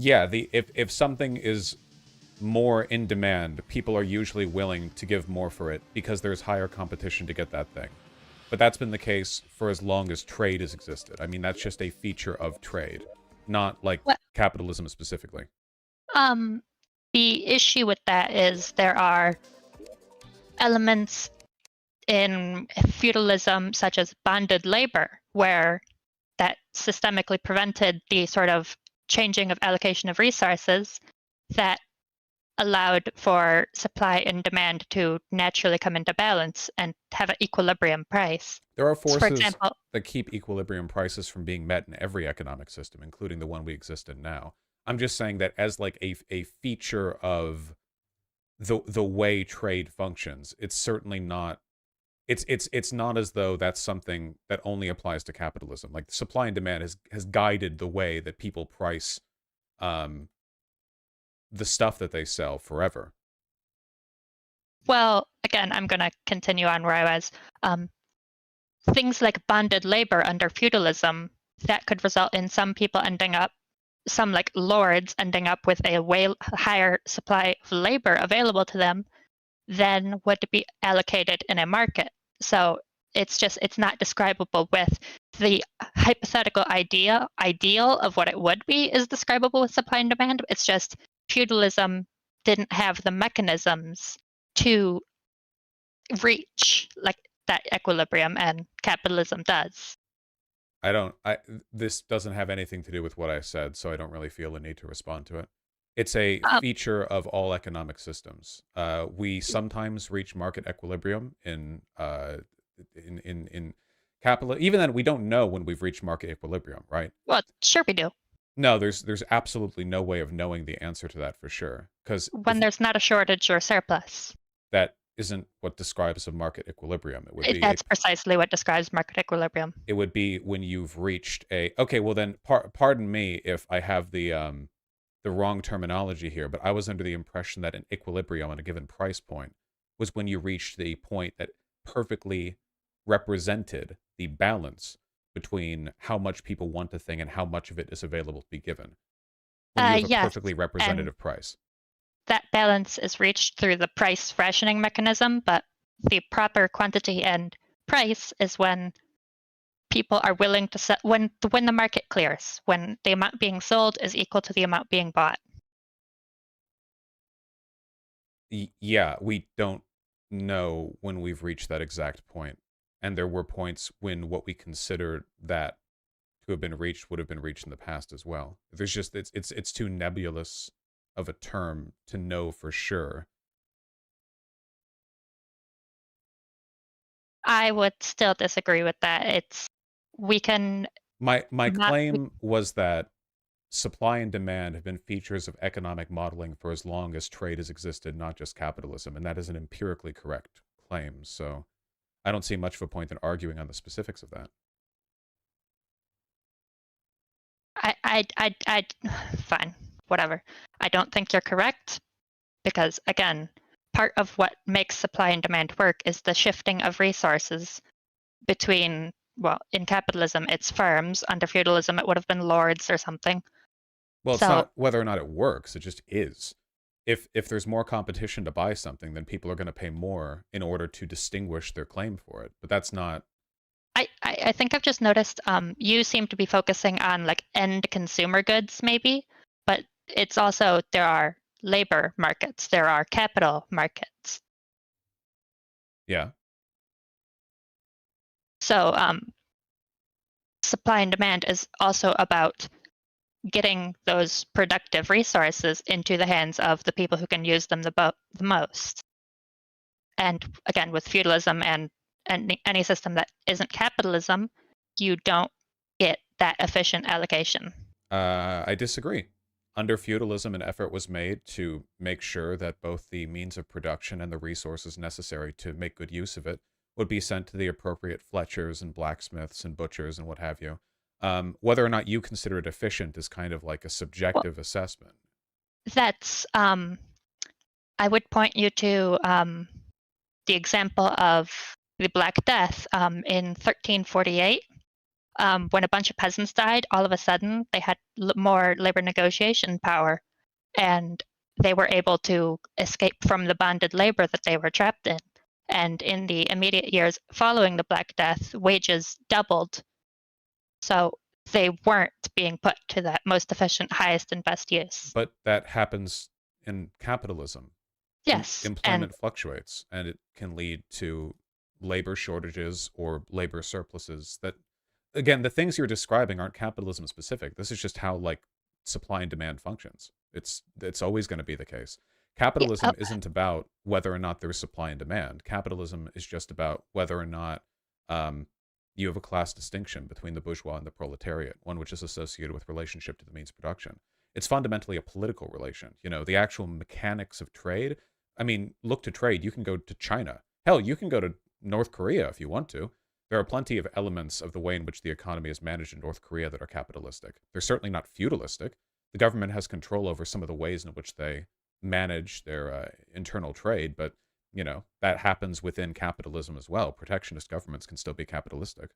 Yeah, if something is more in demand, people are usually willing to give more for it because there's higher competition to get that thing. But that's been the case for as long as trade has existed. I mean, that's just a feature of trade, not like What? capitalism specifically. The issue with that is there are elements in feudalism, such as bonded labor, where that systemically prevented the sort of changing of allocation of resources that allowed for supply and demand to naturally come into balance and have an equilibrium price. There are So for forces example, that keep equilibrium prices from being met in every economic system, including the one we exist in now. I'm just saying that as like a feature of the way trade functions, it's certainly not it's not as though that's something that only applies to capitalism. Like supply and demand has guided the way that people price um the stuff that they sell forever. well, again, I'm going to continue on where I was. Things like bonded labor under feudalism that could result in some people ending up, some like lords ending up with a way higher supply of labor available to them than would be allocated in a market. So it's not describable with the hypothetical ideal of what it would be is describable with supply and demand. It's just feudalism didn't have the mechanisms to reach like that equilibrium, and capitalism does. I don't I This doesn't have anything to do with what I said, so I don't really feel a need to respond to it. It's a Um, feature of all economic systems. We sometimes reach market equilibrium in capital. Even then, we don't know when we've reached market equilibrium, right? well, sure we do. No, there's absolutely no way of knowing the answer to that for sure, because When there's not a shortage or surplus. that isn't what describes a market equilibrium. It would be a That's precisely what describes market equilibrium. it would be when you've reached a okay. Well, then, pardon me if I have the wrong terminology here, but I was under the impression that an equilibrium on a given price point was when you reached the point that perfectly represented the balance between how much people want a thing and how much of it is available to be given. When you have a Yes, perfectly and representative price. that balance is reached through the price rationing mechanism, but the proper quantity and price is when people are willing to set when the market clears, when the amount being sold is equal to the amount being bought. Yeah, we don't know when we've reached that exact point. And there were points when what we considered that to have been reached would have been reached in the past as well. There's just it's too nebulous of a term to know for sure. I would still disagree with that. It's we can My not we, claim was that supply and demand have been features of economic modeling for as long as trade has existed, not just capitalism, and that is an empirically correct claim. So I don't see much of a point in arguing on the specifics of that. I fine, whatever. I don't think you're correct because again, part of what makes supply and demand work is the shifting of resources between, well, in capitalism it's firms, under feudalism it would have been lords or something. Well, it's So not whether or not it works, it just is. If there's more competition to buy something, then people are going to pay more in order to distinguish their claim for it. But that's not I think I've just noticed you seem to be focusing on like end consumer goods maybe, but it's also there are labor markets, there are capital markets. yeah. So supply and demand is also about getting those productive resources into the hands of the people who can use them the most. And again, with feudalism and any system that isn't capitalism, you don't get that efficient allocation. I disagree. Under feudalism, an effort was made to make sure that both the means of production and the resources necessary to make good use of it would be sent to the appropriate fletchers and blacksmiths and butchers and what have you. Whether or not you consider it efficient is kind of like a Well, subjective assessment. that's I would point you to the example of the Black Death in 1348. when a bunch of peasants died, all of a sudden they had more labor negotiation power, and they were able to escape from the bonded labor that they were trapped in. And in the immediate years following the Black Death, wages doubled. So they weren't being put to that most efficient, highest and best use. But that happens in capitalism. Yes. Employment fluctuates, and it can lead to labor shortages or labor surpluses that, again, the things you're describing aren't capitalism specific. This is just how like supply and demand functions. It's always going to be the case. Capitalism isn't about whether or not there's supply and demand. Capitalism is just about whether or not you have a class distinction between the bourgeois and the proletariat, one which is associated with relationship to the means of production. It's fundamentally a political relation. You know, the actual mechanics of trade. I mean, look to trade. You can go to China. Hell, you can go to North Korea if you want to. There are plenty of elements of the way in which the economy is managed in North Korea that are capitalistic. They're certainly not feudalistic. The government has control over some of the ways in which they manage their internal trade, but, you know, that happens within capitalism as well. Protectionist governments can still be capitalistic.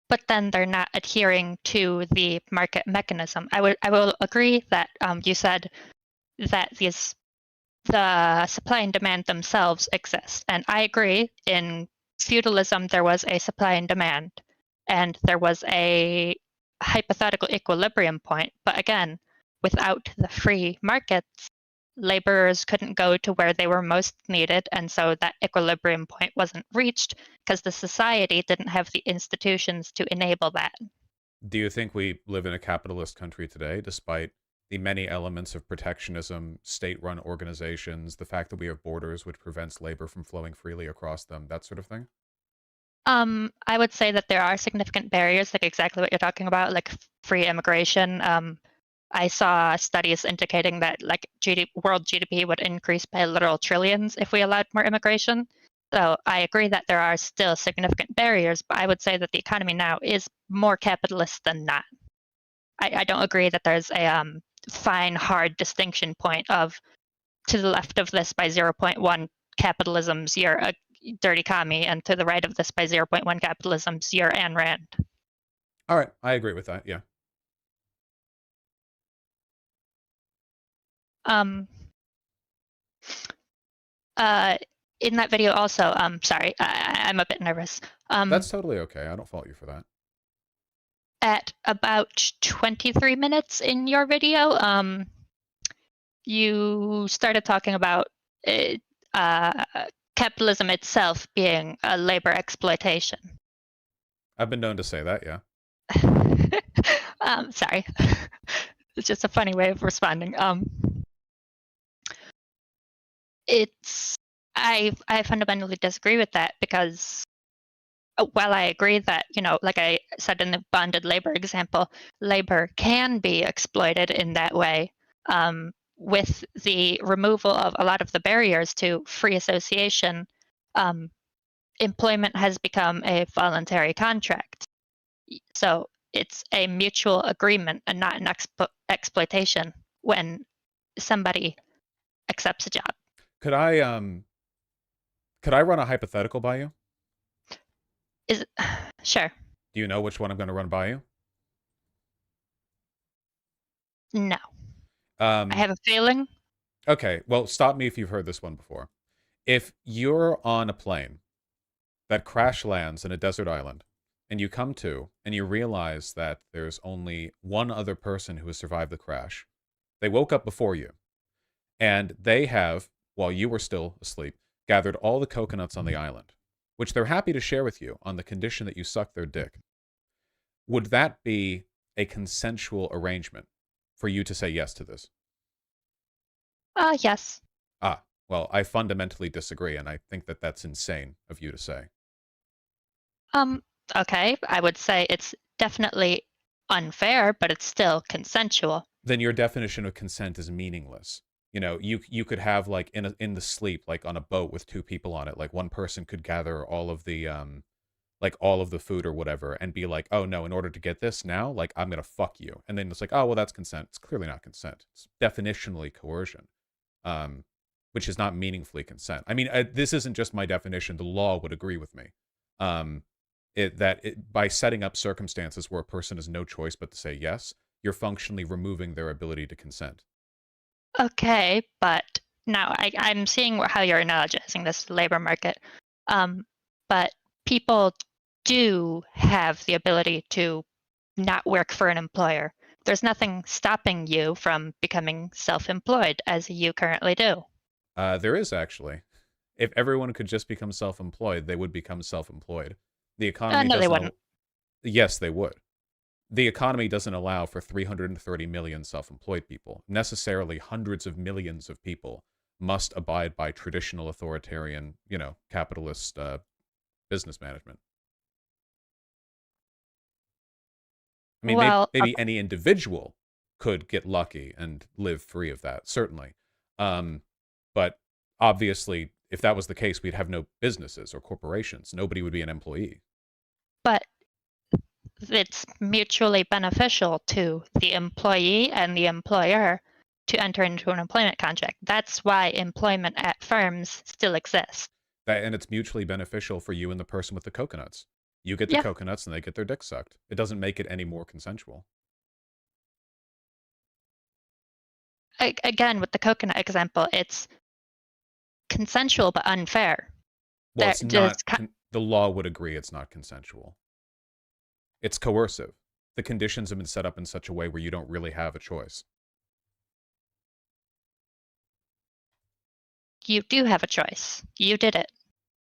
But then they're not adhering to the market mechanism. I will agree that you said that the supply and demand themselves exist, and I agree. In feudalism, there was a supply and demand, and there was a hypothetical equilibrium point. But again, without the free markets, laborers couldn't go to where they were most needed, and so that equilibrium point wasn't reached because the society didn't have the institutions to enable that. Do you think we live in a capitalist country today, despite the many elements of protectionism, state-run organizations, the fact that we have borders which prevents labor from flowing freely across them, that sort of thing? I would say that there are significant barriers, like exactly what you're talking about, like free immigration. I saw studies indicating that like world GDP would increase by literal trillions if we allowed more immigration. So I agree that there are still significant barriers, but I would say that the economy now is more capitalist than not. I don't agree that there's a fine, hard distinction point of to the left of this by 0.1 capitalism's you're a dirty commie, and to the right of this by 0.1 capitalism's you're Ayn Rand. All right, I agree with that, yeah. In that video also, sorry, I'm a bit nervous. That's totally okay. I don't fault you for that. At about 23 minutes in your video, you started talking about capitalism itself being a labor exploitation. I've been known to say that, yeah. Sorry. It's just a funny way of responding. I fundamentally disagree with that because while I agree that, you know, like I said in the bonded labor example, labor can be exploited in that way, with the removal of a lot of the barriers to free association, employment has become a voluntary contract. So it's a mutual agreement and not an exploitation when somebody accepts a job. Could I run a hypothetical by you? Sure. Do you know which one I'm going to run by you? No. I have a feeling. Okay, well, stop me if you've heard this one before. If you're on a plane that crash lands in a desert island, and you come to, and you realize that there's only one other person who has survived the crash. They woke up before you, and they have, while you were still asleep, gathered all the coconuts on the island, which they're happy to share with you on the condition that you suck their dick. Would that be a consensual arrangement for you to say yes to this? Yes. Well, I fundamentally disagree, and I think that that's insane of you to say. Okay, I would say it's definitely unfair, but it's still consensual. Then your definition of consent is meaningless. You know, you could have like in the sleep, like on a boat with two people on it, like one person could gather all of the like all of the food or whatever and be like, oh no, in order to get this now, like I'm gonna fuck you. And then it's like, oh well, that's consent. It's clearly not consent. It's definitionally coercion. which is not meaningfully consent. I mean, this isn't just my definition. The law would agree with me. By setting up circumstances where a person has no choice but to say yes, you're functionally removing their ability to consent. Okay, but now I'm seeing how you're analogizing this labor market. But people do have the ability to not work for an employer. There's nothing stopping you from becoming self-employed as you currently do. There is actually. If everyone could just become self-employed, they would become self-employed. The economy No, they doesn't. wouldn't. Yes, they would. The economy doesn't allow for 330 million self-employed people. Necessarily, hundreds of millions of people must abide by traditional authoritarian, capitalist business management. I mean, Well, maybe any individual could get lucky and live free of that, certainly. But obviously, if that was the case, we'd have no businesses or corporations. Nobody would be an employee. but it's mutually beneficial to the employee and the employer to enter into an employment contract. That's why employment at firms still exists. And it's mutually beneficial for you and the person with the coconuts. You get the Yeah. coconuts and they get their dick sucked. It doesn't make it any more consensual. Again, with the coconut example, it's consensual but unfair. Well, it's not. The law would agree it's not consensual. It's coercive. The conditions have been set up in such a way where you don't really have a choice. You do have a choice. You did it.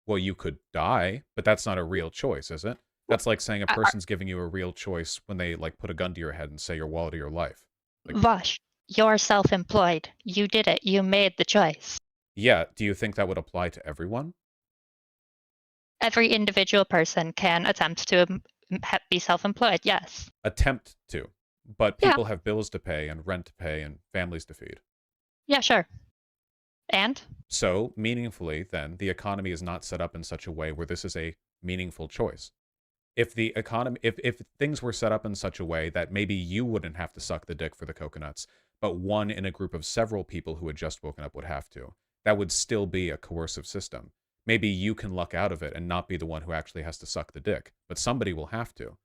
Well, you could die, but that's not a real choice, is it? That's like saying a person's giving you a real choice when they put a gun to your head and say your wallet or your life. Vaush, you're self-employed. You did it. You made the choice. Yeah. Do you think that would apply to everyone? Every individual person can attempt to be self-employed, yes. Attempt to. But people have bills to pay and rent to pay and families to feed. Yeah, sure. And? So, meaningfully, then, the economy is not set up in such a way where this is a meaningful choice. If the economy, if things were set up in such a way that maybe you wouldn't have to suck the dick for the coconuts, but one in a group of several people who had just woken up would have to, that would still be a coercive system. Maybe you can luck out of it and not be the one who actually has to suck the dick, but somebody will have to.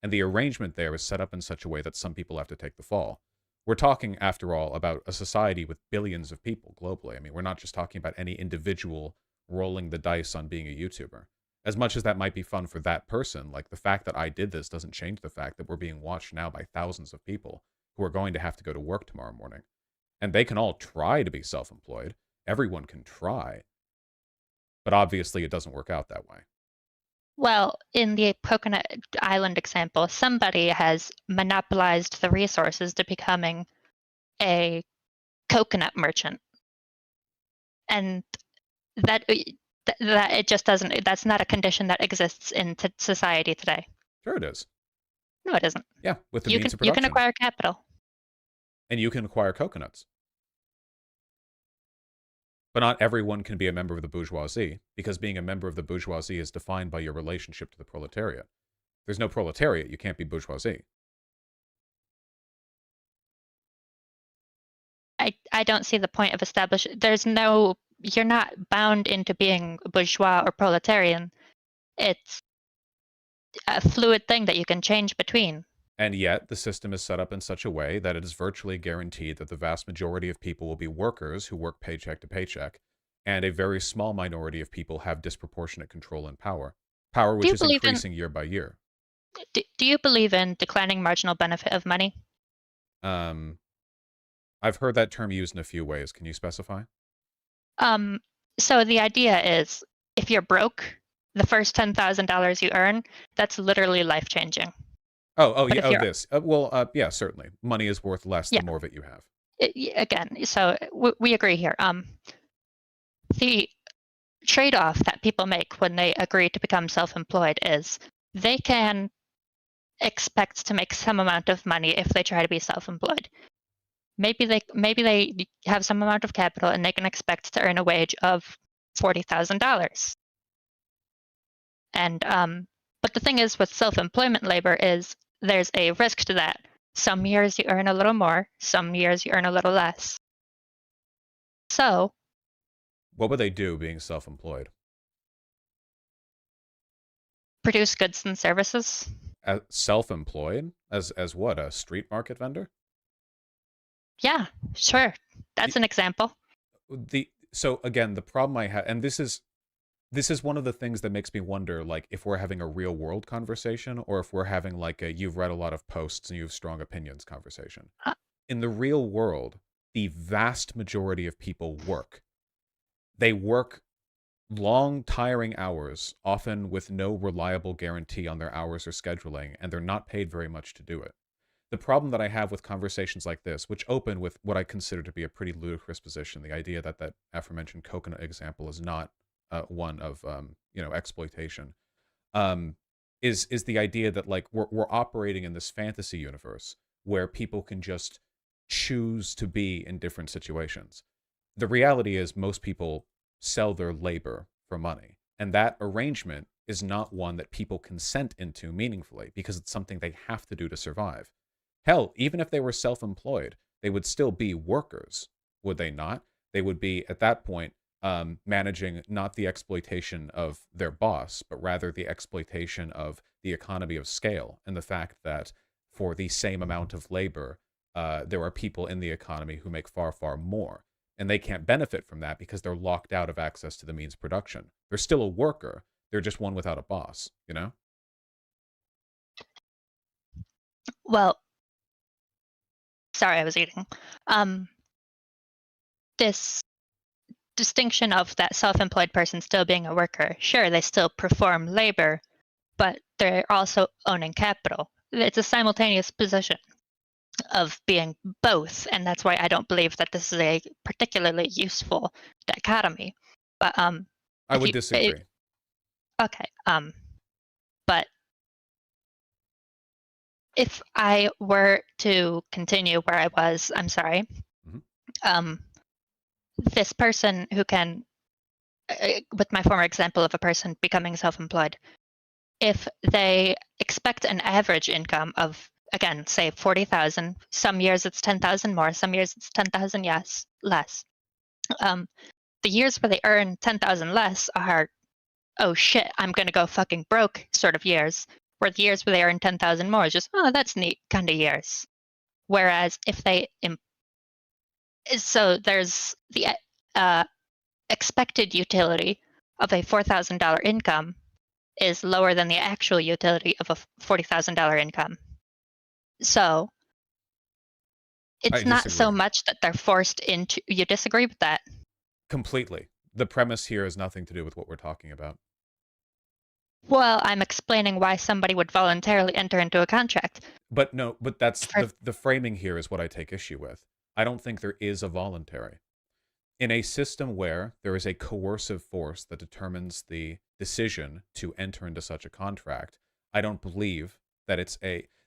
And the arrangement there is set up in such a way that some people have to take the fall. We're talking, after all, about a society with billions of people globally. I mean, we're not just talking about any individual rolling the dice on being a YouTuber. As much as that might be fun for that person, the fact that I did this doesn't change the fact that we're being watched now by thousands of people who are going to have to go to work tomorrow morning. And they can all try to be self-employed. Everyone can try. But obviously it doesn't work out that way. Well, in the Coconut Island example, somebody has monopolized the resources to becoming a coconut merchant. And that it just doesn't, that's not a condition that exists in society today. Sure it is. No, it isn't. Yeah, with the means of production. You can acquire capital. And you can acquire coconuts. But not everyone can be a member of the bourgeoisie, because being a member of the bourgeoisie is defined by your relationship to the proletariat. If there's no proletariat, you can't be bourgeoisie. I don't see the point of establishing. You're not bound into being bourgeois or proletarian. It's a fluid thing that you can change between. And yet, the system is set up in such a way that it is virtually guaranteed that the vast majority of people will be workers who work paycheck to paycheck, and a very small minority of people have disproportionate control and power. Power which is increasing year by year. Do you believe in declining marginal benefit of money? I've heard that term used in a few ways. Can you specify? So the idea is, if you're broke, the first $10,000 you earn, that's literally life-changing. Yeah, certainly. Money is worth less the more of it you have. Again, so we agree here. The trade-off that people make when they agree to become self-employed is they can expect to make some amount of money if they try to be self-employed. Maybe they have some amount of capital and they can expect to earn a wage of $40,000. And but the thing is with self-employment labor is there's a risk to that. Some years you earn a little more, some years you earn a little less. So What would they do being self-employed? Produce goods and services. Self-employed as what? A street market vendor? Yeah, sure. The, That's an example. so again, the problem I have, and this is one of the things that makes me wonder, like, if we're having a real world conversation or if we're having like a you've read a lot of posts and you have strong opinions conversation. Uh, In the real world, the vast majority of people work. They work long, tiring hours, often with no reliable guarantee on their hours or scheduling, and they're not paid very much to do it. The problem that I have with conversations like this, which open with what I consider to be a pretty ludicrous position, the idea that that aforementioned coconut example is not one of exploitation, um, is the idea that like we're operating in this fantasy universe where people can just choose to be in different situations. The reality is most people sell their labor for money, and that arrangement is not one that people consent into meaningfully because it's something they have to do to survive. Hell, even if they were self-employed, they would still be workers, would they not? They would be at that point managing not the exploitation of their boss, but rather the exploitation of the economy of scale and the fact that for the same amount of labor, there are people in the economy who make far, far more. And they can't benefit from that because they're locked out of access to the means of production. They're still a worker. They're just one without a boss, you know? Well, sorry, I was eating. This distinction of that self-employed person still being a worker, sure, they still perform labor, but they're also owning capital. It's a simultaneous position of being both, and that's why I don't believe that this is a particularly useful dichotomy. But I would disagree. okay, but if I were to continue where I was, I'm sorry. Mm-hmm. This person who can, with my former example of a person becoming self-employed, if they expect an average income of, again, say 40,000, some years it's 10,000 more, some years it's 10,000 less. The years where they earn 10,000 less are, oh shit, I'm gonna go fucking broke sort of years. Where the years where they earn 10,000 more is just, oh, that's neat kind of years. Whereas if they, so there's the expected utility of a $4,000 income is lower than the actual utility of a $40,000 income. So it's not so much that they're forced into. You disagree with that? Completely. The premise here has nothing to do with what we're talking about. Well, I'm explaining why somebody would voluntarily enter into a contract. But no, but that's the framing here is what I take issue with. I don't think there is a voluntary. In a system where there is a coercive force that determines the decision to enter into such a contract, I don't believe that it's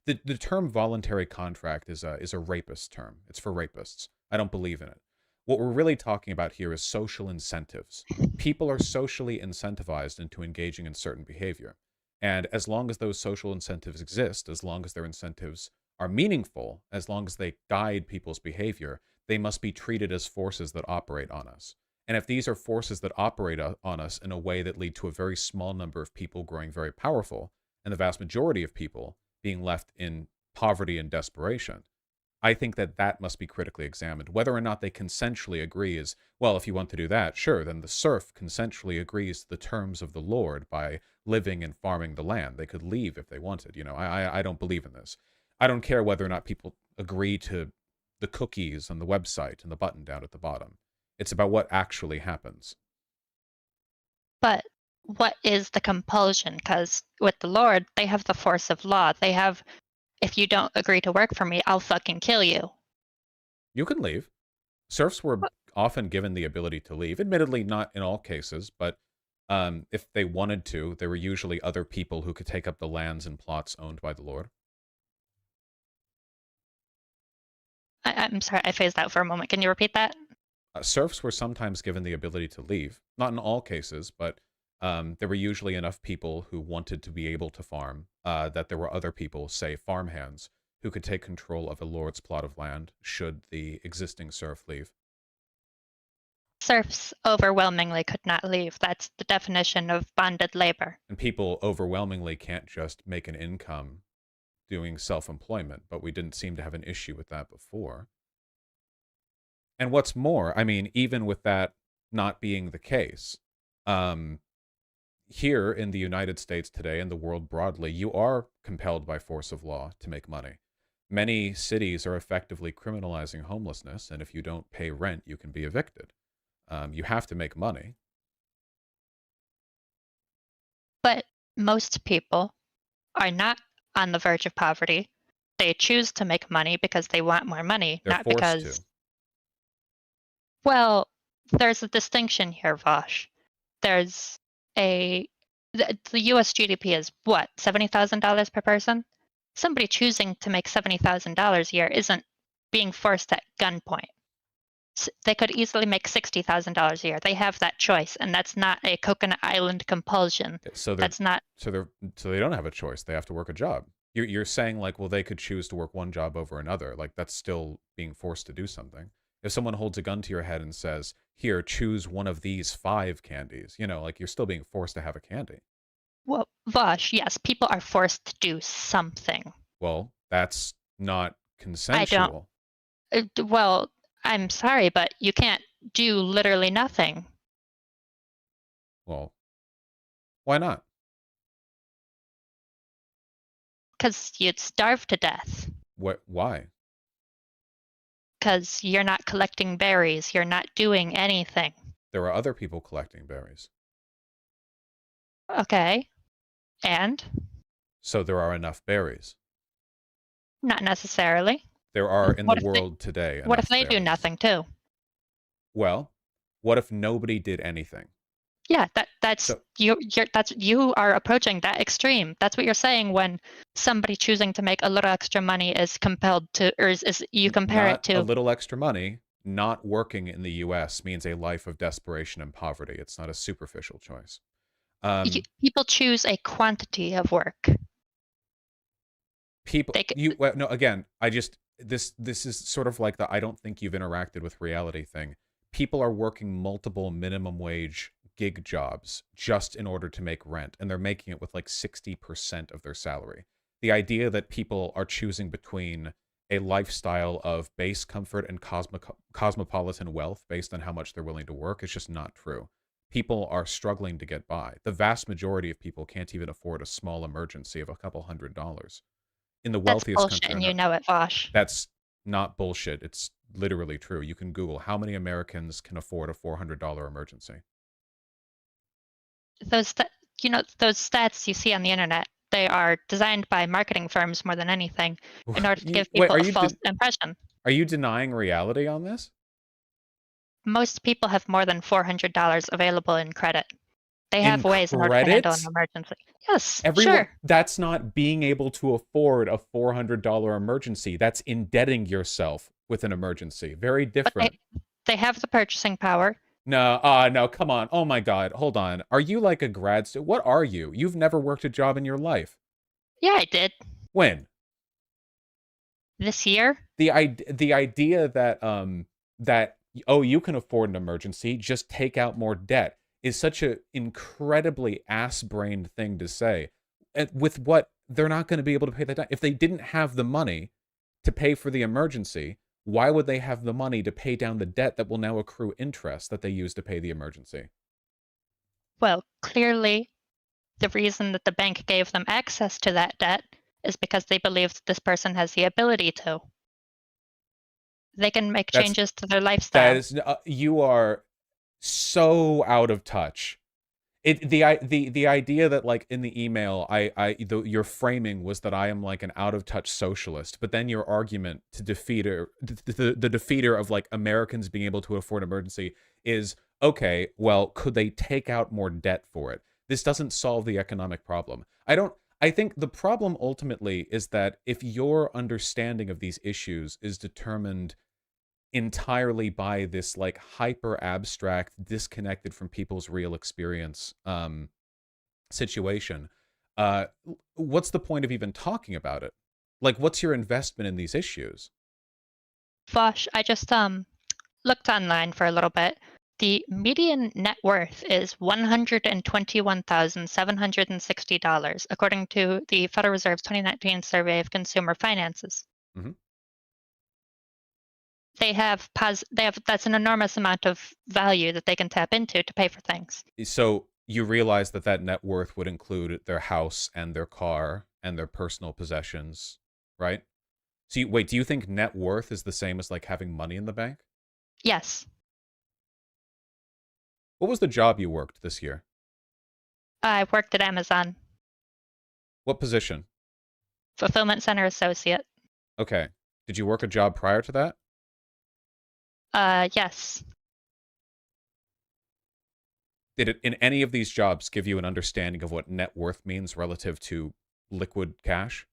the term voluntary contract is a rapist term. It's for rapists. I don't believe in it. What we're really talking about here is social incentives. People are socially incentivized into engaging in certain behavior. And as long as those social incentives exist, as long as their incentives are meaningful, as long as they guide people's behavior, they must be treated as forces that operate on us. And if these are forces that operate on us in a way that lead to a very small number of people growing very powerful, and the vast majority of people being left in poverty and desperation, I think that that must be critically examined. Whether or not they consensually agree is, well, if you want to do that, sure, then the serf consensually agrees to the terms of the Lord by living and farming the land. They could leave if they wanted. I don't believe in this. I don't care whether or not people agree to the cookies on the website and the button down at the bottom. It's about what actually happens. But what is the compulsion? Because with the Lord, they have the force of law. They have, if you don't agree to work for me, I'll fucking kill you. You can leave. Serfs were often given the ability to leave. Admittedly, not in all cases, but if they wanted to, there were usually other people who could take up the lands and plots owned by the Lord. I'm sorry, I phased out for a moment. Can you repeat that? Serfs were sometimes given the ability to leave. Not in all cases, but there were usually enough people who wanted to be able to farm that there were other people, say farmhands, who could take control of a lord's plot of land should the existing serf leave. Serfs overwhelmingly could not leave. That's the definition of bonded labor. And people overwhelmingly can't just make an income doing self-employment, but we didn't seem to have an issue with that before. And what's more, I mean, even with that not being the case, here in the United States today and the world broadly, you are compelled by force of law to make money. Many cities are effectively criminalizing homelessness, and if you don't pay rent, you can be evicted. You have to make money. But most people are not on the verge of poverty. They choose to make money because they want more money, They're not forced because. to. Well, there's a distinction here, Vaush. There's the U.S. GDP is what, $70,000 per person? Somebody choosing to make $70,000 a year isn't being forced at gunpoint. They could easily make $60,000 a year. They have that choice, and that's not a Coconut Island compulsion. So that's not. So they don't have a choice. They have to work a job. You're saying like, well, they could choose to work one job over another. Like that's still being forced to do something. If someone holds a gun to your head and says, "Here, choose one of these 5 candies," you know, like you're still being forced to have a candy. Well, Vaush, yes, people are forced to do something. Well, that's not consensual. Well, I'm sorry, but you can't do literally nothing. Well, why not? Because you'd starve to death. Why? Because you're not collecting berries. You're not doing anything. There are other people collecting berries. Okay. And? So there are enough berries. Not necessarily. There are in the world today. What if they berries. do nothing too? Well, what if nobody did anything? Yeah, you are approaching that extreme. That's what you're saying when somebody choosing to make a little extra money is compelled to, or is you compare it to a little extra money. Not working in the U.S. means a life of desperation and poverty. It's not a superficial choice. People choose a quantity of work. No, again, this is sort of like the I don't think you've interacted with reality thing. People are working multiple minimum wage gig jobs just in order to make rent, and they're making it with like 60% of their salary. The idea that people are choosing between a lifestyle of base comfort and cosmopolitan wealth based on how much they're willing to work is just not true. People are struggling to get by. The vast majority of people can't even afford a small emergency of a couple $100s. In the wealthiest That's bullshit, country, and you know it, Vaush. That's not bullshit. It's literally true. You can Google how many Americans can afford a $400 emergency. Those stats you see on the internet, they are designed by marketing firms more than anything in order to give people a false impression. Are you denying reality on this? Most people have more than $400 available in credit. They have ways in order to handle an emergency. Yes, sure. That's not being able to afford a $400 emergency. That's indebting yourself with an emergency. Very different. But they have the purchasing power. No, come on. Oh my God, hold on. Are you like a grad student? What are you? You've never worked a job in your life. Yeah, I did. When? This year. The idea that you can afford an emergency, just take out more debt, is such an incredibly ass-brained thing to say. With what they're not going to be able to pay that down. If they didn't have the money to pay for the emergency, why would they have the money to pay down the debt that will now accrue interest that they use to pay the emergency? Well, clearly, the reason that the bank gave them access to that debt is because they believed this person has the ability to. They can make changes to their lifestyle. You are so out of touch. The idea that like in the email your framing was that I am like an out of touch socialist, but then your argument to defeat the defeater of like Americans being able to afford emergency is okay, well, could they take out more debt for it? This doesn't solve the economic problem. I think the problem ultimately is that if your understanding of these issues is determined entirely by this like hyper abstract, disconnected from people's real experience situation, what's the point of even talking about it? Like, what's your investment in these issues? Vaush, I just looked online for a little bit. The median net worth is $121,760, according to the Federal Reserve's 2019 Survey of Consumer Finances. Mm-hmm. They have that's an enormous amount of value that they can tap into to pay for things. So you realize that that net worth would include their house and their car and their personal possessions, right? So wait, do you think net worth is the same as like having money in the bank? Yes. What was the job you worked this year? I worked at Amazon. What position? Fulfillment Center Associate. Okay. Did you work a job prior to that? Yes. Did it in any of these jobs give you an understanding of what net worth means relative to liquid cash?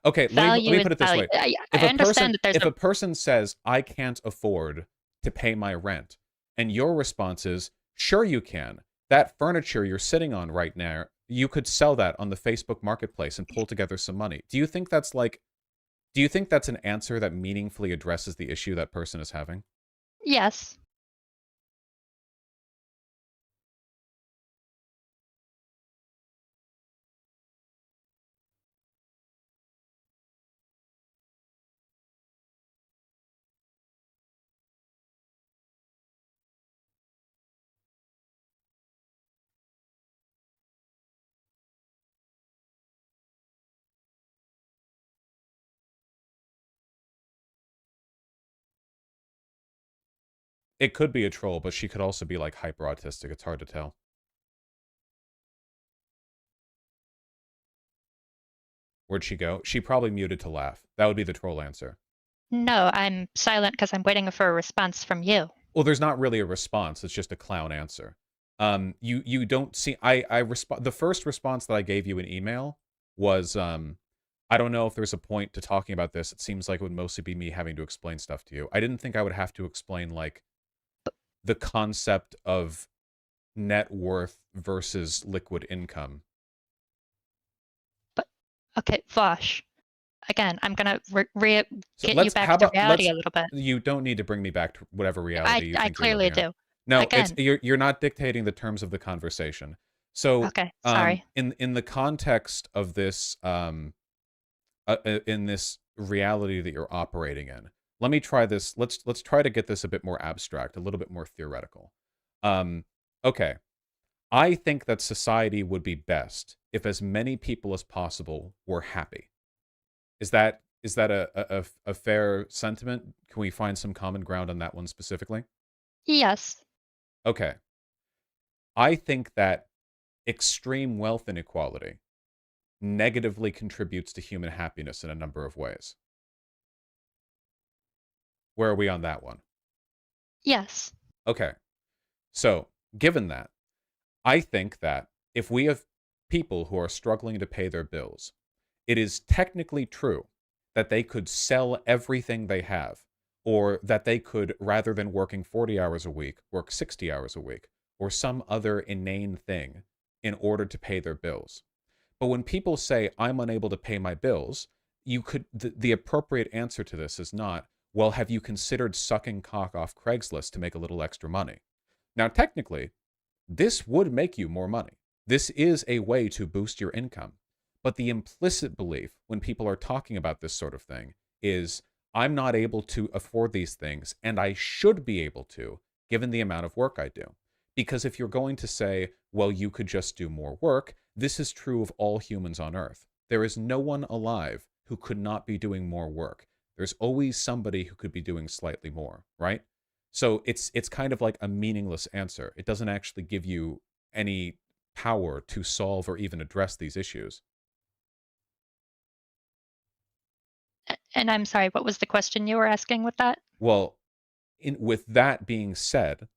Okay, let Value me is put it this value. way. I understand that there's If a person says, I can't afford to pay my rent, and your response is, sure you can. That furniture you're sitting on right now, you could sell that on the Facebook marketplace and pull together some money. Do you think that's an answer that meaningfully addresses the issue that person is having? Yes. It could be a troll, but she could also be like hyper autistic. It's hard to tell. Where'd she go? She probably muted to laugh. That would be the troll answer. No, I'm silent because I'm waiting for a response from you. Well, there's not really a response. It's just a clown answer. You don't see. The first response that I gave you in email was I don't know if there's a point to talking about this. It seems like it would mostly be me having to explain stuff to you. I didn't think I would have to explain like the concept of net worth versus liquid income. But okay, Vaush. Again, I'm gonna get you back to reality a little bit. You don't need to bring me back to whatever reality you think I clearly do. No, Again, you're not dictating the terms of the conversation. So, okay, sorry. In the context of this, in this reality that you're operating in, let me try this. Let's try to get this a bit more abstract, a little bit more theoretical. Okay, I think that society would be best if as many people as possible were happy. Is that a fair sentiment? Can we find some common ground on that one specifically? Yes. Okay. I think that extreme wealth inequality negatively contributes to human happiness in a number of ways. Where are we on that one? Yes. Okay. So, given that, I think that if we have people who are struggling to pay their bills, it is technically true that they could sell everything they have, or that they could, rather than working 40 hours a week, work 60 hours a week, or some other inane thing in order to pay their bills. But when people say, I'm unable to pay my bills, the appropriate answer to this is not, well, have you considered sucking cock off Craigslist to make a little extra money? Now, technically, this would make you more money. This is a way to boost your income. But the implicit belief when people are talking about this sort of thing is, I'm not able to afford these things, and I should be able to, given the amount of work I do. Because if you're going to say, well, you could just do more work, this is true of all humans on Earth. There is no one alive who could not be doing more work. There's always somebody who could be doing slightly more, right? So it's kind of like a meaningless answer. It doesn't actually give you any power to solve or even address these issues. And I'm sorry, what was the question you were asking with that? Well, with that being said,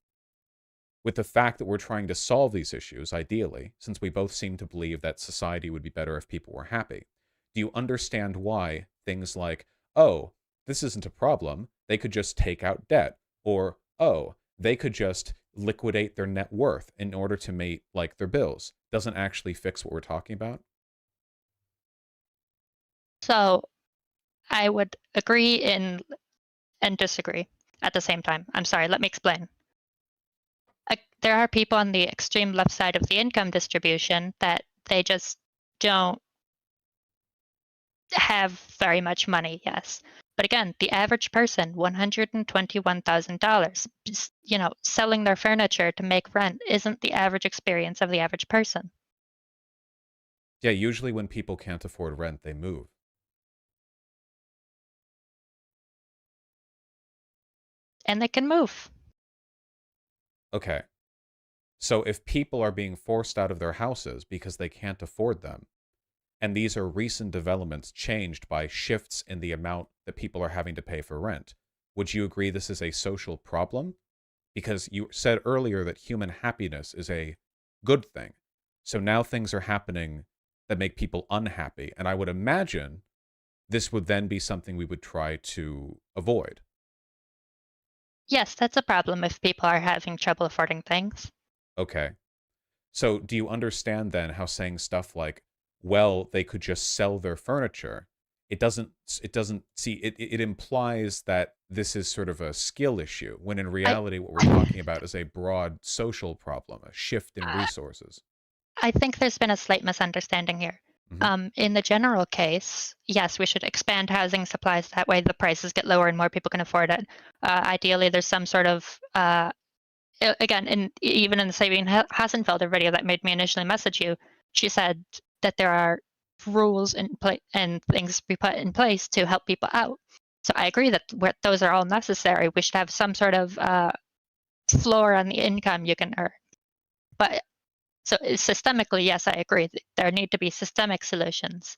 with the fact that we're trying to solve these issues, ideally, since we both seem to believe that society would be better if people were happy, do you understand why things like, oh, this isn't a problem, they could just take out debt, or, oh, they could just liquidate their net worth in order to meet, like, their bills, doesn't actually fix what we're talking about? So I would agree and disagree. at the same time. I'm sorry, let me explain. There are people on the extreme left side of the income distribution that they just don't have very much money, yes. But again, the average person, $121,000, selling their furniture to make rent isn't the average experience of the average person. Yeah, usually when people can't afford rent, they move. And they can move. Okay. So if people are being forced out of their houses because they can't afford them, and these are recent developments changed by shifts in the amount that people are having to pay for rent, would you agree this is a social problem? Because you said earlier that human happiness is a good thing. So now things are happening that make people unhappy. And I would imagine this would then be something we would try to avoid. Yes, that's a problem if people are having trouble affording things. Okay. So do you understand then how saying stuff like, well, they could just sell their furniture, it doesn't see it implies that this is sort of a skill issue, when in reality what we're talking about is a broad social problem, a shift in resources. I think there's been a slight misunderstanding here. In the general case, yes, we should expand housing supplies. That way the prices get lower and more people can afford it. Ideally, there's some sort of, again, even in the Sabine Hassenfelder video that made me initially message you, she said that there are rules in place and things we put in place to help people out. So I agree that those are all necessary. We should have some sort of floor on the income you can earn. But so systemically, yes, I agree. There need to be systemic solutions.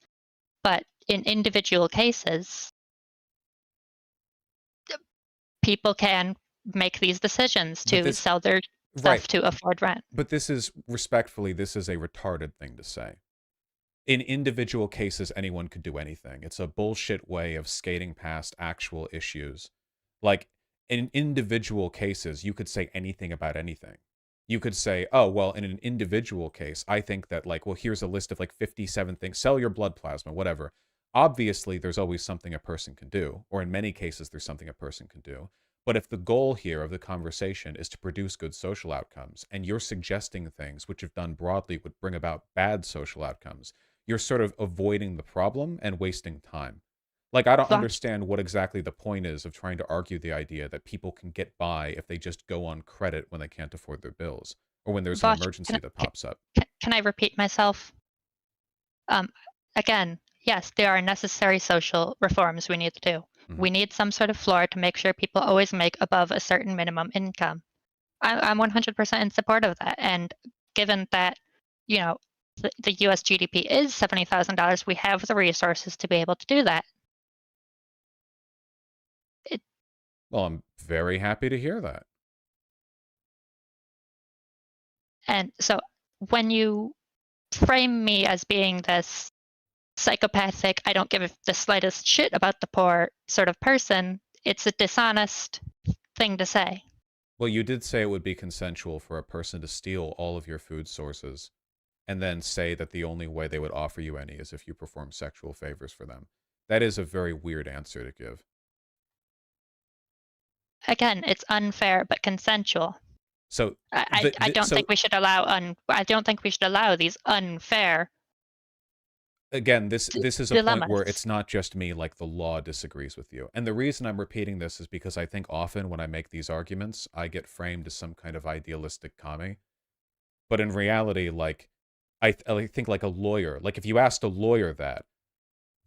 But in individual cases, people can make these decisions to sell their stuff to afford rent. But this is, respectfully, this is a retarded thing to say. In individual cases, anyone could do anything. It's a bullshit way of skating past actual issues. Like, in individual cases, you could say anything about anything. You could say, oh, well, in an individual case, I think that, like, well, here's a list of, like, 57 things. Sell your blood plasma, whatever. Obviously, there's always something a person can do, or in many cases, there's something a person can do. But if the goal here of the conversation is to produce good social outcomes, and you're suggesting things which, if done broadly, would bring about bad social outcomes, you're sort of avoiding the problem and wasting time. Like, I don't understand what exactly the point is of trying to argue the idea that people can get by if they just go on credit when they can't afford their bills, or when there's an emergency that pops up. Can I repeat myself? Again, yes, there are necessary social reforms we need to do. We need some sort of floor to make sure people always make above a certain minimum income. I'm 100% in support of that. And given that, the US GDP is $70,000, we have the resources to be able to do that. Well, I'm very happy to hear that. And so when you frame me as being this psychopathic, I don't give the slightest shit about the poor sort of person, it's a dishonest thing to say. Well, you did say it would be consensual for a person to steal all of your food sources and then say that the only way they would offer you any is if you perform sexual favors for them. That is a very weird answer to give. Again, it's unfair but consensual. So I don't think we should allow these unfair. Again, this is a dilemmas. point where it's not just me, like the law disagrees with you. And the reason I'm repeating this is because I think often when I make these arguments, I get framed as some kind of idealistic commie. But in reality, like, I think like a lawyer, like if you asked a lawyer that,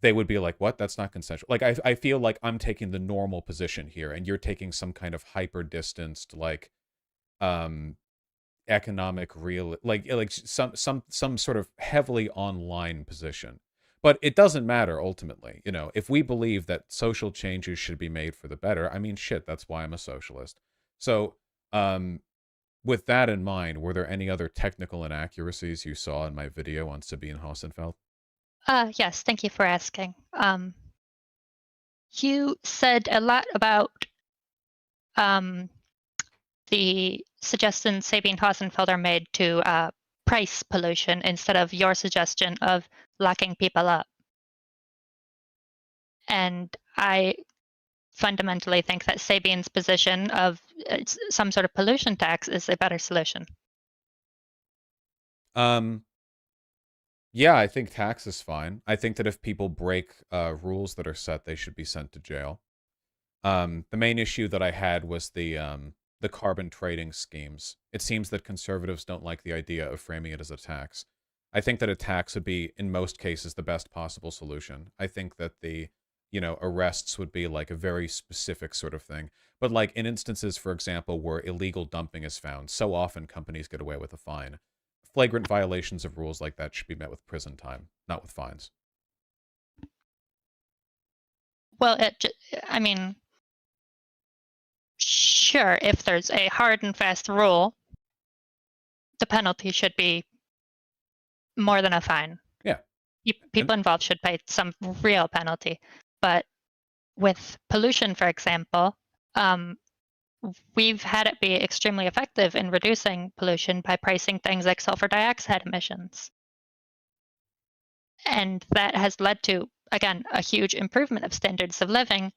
they would be like, what? That's not consensual. Like, I feel like I'm taking the normal position here, and you're taking some kind of hyper-distanced, like, economic real, like some sort of heavily online position. But it doesn't matter ultimately. If we believe that social changes should be made for the better, I mean, shit, that's why I'm a socialist. So, with that in mind, were there any other technical inaccuracies you saw in my video on Sabine Hossenfeld? Yes, thank you for asking. You said a lot about the suggestions Sabine Hossenfelder made to price pollution instead of your suggestion of locking people up. And I fundamentally think that Sabine's position of some sort of pollution tax is a better solution. Yeah, I think tax is fine. I think that if people break rules that are set, they should be sent to jail. The main issue that I had was the carbon trading schemes. It seems that conservatives don't like the idea of framing it as a tax. I think that a tax would be, in most cases, the best possible solution. I think that the, arrests would be like a very specific sort of thing. But like in instances, for example, where illegal dumping is found, so often companies get away with a fine. Flagrant violations of rules like that should be met with prison time, not with fines. Well, I mean, sure, if there's a hard and fast rule, the penalty should be more than a fine. Yeah. People involved should pay some real penalty. But with pollution, for example, we've had it be extremely effective in reducing pollution by pricing things like sulfur dioxide emissions. And that has led to, again, a huge improvement of standards of living.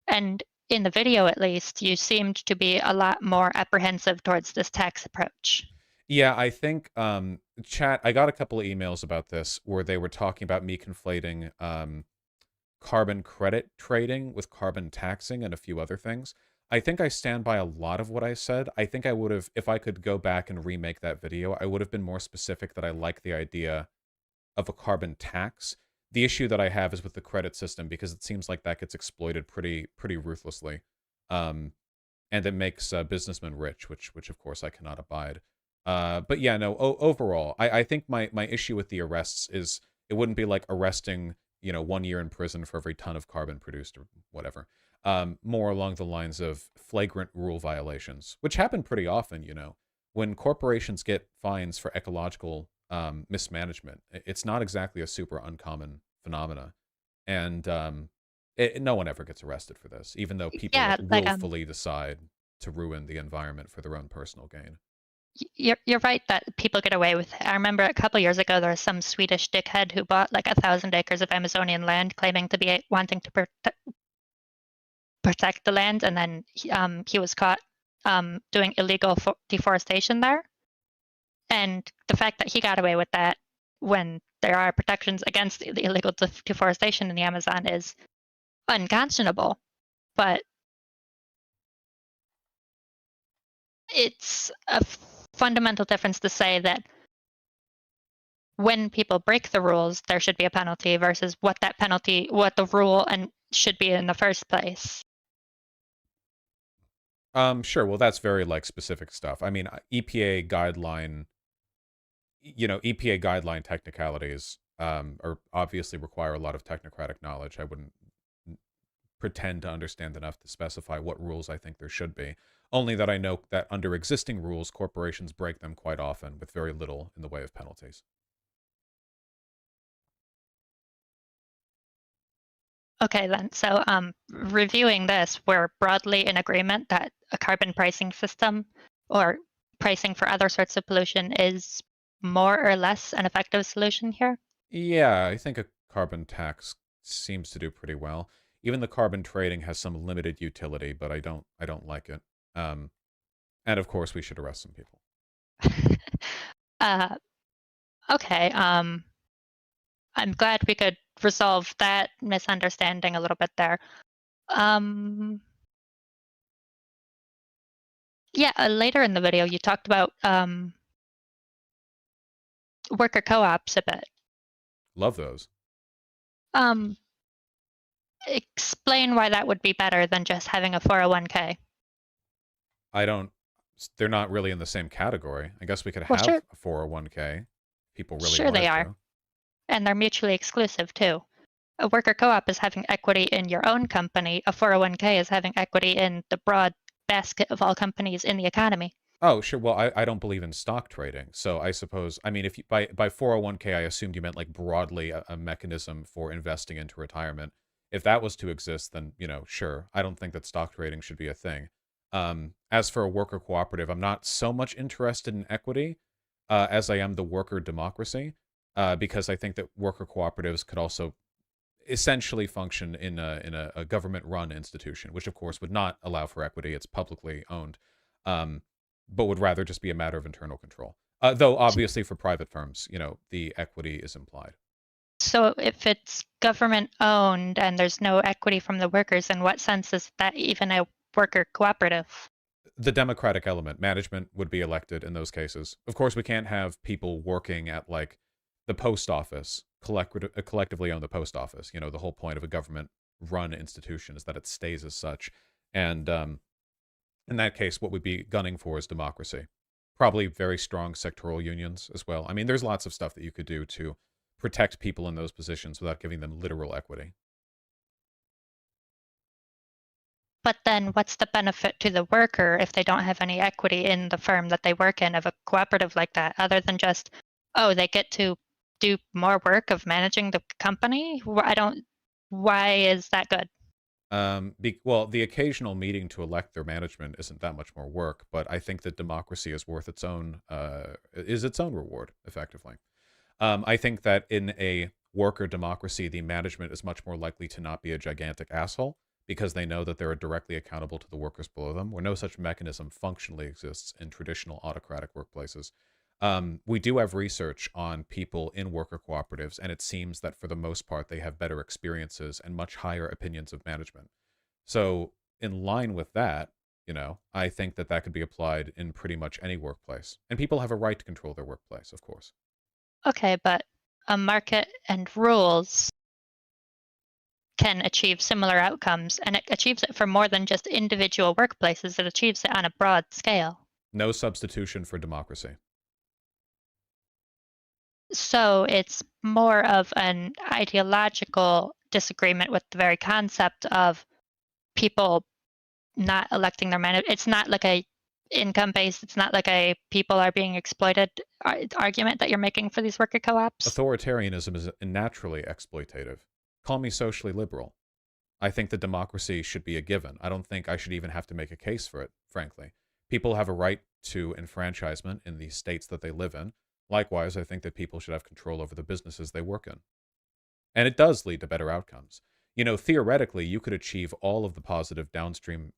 And in the video, at least, you seemed to be a lot more apprehensive towards this tax approach. Yeah, I think chat, I got a couple of emails about this where they were talking about me conflating carbon credit trading with carbon taxing and a few other things. I think I stand by a lot of what I said. I think I would have, if I could go back and remake that video, I would have been more specific that I like the idea of a carbon tax. The issue that I have is with the credit system because it seems like that gets exploited pretty ruthlessly. And it makes businessmen rich, which of course I cannot abide. But yeah, no, overall, I think my issue with the arrests is it wouldn't be like arresting, 1 year in prison for every ton of carbon produced or whatever. More along the lines of flagrant rule violations, which happen pretty often, when corporations get fines for ecological mismanagement. It's not exactly a super uncommon phenomena. And no one ever gets arrested for this, even though people willfully decide to ruin the environment for their own personal gain. You're right that people get away with it. I remember a couple years ago there was some Swedish dickhead who bought like 1,000 acres of Amazonian land, claiming to be wanting to protect the land, and then he was caught doing illegal deforestation there. And the fact that he got away with that when there are protections against the illegal deforestation in the Amazon is unconscionable. But it's a fundamental difference to say that when people break the rules, there should be a penalty versus what the rule and should be in the first place. Sure. Well, that's very like specific stuff. I mean, EPA guideline, EPA guideline technicalities are obviously require a lot of technocratic knowledge. I wouldn't pretend to understand enough to specify what rules I think there should be. Only that I know that under existing rules, corporations break them quite often with very little in the way of penalties. Okay, then. So reviewing this, we're broadly in agreement that a carbon pricing system or pricing for other sorts of pollution is more or less an effective solution here? Yeah, I think a carbon tax seems to do pretty well. Even the carbon trading has some limited utility, but I don't like it. And of course, we should arrest some people. Okay. I'm glad we could resolve that misunderstanding a little bit there. Yeah, later in the video, you talked about worker co-ops a bit. Love those. Explain why that would be better than just having a 401k. They're not really in the same category. I guess we could have a 401k. People really sure they are. And they're mutually exclusive too. A worker co-op is having equity in your own company. A 401k is having equity in the broad basket of all companies in the economy. Oh, sure. Well, I don't believe in stock trading. So I suppose, I mean, if you, by 401k, I assumed you meant like broadly a mechanism for investing into retirement. If that was to exist, then, sure. I don't think that stock trading should be a thing. As for a worker cooperative, I'm not so much interested in equity as I am the worker democracy, because I think that worker cooperatives could also essentially function in a government-run institution, which of course would not allow for equity. It's publicly owned, um, but would rather just be a matter of internal control. Though obviously for private firms, the equity is implied. So if it's government owned and there's no equity from the workers, in what sense is that even a worker cooperative? The democratic element, management would be elected in those cases. Of course, we can't have people working at like the post office, collectively own the post office. The whole point of a government-run institution is that it stays as such. And in that case, what we'd be gunning for is democracy. Probably very strong sectoral unions as well. I mean, there's lots of stuff that you could do to protect people in those positions without giving them literal equity. But then what's the benefit to the worker if they don't have any equity in the firm that they work in of a cooperative like that, other than just, oh, they get to do more work of managing the company? Why is that good? Well, the occasional meeting to elect their management isn't that much more work, but I think that democracy is worth its own reward, effectively. I think that in a worker democracy, the management is much more likely to not be a gigantic asshole because they know that they're directly accountable to the workers below them, where no such mechanism functionally exists in traditional autocratic workplaces. We do have research on people in worker cooperatives, and it seems that for the most part, they have better experiences and much higher opinions of management. So, in line with that, I think that that could be applied in pretty much any workplace. And people have a right to control their workplace, of course. Okay, but a market and rules can achieve similar outcomes, and it achieves it for more than just individual workplaces. It achieves it on a broad scale. No substitution for democracy. So it's more of an ideological disagreement with the very concept of people not electing their manager. It's not like a income-based, it's not like a people are being exploited argument that you're making for these worker co-ops. Authoritarianism is naturally exploitative. Call me socially liberal. I think that democracy should be a given. I don't think I should even have to make a case for it, frankly. People have a right to enfranchisement in the states that they live in. Likewise, I think that people should have control over the businesses they work in. And it does lead to better outcomes. Theoretically, you could achieve all of the positive downstream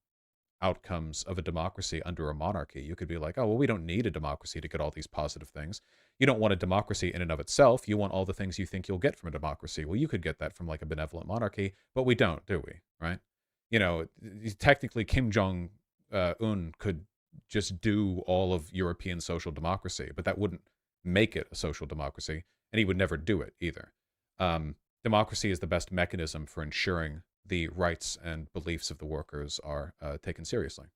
outcomes of a democracy under a monarchy. You could be like, oh, well, we don't need a democracy to get all these positive things. You don't want a democracy in and of itself. You want all the things you think you'll get from a democracy. Well, you could get that from like a benevolent monarchy, but we don't, do we? Right? Technically, Kim Jong-un could just do all of European social democracy, but that wouldn't make it a social democracy, and he would never do it either. Democracy is the best mechanism for ensuring the rights and beliefs of the workers are taken seriously.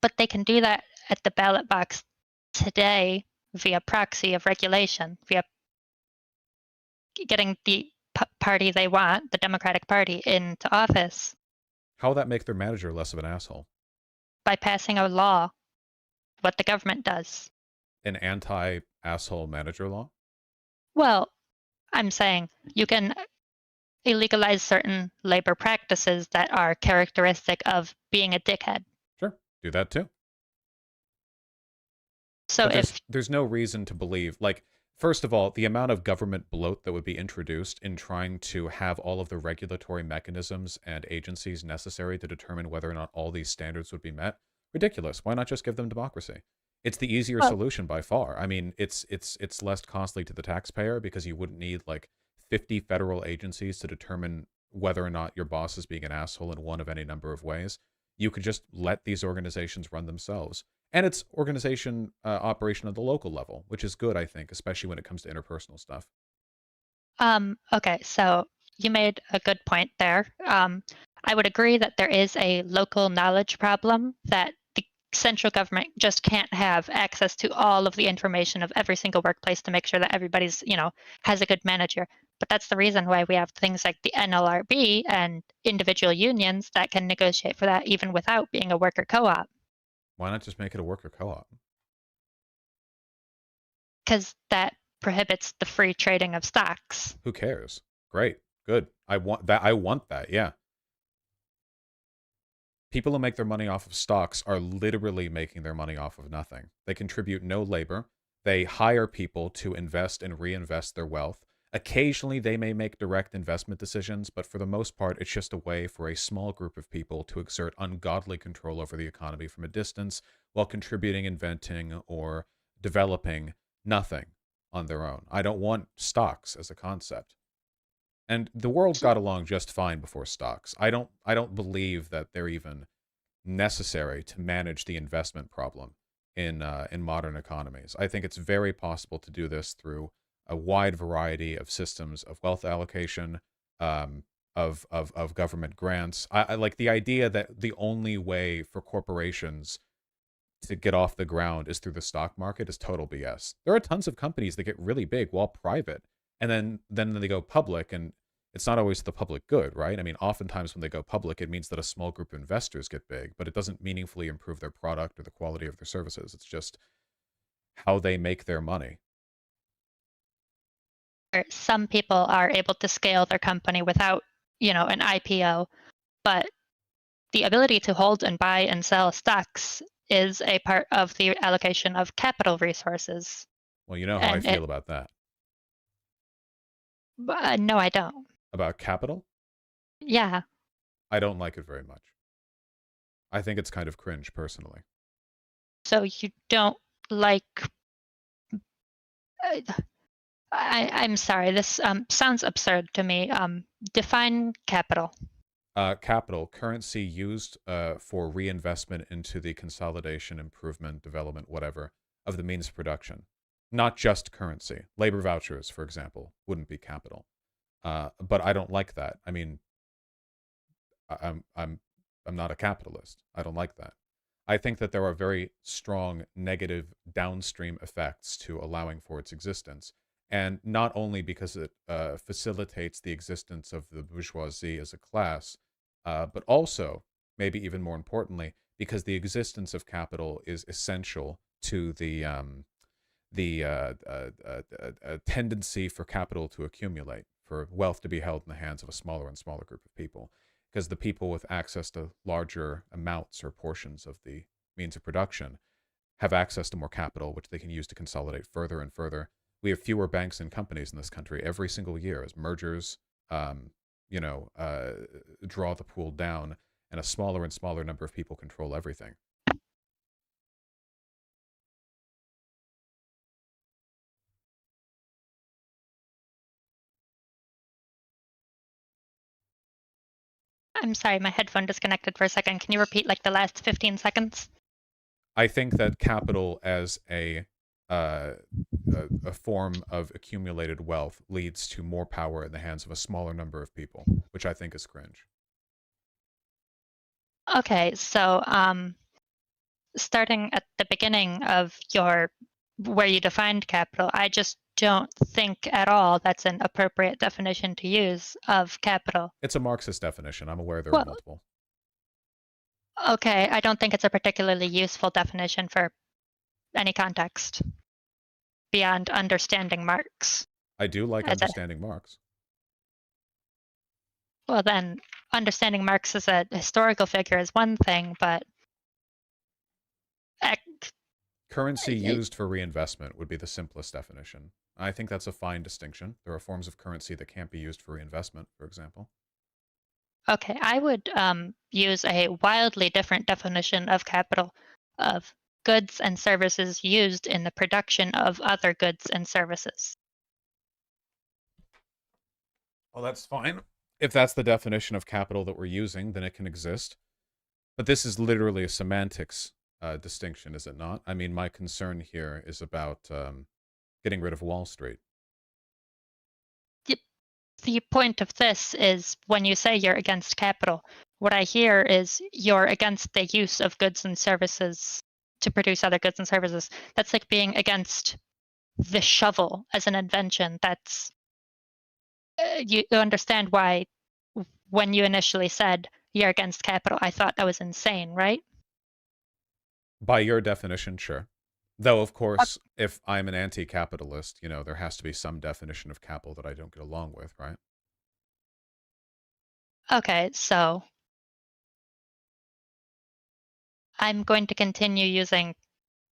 But they can do that at the ballot box today via proxy of regulation, via getting the party they want, the Democratic Party, into office. How will that make their manager less of an asshole? By passing a law, what the government does. An anti-asshole manager law? Well, I'm saying you can illegalize certain labor practices that are characteristic of being a dickhead. Sure, do that too. So there's no reason to believe, like, first of all, the amount of government bloat that would be introduced in trying to have all of the regulatory mechanisms and agencies necessary to determine whether or not all these standards would be met, ridiculous. Why not just give them democracy? It's the easier solution by far. I mean, it's less costly to the taxpayer because you wouldn't need like 50 federal agencies to determine whether or not your boss is being an asshole in one of any number of ways. You could just let these organizations run themselves. And it's organization operation at the local level, which is good, I think, especially when it comes to interpersonal stuff. Okay, so you made a good point there. I would agree that there is a local knowledge problem, that the central government just can't have access to all of the information of every single workplace to make sure that everybody's, has a good manager. But that's the reason why we have things like the NLRB and individual unions that can negotiate for that even without being a worker co-op. Why not just make it a worker co-op? Because that prohibits the free trading of stocks. Who cares? Great. Good. I want that. Yeah. People who make their money off of stocks are literally making their money off of nothing. They contribute no labor. They hire people to invest and reinvest their wealth. Occasionally, they may make direct investment decisions, but for the most part, it's just a way for a small group of people to exert ungodly control over the economy from a distance while contributing, inventing, or developing nothing on their own. I don't want stocks as a concept. And the world got along just fine before stocks. I don't believe that they're even necessary to manage the investment problem in modern economies. I think it's very possible to do this through a wide variety of systems of wealth allocation, of government grants. I like the idea that the only way for corporations to get off the ground is through the stock market is total BS. There are tons of companies that get really big while private, and then they go public, and it's not always the public good, right? I mean, oftentimes when they go public, it means that a small group of investors get big, but it doesn't meaningfully improve their product or the quality of their services. It's just how they make their money. Some people are able to scale their company without, an IPO, but the ability to hold and buy and sell stocks is a part of the allocation of capital resources. Well, you know how I feel about that. No, I don't. About capital? Yeah. I don't like it very much. I think it's kind of cringe, personally. So you don't like... I'm sorry, this sounds absurd to me. Define capital. Capital, currency used for reinvestment into the consolidation, improvement, development, whatever, of the means of production. Not just currency. Labor vouchers, for example, wouldn't be capital. But I don't like that. I mean, I'm not a capitalist. I don't like that. I think that there are very strong negative downstream effects to allowing for its existence. And not only because it facilitates the existence of the bourgeoisie as a class, but also, maybe even more importantly, because the existence of capital is essential to the tendency for capital to accumulate, for wealth to be held in the hands of a smaller and smaller group of people. Because the people with access to larger amounts or portions of the means of production have access to more capital, which they can use to consolidate further and further. We have fewer banks and companies in this country every single year as mergers, draw the pool down, and a smaller and smaller number of people control everything. I'm sorry, my headphone disconnected for a second. Can you repeat like the last 15 seconds? I think that capital as a form of accumulated wealth leads to more power in the hands of a smaller number of people, which I think is cringe. Okay, so starting at the beginning of where you defined capital, I just don't think at all that's an appropriate definition to use of capital. It's a Marxist definition. I'm aware there are multiple. Okay, I don't think it's a particularly useful definition for any context beyond understanding Marx. I do like understanding Marx. Well, then, understanding Marx as a historical figure is one thing, but currency used for reinvestment would be the simplest definition. I think that's a fine distinction. There are forms of currency that can't be used for reinvestment, for example. Okay, I would use a wildly different definition of capital, of goods and services used in the production of other goods and services. Well, that's fine. If that's the definition of capital that we're using, then it can exist. But this is literally a semantics distinction, is it not? I mean, my concern here is about getting rid of Wall Street. The point of this is when you say you're against capital, what I hear is you're against the use of goods and services to produce other goods and services. That's like being against the shovel as an invention. That's you understand why when you initially said you're against capital, I thought that was insane, right? By your definition, sure. Though, of course, if I'm an anti-capitalist, there has to be some definition of capital that I don't get along with, right? Okay, so I'm going to continue using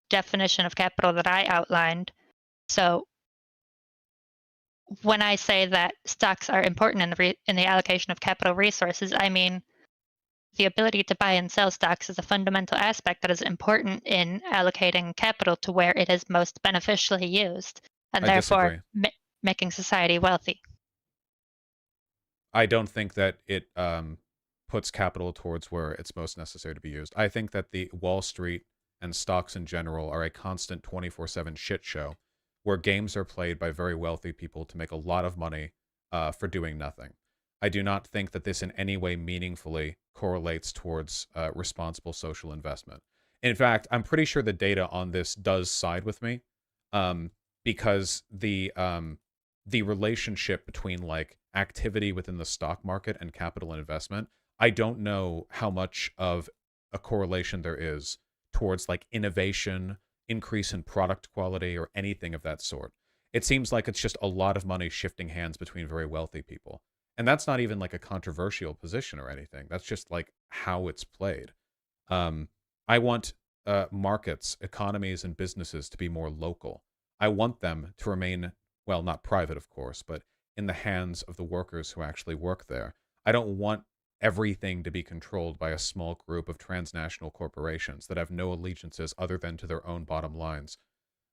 definition of capital that I outlined, So when I say that stocks are important in the allocation of capital resources, I mean the ability to buy and sell stocks is a fundamental aspect that is important in allocating capital to where it is most beneficially used, and I therefore disagree. making society wealthy. I don't think that it puts capital towards where it's most necessary to be used. I think that the Wall Street and stocks in general are a constant 24/7 shit show where games are played by very wealthy people to make a lot of money for doing nothing. I do not think that this in any way meaningfully correlates towards responsible social investment. In fact, I'm pretty sure the data on this does side with me, because the relationship between like activity within the stock market and capital investment, I don't know how much of a correlation there is towards like innovation, increase in product quality, or anything of that sort. It seems like it's just a lot of money shifting hands between very wealthy people. And that's not even like a controversial position or anything. That's just like how it's played. Um, I want markets, economies, and businesses to be more local. I want them to remain, well, not private, of course, but in the hands of the workers who actually work there. I don't want everything to be controlled by a small group of transnational corporations that have no allegiances other than to their own bottom lines.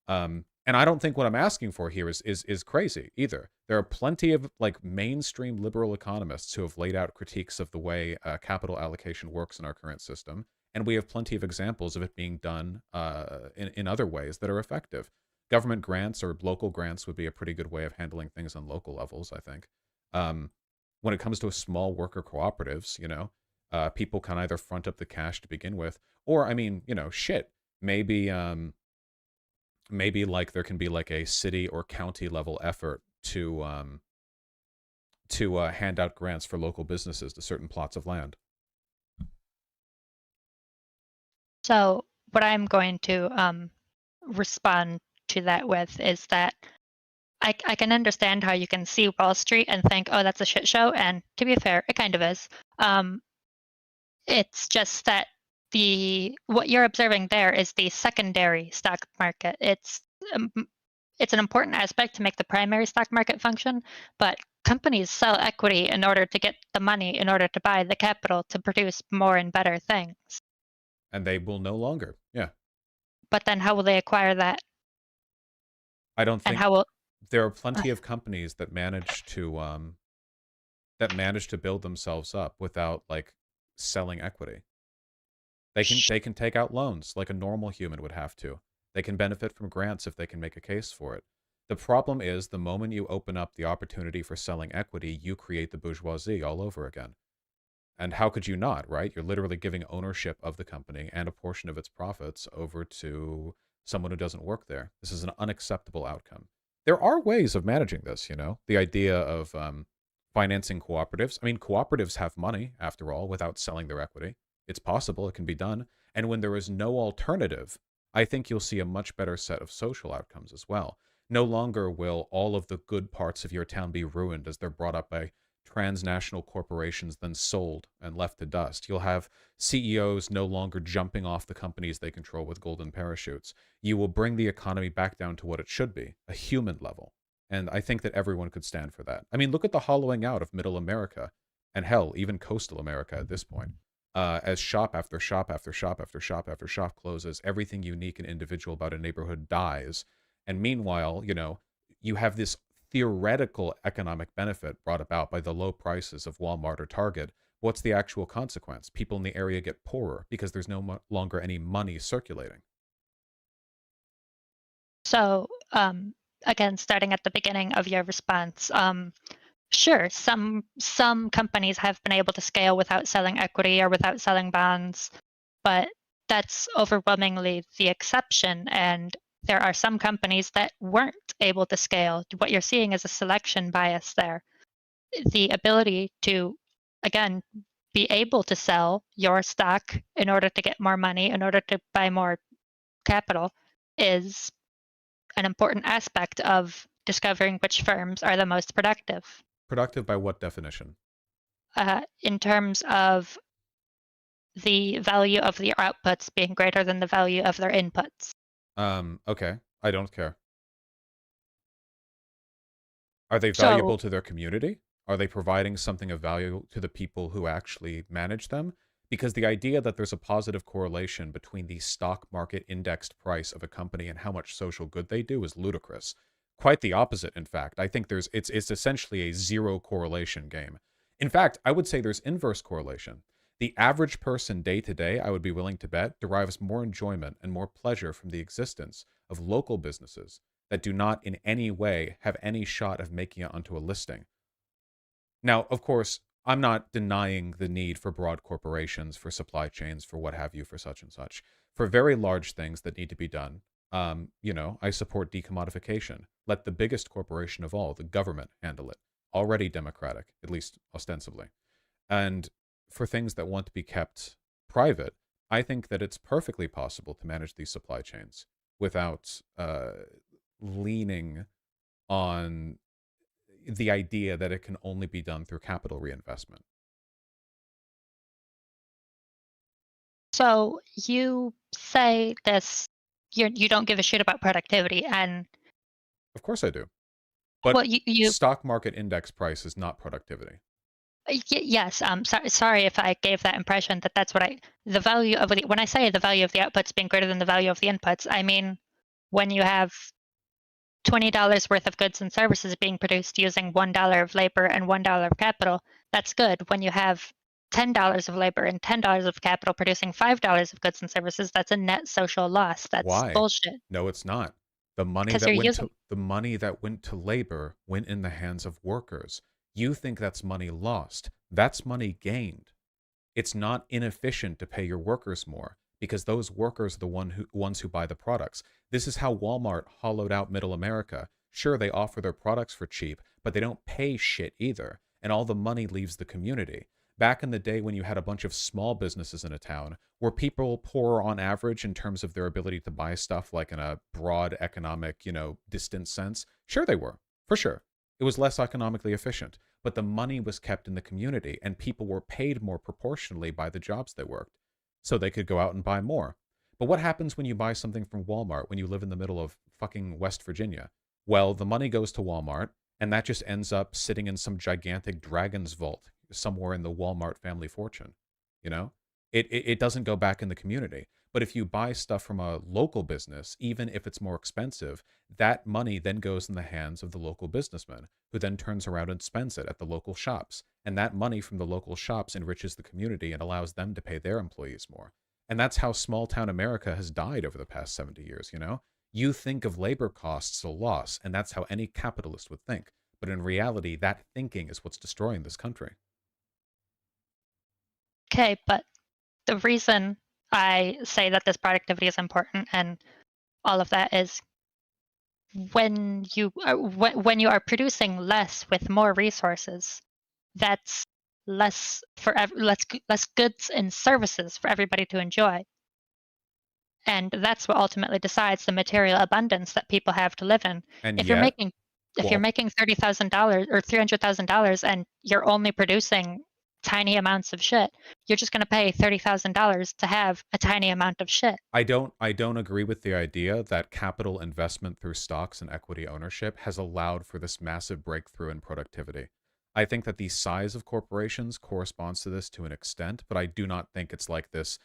And I don't think what I'm asking for here is crazy either. There are plenty of like mainstream liberal economists who have laid out critiques of the way capital allocation works in our current system, and we have plenty of examples of it being done in other ways that are effective. Government grants or local grants would be a pretty good way of handling things on local levels, I think. Um, when it comes to small worker cooperatives, people can either front up the cash to begin with, or I mean, shit, maybe maybe like there can be like a city or county level effort to hand out grants for local businesses to certain plots of land. So what I'm going to respond to that with is that I can understand how you can see Wall Street and think, oh, that's a shit show. And to be fair, it kind of is. It's just that what you're observing there is the secondary stock market. Um, it's an important aspect to make the primary stock market function, but companies sell equity in order to get the money, in order to buy the capital to produce more and better things. And they will no longer. Yeah. But then how will they acquire that? I don't And think how will there are plenty of companies that manage to build themselves up without like selling equity. They can take out loans like a normal human would have to. They can benefit from grants if they can make a case for it. The problem is the moment you open up the opportunity for selling equity, you create the bourgeoisie all over again. And how could you not, right? You're literally giving ownership of the company and a portion of its profits over to someone who doesn't work there. This is an unacceptable outcome. There are ways of managing this, the idea of financing cooperatives. I mean, cooperatives have money, after all, without selling their equity. It's possible, it can be done. And when there is no alternative, I think you'll see a much better set of social outcomes as well. No longer will all of the good parts of your town be ruined as they're brought up by transnational corporations, then sold and left to dust. You'll have CEOs no longer jumping off the companies they control with golden parachutes. You will bring the economy back down to what it should be, a human level. And I think that everyone could stand for that. I mean, look at the hollowing out of middle America, and hell, even coastal America at this point. As shop after shop after shop after shop after shop closes, everything unique and individual about a neighborhood dies. And meanwhile, you have this theoretical economic benefit brought about by the low prices of Walmart or Target. What's the actual consequence? People in the area get poorer because there's no longer any money circulating. So, again, starting at the beginning of your response, sure, some companies have been able to scale without selling equity or without selling bonds, but that's overwhelmingly the exception. And there are some companies that weren't able to scale. What you're seeing is a selection bias there. The ability to, again, be able to sell your stock in order to get more money, in order to buy more capital, is an important aspect of discovering which firms are the most productive. Productive by what definition? In terms of the value of their outputs being greater than the value of their inputs. Okay. I don't care. Are they So, valuable to their community? Are they providing something of value to the people who actually manage them? Because the idea that there's a positive correlation between the stock market indexed price of a company and how much social good they do is ludicrous. Quite the opposite, in fact. I think it's essentially a zero correlation game. In fact, I would say there's inverse correlation. The average person day to day, I would be willing to bet, derives more enjoyment and more pleasure from the existence of local businesses that do not in any way have any shot of making it onto a listing. Now, of course, I'm not denying the need for broad corporations, for supply chains, for what have you, for such and such. For very large things that need to be done, I support decommodification. Let the biggest corporation of all, the government, handle it. Already democratic, at least ostensibly. And for things that want to be kept private, I think that it's perfectly possible to manage these supply chains without leaning on the idea that it can only be done through capital reinvestment. so you say this, you don't give a shit about productivity, and Of course I do. well, But you stock market index price is not productivity. yes. Sorry if I gave that impression that that's what the value of when I say the value of the outputs being greater than the value of the inputs, I mean when you have $20 worth of goods and services being produced using $1 of labor and $1 of capital, that's good. When you have $10 of labor and $10 of capital producing $5 of goods and services, that's a net social loss. That's Why? bullshit. No, it's not. The money Because that you're went using to the money that went to labor went in the hands of workers. You think that's money lost. That's money gained. It's not inefficient to pay your workers more because those workers are the ones who buy the products. This is how Walmart hollowed out middle America. Sure, they offer their products for cheap, but they don't pay shit either, and all the money leaves the community. Back in the day when you had a bunch of small businesses in a town, were people poor on average in terms of their ability to buy stuff like in a broad economic, distant sense? Sure they were, for sure. It was less economically efficient, but the money was kept in the community and people were paid more proportionally by the jobs they worked. So they could go out and buy more. But what happens when you buy something from Walmart when you live in the middle of fucking West Virginia? Well, the money goes to Walmart and that just ends up sitting in some gigantic dragon's vault somewhere in the Walmart family fortune. You know, it doesn't go back in the community. But if you buy stuff from a local business, even if it's more expensive, that money then goes in the hands of the local businessman, who then turns around and spends it at the local shops. And that money from the local shops enriches the community and allows them to pay their employees more. And that's how small town America has died over the past 70 years, you know? You think of labor costs a loss, and that's how any capitalist would think. But in reality, that thinking is what's destroying this country. okay, but the reason I say that this productivity is important and all of that is when you are producing less with more resources, that's less goods and services for everybody to enjoy, and that's what ultimately decides the material abundance that people have to live in. And If you're yet, making if you're well, making $30,000 or $300,000 and you're only producing tiny amounts of shit, you're just going to pay $30,000 to have a tiny amount of shit. I don't agree with the idea that capital investment through stocks and equity ownership has allowed for this massive breakthrough in productivity. I think that the size of corporations corresponds to this to an extent, but I do not think it's like this.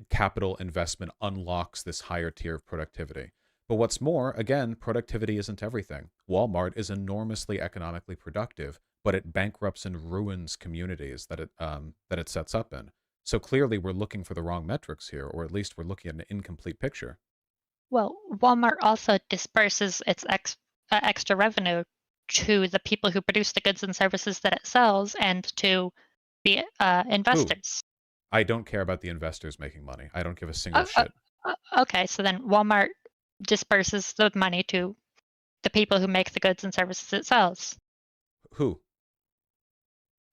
Capital investment unlocks this higher tier of productivity. But what's more, again, productivity isn't everything. Walmart is enormously economically productive, but it bankrupts and ruins communities that it sets up in. So clearly we're looking for the wrong metrics here, or at least we're looking at an incomplete picture. Well, Walmart also disperses its extra revenue to the people who produce the goods and services that it sells and to the Who? investors. I don't care about the investors making money. I don't give a single Oh, shit. okay, so then Walmart disperses the money to the people who make the goods and services it sells, Who?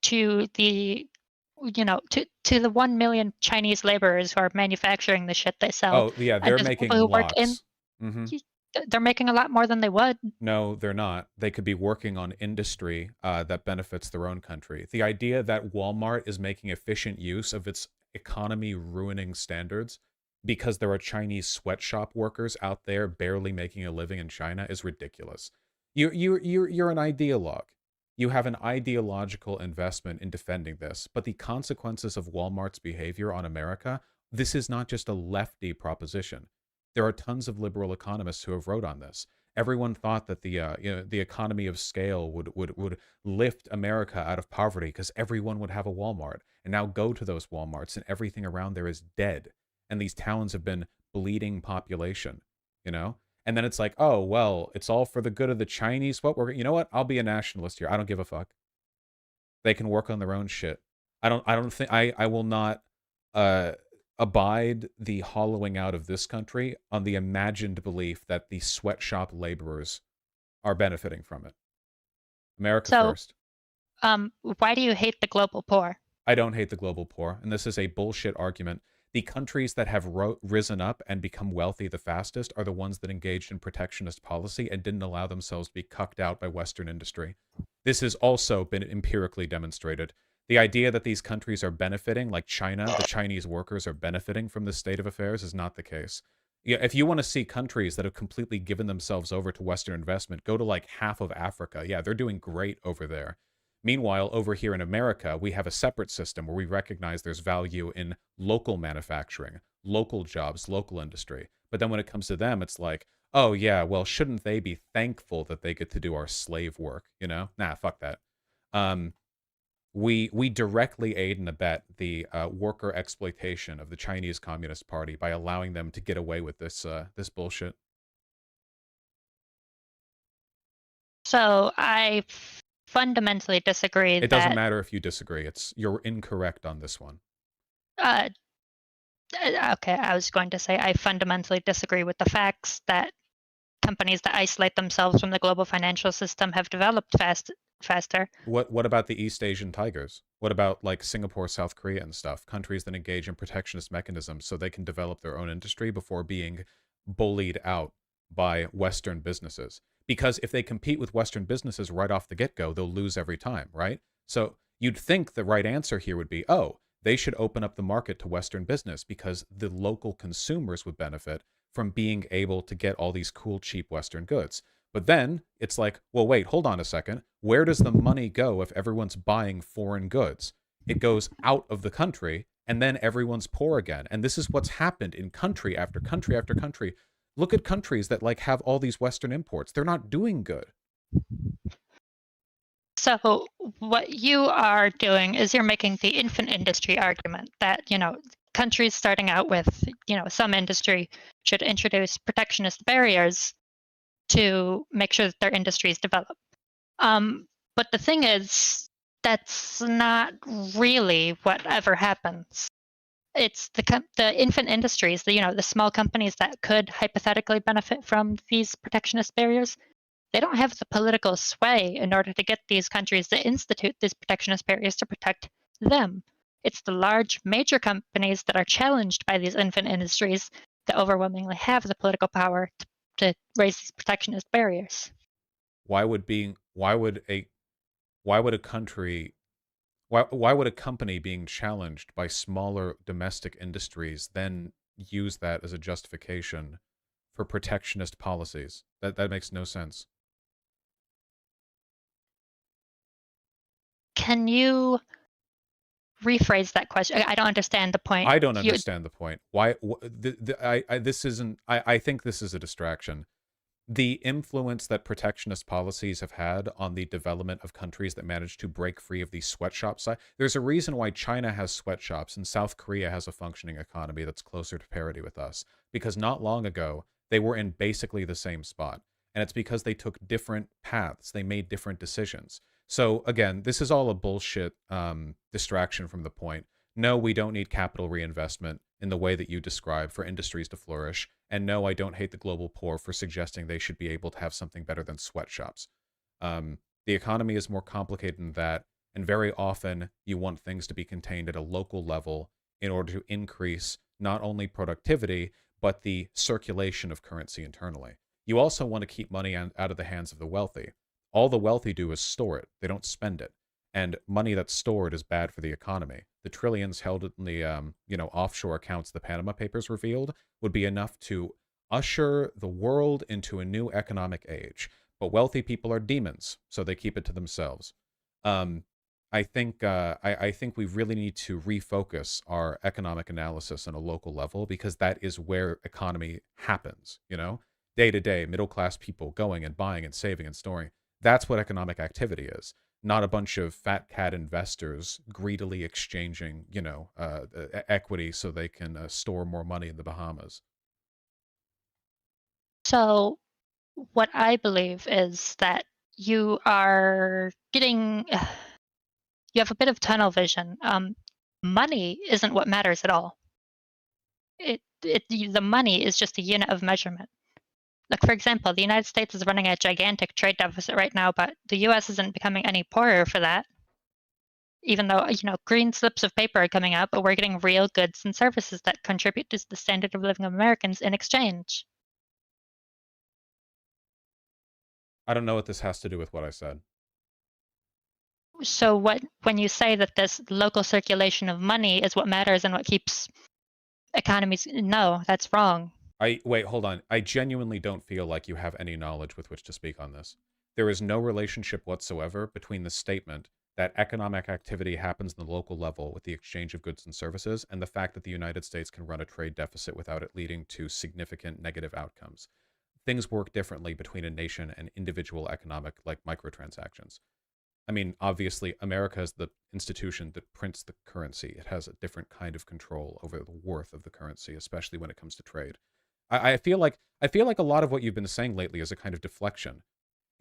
to the to the 1 million Chinese laborers who are manufacturing the shit they sell, Oh, yeah, and they're to the making people who work in. lots. Hmm. They're making a lot more than they would. No, they're not. They could be working on industry that benefits their own country. The idea that Walmart is making efficient use of its economy ruining standards because there are Chinese sweatshop workers out there barely making a living in China is ridiculous. You're an ideologue. You have an ideological investment in defending this, but the consequences of Walmart's behavior on America, this is not just a lefty proposition. There are tons of liberal economists who have wrote on this. Everyone thought that the economy of scale would lift America out of poverty because everyone would have a Walmart. And now go to those Walmarts and everything around there is dead. And these towns have been bleeding population, you know? And then it's like, oh, well, it's all for the good of the Chinese. You know what? I'll be a nationalist here. I don't give a fuck. They can work on their own shit. I don't think I will not abide the hollowing out of this country on the imagined belief that the sweatshop laborers are benefiting from it. America first. Why do you hate the global poor? I don't hate the global poor, and this is a bullshit argument. The countries that have risen up and become wealthy the fastest are the ones that engaged in protectionist policy and didn't allow themselves to be cucked out by Western industry. This has also been empirically demonstrated. The idea that these countries are benefiting, like China, the Chinese workers are benefiting from this state of affairs is not the case. Yeah, if you want to see countries that have completely given themselves over to Western investment, go to like half of Africa. Yeah, they're doing great over there. Meanwhile, over here in America, we have a separate system where we recognize there's value in local manufacturing, local jobs, local industry. But then when it comes to them, it's like, oh yeah, well, shouldn't they be thankful that they get to do our slave work, you know? Nah, fuck that. We directly aid and abet the worker exploitation of the Chinese Communist Party by allowing them to get away with this this bullshit. So I fundamentally disagree. It doesn't matter if you disagree. You're incorrect on this one. Okay, I was going to say I fundamentally disagree with the facts that companies that isolate themselves from the global financial system have developed faster. What about the East Asian tigers? What about like Singapore, South Korea and stuff? Countries that engage in protectionist mechanisms so they can develop their own industry before being bullied out by Western businesses. Because if they compete with Western businesses right off the get-go, they'll lose every time, right? So you'd think the right answer here would be, oh, they should open up the market to Western business because the local consumers would benefit from being able to get all these cool, cheap Western goods. But then it's like, well, wait, hold on a second. Where does the money go if everyone's buying foreign goods? It goes out of the country, and then everyone's poor again. And this is what's happened in country after country after country. Look at countries that like have all these Western imports. They're not doing good. So what you are doing is you're making the infant industry argument that, you know, countries starting out with, you know, some industry should introduce protectionist barriers to make sure that their industries develop. But the thing is, that's not really whatever happens. It's the infant industries, the small companies that could hypothetically benefit from these protectionist barriers. They don't have the political sway in order to get these countries to institute these protectionist barriers to protect them. It's the large major companies that are challenged by these infant industries that overwhelmingly have the political power to raise these protectionist barriers. Why would a company being challenged by smaller domestic industries then use that as a justification for protectionist policies? That makes no sense. Can you rephrase that question? I don't understand the point. I don't understand the point. Why? I think this is a distraction. The influence that protectionist policies have had on the development of countries that manage to break free of these sweatshops. There's a reason why China has sweatshops and South Korea has a functioning economy that's closer to parity with us. Because not long ago, they were in basically the same spot. And it's because they took different paths. They made different decisions. So again, this is all a bullshit distraction from the point. No, we don't need capital reinvestment in the way that you describe for industries to flourish. And no, I don't hate the global poor for suggesting they should be able to have something better than sweatshops. The economy is more complicated than that. And very often you want things to be contained at a local level in order to increase not only productivity, but the circulation of currency internally. You also want to keep money out of the hands of the wealthy. All the wealthy do is store it. They don't spend it. And money that's stored is bad for the economy. The trillions held in the offshore accounts the Panama Papers revealed would be enough to usher the world into a new economic age. but wealthy people are demons, so they keep it to themselves. Um, I think we really need to refocus our economic analysis on a local level because that is where economy happens. You know, day to day, middle class people going and buying and saving and storing. That's what economic activity is. Not a bunch of fat cat investors greedily exchanging, equity so they can store more money in the Bahamas. So, what I believe is that you are getting, you have a bit of tunnel vision. Money isn't what matters at all. The money is just a unit of measurement. Like, for example, the United States is running a gigantic trade deficit right now, but the US isn't becoming any poorer for that. Even though, green slips of paper are coming out, but we're getting real goods and services that contribute to the standard of living of Americans in exchange. I don't know what this has to do with what I said. So when you say that this local circulation of money is what matters and what keeps economies, no, that's wrong. Wait, hold on. I genuinely don't feel like you have any knowledge with which to speak on this. There is no relationship whatsoever between the statement that economic activity happens in the local level with the exchange of goods and services and the fact that the United States can run a trade deficit without it leading to significant negative outcomes. Things work differently between a nation and individual economic, like microtransactions. I mean, obviously, America is the institution that prints the currency. It has a different kind of control over the worth of the currency, especially when it comes to trade. I feel like a lot of what you've been saying lately is a kind of deflection.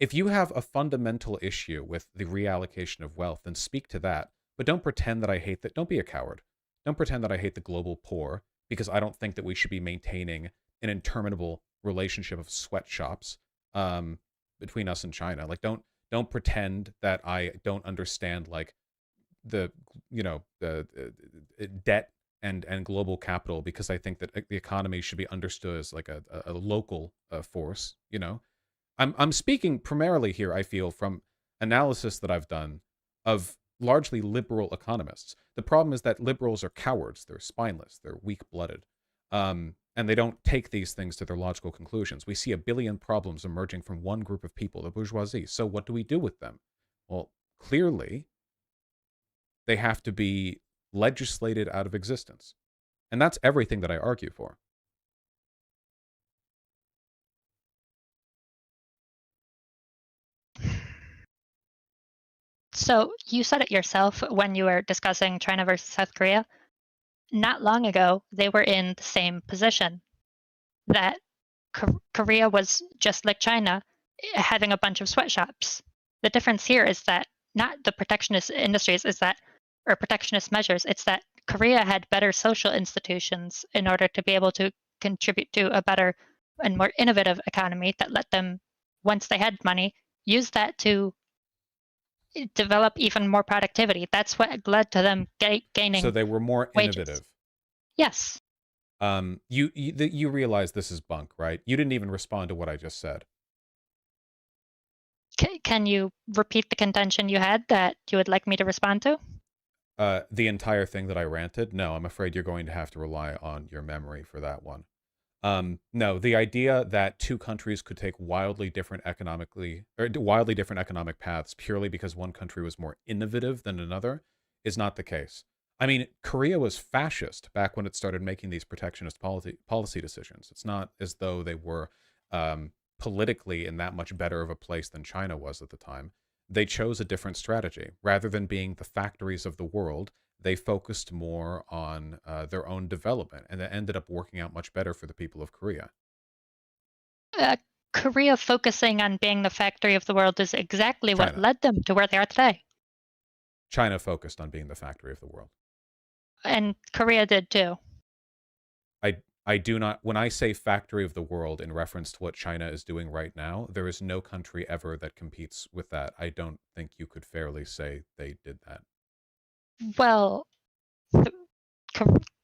If you have a fundamental issue with the reallocation of wealth, then speak to that. But don't pretend that I hate that. Don't be a coward. Don't pretend that I hate the global poor because I don't think that we should be maintaining an interminable relationship of sweatshops between us and China. Like, don't pretend that I don't understand like the the debt and global capital because I think that the economy should be understood as like a local force. I'm speaking primarily here, I feel, from analysis that I've done of largely liberal economists. The problem is that liberals are cowards. They're spineless. They're weak-blooded. And they don't take these things to their logical conclusions. We see a billion problems emerging from one group of people, the bourgeoisie. So what do we do with them? Well, clearly, they have to be legislated out of existence. And that's everything that I argue for. So you said it yourself when you were discussing China versus South Korea. Not long ago, they were in the same position, that Korea was just like China, having a bunch of sweatshops. The difference here is that not the protectionist industries or protectionist measures, it's that Korea had better social institutions in order to be able to contribute to a better and more innovative economy that let them, once they had money, use that to develop even more productivity. That's what led to them gaining. So they were more wages. innovative. Yes. You realize this is bunk, right? You didn't even respond to what I just said. Can you repeat the contention you had that you would like me to respond to? The entire thing that I ranted? No, I'm afraid you're going to have to rely on your memory for that one. No, the idea that two countries could take wildly different economic paths purely because one country was more innovative than another is not the case. I mean, Korea was fascist back when it started making these protectionist policy decisions. It's not as though they were politically in that much better of a place than China was at the time. They chose a different strategy. Rather than being the factories of the world, they focused more on their own development, and it ended up working out much better for the people of Korea. Korea focusing on being the factory of the world is exactly what led them to where they are today. China focused on being the factory of the world. And Korea did too. I do not, when I say factory of the world in reference to what China is doing right now, there is no country ever that competes with that. I don't think you could fairly say they did that. Well,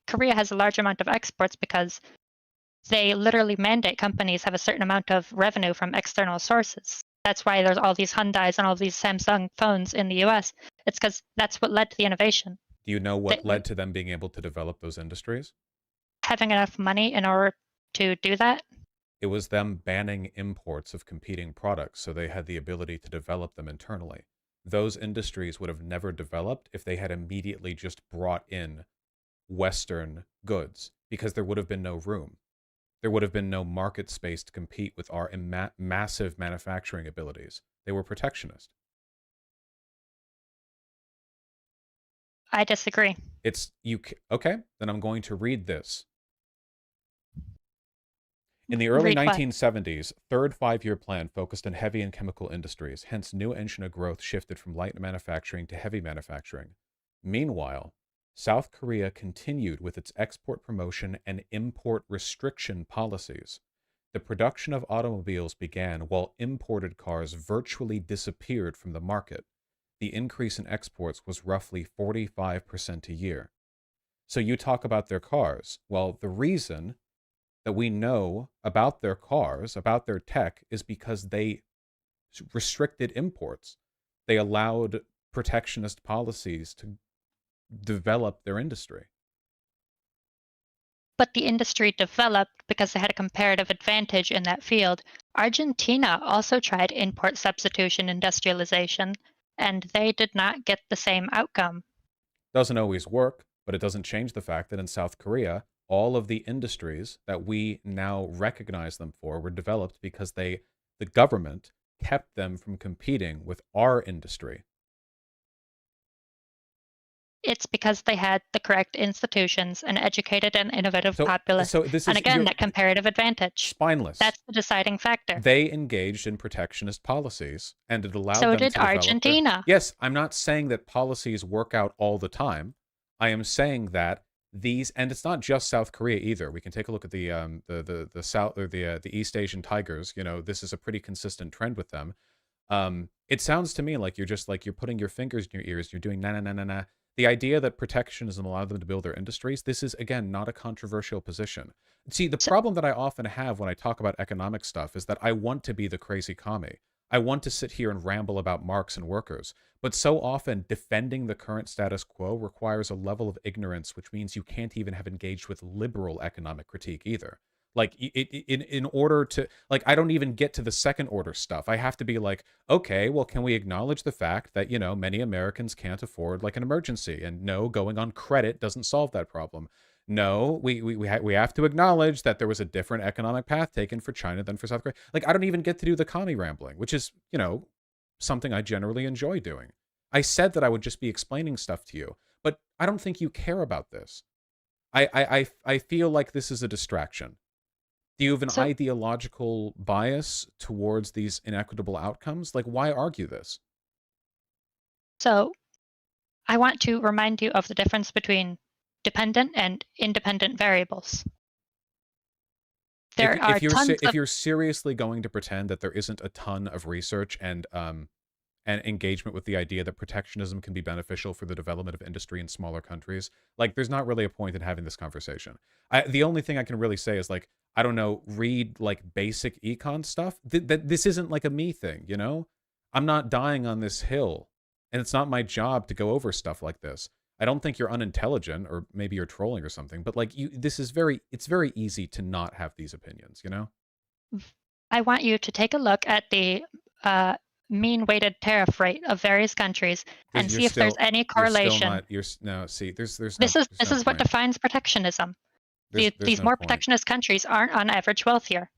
Korea has a large amount of exports because they literally mandate companies have a certain amount of revenue from external sources. That's why there's all these Hyundais and all these Samsung phones in the US. It's because that's what led to the innovation. Do you know what led to them being able to develop those industries? Having enough money in order to do that. It was them banning imports of competing products so they had the ability to develop them internally. Those industries would have never developed if they had immediately just brought in Western goods, because there would have been no room. There would have been no market space to compete with our massive manufacturing abilities. They were protectionist. I disagree. Okay, then I'm going to read this. In the early Read what? 1970s, third five-year plan focused on heavy and chemical industries, hence new engine of growth shifted from light manufacturing to heavy manufacturing. Meanwhile, South Korea continued with its export promotion and import restriction policies. The production of automobiles began while imported cars virtually disappeared from the market. The increase in exports was roughly 45% a year. So you talk about their cars. Well, the reason that we know about their cars, about their tech, is because they restricted imports. They allowed protectionist policies to develop their industry. But the industry developed because they had a comparative advantage in that field. Argentina also tried import substitution industrialization, and they did not get the same outcome. Doesn't always work, but it doesn't change the fact that in South Korea, all of the industries that we now recognize them for were developed because the government kept them from competing with our industry. It's because they had the correct institutions, an educated and innovative populace, and again, that comparative advantage. Spineless. That's the deciding factor. They engaged in protectionist policies, and it allowed them to develop. So did Argentina. Yes, I'm not saying that policies work out all the time. I am saying that these, and it's not just South Korea either. We can take a look at the South, or the East Asian tigers. You know, this is a pretty consistent trend with them. It sounds to me like you're putting your fingers in your ears. You're doing na na na na na. The idea that protectionism allowed them to build their industries, this is, again, not a controversial position. See, the problem that I often have when I talk about economic stuff is that I want to be the crazy commie. I want to sit here and ramble about Marx and workers. But so often, defending the current status quo requires a level of ignorance, which means you can't even have engaged with liberal economic critique either. Like, in order to, like, I don't even get to the second order stuff. I have to be like, okay, well, can we acknowledge the fact that, you know, many Americans can't afford like an emergency, and no, going on credit doesn't solve that problem. No, we have to acknowledge that there was a different economic path taken for China than for South Korea. Like, I don't even get to do the commie rambling, which is, you know, something I generally enjoy doing. I said that I would just be explaining stuff to you, but I don't think you care about this. I feel like this is a distraction. Do you have an ideological bias towards these inequitable outcomes? Like, why argue this? So I want to remind you of the difference between dependent and independent variables. If you're seriously going to pretend that there isn't a ton of research and engagement with the idea that protectionism can be beneficial for the development of industry in smaller countries, like, there's not really a point in having this conversation. The only thing I can really say is, like, I don't know, read like basic econ stuff. This isn't like a me thing, you know? I'm not dying on this hill, and it's not my job to go over stuff like this. I don't think you're unintelligent, or maybe you're trolling or something, but like, it's very easy to not have these opinions, you know? I want you to take a look at the mean weighted tariff rate of various countries and see if there's any correlation. This is what defines protectionism. These more protectionist countries aren't on average wealthier.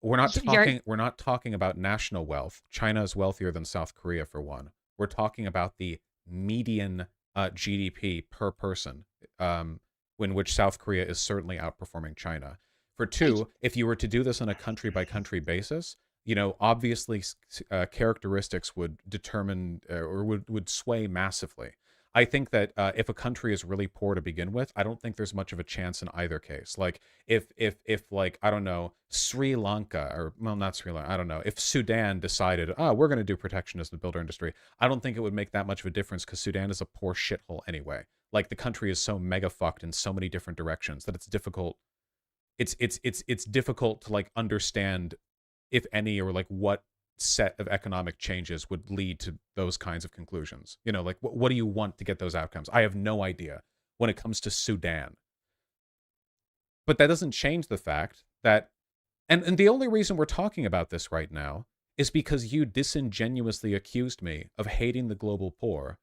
We're not talking about national wealth. China is wealthier than South Korea, for one. We're talking about the median GDP per person, in which South Korea is certainly outperforming China. For two, if you were to do this on a country-by-country basis, you know, obviously characteristics would determine or would sway massively. I think that if a country is really poor to begin with, I don't think there's much of a chance in either case. Like, if like, I don't know, Sri Lanka, or, well, not Sri Lanka, I don't know, if Sudan decided, oh, we're going to do protectionism to build our industry, I don't think it would make that much of a difference, because Sudan is a poor shithole anyway. Like, the country is so mega fucked in so many different directions that it's difficult. It's difficult to like understand, if any, or like what set of economic changes would lead to those kinds of conclusions. You know, like, what do you want to get those outcomes? I have no idea when it comes to Sudan. But that doesn't change the fact that And the only reason we're talking about this right now is because you disingenuously accused me of hating the global poor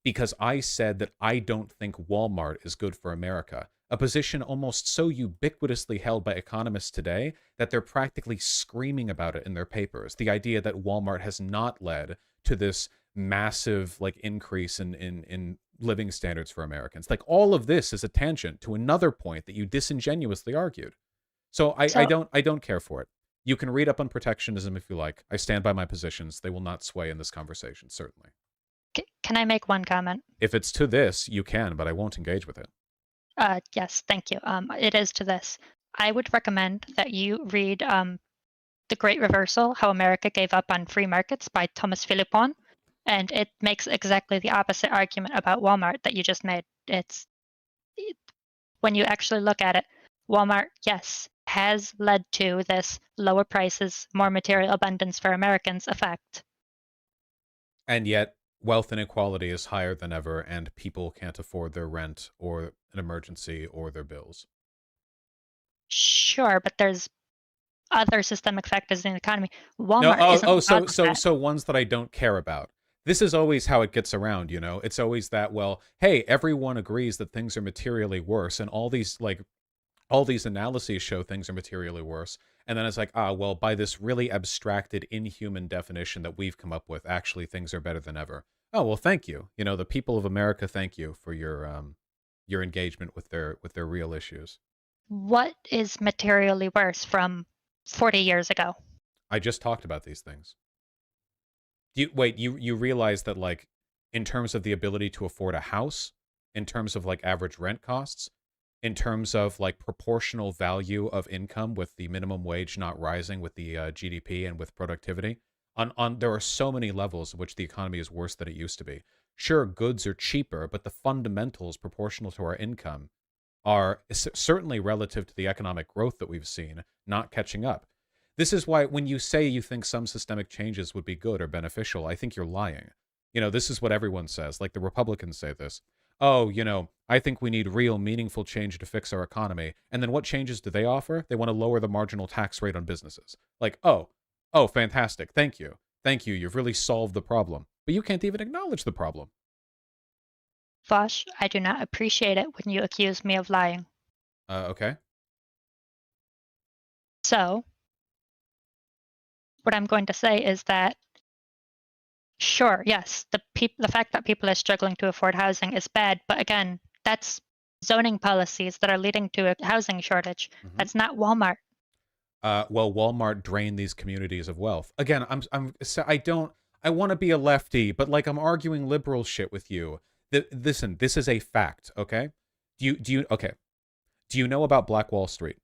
because I said that I don't think Walmart is good for America, a position almost so ubiquitously held by economists today that they're practically screaming about it in their papers. The idea that Walmart has not led to this massive like increase in living standards for Americans. Like all of this is a tangent to another point that you disingenuously argued. So So I don't care for it. You can read up on protectionism if you like. I stand by my positions. They will not sway in this conversation, certainly. can I make one comment? If it's to this, you can, but I won't engage with it. Yes, thank you. It is to this. I would recommend that you read The Great Reversal: How America Gave Up on Free Markets by Thomas Philippon, and it makes exactly the opposite argument about Walmart that you just made. When you actually look at it, Walmart, yes, has led to this lower prices, more material abundance for Americans effect. And yet, wealth inequality is higher than ever, and people can't afford their rent or an emergency or their bills. Sure, but there's other systemic factors in the economy. No, Walmart isn't the cause of that. so ones that I don't care about. This is always how it gets around, you know? It's always that, well, hey, everyone agrees that things are materially worse, and all these analyses show things are materially worse. And then it's like, well, by this really abstracted, inhuman definition that we've come up with, actually things are better than ever. Oh, well, thank you. You know, the people of America, thank you for your engagement with their real issues. What is materially worse from 40 years ago? I just talked about these things. You realize that like in terms of the ability to afford a house, in terms of like average rent costs, in terms of like proportional value of income with the minimum wage not rising with the GDP and with productivity, on there are so many levels in which the economy is worse than it used to be. Sure, goods are cheaper, but the fundamentals proportional to our income are certainly relative to the economic growth that we've seen, not catching up. This is why when you say you think some systemic changes would be good or beneficial, I think you're lying. You know, this is what everyone says. Like the Republicans say this. Oh, you know, I think we need real meaningful change to fix our economy. And then what changes do they offer? They want to lower the marginal tax rate on businesses. Like, oh, fantastic. Thank you. Thank you. You've really solved the problem. But you can't even acknowledge the problem. Vaush, I do not appreciate it when you accuse me of lying. Okay. So, what I'm going to say is that, sure, yes, the fact that people are struggling to afford housing is bad, but again, that's zoning policies that are leading to a housing shortage. Mm-hmm. That's not Walmart. Well, Walmart drained these communities of wealth. Again, I want to be a lefty, but like I'm arguing liberal shit with you. Listen, this is a fact, okay? Okay. Do you know about Black Wall Street?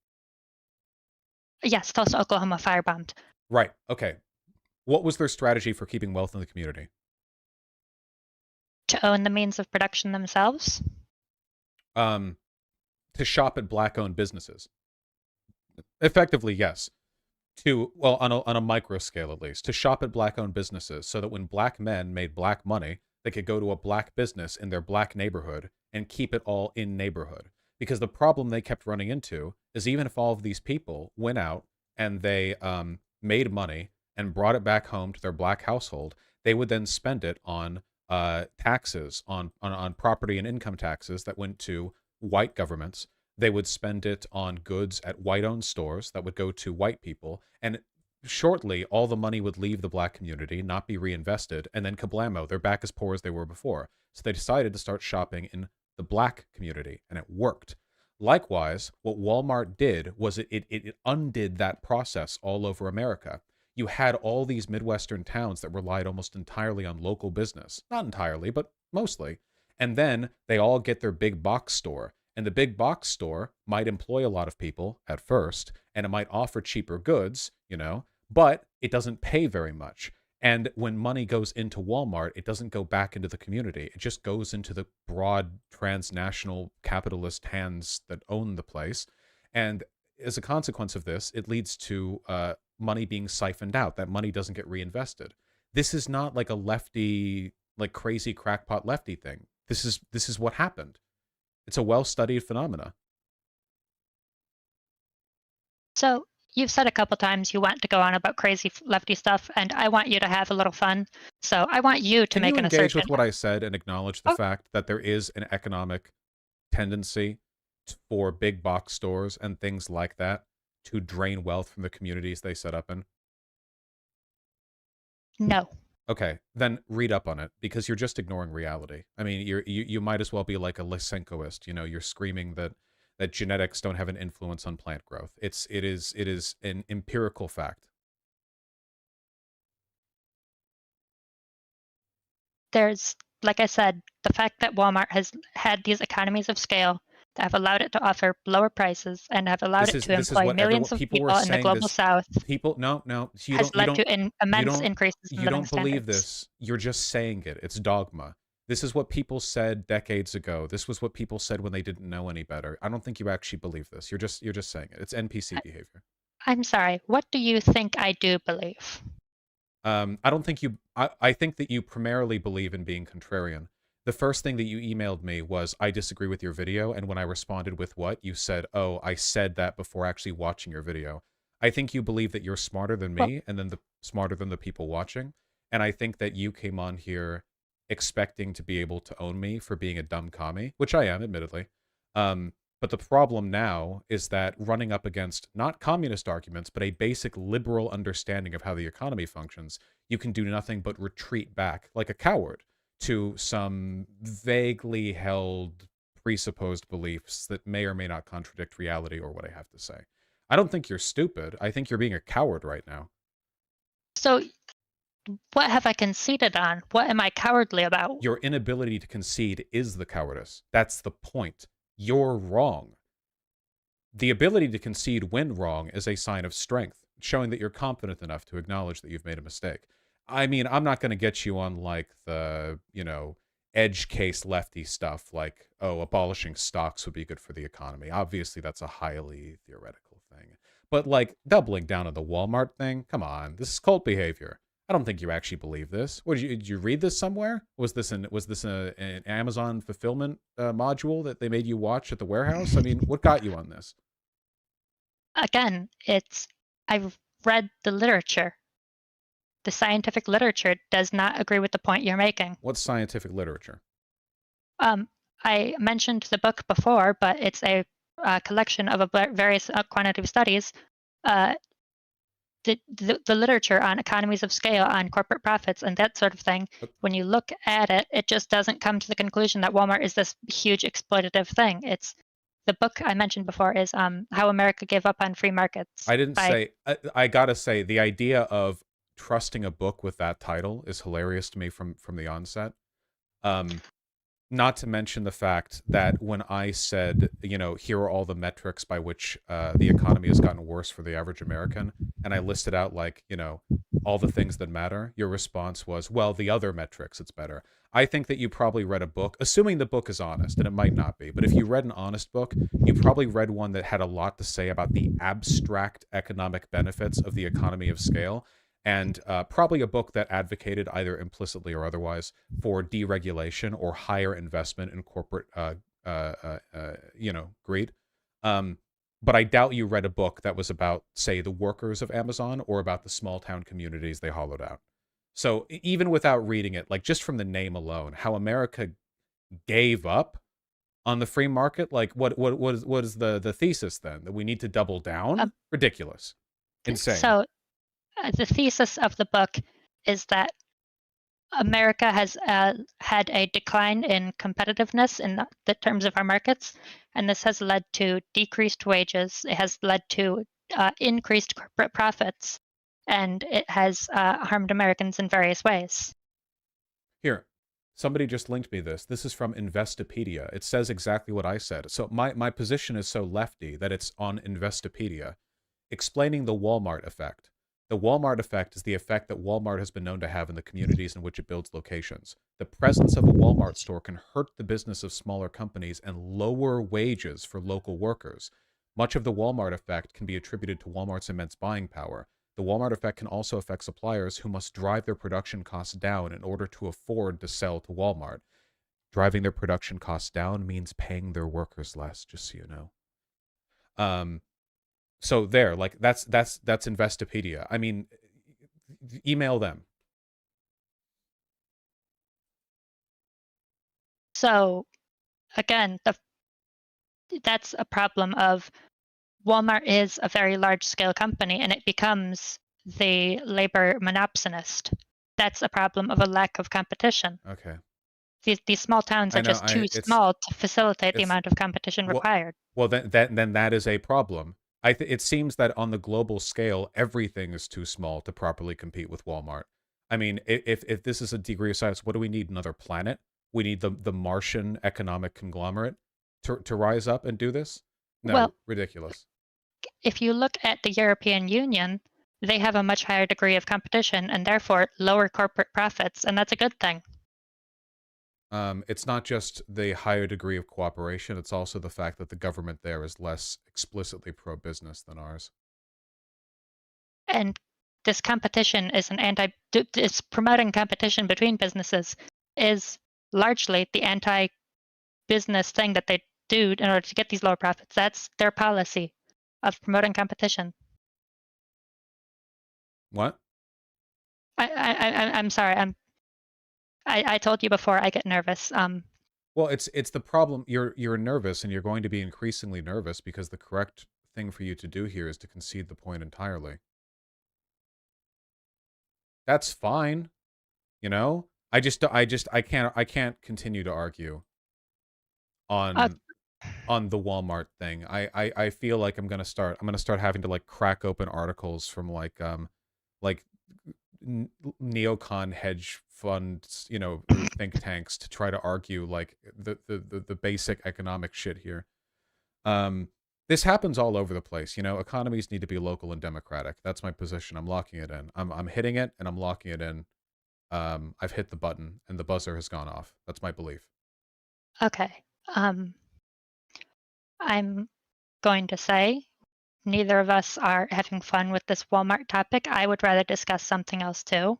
Yes, Tulsa, Oklahoma firebombed. Right. Okay. What was their strategy for keeping wealth in the community? To own the means of production themselves? To shop at black-owned businesses. Effectively, yes. Well, on a micro scale at least, to shop at black-owned businesses so that when black men made black money, they could go to a black business in their black neighborhood and keep it all in neighborhood. Because the problem they kept running into is even if all of these people went out and they made money and brought it back home to their black household, they would then spend it on taxes, on property and income taxes that went to white governments. They would spend it on goods at white-owned stores that would go to white people, and shortly, all the money would leave the black community, not be reinvested, and then kablamo, they're back as poor as they were before. So they decided to start shopping in the black community, and it worked. Likewise, what Walmart did was it undid that process all over America. You had all these Midwestern towns that relied almost entirely on local business. Not entirely, but mostly. And then they all get their big box store. And the big box store might employ a lot of people at first, and it might offer cheaper goods, you know, but it doesn't pay very much. And when money goes into Walmart, it doesn't go back into the community. It just goes into the broad transnational capitalist hands that own the place. And as a consequence of this, it leads to money being siphoned out. That money doesn't get reinvested. This is not like a lefty, like crazy crackpot lefty thing. This is what happened. It's a well-studied phenomena. So you've said a couple times you want to go on about crazy lefty stuff, and I want you to have a little fun. So I want you to Can make you an engage assertion. with what I said and acknowledge the Oh, fact that there is an economic tendency for big box stores and things like that to drain wealth from the communities they set up in? no. Okay, then read up on it because you're just ignoring reality. I mean, you might as well be like a Lysenkoist. You know, you're screaming that genetics don't have an influence on plant growth. It is an empirical fact. There's, like I said, the fact that Walmart has had these economies of scale that have allowed it to offer lower prices and have allowed it to This is employ what everyone millions of people were people in the saying. global This south people no has led to immense increases in you living don't believe standards. this. You're just saying it. It's dogma. This is what people said decades ago. This was what people said when they didn't know any better. I don't think you actually believe this. You're just saying it. It's NPC behavior. I'm sorry, what do you think I do believe? I don't think you. I think that you primarily believe in being contrarian. The first thing that you emailed me was, I disagree with your video. And when I responded with what, you said, oh, I said that before actually watching your video. I think you believe that you're smarter than Well, me and then smarter than the people watching. And I think that you came on here expecting to be able to own me for being a dumb commie, which I am, admittedly. But the problem now is that running up against not communist arguments, but a basic liberal understanding of how the economy functions, you can do nothing but retreat back like a coward to some vaguely held presupposed beliefs that may or may not contradict reality or what I have to say. I don't think you're stupid. I think you're being a coward right now. so what have I conceded on? What am I cowardly about? Your inability to concede is the cowardice. That's the point. You're wrong. The ability to concede when wrong is a sign of strength, showing that you're confident enough to acknowledge that you've made a mistake. I mean, I'm not going to get you on like the, edge case lefty stuff like, oh, abolishing stocks would be good for the economy. Obviously, that's a highly theoretical thing. But like doubling down on the Walmart thing, come on, this is cult behavior. I don't think you actually believe this. Did you read this somewhere? Was this an Amazon fulfillment module that they made you watch at the warehouse? I mean, what got you on this? Again, I've read the literature. The scientific literature does not agree with the point you're making. What's scientific literature? I mentioned the book before, but it's a collection of various quantitative studies. The literature on economies of scale, on corporate profits, and that sort of thing, when you look at it, it just doesn't come to the conclusion that Walmart is this huge exploitative thing. It's the book I mentioned before is How America Gave Up on Free Markets. I didn't say, I gotta say, the idea of trusting a book with that title is hilarious to me from the onset. Not to mention the fact that when I said, here are all the metrics by which the economy has gotten worse for the average American, and I listed out like, all the things that matter, your response was, well, the other metrics, it's better. I think that you probably read a book, assuming the book is honest, and it might not be, but if you read an honest book, you probably read one that had a lot to say about the abstract economic benefits of the economy of scale, and probably a book that advocated either implicitly or otherwise for deregulation or higher investment in corporate, greed. But I doubt you read a book that was about, say, the workers of Amazon or about the small town communities they hollowed out. So even without reading it, like just from the name alone, how America gave up on the free market, like what is the thesis then? That we need to double down? Ridiculous. Insane. So the thesis of the book is that America has had a decline in competitiveness in the terms of our markets, and this has led to decreased wages. It has led to increased corporate profits, and it has harmed Americans in various ways. Here, somebody just linked me this. This is from Investopedia. It says exactly what I said. So my position is so lefty that it's on Investopedia, explaining the Walmart effect. The Walmart effect is the effect that Walmart has been known to have in the communities in which it builds locations. The presence of a Walmart store can hurt the business of smaller companies and lower wages for local workers. Much of the Walmart effect can be attributed to Walmart's immense buying power. The Walmart effect can also affect suppliers who must drive their production costs down in order to afford to sell to Walmart. Driving their production costs down means paying their workers less, just so you know. So there, like that's Investopedia. I mean, email them. So again, that's a problem of Walmart is a very large scale company and it becomes the labor monopsonist. That's a problem of a lack of competition. Okay. These small towns I are know. just too small to facilitate the It's amount of competition well, required. then that is a problem. It seems that on the global scale, everything is too small to properly compete with Walmart. I mean, if this is a degree of science, what do we need? Another planet? We need the Martian economic conglomerate to rise up and do this? No, Well, ridiculous. if you look at the European Union, they have a much higher degree of competition and therefore lower corporate profits, and that's a good thing. It's not just the higher degree of cooperation, it's also the fact that the government there is less explicitly pro-business than ours. And this competition is it's promoting competition between businesses is largely the anti-business thing that they do in order to get these lower profits. That's their policy of promoting competition. What? I'm sorry. I told you before I get nervous. Well, it's the problem. You're nervous, and you're going to be increasingly nervous because the correct thing for you to do here is to concede the point entirely. That's fine, you know. I can't continue to argue Uh, on the Walmart thing. I feel like I'm gonna start having to like crack open articles from like neocon hedge funds, you know, or think tanks to try to argue like the basic economic shit here. This happens all over the place. You know, economies need to be local and democratic. That's my position. I'm locking it in. I'm hitting it and I'm locking it in. I've hit the button and the buzzer has gone off. That's my belief. okay. I'm going to say neither of us are having fun with this Walmart topic. I would rather discuss something else too.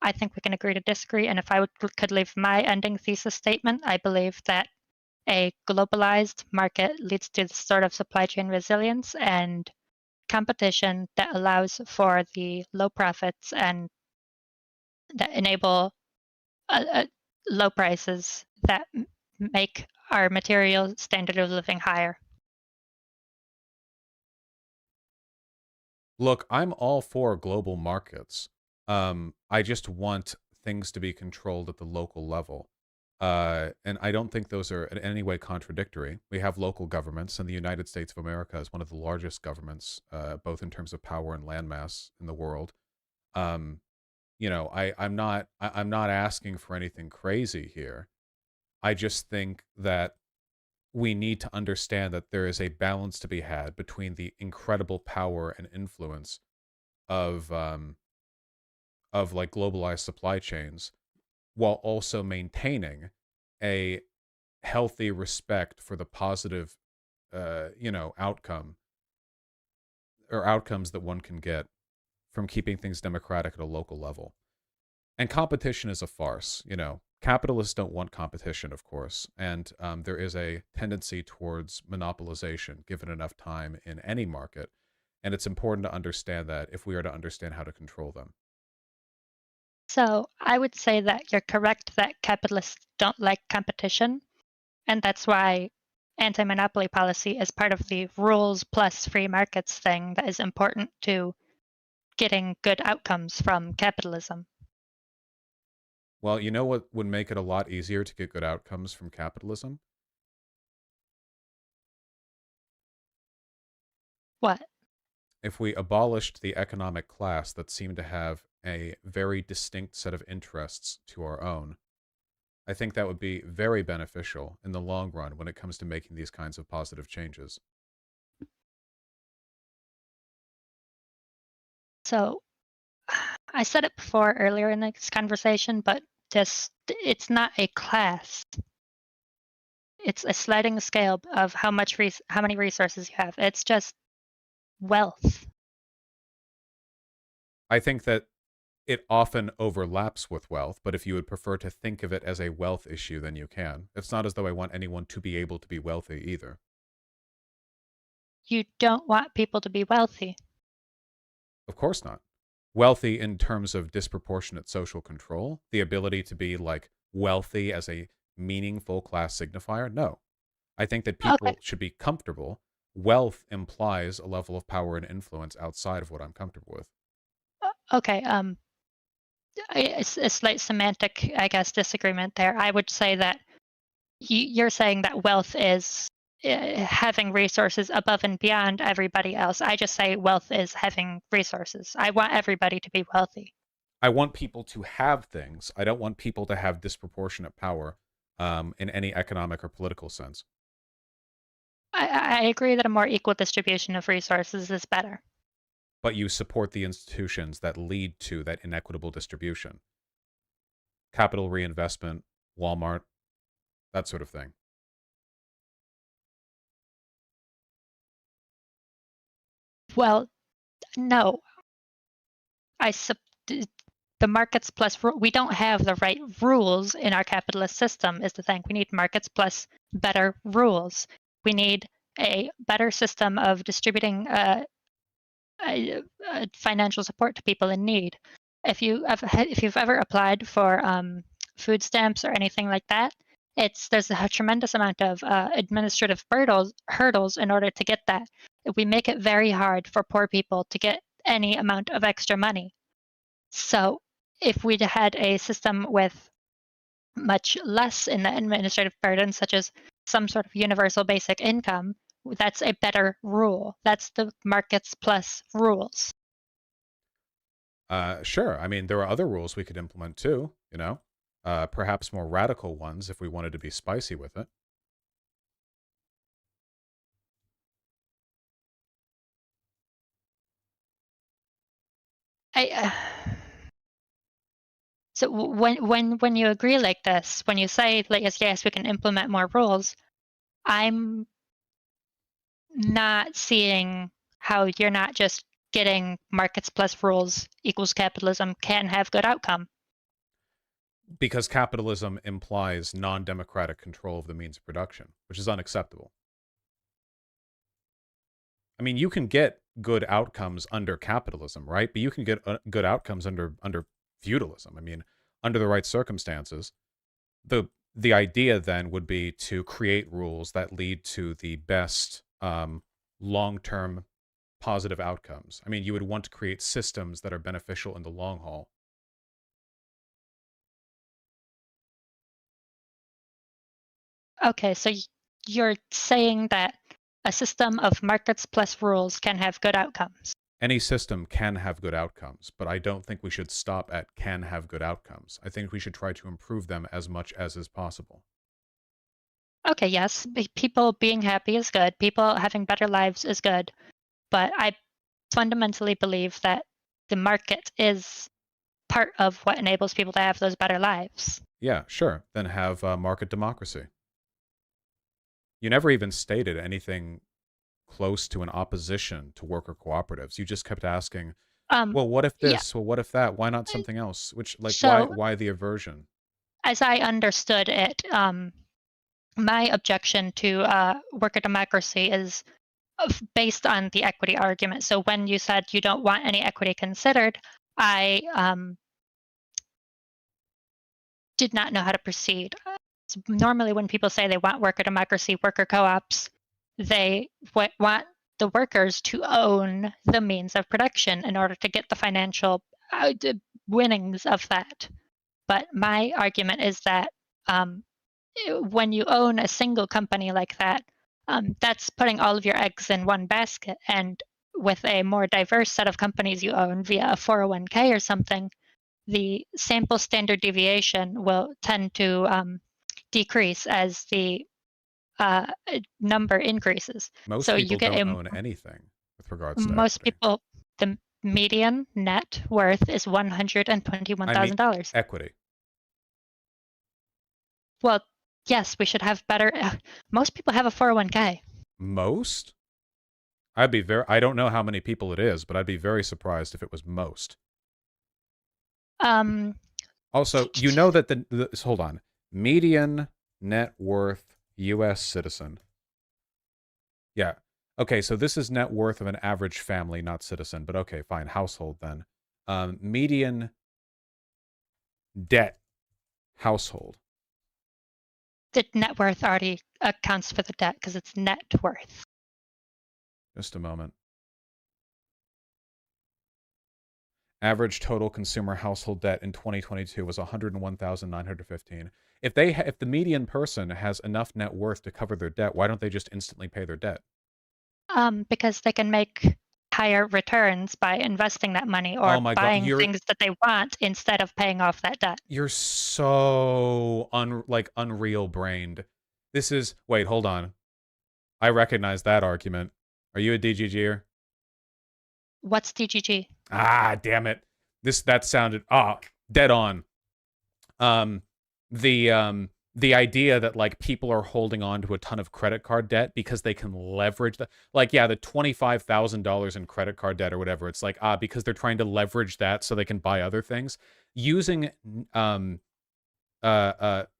I think we can agree to disagree. And if I could leave my ending thesis statement, I believe that a globalized market leads to the sort of supply chain resilience and competition that allows for the low profits and that enable low prices that make our material standard of living higher. Look, I'm all for global markets. I just want things to be controlled at the local level. And I don't think those are in any way contradictory. We have local governments, and the United States of America is one of the largest governments, both in terms of power and landmass in the world. Um, you know, I'm not asking for anything crazy here. I just think that we need to understand that there is a balance to be had between the incredible power and influence of like globalized supply chains while also maintaining a healthy respect for the positive you know, outcomes that one can get from keeping things democratic at a local level. And competition is a farce. You know, capitalists don't want competition, of course, and there is a tendency towards monopolization given enough time in any market, and it's important to understand that if we are to understand how to control them. So I would say that you're correct that capitalists don't like competition, and that's why anti-monopoly policy is part of the rules plus free markets thing that is important to getting good outcomes from capitalism. Well, you know what would make it a lot easier to get good outcomes from capitalism? What? If we abolished the economic class that seemed to have a very distinct set of interests to our own. I think that would be very beneficial in the long run when it comes to making these kinds of positive changes. So I said it before earlier in this conversation, but it's not a class. It's a sliding scale of how many resources you have. It's just wealth. I think that it often overlaps with wealth, but if you would prefer to think of it as a wealth issue, then you can. It's not as though I want anyone to be able to be wealthy either. You don't want people to be wealthy. Of course not. Wealthy in terms of disproportionate social control, the ability to be like wealthy as a meaningful class signifier. No, I think that Okay. people should be comfortable. Wealth implies a level of power and influence outside of what I'm comfortable with. Okay. It's a slight semantic, I guess, disagreement there. I would say that you're saying that wealth is having resources above and beyond everybody else. I just say wealth is having resources. I want everybody to be wealthy. I want people to have things. I don't want people to have disproportionate power in any economic or political sense. I agree that a more equal distribution of resources is better. But you support the institutions that lead to that inequitable distribution. Capital reinvestment, Walmart, that sort of thing. Well, no. The markets plus we don't have the right rules in our capitalist system is the thing. We need markets plus better rules. We need a better system of distributing financial support to people in need. If you've ever applied for food stamps or anything like that, there's a tremendous amount of administrative hurdles in order to get that. We make it very hard for poor people to get any amount of extra money. So if we'd had a system with much less in the administrative burden, such as some sort of universal basic income, that's a better rule. That's the markets plus rules. Sure. I mean, there are other rules we could implement too, you know? Perhaps more radical ones if we wanted to be spicy with it. I So when you agree like this, when you say like yes, we can implement more rules, I'm not seeing how you're not just getting markets plus rules equals capitalism can have good outcome. Because capitalism implies non-democratic control of the means of production, which is unacceptable. I mean, you can get good outcomes under capitalism, right? But you can get good outcomes under feudalism. I mean, under the right circumstances, the idea then would be to create rules that lead to the best long-term positive outcomes. I mean, you would want to create systems that are beneficial in the long haul. Okay, so you're saying that a system of markets plus rules can have good outcomes. Any system can have good outcomes, but I don't think we should stop at can have good outcomes. I think we should try to improve them as much as is possible. Okay, yes, people being happy is good. People having better lives is good. But I fundamentally believe that the market is part of what enables people to have those better lives. Yeah, sure. Then have market democracy. You never even stated anything close to an opposition to worker cooperatives. You just kept asking, well, what if Yeah. this? Well, what if that? Why not something else? Which, like, So, why the aversion? as I understood it, my objection to worker democracy is based on the equity argument. So when you said you don't want any equity considered, I did not know how to proceed. Normally, when people say they want worker democracy, worker co-ops, they want the workers to own the means of production in order to get the financial winnings of that. But my argument is that when you own a single company like that, that's putting all of your eggs in one basket. And with a more diverse set of companies you own via a 401k or something, the sample standard deviation will tend to decrease as the number increases. Most So you people get don't own anything with regards to most equity. people, the median net worth is I mean, $121,000. equity. Well, yes, we should have better. Most people have a 401k. Most? I don't know how many people it is, but I'd be very surprised if it was most. Um, Also, you know that hold on. Median net worth US citizen. Yeah. Okay, so this is net worth of an average family, not citizen, but okay, fine, household then. Median debt household. The net worth already accounts for the debt because it's net worth. Just a moment. Average total consumer household debt in 2022 was 101,915. If the median person has enough net worth to cover their debt, why don't they just instantly pay their debt? Because they can make higher returns by investing that money or Oh my God, buying things that they want instead of paying off that debt. you're so unreal brained. This is wait, hold on. I recognize that argument. Are you a DGGer? What's DGG? Ah, damn it. That sounded dead on. Um the idea that like people are holding on to a ton of credit card debt because they can leverage the the $25,000 in credit card debt or whatever. It's like because they're trying to leverage that so they can buy other things using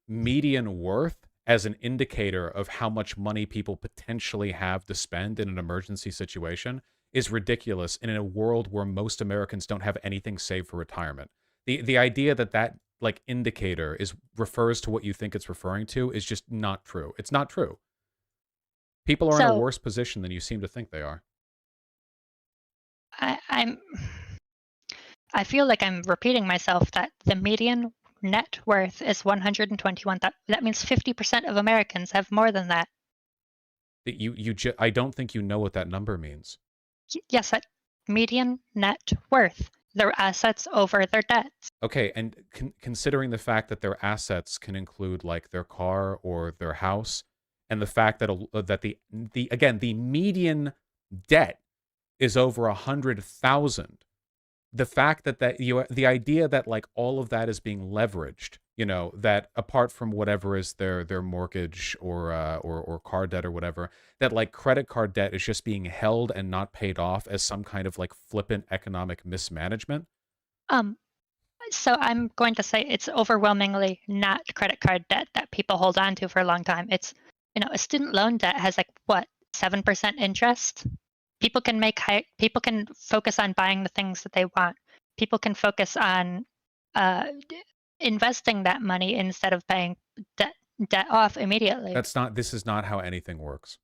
median worth as an indicator of how much money people potentially have to spend in an emergency situation is ridiculous in a world where most Americans don't have anything saved for retirement. The idea that like indicator refers to what you think it's referring to is just not true. It's not true. People are in a worse position than you seem to think they are. I feel like I'm repeating myself that the median net worth is 121,000. That means 50% of Americans have more than that. I don't think you know what that number means. Yes, that median net worth. Their assets over their debts. Okay, and considering the fact that their assets can include like their car or their house, and the fact that the median debt is over 100,000, the fact that the idea that like all of that is being leveraged, that apart from whatever is their mortgage or car debt or whatever, that like credit card debt is just being held and not paid off as some kind of like flippant economic mismanagement. So I'm going to say it's overwhelmingly not credit card debt that people hold on to for a long time. It's, a student loan debt has like what, 7% interest? People can focus on buying the things that they want. People can focus on investing that money instead of paying debt off immediately. This is not how anything works.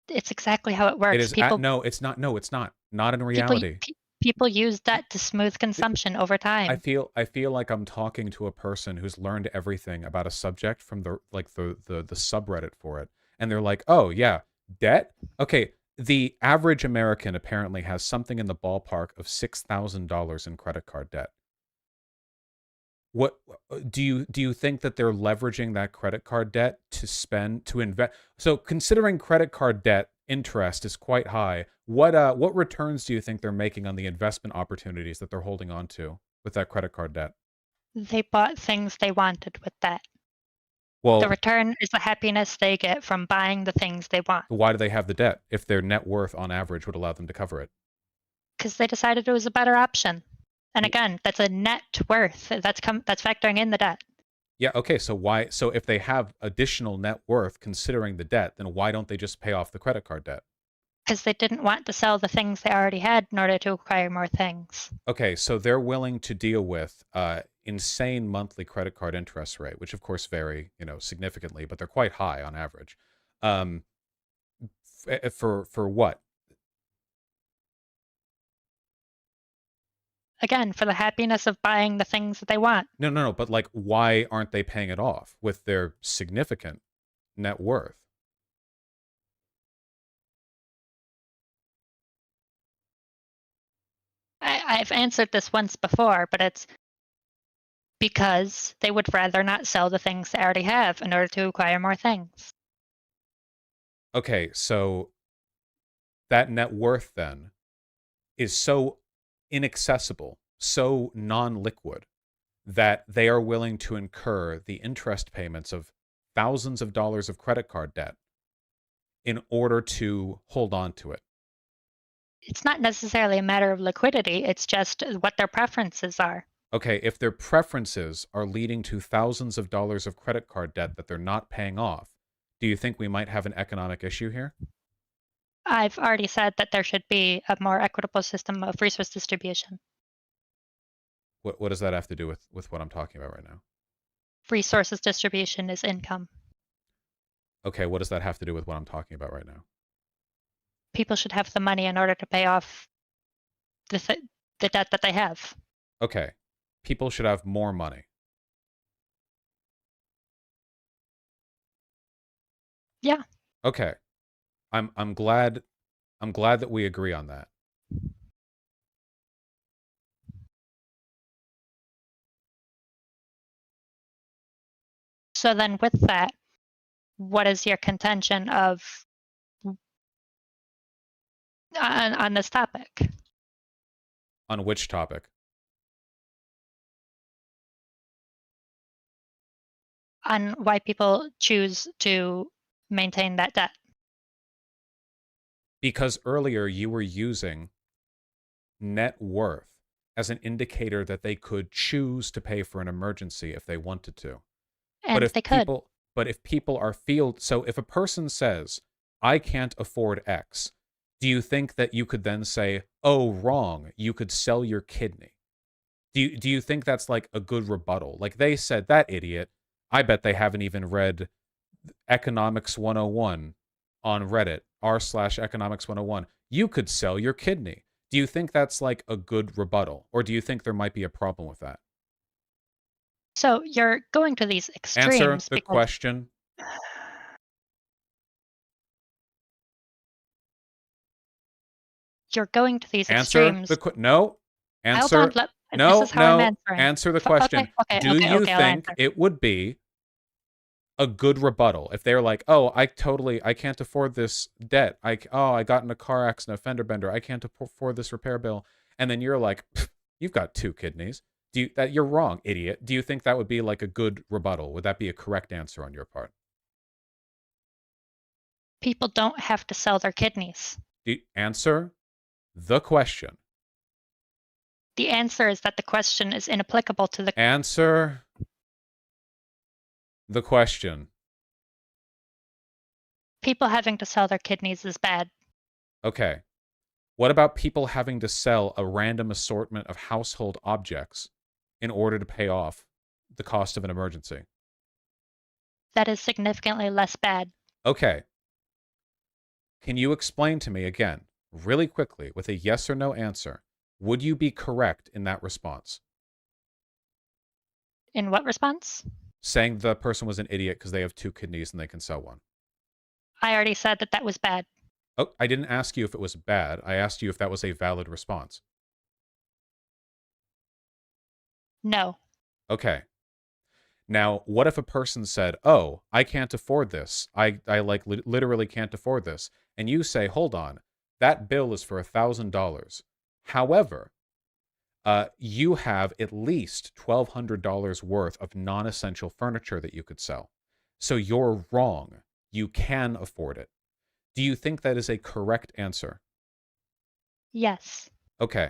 It's exactly how it works. It is no, it's not. No, it's not. Not in reality. People use debt to smooth consumption over time. I feel like I'm talking to a person who's learned everything about a subject from the subreddit for it, and they're like, "Oh yeah, debt? Okay, the average American apparently has something in the ballpark of $6,000 in credit card debt." What do you think that they're leveraging that credit card debt to invest? So considering credit card debt interest is quite high, what returns do you think they're making on the investment opportunities that they're holding on to with that credit card debt? They bought things they wanted with that. Well, the return is the happiness they get from buying the things they want. Why do they have the debt if their net worth on average would allow them to cover it? Because they decided it was a better option. And again, that's a net worth. That's factoring in the debt. Yeah, okay, so if they have additional net worth considering the debt, then why don't they just pay off the credit card debt? Because they didn't want to sell the things they already had in order to acquire more things. Okay, so they're willing to deal with insane monthly credit card interest rate, which of course vary, significantly, but they're quite high on average. For what? Again, for the happiness of buying the things that they want. No, but like, why aren't they paying it off with their significant net worth? I've answered this once before, but it's because they would rather not sell the things they already have in order to acquire more things. Okay, so that net worth then is so inaccessible, so non-liquid, that they are willing to incur the interest payments of thousands of dollars of credit card debt in order to hold on to it. It's not necessarily a matter of liquidity. It's just what their preferences are. Okay, if their preferences are leading to thousands of dollars of credit card debt that they're not paying off, do you think we might have an economic issue here? I've already said that there should be a more equitable system of resource distribution. What does that have to do with what I'm talking about right now? Resources distribution is income. Okay, what does that have to do with what I'm talking about right now? People should have the money in order to pay off the debt that they have. Okay, people should have more money. Yeah. Okay, I'm glad that we agree on that. So then with that, what is your contention of on this topic? On which topic? On why people choose to maintain that debt? Because earlier you were using net worth as an indicator that they could choose to pay for an emergency if they wanted to. And they could. But if people are so if a person says, I can't afford X, do you think that you could then say, oh, wrong, you could sell your kidney? Do you think that's like a good rebuttal? Like they said, that idiot, I bet they haven't even read Economics 101 on Reddit, r/economics 101. You could sell your kidney. Do you think that's like a good rebuttal? Or do you think there might be a problem with that? So you're going to these extremes. Answer the question. You're going to these Answer extremes. No. Answer. Hold on, No, this is how I'm no. answering. Answer the question. Do you think it would be a good rebuttal if they're like, oh, I can't afford this debt. I got in a car accident, a fender bender. I can't afford this repair bill. And then you're like, you've got 2 kidneys. You're wrong, idiot. Do you think that would be like a good rebuttal? Would that be a correct answer on your part? People don't have to sell their kidneys. Answer the question. The answer is that the question is inapplicable to the... Answer the question. People having to sell their kidneys is bad. Okay. What about people having to sell a random assortment of household objects in order to pay off the cost of an emergency? That is significantly less bad. Okay. Can you explain to me again, really quickly, with a yes or no answer, would you be correct in that response? In what response? Saying the person was an idiot because they have 2 kidneys and they can sell one. I already said that that was bad. Oh, I didn't ask you if it was bad. I asked you if that was a valid response. No. Okay. Now, what if a person said, oh, I can't afford this. I like literally can't afford this. And you say, hold on, that bill is for $1,000. However, you have at least $1,200 worth of non-essential furniture that you could sell. So you're wrong. You can afford it. Do you think that is a correct answer? Yes. Okay.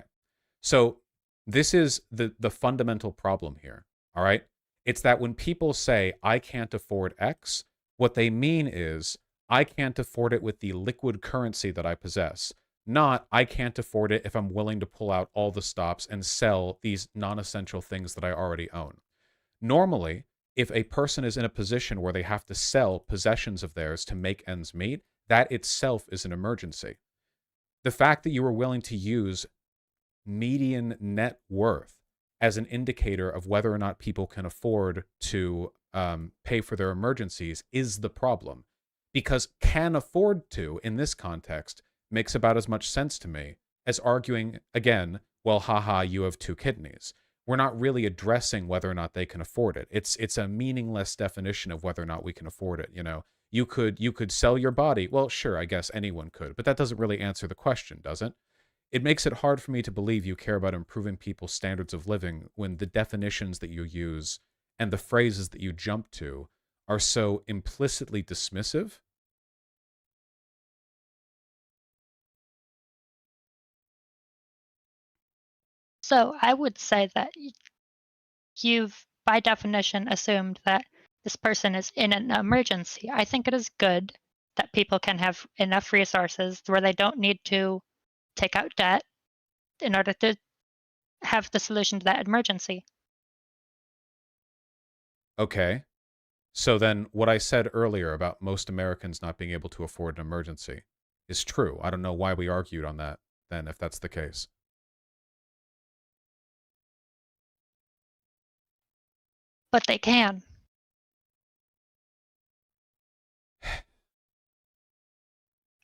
So this is the fundamental problem here, all right? It's that when people say, I can't afford X, what they mean is, I can't afford it with the liquid currency that I possess. Not, I can't afford it if I'm willing to pull out all the stops and sell these non-essential things that I already own. Normally, if a person is in a position where they have to sell possessions of theirs to make ends meet, that itself is an emergency. The fact that you were willing to use median net worth as an indicator of whether or not people can afford to pay for their emergencies is the problem. Because can afford to, in this context, makes about as much sense to me as arguing, again, well, haha, you have 2 kidneys. We're not really addressing whether or not they can afford it. It's a meaningless definition of whether or not we can afford it, you know? You could sell your body. Well, sure, I guess anyone could, but that doesn't really answer the question, does it? It makes it hard for me to believe you care about improving people's standards of living when the definitions that you use and the phrases that you jump to are so implicitly dismissive. So I would say that you've, by definition, assumed that this person is in an emergency. I think it is good that people can have enough resources where they don't need to take out debt in order to have the solution to that emergency. Okay. So then what I said earlier about most Americans not being able to afford an emergency is true. I don't know why we argued on that then, if that's the case. But they can.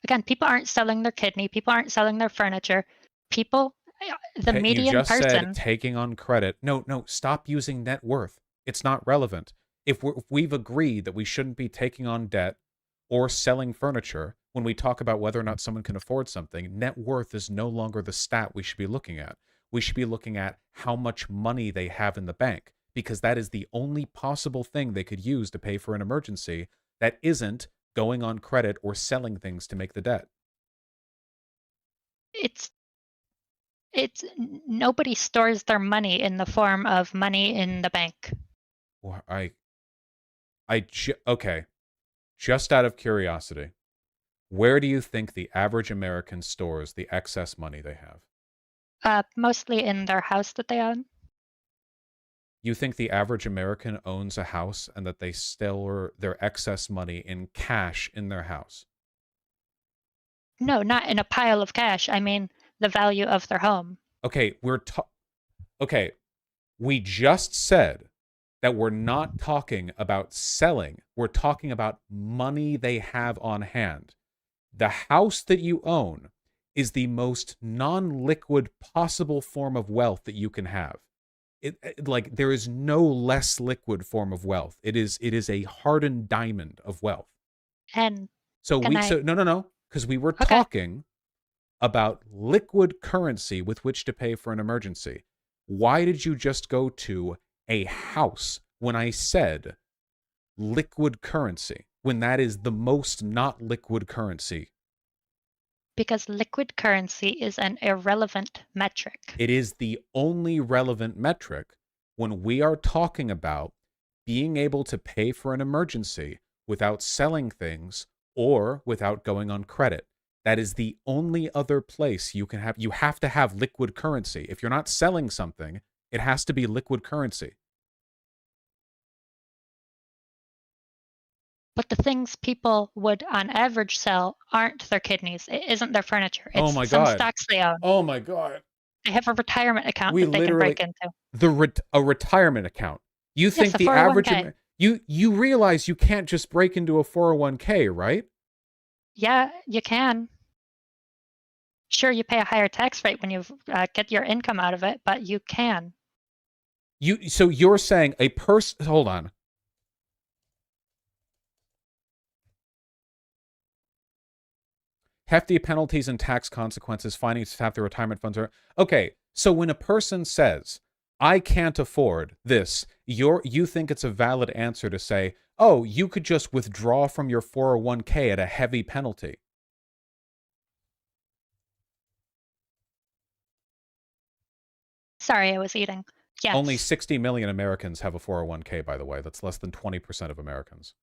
Again, people aren't selling their kidney. People aren't selling their furniture. People, the You median just said person. taking on credit. No, stop using net worth. It's not relevant. If we've agreed that we shouldn't be taking on debt or selling furniture when we talk about whether or not someone can afford something, net worth is no longer the stat we should be looking at. We should be looking at how much money they have in the bank, because that is the only possible thing they could use to pay for an emergency that isn't going on credit or selling things to make the debt. It's nobody stores their money in the form of money in the bank. Well, okay. Just out of curiosity, where do you think the average American stores the excess money they have? Mostly in their house that they own. You think the average American owns a house and that they store their excess money in cash in their house? No, not in a pile of cash. I mean the value of their home. Okay, okay, we just said that we're not talking about selling. We're talking about money they have on hand. The house that you own is the most non-liquid possible form of wealth that you can have. Like, there is no less liquid form of wealth. It is a hardened diamond of wealth. And So no, because we were talking about liquid currency with which to pay for an emergency. Why did you just go to a house when I said liquid currency, when that is the most not liquid currency? Because liquid currency is an irrelevant metric. It is the only relevant metric when we are talking about being able to pay for an emergency without selling things or without going on credit. That is the only other place you can have. You have to have liquid currency. If you're not selling something, it has to be liquid currency. But the things people would on average sell aren't their kidneys. It isn't their furniture. Oh It's my some God. stocks they own. Oh my God. They have a retirement account that they can break into. A retirement account. You Yes, think a the average 401k. you realize you can't just break into a 401k, right? Yeah, you can. Sure, you pay a higher tax rate when you get your income out of it, but you can. So you're saying a person, hold on. Hefty penalties and tax consequences, finding to tap their retirement funds are okay. So when a person says, I can't afford this, you think it's a valid answer to say, oh, you could just withdraw from your 401k at a heavy penalty. Sorry, I was eating. Yes. Only 60 million Americans have a 401k, by the way. That's less than 20% of Americans.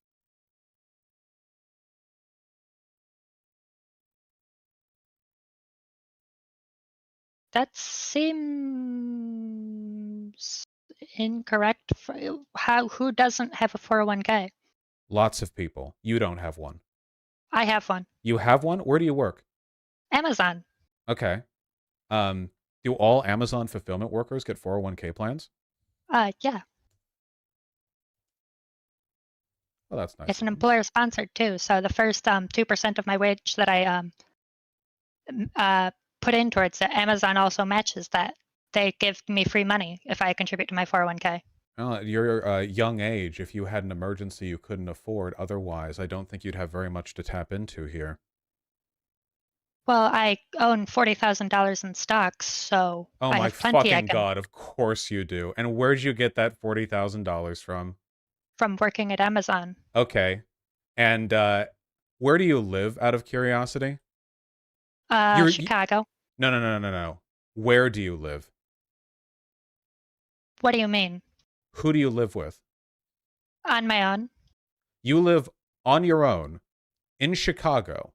That seems incorrect. Who doesn't have a 401k? Lots of people. You don't have one. I have one. You have one? Where do you work? Amazon. Okay. Do all Amazon fulfillment workers get 401k plans? Yeah. Well, that's nice. It's an employer sponsored too. So the first 2% of my wage that I put in towards it, Amazon also matches that. They give me free money if I contribute to my 401k. Well, at your young age, if you had an emergency you couldn't afford otherwise, I don't think you'd have very much to tap into here. Well, I own $40,000 in stocks, so oh I my have plenty. Fucking God, of course you do. And where'd you get that $40,000 from? From working at Amazon. Okay. And where do you live, out of curiosity? Chicago. No. Where do you live? What do you mean? Who do you live with? On my own. You live on your own in Chicago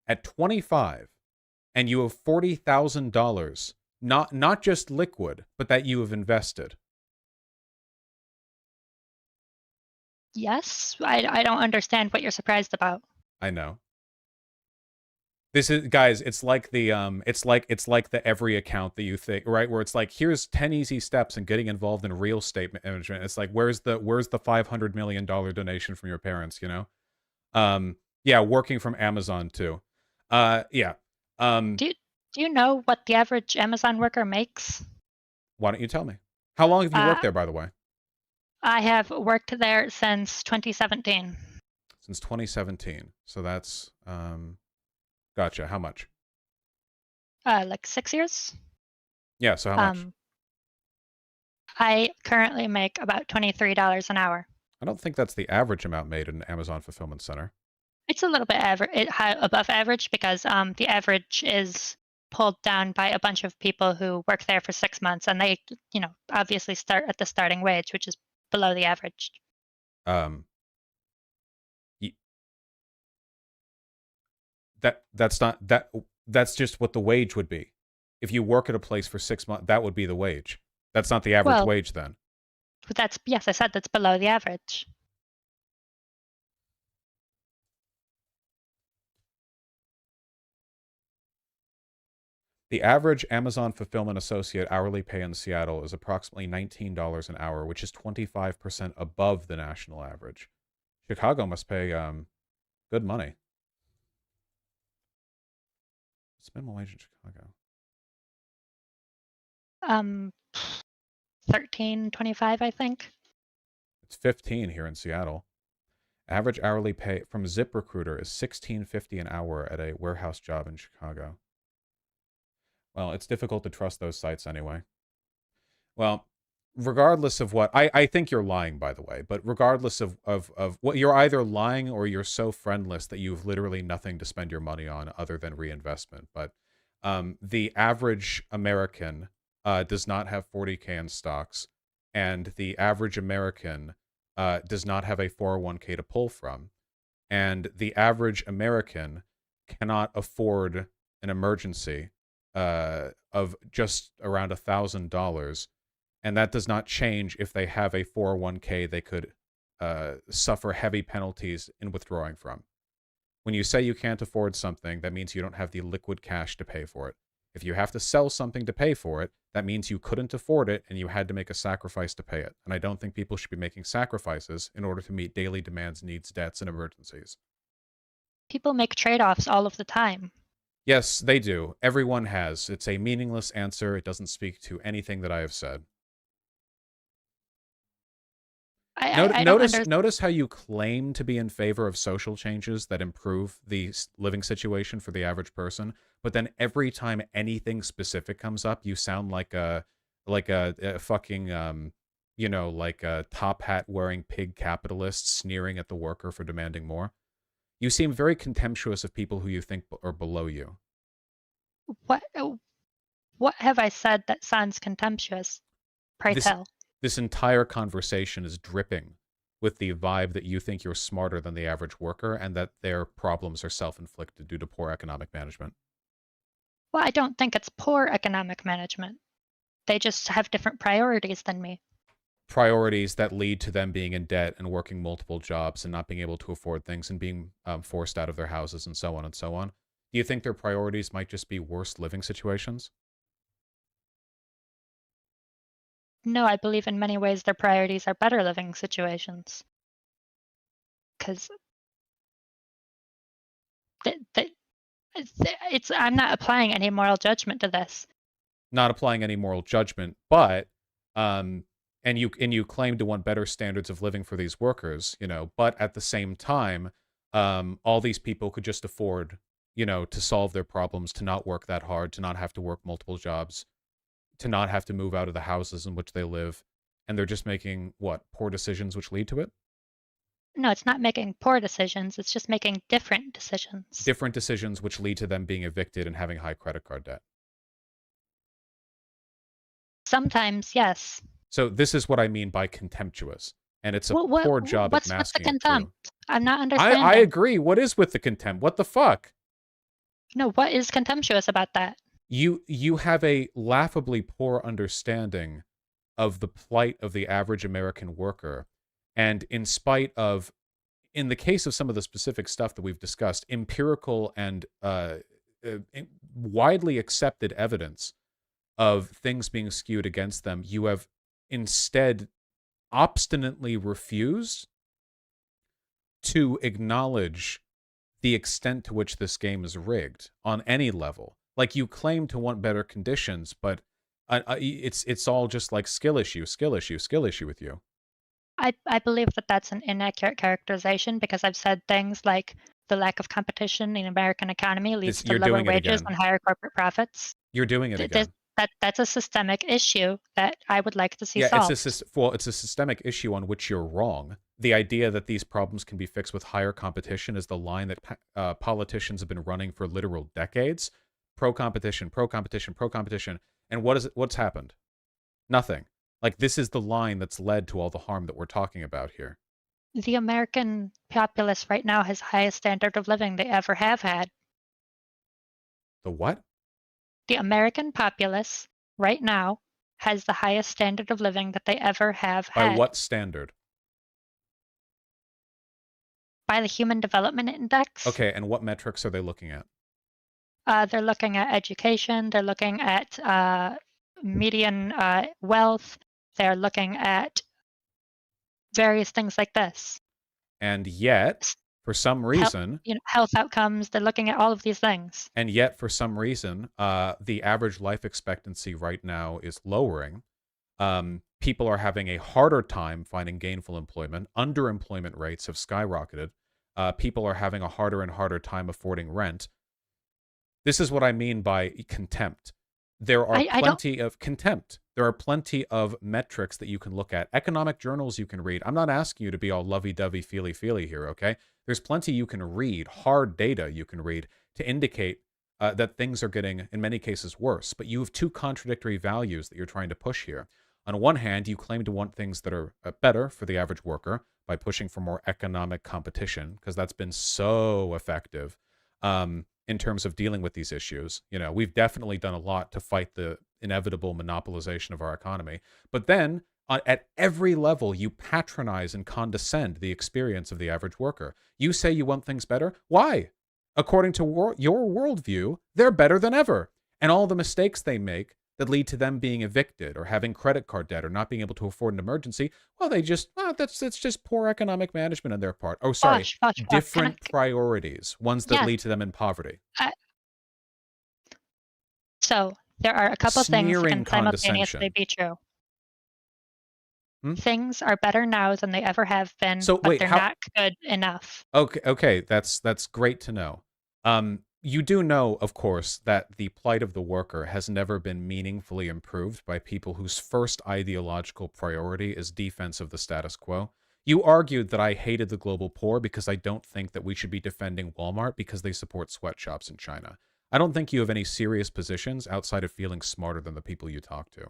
at 25 and you have $40,000, not just liquid, but that you have invested. Yes, I don't understand what you're surprised about. I know. This is, guys, it's like the the every account that you think, right, where it's like, here's 10 easy steps in getting involved in real estate management. It's like, where's the $500 million donation from your parents, you know? Yeah, working from Amazon too. Yeah. Do you know what the average Amazon worker makes? Why don't you tell me? How long have you worked there, by the way? I have worked there since 2017. Since 2017. So that's gotcha. How much? Like 6 years. Yeah, so how much? I currently make about $23 an hour. I don't think that's the average amount made in an Amazon fulfillment center. It's a little bit above average because the average is pulled down by a bunch of people who work there for 6 months, and they, you know, obviously start at the starting wage, which is below the average. That's just what the wage would be. If you work at a place for 6 months, that would be the wage. That's not the average wage then. Yes, I said that's below the average. The average Amazon fulfillment associate hourly pay in Seattle is approximately $19 an hour, which is 25% above the national average. Chicago must pay good money. What's minimum wage in Chicago? 13.25, I think. It's 15 here in Seattle. Average hourly pay from ZipRecruiter is $16.50 an hour at a warehouse job in Chicago. Well, it's difficult to trust those sites anyway. Well, regardless of what, I think you're lying, by the way, but regardless of what, you're either lying or you're so friendless that you have literally nothing to spend your money on other than reinvestment. But the average American does not have 40K in stocks, and the average American does not have a 401k to pull from, and the average American cannot afford an emergency of just around $1,000, and that does not change if they have a 401k they could suffer heavy penalties in withdrawing from. When you say you can't afford something, that means you don't have the liquid cash to pay for it. If you have to sell something to pay for it, that means you couldn't afford it and you had to make a sacrifice to pay it. And I don't think people should be making sacrifices in order to meet daily demands, needs, debts, and emergencies. People make trade-offs all of the time. Yes, they do. Everyone has. It's a meaningless answer. It doesn't speak to anything that I have said. Notice how you claim to be in favor of social changes that improve the living situation for the average person, but then every time anything specific comes up, you sound like a fucking you know, like a top hat wearing pig capitalist sneering at the worker for demanding more. You seem very contemptuous of people who you think are below you. What have I said that sounds contemptuous? Pray tell. This entire conversation is dripping with the vibe that you think you're smarter than the average worker and that their problems are self-inflicted due to poor economic management. Well, I don't think it's poor economic management. They just have different priorities than me. Priorities that lead to them being in debt and working multiple jobs and not being able to afford things and being forced out of their houses and so on and so on. Do you think their priorities might just be worse living situations? No, I believe in many ways their priorities are better living situations. Because I'm not applying any moral judgment to this. Not applying any moral judgment, but and you claim to want better standards of living for these workers, you know, but at the same time, all these people could just afford, you know, to solve their problems, to not work that hard, to not have to work multiple jobs, to not have to move out of the houses in which they live, and they're just making, what, poor decisions which lead to it? No, it's not making poor decisions. It's just making different decisions. Different decisions which lead to them being evicted and having high credit card debt. Sometimes, yes. So this is what I mean by contemptuous, and it's a poor job at masking what's the contempt? I'm not understanding. I agree. What is with the contempt? What the fuck? No, what is contemptuous about that? You have a laughably poor understanding of the plight of the average American worker. And in spite of, in the case of some of the specific stuff that we've discussed, empirical and widely accepted evidence of things being skewed against them, you have instead obstinately refused to acknowledge the extent to which this game is rigged on any level. Like, you claim to want better conditions, but it's all just like skill issue with you. I believe that that's an inaccurate characterization, because I've said things like the lack of competition in the American economy leads to lower wages and higher corporate profits. You're doing it again. That's a systemic issue that I would like to see solved. It's a systemic issue on which you're wrong. The idea that these problems can be fixed with higher competition is the line that politicians have been running for literal decades. Pro-competition, pro-competition, pro-competition. And what's happened? Nothing. Like, this is the line that's led to all the harm that we're talking about here. The American populace right now has the highest standard of living they ever have had. The what? The American populace right now has the highest standard of living that they ever have had. By what standard? By the Human Development Index. Okay, and what metrics are they looking at? They're looking at education. They're looking at median wealth. They're looking at various things like this. And yet, for some reason, health outcomes, they're looking at all of these things. And yet, for some reason, the average life expectancy right now is lowering. People are having a harder time finding gainful employment. Underemployment rates have skyrocketed. People are having a harder and harder time affording rent. This is what I mean by contempt. There are plenty of contempt. There are plenty of metrics that you can look at. Economic journals you can read. I'm not asking you to be all lovey-dovey, feely-feely here, okay? There's plenty you can read, hard data you can read to indicate that things are getting, in many cases, worse. But you have two contradictory values that you're trying to push here. On one hand, you claim to want things that are better for the average worker by pushing for more economic competition, because that's been so effective in terms of dealing with these issues. You know, we've definitely done a lot to fight the inevitable monopolization of our economy. But then, at every level, you patronize and condescend the experience of the average worker. You say you want things better. Why? According to your worldview, they're better than ever. And all the mistakes they make that lead to them being evicted or having credit card debt or not being able to afford an emergency, well, that's just poor economic management on their part. Oh, sorry, different priorities, ones that lead to them in poverty. So there are a couple things that can simultaneously be true. Things are better now than they ever have been, but they're not good enough. Okay, that's great to know. You do know, of course, that the plight of the worker has never been meaningfully improved by people whose first ideological priority is defense of the status quo. You argued that I hated the global poor because I don't think that we should be defending Walmart because they support sweatshops in China. I don't think you have any serious positions outside of feeling smarter than the people you talk to.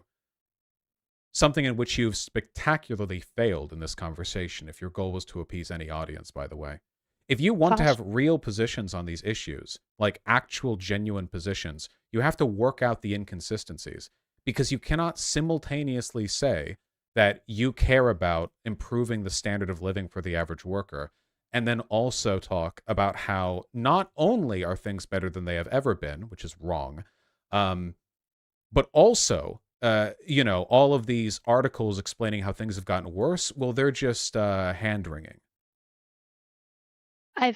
Something in which you've spectacularly failed in this conversation, if your goal was to appease any audience, by the way. If you want to have real positions on these issues, like actual genuine positions, you have to work out the inconsistencies, because you cannot simultaneously say that you care about improving the standard of living for the average worker and then also talk about how not only are things better than they have ever been, which is wrong, but also, all of these articles explaining how things have gotten worse, well, they're just hand-wringing. I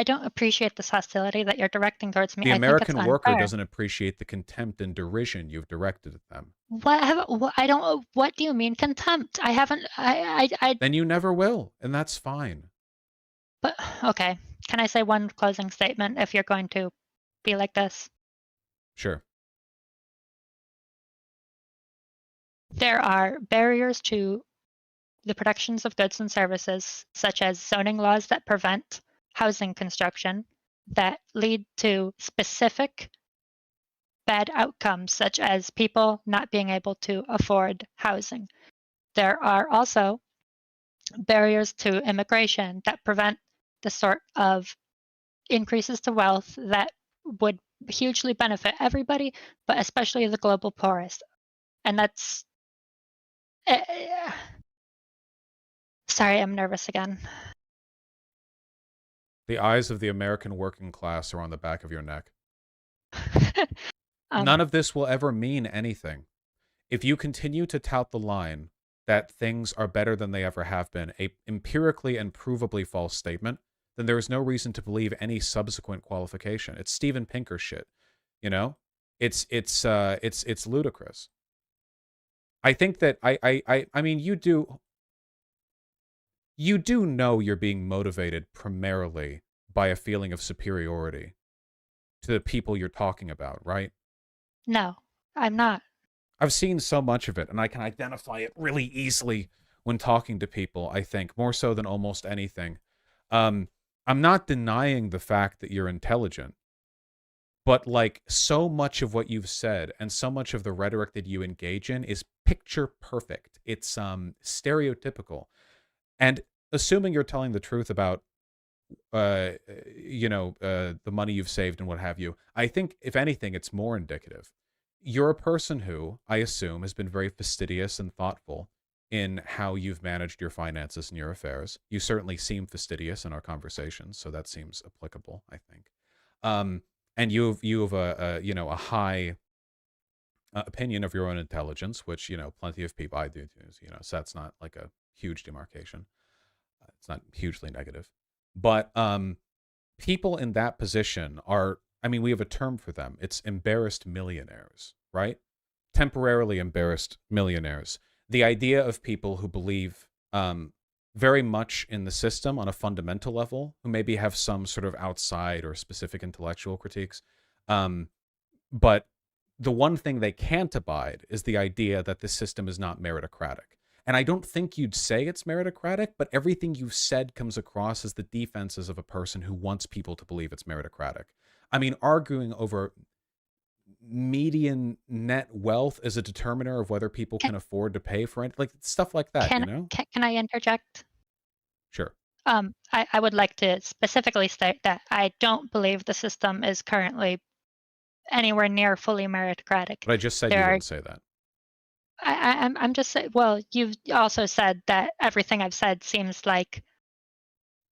don't appreciate this hostility that you're directing towards me. The American worker doesn't appreciate the contempt and derision you've directed at them. What do you mean contempt? I haven't. Then you never will, and that's fine. But okay, can I say one closing statement if you're going to be like this? Sure. There are barriers to the productions of goods and services, such as zoning laws that prevent housing construction, that lead to specific bad outcomes, such as people not being able to afford housing. There are also barriers to immigration that prevent the sort of increases to wealth that would hugely benefit everybody, but especially the global poorest. And that's... sorry, I'm nervous again. The eyes of the American working class are on the back of your neck. Um, None of this will ever mean anything. If you continue to tout the line that things are better than they ever have been, a empirically and provably false statement, then there is no reason to believe any subsequent qualification. It's Steven Pinker shit, you know? It's ludicrous. I think that I mean, you do know you're being motivated primarily by a feeling of superiority to the people you're talking about, right? no, I'm not. I've seen so much of it, and I can identify it really easily when talking to people, I think, more so than almost anything. I'm not denying the fact that you're intelligent, but like so much of what you've said and so much of the rhetoric that you engage in is picture perfect. It's stereotypical. And assuming you're telling the truth about the money you've saved and what have you, I think if anything, it's more indicative. You're a person who, I assume, has been very fastidious and thoughtful in how you've managed your finances and your affairs. You certainly seem fastidious in our conversations, so that seems applicable, I think. And you have a high opinion of your own intelligence, which plenty of people, I do too. So that's not like a huge demarcation. It's not hugely negative, but people in that position are, I mean, we have a term for them. It's embarrassed millionaires, right? Temporarily embarrassed millionaires. The idea of people who believe very much in the system on a fundamental level, who maybe have some sort of outside or specific intellectual critiques. But the one thing they can't abide is the idea that the system is not meritocratic. And I don't think you'd say it's meritocratic, but everything you've said comes across as the defenses of a person who wants people to believe it's meritocratic. I mean, arguing over median net wealth as a determiner of whether people can afford to pay for it, like stuff like that, Can I interject? Sure. I would like to specifically state that I don't believe the system is currently anywhere near fully meritocratic. But I just said you wouldn't say that. I'm just saying, well, you've also said that everything I've said seems like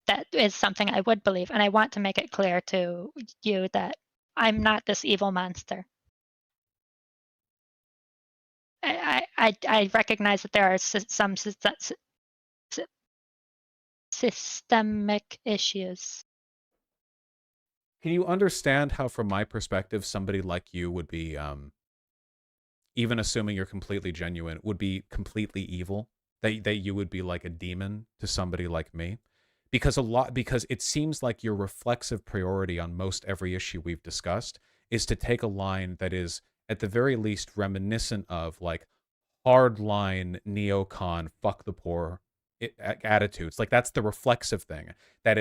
that is something I would believe, and I want to make it clear to you that I'm not this evil monster. I recognize that there are some systemic issues. Can you understand how, from my perspective, somebody like you would be, even assuming you're completely genuine, would be completely evil? That you would be like a demon to somebody like me? Because it seems like your reflexive priority on most every issue we've discussed is to take a line that is, at the very least, reminiscent of like hardline neocon, fuck the poor attitudes. Like that's the reflexive thing. That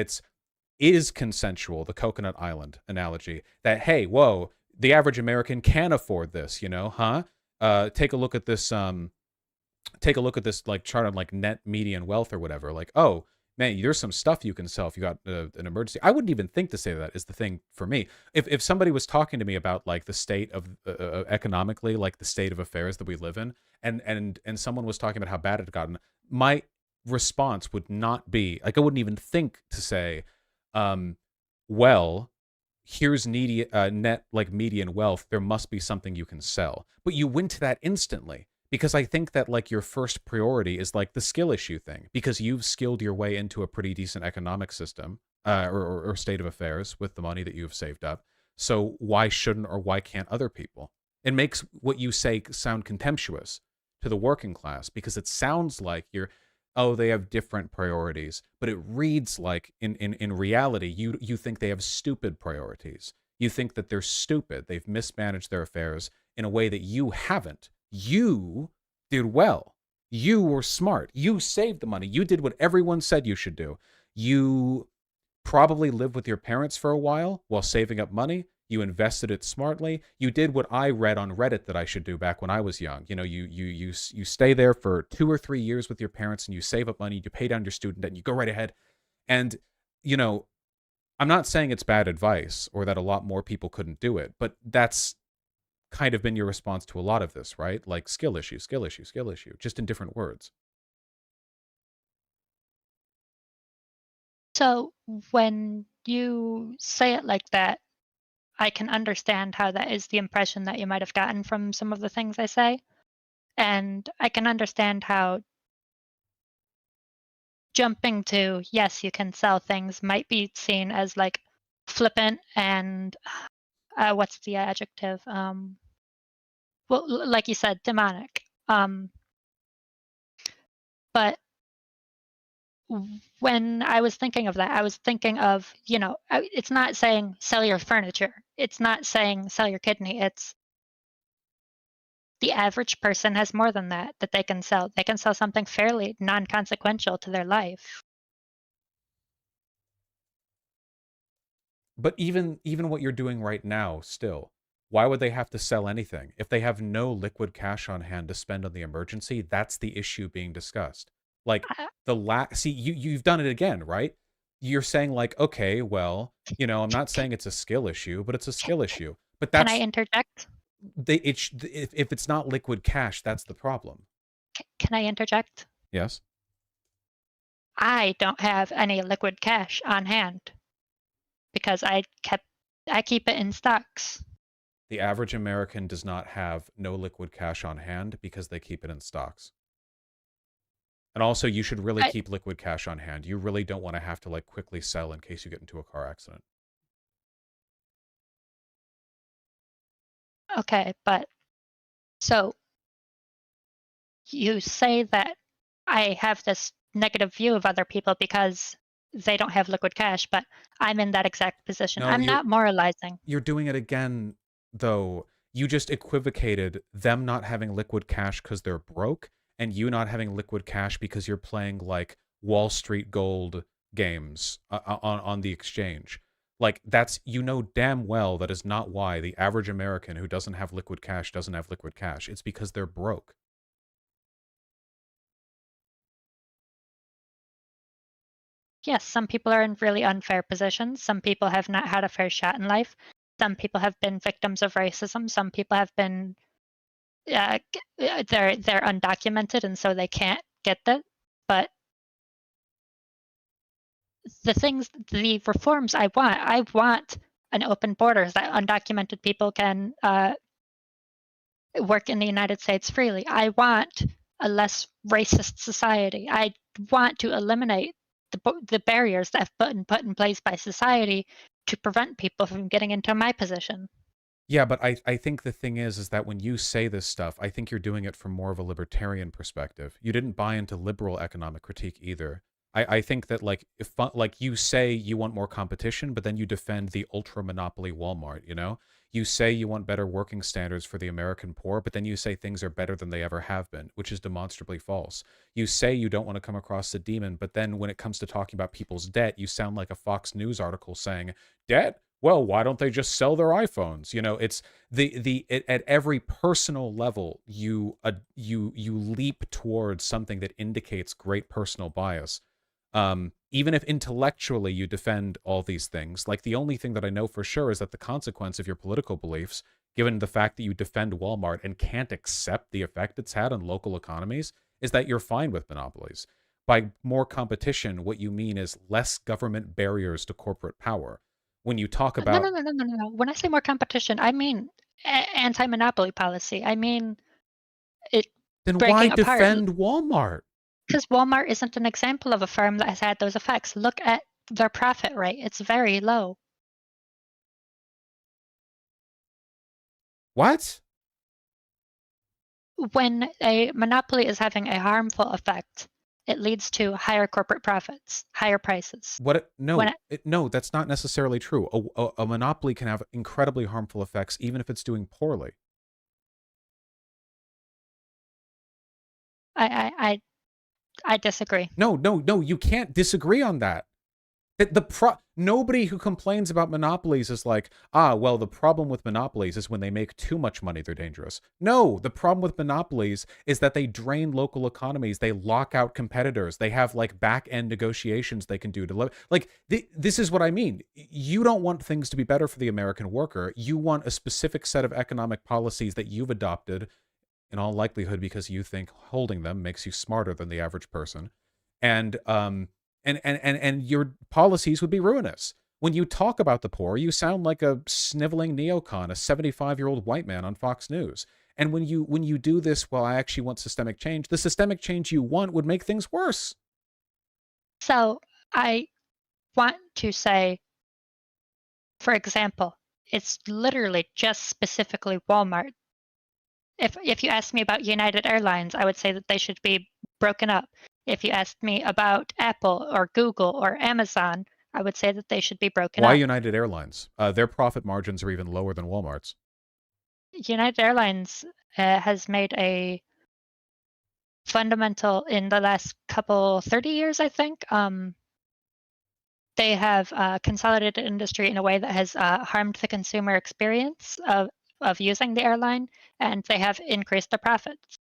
is consensual, the Coconut Island analogy. That, hey, whoa, the average American can afford this, huh? Take a look at this like chart on like net median wealth or whatever. Like, oh, man, there's some stuff you can sell if you got an emergency. I wouldn't even think to say that is the thing for me. If somebody was talking to me about like the state of economically, like the state of affairs that we live in, and someone was talking about how bad it had gotten, my response would not be like, I wouldn't even think to say, well, here's net like median wealth. There must be something you can sell. But you went to that instantly. Because I think that like your first priority is like the skill issue thing, because you've skilled your way into a pretty decent economic system or state of affairs with the money that you've saved up. So why shouldn't or why can't other people? It makes what you say sound contemptuous to the working class, because it sounds like they have different priorities, but it reads like in reality, you think they have stupid priorities. You think that they're stupid. They've mismanaged their affairs in a way that you haven't. You did well. You were smart. You saved the money. You did what everyone said you should do. You probably lived with your parents for a while saving up money. You invested it smartly. You did what I read on Reddit that I should do back when I was young. You know, you stay there for 2 or 3 years with your parents, and you save up money, you pay down your student debt, and you go right ahead. And, you know, I'm not saying it's bad advice or that a lot more people couldn't do it, but that's kind of been your response to a lot of this, right? Like skill issue, skill issue, skill issue, just in different words. So when you say it like that, I can understand how that is the impression that you might have gotten from some of the things I say. And I can understand how jumping to, yes, you can sell things might be seen as like flippant and what's the adjective? Well, like you said, demonic. But when I was thinking of that, I was thinking of, you know, it's not saying sell your furniture. It's not saying sell your kidney. It's the average person has more than that they can sell. They can sell something fairly non-consequential to their life. But even what you're doing right now, still, why would they have to sell anything? If they have no liquid cash on hand to spend on the emergency, that's the issue being discussed. Like I, see, you've done it again, right? You're saying like, okay, well, you know, I'm not saying it's a skill issue, but it's a skill issue. But can I that's interject? if it's not liquid cash, that's the problem. Can I interject? Yes. I don't have any liquid cash on hand because I keep it in stocks. The average American does not have no liquid cash on hand because they keep it in stocks. And also, you should really I, keep liquid cash on hand. You really don't want to have to like quickly sell in case you get into a car accident. okay, but so you say that I have this negative view of other people because they don't have liquid cash, but I'm in that exact position. No, I'm not moralizing. you're doing it again though. You just equivocated them not having liquid cash because they're broke and you not having liquid cash because you're playing like Wall Street gold games on the exchange. Like that's, you know damn well that is not why the average American who doesn't have liquid cash doesn't have liquid cash. It's because they're broke. Yes, some people are in really unfair positions. Some people have not had a fair shot in life. Some people have been victims of racism. Some people have been they're undocumented and so they can't get that. But the reforms I want an open borders that undocumented people can work in the United States freely. I want a less racist society. I want to eliminate the barriers that have been put in place by society to prevent people from getting into my position. Yeah, but I think the thing is that when you say this stuff, I think you're doing it from more of a libertarian perspective. You didn't buy into liberal economic critique either. I think that like if like you say you want more competition, but then you defend the ultra monopoly Walmart, you know? You say you want better working standards for the American poor, but then you say things are better than they ever have been, which is demonstrably false. You say you don't want to come across the demon, but then when it comes to talking about people's debt, you sound like a Fox News article saying, "Debt? Well, why don't they just sell their iPhones?" You know, it's at every personal level, you leap towards something that indicates great personal bias. Even if intellectually you defend all these things, like the only thing that I know for sure is that the consequence of your political beliefs, given the fact that you defend Walmart and can't accept the effect it's had on local economies, is that you're fine with monopolies. By more competition, what you mean is less government barriers to corporate power. When you talk No, about, no, no, no, no, no, no. When I say more competition, I mean anti-monopoly policy. I mean it then why breaking apart. defend Walmart? Because Walmart isn't an example of a firm that has had those effects. Look at their profit rate. It's very low. What? When a monopoly is having a harmful effect, it leads to higher corporate profits, higher prices. When No, that's not necessarily true. A monopoly can have incredibly harmful effects even if it's doing poorly. I disagree. No, you can't disagree on that. Nobody who complains about monopolies is like, well, the problem with monopolies is when they make too much money, they're dangerous. No, the problem with monopolies is that they drain local economies. They lock out competitors. They have like back end negotiations they can do to this is what I mean. You don't want things to be better for the American worker. You want a specific set of economic policies that you've adopted, in all likelihood because you think holding them makes you smarter than the average person. And your policies would be ruinous. When you talk about the poor, you sound like a sniveling neocon, a 75-year-old white man on Fox News. And when you do this, well, I actually want systemic change, the systemic change you want would make things worse. So I want to say, for example, it's literally just specifically Walmart. If you asked me about United Airlines, I would say that they should be broken up. If you asked me about Apple or Google or Amazon, I would say that they should be broken up. Why United Airlines? Their profit margins are even lower than Walmart's. United Airlines has made a fundamental in the last 30 years, I think. They have consolidated industry in a way that has harmed the consumer experience of using the airline, and they have increased the profits.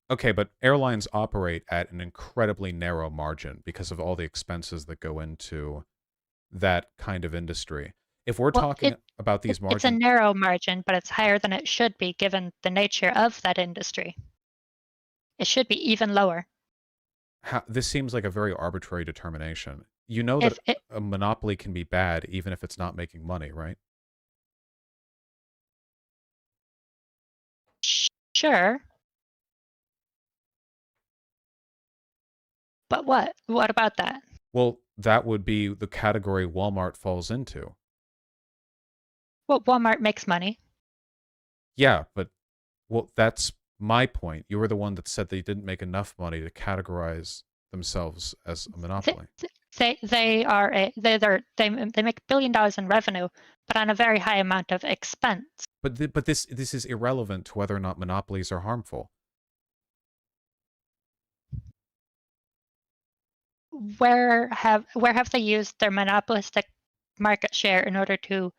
Okay, but airlines operate at an incredibly narrow margin because of all the expenses that go into that kind of industry. If we're talking about these margins... It's a narrow margin, but it's higher than it should be given the nature of that industry. It should be even lower. This seems like a very arbitrary determination. You know that a monopoly can be bad even if it's not making money, right? Sure. But what? What about that? Well, that would be the category Walmart falls into. Well, Walmart makes money. Yeah, but well, that's my point. You were the one that said they didn't make enough money to categorize themselves as a monopoly. They make $1 billion in revenue, but on a very high amount of expense. But this is irrelevant to whether or not monopolies are harmful. Where have they used their monopolistic market share in order to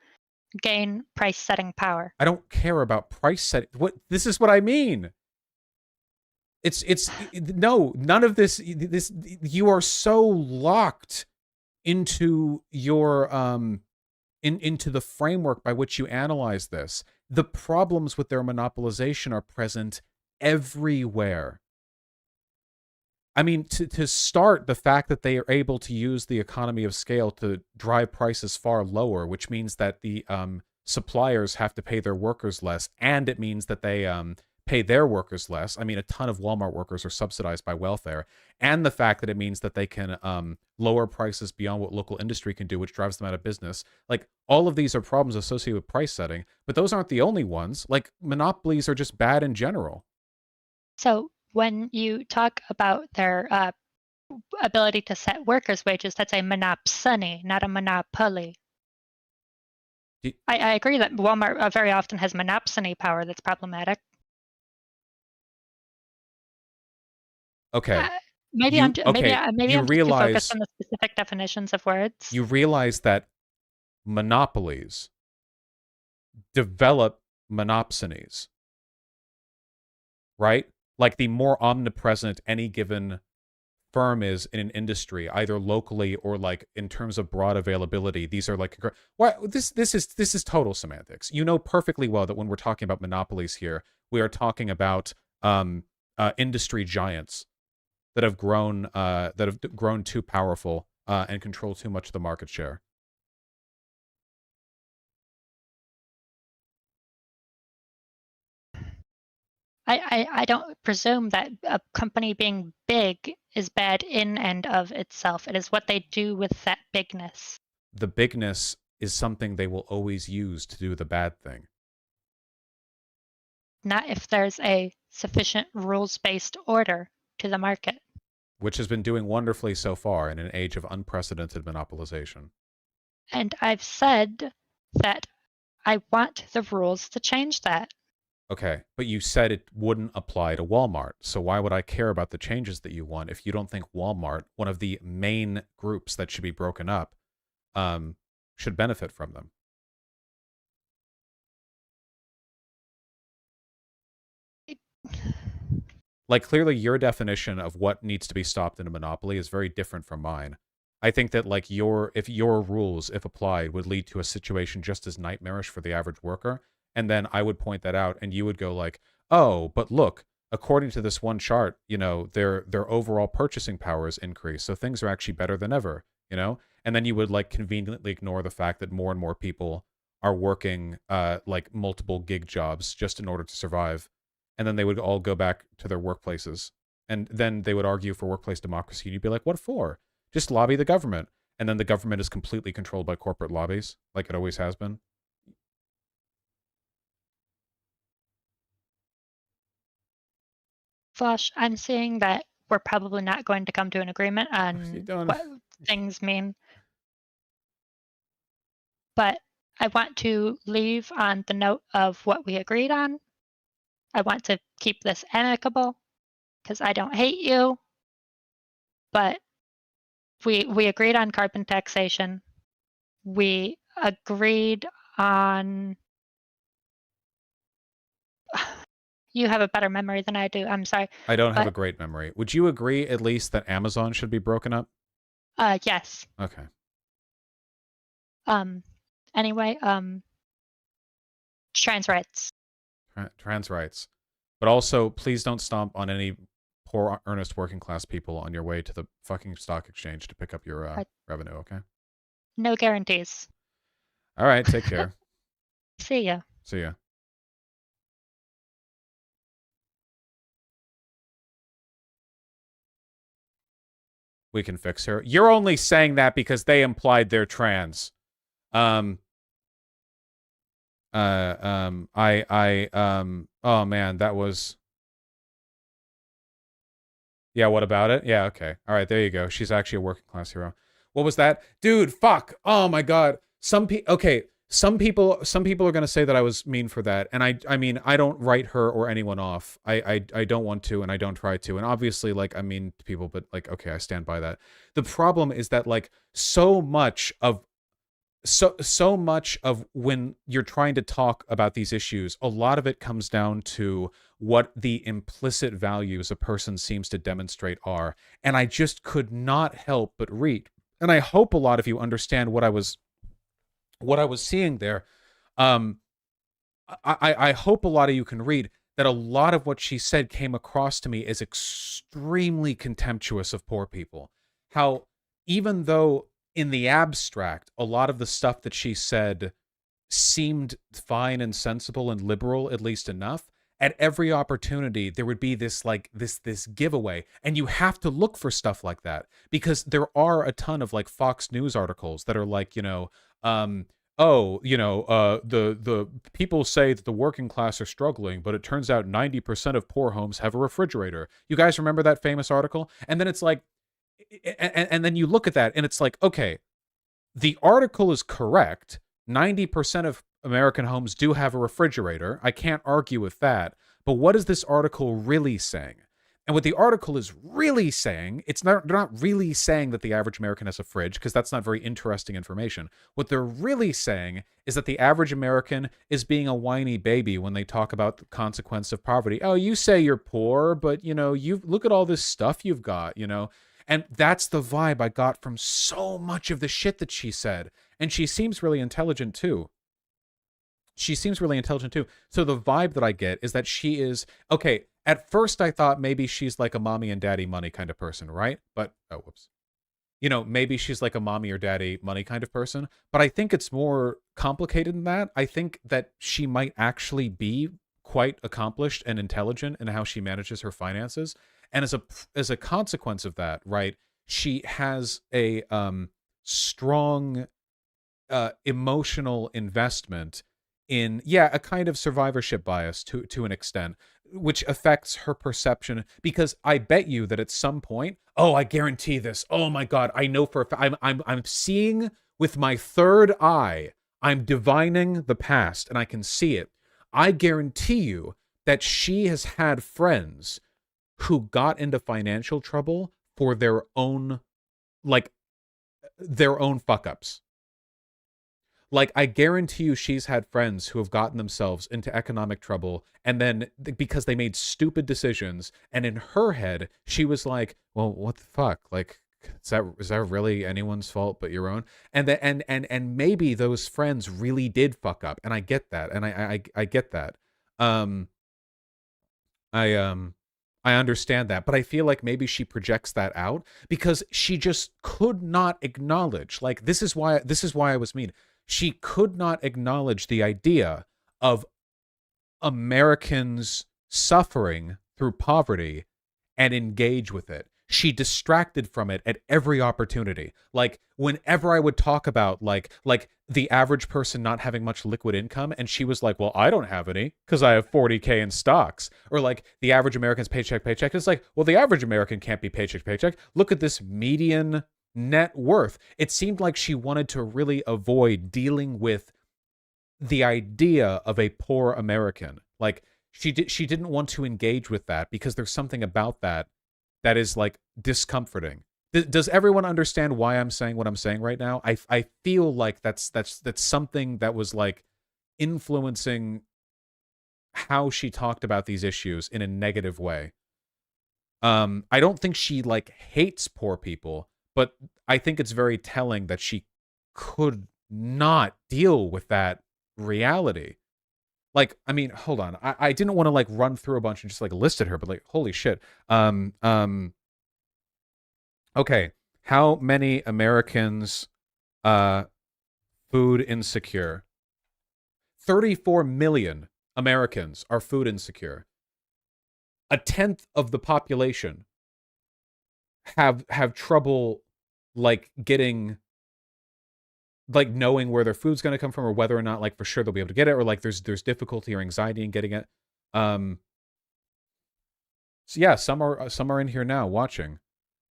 gain price setting power? I don't care about price setting. This is what I mean. No, none of this you are so locked into your into the framework by which you analyze this. The problems with their monopolization are present everywhere. I mean, to start, the fact that they are able to use the economy of scale to drive prices far lower, which means that the suppliers have to pay their workers less, and it means that they pay their workers less. I mean, a ton of Walmart workers are subsidized by welfare, and the fact that it means that they can lower prices beyond what local industry can do, which drives them out of business. Like, all of these are problems associated with price setting, but those aren't the only ones. Like, monopolies are just bad in general. So when you talk about their ability to set workers' wages, that's a monopsony, not a monopoly. I agree that Walmart very often has monopsony power that's problematic. Okay. Maybe I'm too focused on the specific definitions of words. You realize that monopolies develop monopsonies, right? Like, the more omnipresent any given firm is in an industry, either locally or like in terms of broad availability, these are like, this is total semantics. You know perfectly well that when we're talking about monopolies here, we are talking about industry giants that have grown too powerful and control too much of the market share. I don't presume that a company being big is bad in and of itself. It is what they do with that bigness. The bigness is something they will always use to do the bad thing. Not if there's a sufficient rules-based order to the market. Which has been doing wonderfully so far in an age of unprecedented monopolization. And I've said that I want the rules to change that. Okay, but you said it wouldn't apply to Walmart. So why would I care about the changes that you want if you don't think Walmart, one of the main groups that should be broken up, should benefit from them? Like, clearly your definition of what needs to be stopped in a monopoly is very different from mine. I think that, like, if your rules, if applied, would lead to a situation just as nightmarish for the average worker, and then I would point that out, and you would go like, oh, but look, according to this one chart, you know, their overall purchasing power is increased, so things are actually better than ever, you know? And then you would, like, conveniently ignore the fact that more and more people are working, like, multiple gig jobs just in order to survive, and then they would all go back to their workplaces. And then they would argue for workplace democracy. And you'd be like, what for? Just lobby the government. And then the government is completely controlled by corporate lobbies, like it always has been. Flush, I'm seeing that we're probably not going to come to an agreement on what things mean. But I want to leave on the note of what we agreed on. I want to keep this amicable because I don't hate you. But we agreed on carbon taxation. We agreed on... You have a better memory than I do. I'm sorry. I don't have a great memory. Would you agree at least that Amazon should be broken up? Yes. Okay. Anyway, trans rights. Trans rights. But also, please don't stomp on any poor, earnest working class people on your way to the fucking stock exchange to pick up your revenue, okay? No guarantees. All right, take care. See ya. See ya. We can fix her. You're only saying that because they implied they're trans. Oh man, that was... Yeah, what about it? Yeah, okay. All right, there you go. She's actually a working class hero. What was that? Dude, fuck. Oh my god. Some people are going to say that I was mean for that. And I mean, I don't write her or anyone off. I don't want to, and I don't try to. And obviously, like, I'm mean to people, but like, okay, I stand by that. The problem is that, like, so much of when you're trying to talk about these issues, a lot of it comes down to what the implicit values a person seems to demonstrate are. And I just could not help but read. And I hope a lot of you understand what I was seeing there. I hope a lot of you can read that a lot of what she said came across to me as extremely contemptuous of poor people. How, even though in the abstract, a lot of the stuff that she said seemed fine and sensible and liberal, at least enough, at every opportunity there would be this, like, this giveaway. And you have to look for stuff like that, because there are a ton of, like, Fox News articles that are like, you know, the people say that the working class are struggling, but it turns out 90% of poor homes have a refrigerator. You guys remember that famous article? And then it's like, and then you look at that and it's like, okay, the article is correct. 90% of American homes do have a refrigerator. I can't argue with that. But what is this article really saying? And what the article is really saying, they're not really saying that the average American has a fridge, because that's not very interesting information. What they're really saying is that the average American is being a whiny baby when they talk about the consequence of poverty. Oh, you say you're poor, but, you know, you look at all this stuff you've got, you know. And that's the vibe I got from so much of the shit that she said. And she seems really intelligent too. So the vibe that I get is that she is, okay, at first I thought maybe she's like a mommy and daddy money kind of person, right? But, oh, whoops. You know, maybe she's like a mommy or daddy money kind of person. But I think it's more complicated than that. I think that she might actually be quite accomplished and intelligent in how she manages her finances. And as a consequence of that, right, she has a strong emotional investment in, yeah, a kind of survivorship bias to an extent, which affects her perception. Because I bet you that at some point, oh, I guarantee this. Oh my God, I know for a fact. I'm seeing with my third eye. I'm divining the past, and I can see it. I guarantee you that she has had friends who got into financial trouble for their own fuck-ups. Like, I guarantee you she's had friends who have gotten themselves into economic trouble, and then because they made stupid decisions, and in her head, she was like, well, what the fuck? Like, is that really anyone's fault but your own? And and maybe those friends really did fuck up, and I get that, and I get that. Um, I understand that, but I feel like maybe she projects that out because she just could not acknowledge, like, this is why I was mean. She could not acknowledge the idea of Americans suffering through poverty and engage with it. She distracted from it at every opportunity. Like, whenever I would talk about like the average person not having much liquid income, and she was like, well, I don't have any because I have 40K in stocks. Or like the average American's paycheck. It's like, well, the average American can't be paycheck. Look at this median net worth. It seemed like she wanted to really avoid dealing with the idea of a poor American. Like, she didn't want to engage with that because there's something about that is like discomforting. Does everyone understand why I'm saying what I'm saying right now? I feel like that's something that was like influencing how she talked about these issues in a negative way. I don't think she like hates poor people, but I think it's very telling that she could not deal with that reality. Like, I mean, hold on. I didn't want to like run through a bunch and just like listed her, but like, holy shit. Okay. How many Americans food insecure? 34 million Americans are food insecure. A tenth of the population have trouble like getting, like, knowing where their food's going to come from, or whether or not like for sure they'll be able to get it, or like there's difficulty or anxiety in getting it. So yeah, some are in here now watching.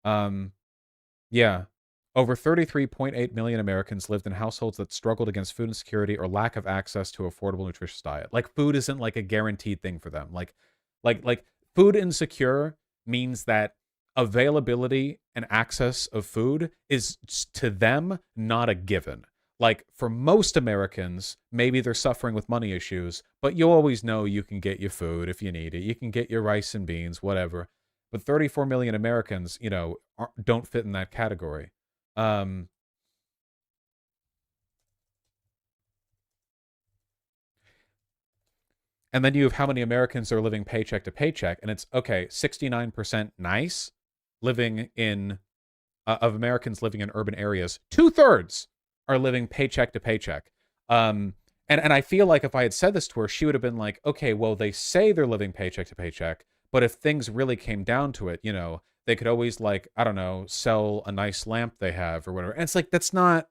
Yeah. Over 33.8 million Americans lived in households that struggled against food insecurity or lack of access to affordable, nutritious diet. Like, food isn't like a guaranteed thing for them. Like food insecure means that availability and access of food is to them not a given. Like, for most Americans, maybe they're suffering with money issues, but you always know you can get your food if you need it. You can get your rice and beans, whatever. But 34 million Americans, you know, don't fit in that category. And then you have how many Americans are living paycheck to paycheck, and it's okay, 69% nice living in of Americans living in urban areas. 2/3 are living paycheck to paycheck. And I feel like if I had said this to her, she would have been like, okay, well, they say they're living paycheck to paycheck, but if things really came down to it, you know, they could always, like, I don't know, sell a nice lamp they have or whatever. And it's like, that's not.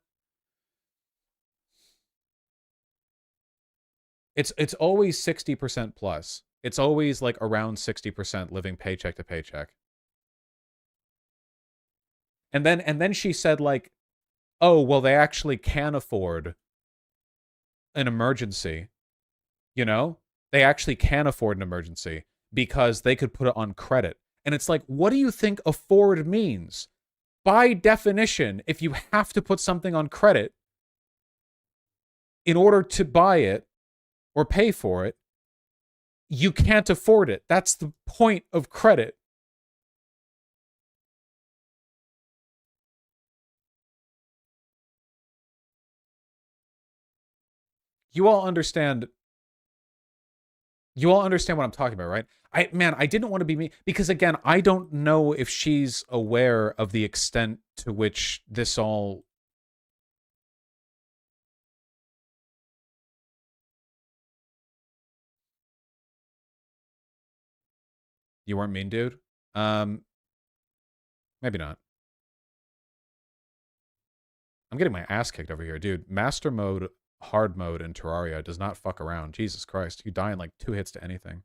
It's always 60% plus. It's always like around 60% living paycheck to paycheck. And then she said, like, oh, well, they actually can afford an emergency. You know? They actually can afford an emergency because they could put it on credit. And it's like, what do you think afford means? By definition, if you have to put something on credit in order to buy it or pay for it, you can't afford it. That's the point of credit. You all understand what I'm talking about, right? I didn't want to be me because, again, I don't know if she's aware of the extent to which this all. You weren't mean, dude. Maybe not. I'm getting my ass kicked over here, dude. Master mode, hard mode in Terraria does not fuck around. Jesus Christ, you die in like 2 hits to anything.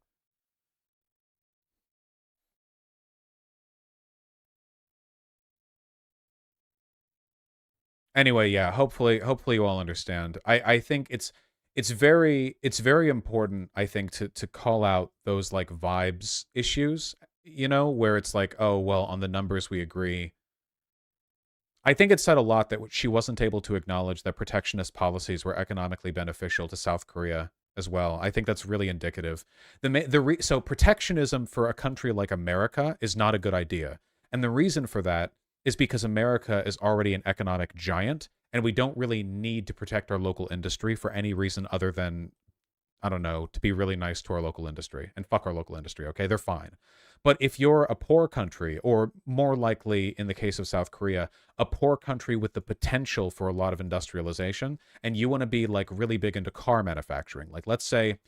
Anyway, yeah, hopefully you all understand. I think it's very important, I think, to call out those like vibes issues, you know, where it's like, oh well, on the numbers we agree. I think it said a lot that she wasn't able to acknowledge that protectionist policies were economically beneficial to South Korea as well. I think that's really indicative. So protectionism for a country like America is not a good idea. And the reason for that is because America is already an economic giant, and we don't really need to protect our local industry for any reason other than, I don't know, to be really nice to our local industry and fuck our local industry. Okay, they're fine. But if you're a poor country, or more likely in the case of South Korea, a poor country with the potential for a lot of industrialization, and you want to be like really big into car manufacturing, like let's say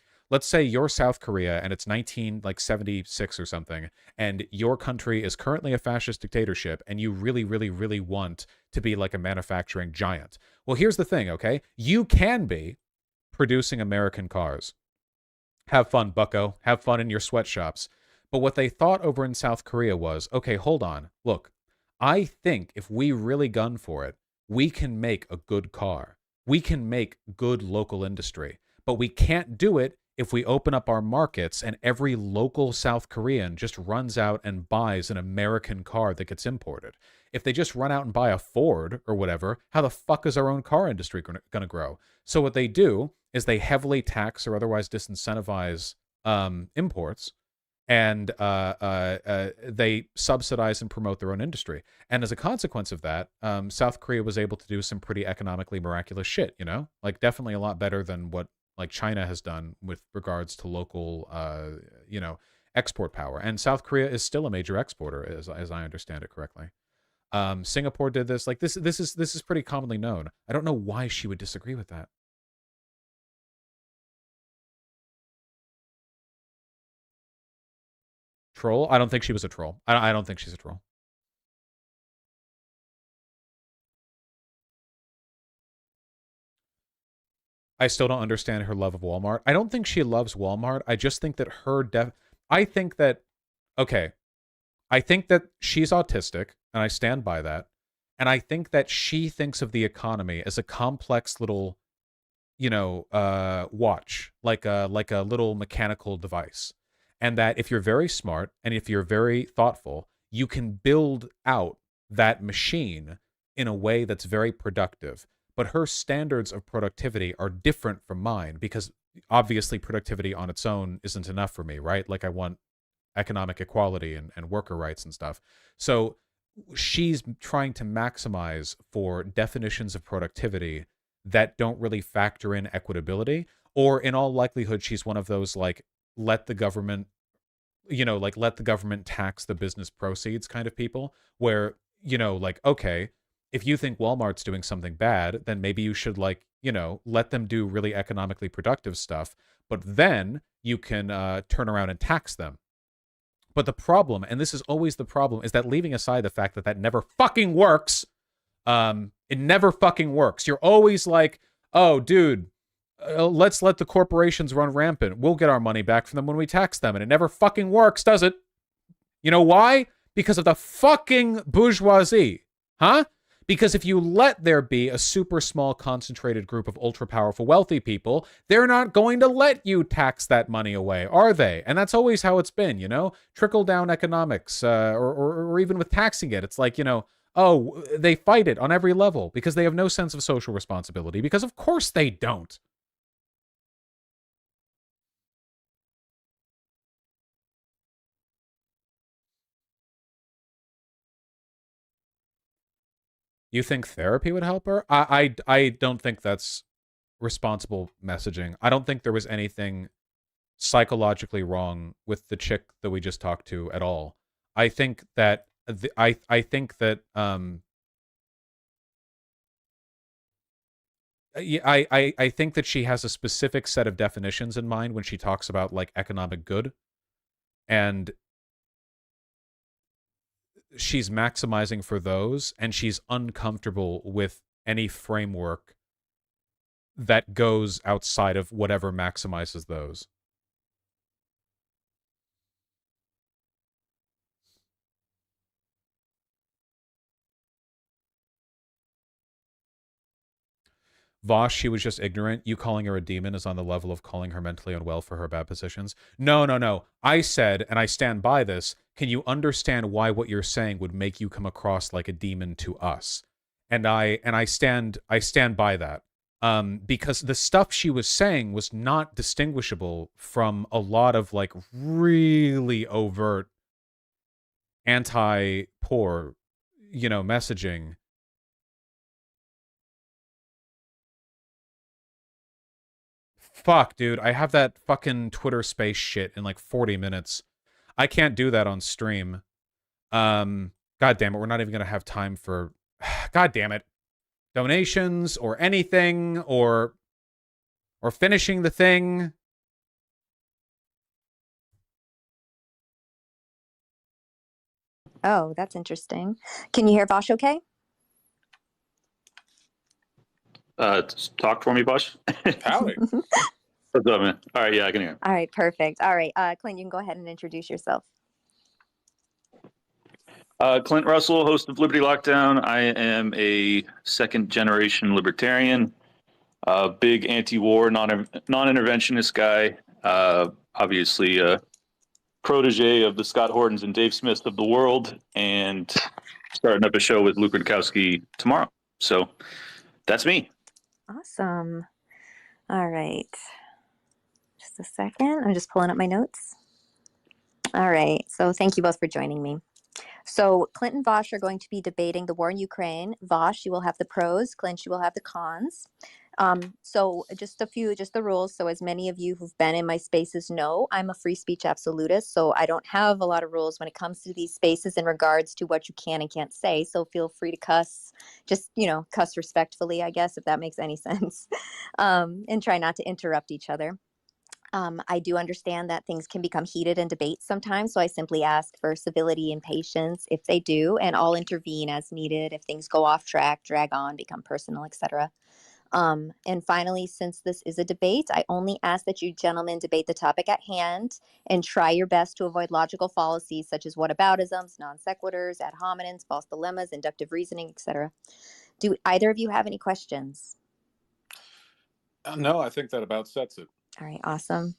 you're South Korea and it's 1976 or something, and your country is currently a fascist dictatorship, and you really, really, really want to be like a manufacturing giant. Well, here's the thing, okay? You can be producing American cars. Have fun, bucko. Have fun in your sweatshops. But what they thought over in South Korea was, okay, hold on. Look, I think if we really gun for it, we can make a good car. We can make good local industry. But we can't do it if we open up our markets and every local South Korean just runs out and buys an American car that gets imported. If they just run out and buy a Ford or whatever, how the fuck is our own car industry going to grow? So what they do is they heavily tax or otherwise disincentivize imports, and they subsidize and promote their own industry. And as a consequence of that, South Korea was able to do some pretty economically miraculous shit, you know? Like, definitely a lot better than what, like, China has done with regards to local, you know, export power. And South Korea is still a major exporter, as I understand it correctly. Singapore did this. Like, this is pretty commonly known. I don't know why she would disagree with that. Troll? I don't think she was a troll. I don't think she's a troll. I still don't understand her love of Walmart. I don't think she loves Walmart. I just think that I think that, okay, I think that she's autistic, and I stand by that. And I think that she thinks of the economy as a complex little, you know, watch, like a little mechanical device. And that if you're very smart and if you're very thoughtful, you can build out that machine in a way that's very productive. But her standards of productivity are different from mine, because obviously productivity on its own isn't enough for me, right? Like, I want economic equality and worker rights and stuff. So she's trying to maximize for definitions of productivity that don't really factor in equitability, or in all likelihood she's one of those, like, let the government, you know, like, let the government tax the business proceeds kind of people, where, you know, like, okay, if you think Walmart's doing something bad, then maybe you should, like, you know, let them do really economically productive stuff, but then you can turn around and tax them. But the problem, and this is always the problem, is that, leaving aside the fact that that never fucking works, it never fucking works. You're always like, oh, dude, let's let the corporations run rampant. We'll get our money back from them when we tax them. And it never fucking works, does it? You know why? Because of the fucking bourgeoisie. Huh? Because if you let there be a super small concentrated group of ultra powerful wealthy people, they're not going to let you tax that money away, are they? And that's always how it's been, you know? Trickle down economics, or even with taxing it. It's like, you know, oh, they fight it on every level because they have no sense of social responsibility, because of course they don't. You think therapy would help her? I don't think that's responsible messaging. I don't think there was anything psychologically wrong with the chick that we just talked to at all. I think that I think that yeah, I think that she has a specific set of definitions in mind when she talks about, like, economic good, and she's maximizing for those, and she's uncomfortable with any framework that goes outside of whatever maximizes those. Vaush, she was just ignorant. You calling her a demon is on the level of calling her mentally unwell for her bad positions. No, no, no. I said, and I stand by this, can you understand why what you're saying would make you come across like a demon to us? And I stand by that. Because the stuff she was saying was not distinguishable from a lot of like really overt anti-poor, messaging. Fuck, dude, I have that fucking Twitter space shit in like 40 minutes. I can't do that on stream. God damn it, we're not even gonna have time for God damn it. Donations or anything or finishing the thing. Oh, that's interesting. Can you hear Vaush okay? Talk for me, Bush. Howdy. What's up, man? All right, yeah, I can hear. All right, perfect. All right, Clint, you can go ahead and introduce yourself. Clint Russell, host of Liberty Lockdown. I am a second-generation libertarian, big anti-war, non-interventionist guy. Obviously, a protege of the Scott Hortons and Dave Smiths of the world, and starting up a show with Luke Rudkowski tomorrow. So that's me. Awesome. All right. Just a second. I'm just pulling up my notes. All right. So thank you both for joining me. So Clint and Vaush are going to be debating the war in Ukraine. Vaush, you will have the pros. Clint, you will have the cons. So just the rules. So as many of you who've been in my spaces know, I'm a free speech absolutist. So I don't have a lot of rules when it comes to these spaces in regards to what you can and can't say. So feel free to cuss, just, cuss respectfully, I guess, if that makes any sense. And try not to interrupt each other. I do understand that things can become heated in debates sometimes, so I simply ask for civility and patience if they do, and I'll intervene as needed if things go off track, drag on, become personal, etc. And finally, since this is a debate, I only ask that you gentlemen debate the topic at hand and try your best to avoid logical fallacies such as whataboutisms, non sequiturs, ad hominems, false dilemmas, inductive reasoning, etc. Do either of you have any questions? No, I think that about sets it. All right, awesome.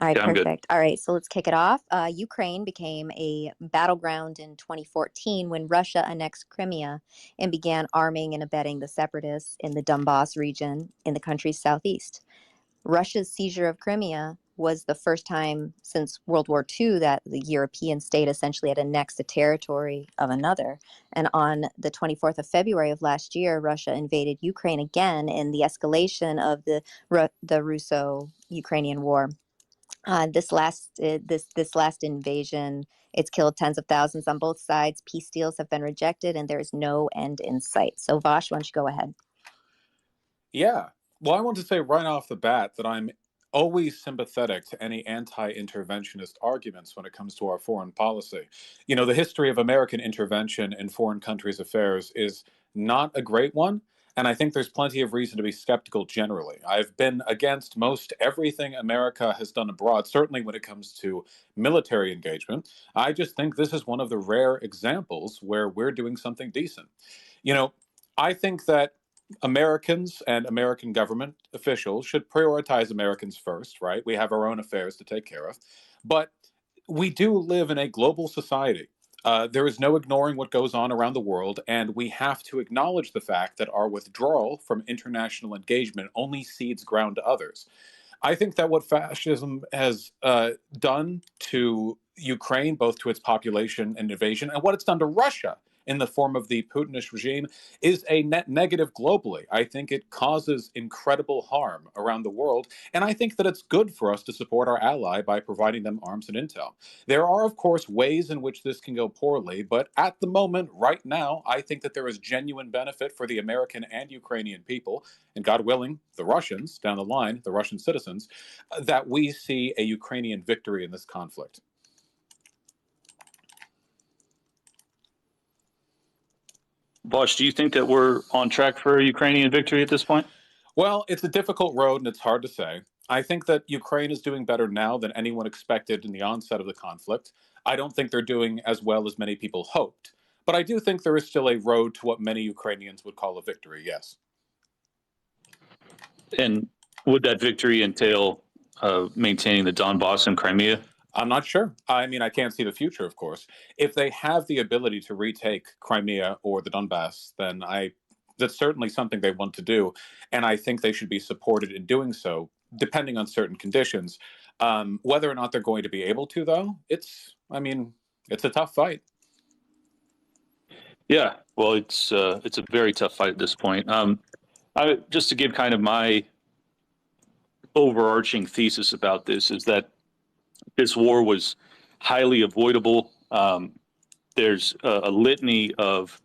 All right, Yeah, I'm good. perfect. All right, so let's kick it off. Ukraine became a battleground in 2014 when Russia annexed Crimea and began arming and abetting the separatists in the Donbas region in the country's southeast. Russia's seizure of Crimea was the first time since World War II that the European state essentially had annexed the territory of another. And on the 24th of February of last year, Russia invaded Ukraine again in the escalation of the Russo-Ukrainian War. This last invasion, it's killed tens of thousands on both sides. Peace deals have been rejected, and there is no end in sight. So, Vaush, why don't you go ahead? Yeah. Well, I want to say right off the bat that I'm always sympathetic to any anti-interventionist arguments when it comes to our foreign policy. The history of American intervention in foreign countries' affairs is not a great one, and I think there's plenty of reason to be skeptical generally. I've been against most everything America has done abroad, certainly when it comes to military engagement. I just think this is one of the rare examples where we're doing something decent. I think that Americans and American government officials should prioritize Americans first, right? We have our own affairs to take care of. But we do live in a global society. There is no ignoring what goes on around the world, and we have to acknowledge the fact that our withdrawal from international engagement only cedes ground to others. I think that what fascism has done to Ukraine, both to its population and invasion, and what it's done to Russia in the form of the Putinist regime, is a net negative globally. I think it causes incredible harm around the world, and I think that it's good for us to support our ally by providing them arms and intel. There are, of course, ways in which this can go poorly, but at the moment, right now, I think that there is genuine benefit for the American and Ukrainian people, and God willing, the Russians down the line, the Russian citizens, that we see a Ukrainian victory in this conflict. Bush, do you think that we're on track for a Ukrainian victory at this point? Well, it's a difficult road and it's hard to say. I think that Ukraine is doing better now than anyone expected in the onset of the conflict. I don't think they're doing as well as many people hoped. But I do think there is still a road to what many Ukrainians would call a victory, yes. And would that victory entail maintaining the Donbass and Crimea? I'm not sure. I mean, I can't see the future, of course. If they have the ability to retake Crimea or the Donbass, then that's certainly something they want to do, and I think they should be supported in doing so, depending on certain conditions. Whether or not they're going to be able to, though, I mean, it's a tough fight. Yeah, well, it's a very tough fight at this point. Just to give kind of my overarching thesis about this is that this war was highly avoidable. There's a litany of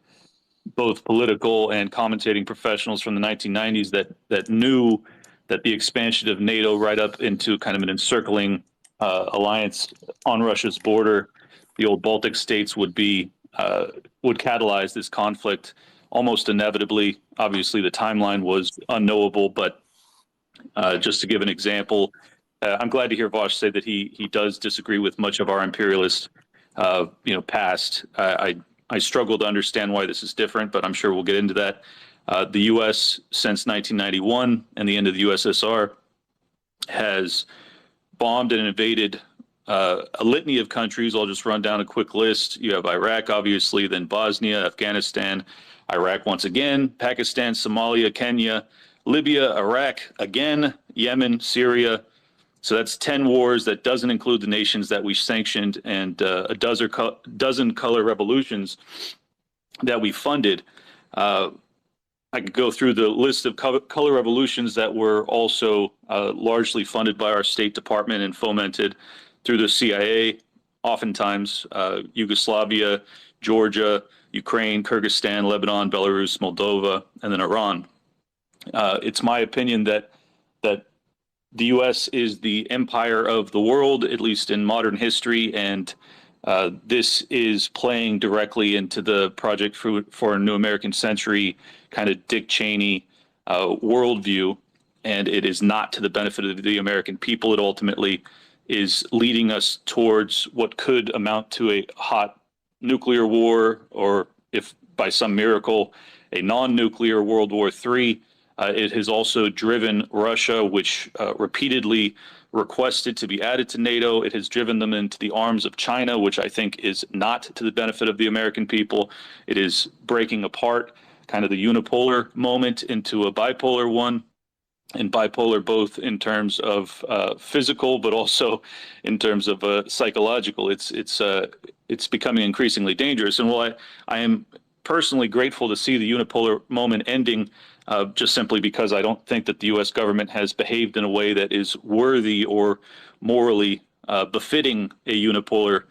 both political and commentating professionals from the 1990s that knew that the expansion of NATO right up into kind of an encircling alliance on Russia's border, the old Baltic states would catalyze this conflict almost inevitably. Obviously, the timeline was unknowable, but just to give an example, I'm glad to hear Vaush say that he does disagree with much of our imperialist, past. I struggle to understand why this is different, but I'm sure we'll get into that. The U.S. since 1991 and the end of the USSR has bombed and invaded a litany of countries. I'll just run down a quick list. You have Iraq, obviously, then Bosnia, Afghanistan, Iraq once again, Pakistan, Somalia, Kenya, Libya, Iraq again, Yemen, Syria. So that's 10 wars. That doesn't include the nations that we sanctioned and a dozen color revolutions that we funded. I could go through the list of color revolutions that were also largely funded by our State Department and fomented through the CIA, oftentimes Yugoslavia, Georgia, Ukraine, Kyrgyzstan, Lebanon, Belarus, Moldova, and then Iran. It's my opinion that the U.S. is the empire of the world, at least in modern history, and this is playing directly into the Project for a New American Century kind of Dick Cheney worldview, and it is not to the benefit of the American people. It ultimately is leading us towards what could amount to a hot nuclear war, or if by some miracle, a non-nuclear World War III. It has also driven Russia, which repeatedly requested to be added to NATO. It has driven them into the arms of China, which I think is not to the benefit of the American people. It is breaking apart kind of the unipolar moment into a bipolar one, and bipolar both in terms of physical, but also in terms of psychological. It's becoming increasingly dangerous. And while I am personally grateful to see the unipolar moment ending, just simply because I don't think that the U.S. government has behaved in a way that is worthy or morally befitting a unipolar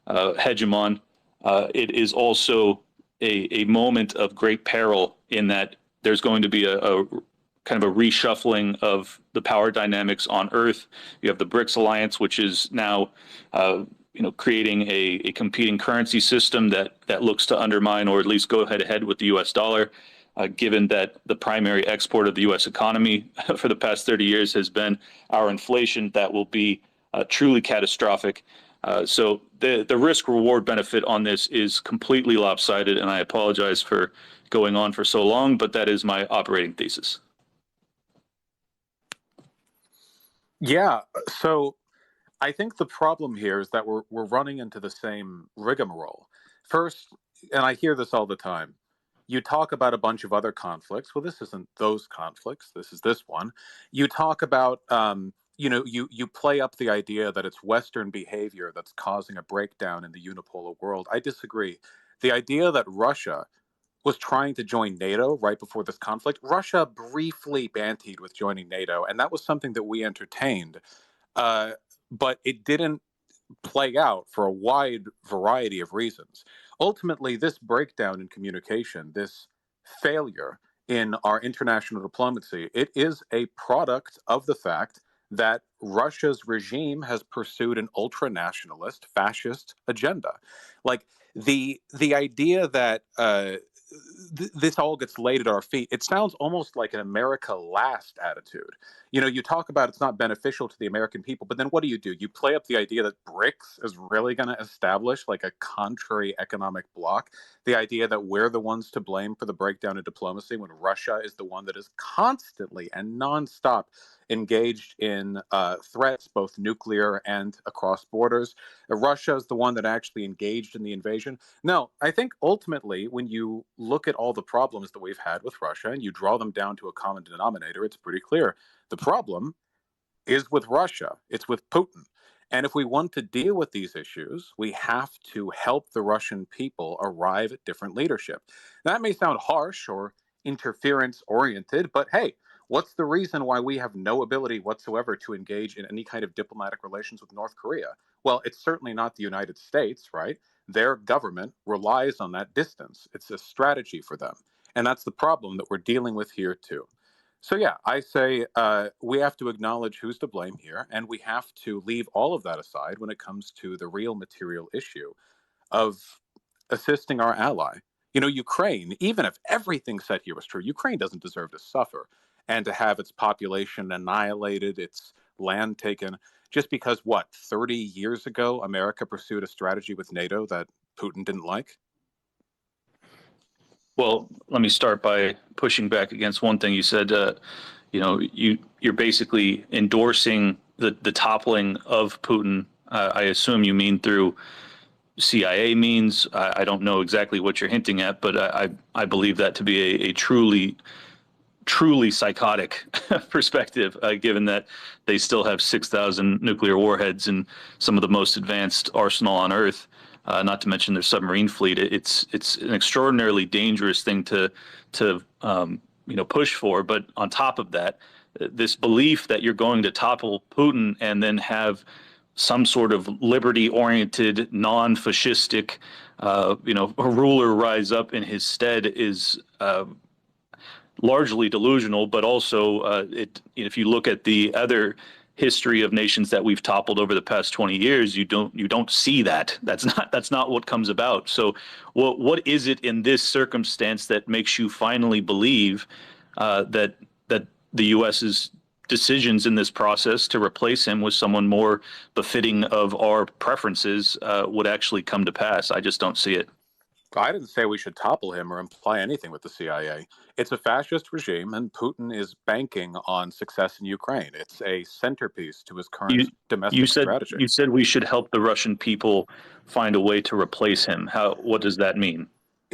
hegemon. It is also a moment of great peril in that there's going to be a kind of a reshuffling of the power dynamics on Earth. You have the BRICS alliance, which is now creating a competing currency system that looks to undermine or at least go head to head with the U.S. dollar. Given that the primary export of the U.S. economy for the past 30 years has been our inflation, that will be truly catastrophic. So the risk-reward benefit on this is completely lopsided, and I apologize for going on for so long, but that is my operating thesis. Yeah, so I think the problem here is that we're running into the same rigmarole. First, and I hear this all the time, you talk about a bunch of other conflicts. Well, this isn't those conflicts. This is this one. You talk about, you play up the idea that it's Western behavior that's causing a breakdown in the unipolar world. I disagree. The idea that Russia was trying to join NATO right before this conflict, Russia briefly bantied with joining NATO, and that was something that we entertained. But it didn't play out for a wide variety of reasons. Ultimately, this breakdown in communication, this failure in our international diplomacy, it is a product of the fact that Russia's regime has pursued an ultra-nationalist, fascist agenda. Like the idea that this all gets laid at our feet. It sounds almost like an America last attitude. You know, you talk about it's not beneficial to the American people, but then what do? You play up the idea that BRICS is really going to establish like a contrary economic bloc. The idea that we're the ones to blame for the breakdown in diplomacy when Russia is the one that is constantly and nonstop engaged in threats, both nuclear and across borders. Russia is the one that actually engaged in the invasion. No, I think ultimately, when you look at all the problems that we've had with Russia and you draw them down to a common denominator, it's pretty clear. The problem is with Russia, it's with Putin. And if we want to deal with these issues, we have to help the Russian people arrive at different leadership. That may sound harsh or interference oriented, but hey, what's the reason why we have no ability whatsoever to engage in any kind of diplomatic relations with North Korea? Well, it's certainly not the United States, right? Their government relies on that distance. It's a strategy for them. And that's the problem that we're dealing with here, too. So, yeah, I say we have to acknowledge who's to blame here, and we have to leave all of that aside when it comes to the real material issue of assisting our ally. You know, Ukraine, even if everything said here was true, Ukraine doesn't deserve to suffer and to have its population annihilated, its land taken, just because, 30 years ago, America pursued a strategy with NATO that Putin didn't like? Well, let me start by pushing back against one thing you said. You're basically endorsing the toppling of Putin. I assume you mean through CIA means. I don't know exactly what you're hinting at, but I believe that to be a truly psychotic perspective, given that they still have 6,000 nuclear warheads and some of the most advanced arsenal on Earth. Not to mention their submarine fleet. It's an extraordinarily dangerous thing to push for. But on top of that, this belief that you're going to topple Putin and then have some sort of liberty-oriented, non-fascistic, ruler rise up in his stead is largely delusional. But also, if you look at the other history of nations that we've toppled over the past 20 years, you don't see that. That's not what comes about. So what is it in this circumstance that makes you finally believe that the US's decisions in this process to replace him with someone more befitting of our preferences would actually come to pass? I just don't see it. I didn't say we should topple him or imply anything with the CIA. It's a fascist regime, and Putin is banking on success in Ukraine. It's a centerpiece to his current domestic strategy. You said we should help the Russian people find a way to replace him. What does that mean?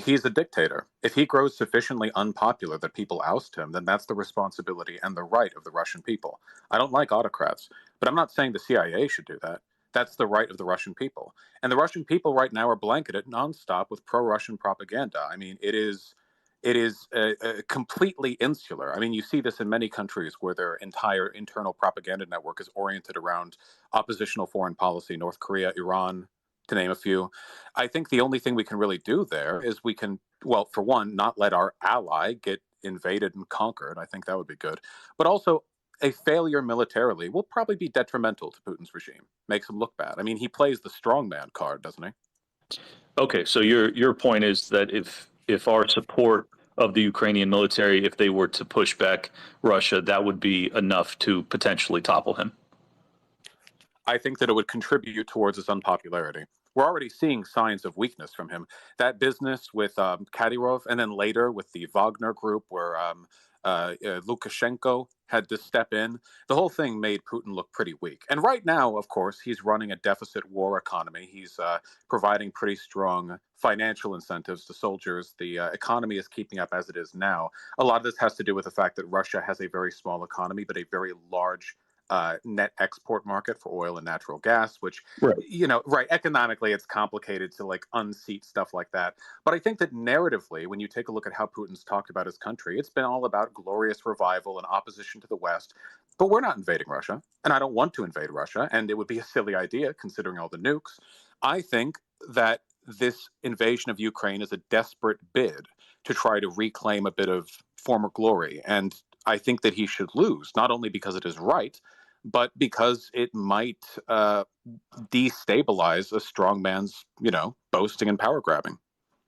He's a dictator. If he grows sufficiently unpopular that people oust him, then that's the responsibility and the right of the Russian people. I don't like autocrats, but I'm not saying the CIA should do that. That's the right of the Russian people. And the Russian people right now are blanketed nonstop with pro-Russian propaganda. I mean, it is completely insular. I mean, you see this in many countries where their entire internal propaganda network is oriented around oppositional foreign policy, North Korea, Iran, to name a few. I think the only thing we can really do there is we can, well, for one, not let our ally get invaded and conquered. I think that would be good. But also, a failure militarily will probably be detrimental to Putin's regime, makes him look bad. I mean, he plays the strongman card, doesn't he? Okay, so your point is that if our support of the Ukrainian military, if they were to push back Russia, that would be enough to potentially topple him. I think that it would contribute towards his unpopularity. We're already seeing signs of weakness from him. That business with Kadyrov, and then later with the Wagner group, where Lukashenko had to step in. The whole thing made Putin look pretty weak. And right now, of course, he's running a deficit war economy. He's providing pretty strong financial incentives to soldiers. The economy is keeping up as it is now. A lot of this has to do with the fact that Russia has a very small economy, but a very large net export market for oil and natural gas, which, economically it's complicated to like unseat stuff like that. But I think that narratively, when you take a look at how Putin's talked about his country, it's been all about glorious revival and opposition to the West. But we're not invading Russia, and I don't want to invade Russia, and it would be a silly idea considering all the nukes. I think that this invasion of Ukraine is a desperate bid to try to reclaim a bit of former glory. And I think that he should lose, not only because it is right, but because it might destabilize a strong man's, boasting and power grabbing.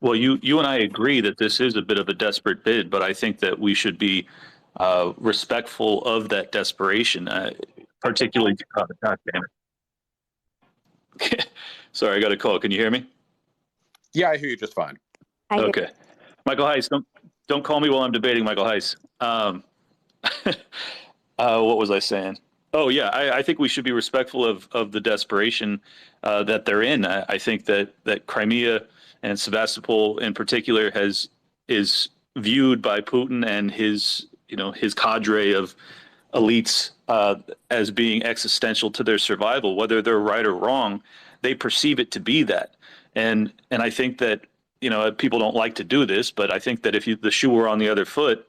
Well, you and I agree that this is a bit of a desperate bid, but I think that we should be respectful of that desperation, particularly. God damn it. Sorry, I got a call. Can you hear me? Yeah, I hear you just fine. Okay. Michael Heiss, don't call me while I'm debating Michael Heiss. What was I saying? Oh yeah, I think we should be respectful of the desperation that they're in. I think that Crimea and Sevastopol in particular is viewed by Putin and his cadre of elites as being existential to their survival. Whether they're right or wrong, they perceive it to be that. And I think that people don't like to do this, but I think that if the shoe were on the other foot,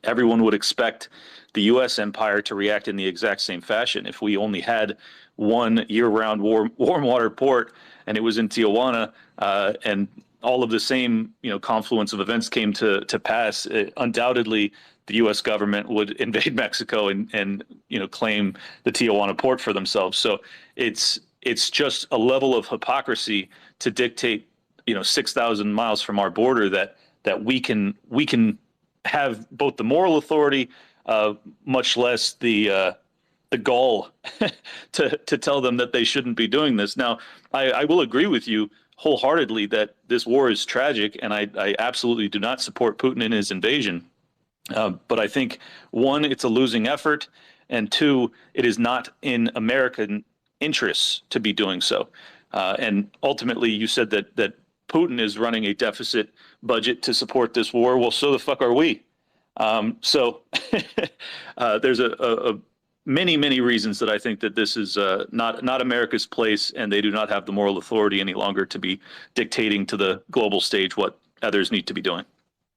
everyone would expect the U.S. empire to react in the exact same fashion. If we only had one year-round warm water port and it was in Tijuana, and all of the same confluence of events came to pass, undoubtedly the U.S. government would invade Mexico and claim the Tijuana port for themselves. So it's just a level of hypocrisy to dictate 6,000 miles from our border that we can have both the moral authority, much less the gall to tell them that they shouldn't be doing this. Now, I will agree with you wholeheartedly that this war is tragic, and I absolutely do not support Putin in his invasion. But I think, one, it's a losing effort, and two, it is not in American interests to be doing so. And ultimately, you said that Putin is running a deficit budget to support this war. Well, so the fuck are we. So there's many reasons that I think that this is not America's place, and they do not have the moral authority any longer to be dictating to the global stage what others need to be doing.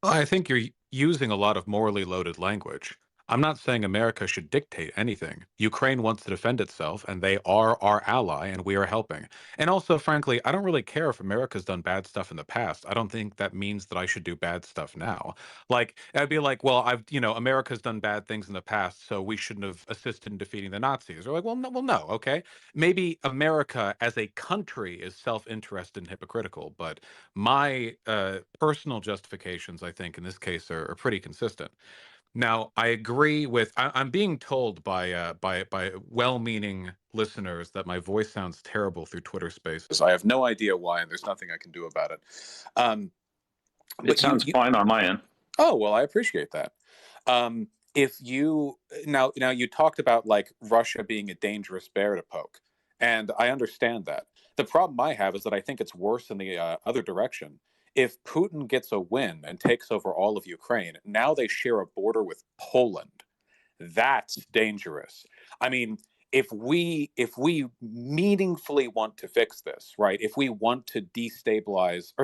I think you're using a lot of morally loaded language. I'm not saying America should dictate anything. Ukraine wants to defend itself, and they are our ally, and we are helping. And also, frankly, I don't really care if America's done bad stuff in the past. I don't think that means that I should do bad stuff now. Like, I'd be like, well, America's done bad things in the past, so we shouldn't have assisted in defeating the Nazis. Or like, well, no, okay. Maybe America as a country is self-interested and hypocritical, but my personal justifications, I think, in this case are pretty consistent. Now, I agree with. I'm being told by well-meaning listeners that my voice sounds terrible through Twitter Spaces. I have no idea why, and there's nothing I can do about it. It sounds fine on my end. Oh, well, I appreciate that. If you now you talked about like Russia being a dangerous bear to poke, and I understand that. The problem I have is that I think it's worse in the other direction. If Putin gets a win and takes over all of Ukraine, now they share a border with Poland. That's dangerous. I mean, if we meaningfully want to fix this, right? If we want to de-escalate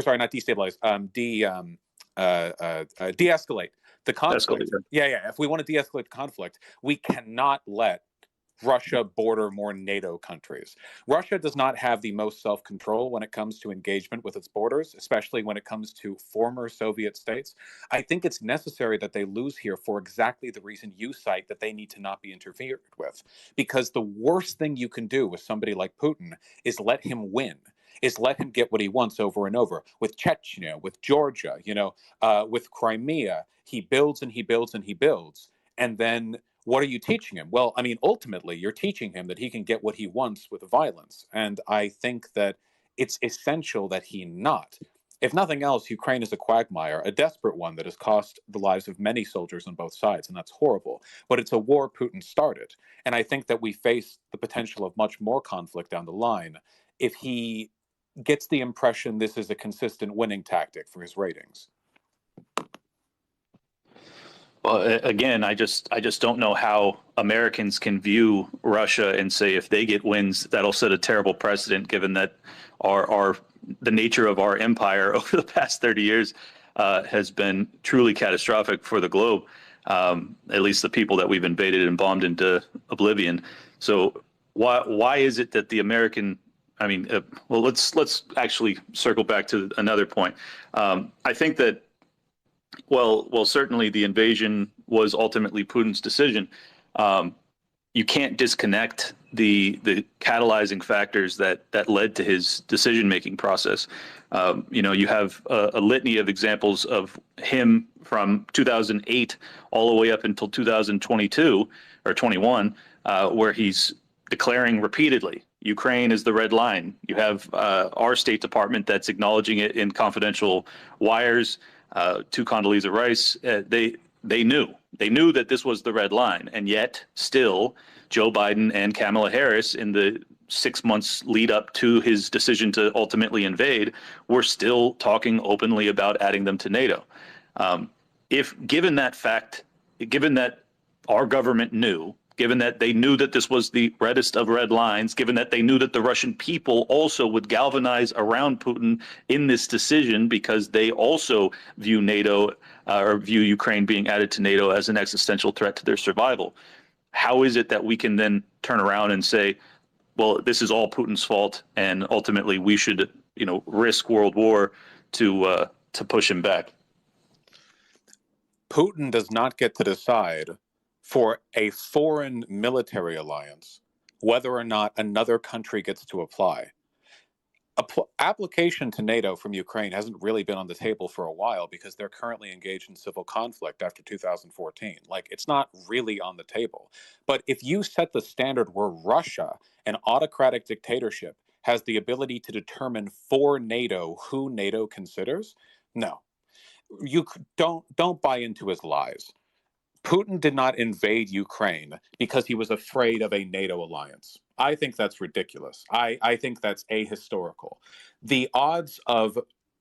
the conflict. Yeah. If we want to de-escalate the conflict, we cannot let Russia border more NATO countries. Russia does not have the most self-control when it comes to engagement with its borders, especially when it comes to former Soviet states. I think it's necessary that they lose here for exactly the reason you cite, that they need to not be interfered with. Because the worst thing you can do with somebody like Putin is let him win, is let him get what he wants over and over. With Chechnya, with Georgia, with Crimea, he builds and he builds and he builds. And then what are you teaching him? Well, I mean, ultimately, you're teaching him that he can get what he wants with violence. And I think that it's essential that he not. If nothing else, Ukraine is a quagmire, a desperate one that has cost the lives of many soldiers on both sides, and that's horrible. But it's a war Putin started. And I think that we face the potential of much more conflict down the line if he gets the impression this is a consistent winning tactic for his ratings. Well, again, I just don't know how Americans can view Russia and say if they get wins, that'll set a terrible precedent, given that the nature of our empire over the past 30 years has been truly catastrophic for the globe, at least the people that we've invaded and bombed into oblivion. So why is it that the American well, let's actually circle back to another point. I think that well, certainly the invasion was ultimately Putin's decision. You can't disconnect the catalyzing factors that led to his decision-making process. You have a litany of examples of him from 2008 all the way up until 2022 or 21, where he's declaring repeatedly, Ukraine is the red line. You have our State Department that's acknowledging it in confidential wires to Condoleezza Rice. They knew that this was the red line, and yet still Joe Biden and Kamala Harris, in the 6 months lead up to his decision to ultimately invade, were still talking openly about adding them to NATO. If given that fact, given that our government knew, given that they knew that this was the reddest of red lines, given that they knew that the Russian people also would galvanize around Putin in this decision because they also view NATO or view Ukraine being added to NATO as an existential threat to their survival, how is it that we can then turn around and say, well, this is all Putin's fault, and ultimately we should, risk world war to push him back? Putin does not get to decide for a foreign military alliance whether or not another country gets to apply. Application to NATO from Ukraine hasn't really been on the table for a while because they're currently engaged in civil conflict after 2014. It's not really on the table. But if you set the standard where Russia, an autocratic dictatorship, has the ability to determine for NATO who NATO considers, no. You don't buy into his lies. Putin did not invade Ukraine because he was afraid of a NATO alliance. I think that's ridiculous. I think that's ahistorical. The odds of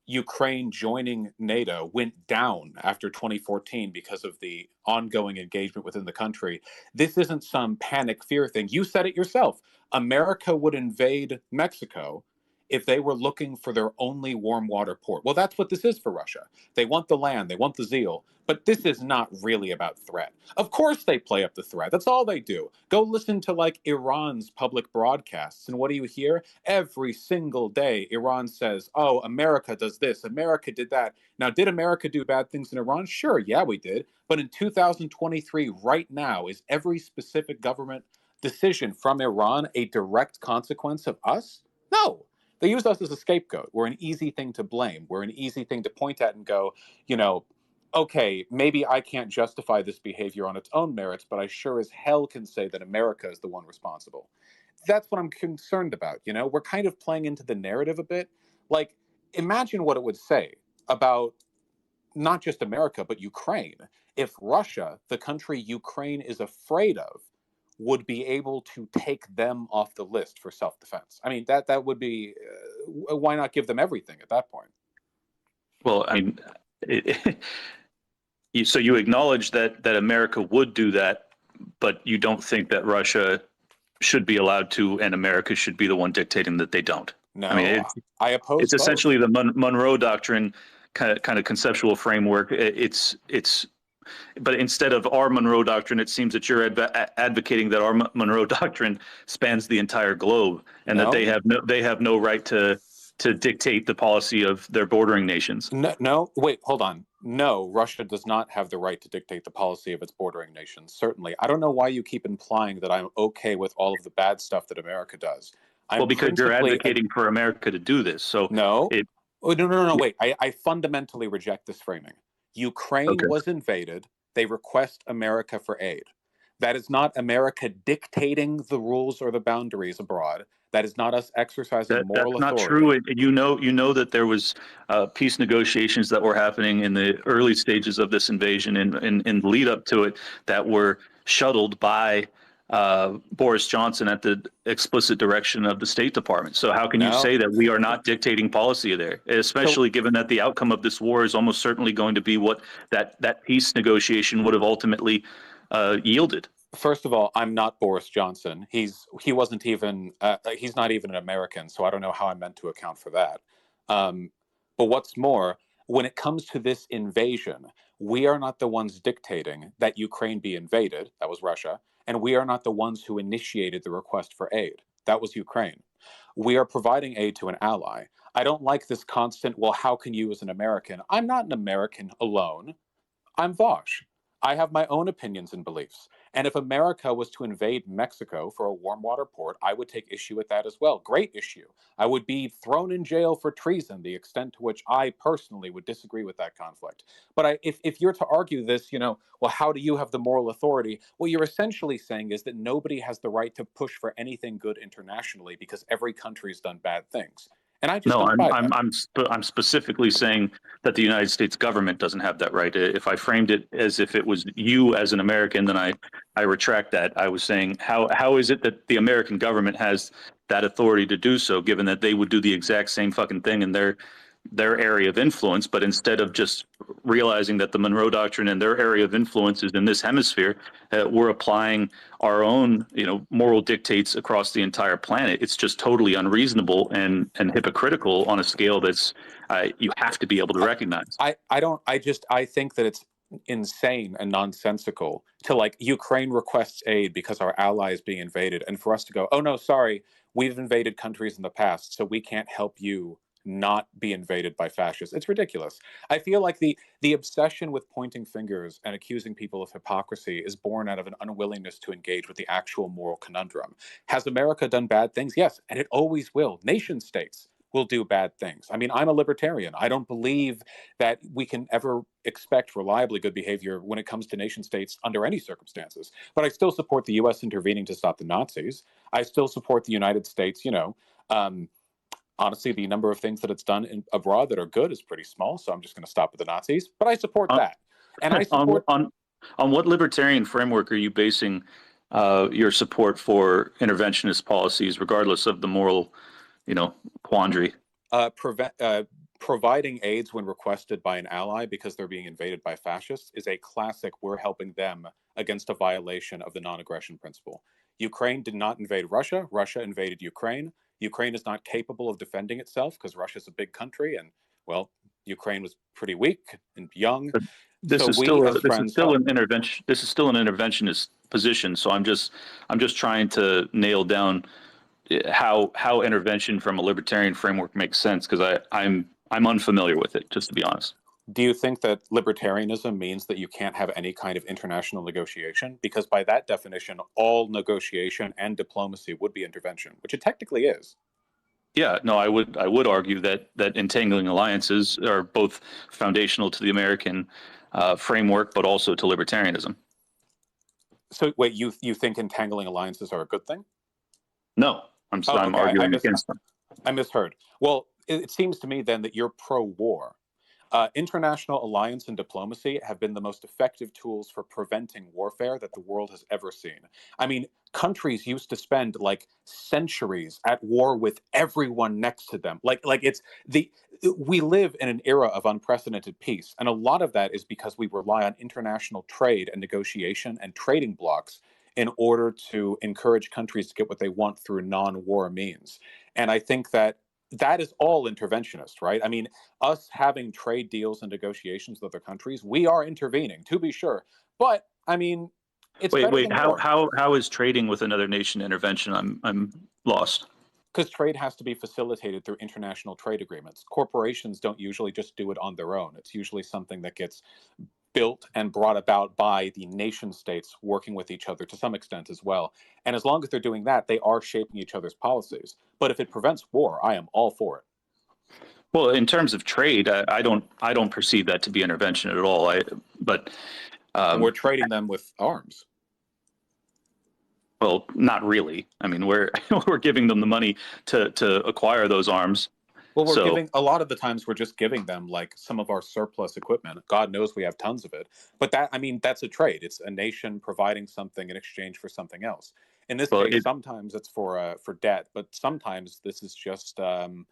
Ukraine joining NATO went down after 2014 because of the ongoing engagement within the country. This isn't some panic fear thing. You said it yourself. America would invade Mexico if they were looking for their only warm water port. Well, that's what this is for Russia. They want the land, they want the zeal, but this is not really about threat. Of course they play up the threat. That's all they do. Go listen to Iran's public broadcasts, and what do you hear? Every single day, Iran says, oh, America does this, America did that. Now, did America do bad things in Iran? Sure, yeah, we did. But in 2023, right now, is every specific government decision from Iran a direct consequence of us? No. They use us as a scapegoat. We're an easy thing to blame. We're an easy thing to point at and go, okay, maybe I can't justify this behavior on its own merits, but I sure as hell can say that America is the one responsible. That's what I'm concerned about. We're kind of playing into the narrative a bit. Imagine what it would say about not just America, but Ukraine, if Russia, the country Ukraine is afraid of, would be able to take them off the list for self-defense. I mean, that would be, why not give them everything at that point? Well, I mean, so you acknowledge that America would do that, but you don't think that Russia should be allowed to, and America should be the one dictating that they don't. No, I mean, I oppose. It's both. Essentially the Monroe Doctrine kind of conceptual framework. But instead of our Monroe Doctrine, it seems that you're advocating that our Monroe Doctrine spans the entire globe, and that they have no right to dictate the policy of their bordering nations. No, wait, hold on. No, Russia does not have the right to dictate the policy of its bordering nations. Certainly, I don't know why you keep implying that I'm okay with all of the bad stuff that America does. Well, because you're advocating for America to do this. So no. No. Wait, I fundamentally reject this framing. Ukraine was invaded. They request America for aid. That is not America dictating the rules or the boundaries abroad. That is not us exercising moral authority. That's not true. You know that there was peace negotiations that were happening in the early stages of this invasion and lead up to it that were shuttled by Boris Johnson at the explicit direction of the State Department. So how can you say that we are not dictating policy there, especially given that the outcome of this war is almost certainly going to be what that peace negotiation would have ultimately yielded? First of all, I'm not Boris Johnson. He wasn't even he's not even an American, so I don't know how I'm meant to account for that. But what's more, when it comes to this invasion, we are not the ones dictating that Ukraine be invaded. That was Russia. And we are not the ones who initiated the request for aid. That was Ukraine. We are providing aid to an ally. I don't like this constant, well, how can you as an American? I'm not an American alone. I'm Vaush. I have my own opinions and beliefs. And if America was to invade Mexico for a warm water port, I would take issue with that as well. Great issue. I would be thrown in jail for treason, the extent to which I personally would disagree with that conflict. But if you're to argue this, well, how do you have the moral authority? What you're essentially saying is that nobody has the right to push for anything good internationally because every country's done bad things. And I just No, don't buy that. I'm specifically saying that the United States government doesn't have that right. If I framed it as if it was you as an American, then I retract that. I was saying how is it that the American government has that authority to do so, given that they would do the exact same fucking thing in their area of influence, but instead of just realizing that the Monroe Doctrine and their area of influence is in this hemisphere, we're applying our own, moral dictates across the entire planet. It's just totally unreasonable and hypocritical on a scale that's you have to be able to recognize. I think that it's insane and nonsensical to Ukraine requests aid because our ally is being invaded, and for us to go, oh no, sorry, we've invaded countries in the past, so we can't help you not be invaded by fascists. It's ridiculous. I feel like the obsession with pointing fingers and accusing people of hypocrisy is born out of an unwillingness to engage with the actual moral conundrum. Has America done bad things? Yes, and it always will. Nation states will do bad things. I mean, I'm a libertarian. I don't believe that we can ever expect reliably good behavior when it comes to nation states under any circumstances. But I still support the U.S. intervening to stop the Nazis. I still support the United States, honestly, the number of things that it's done abroad that are good is pretty small, so I'm just going to stop with the Nazis. But I support that, and I support on what libertarian framework are you basing your support for interventionist policies, regardless of the moral, quandary? Providing aids when requested by an ally because they're being invaded by fascists is a classic. We're helping them against a violation of the non-aggression principle. Ukraine did not invade Russia. Russia invaded Ukraine. Ukraine is not capable of defending itself because Russia's a big country, and well, Ukraine was pretty weak and young. But this is still an intervention. This is still an interventionist position. So I'm just trying to nail down how intervention from a libertarian framework makes sense, because I'm unfamiliar with it, just to be honest. Do you think that libertarianism means that you can't have any kind of international negotiation? Because by that definition, all negotiation and diplomacy would be intervention, which it technically is. Yeah, no, I would argue that entangling alliances are both foundational to the American framework, but also to libertarianism. So wait, you think entangling alliances are a good thing? No, I'm arguing against them. I misheard. Well, it seems to me then that you're pro-war. International alliance and diplomacy have been the most effective tools for preventing warfare that the world has ever seen. I mean, countries used to spend centuries at war with everyone next to them. We live in an era of unprecedented peace, and a lot of that is because we rely on international trade and negotiation and trading blocks in order to encourage countries to get what they want through non-war means. And I think that is all interventionist, right? I mean, us having trade deals and negotiations with other countries, we are intervening, to be sure. But I mean, it's wait. How is trading with another nation intervention? I'm lost. Because trade has to be facilitated through international trade agreements. Corporations don't usually just do it on their own. It's usually something that gets built and brought about by the nation states working with each other to some extent as well. And as long as they're doing that, they are shaping each other's policies. But if it prevents war, I am all for it. Well, in terms of trade, I don't perceive that to be intervention at all. But we're trading them with arms. Well, not really. I mean, we're giving them the money to acquire those arms. Well, a lot of the times we're just giving them some of our surplus equipment. God knows we have tons of it. But that's a trade. It's a nation providing something in exchange for something else. In this case, sometimes it's for debt, but sometimes this is just, Vaush,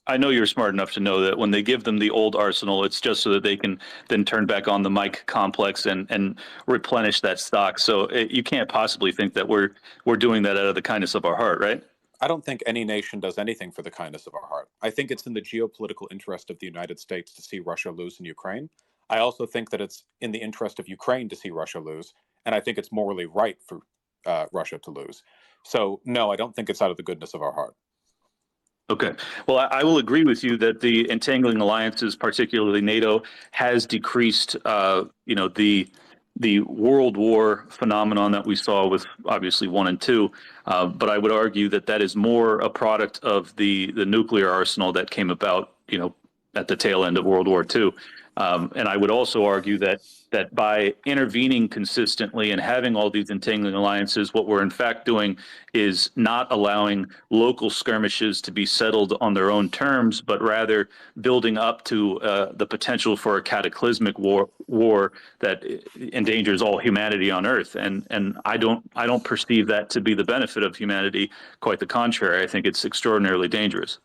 I know you're smart enough to know that when they give them the old arsenal, it's just so that they can then turn back on the Mike complex and replenish that stock. So you can't possibly think that we're doing that out of the kindness of our heart, right? I don't think any nation does anything for the kindness of our heart. I think it's in the geopolitical interest of the United States to see Russia lose in Ukraine. I also think that it's in the interest of Ukraine to see Russia lose, and I think it's morally right for Russia to lose. So no, I don't think it's out of the goodness of our heart. Okay. Well, I will agree with you that the entangling alliances, particularly NATO, has decreased, the World War phenomenon that we saw with obviously one and two. But I would argue that that is more a product of the nuclear arsenal that came about, at the tail end of World War II. And I would also argue that by intervening consistently and having all these entangling alliances, what we're in fact doing is not allowing local skirmishes to be settled on their own terms, but rather building up to the potential for a cataclysmic war that endangers all humanity on Earth. And I don't perceive that to be the benefit of humanity. Quite the contrary. I think it's extraordinarily dangerous.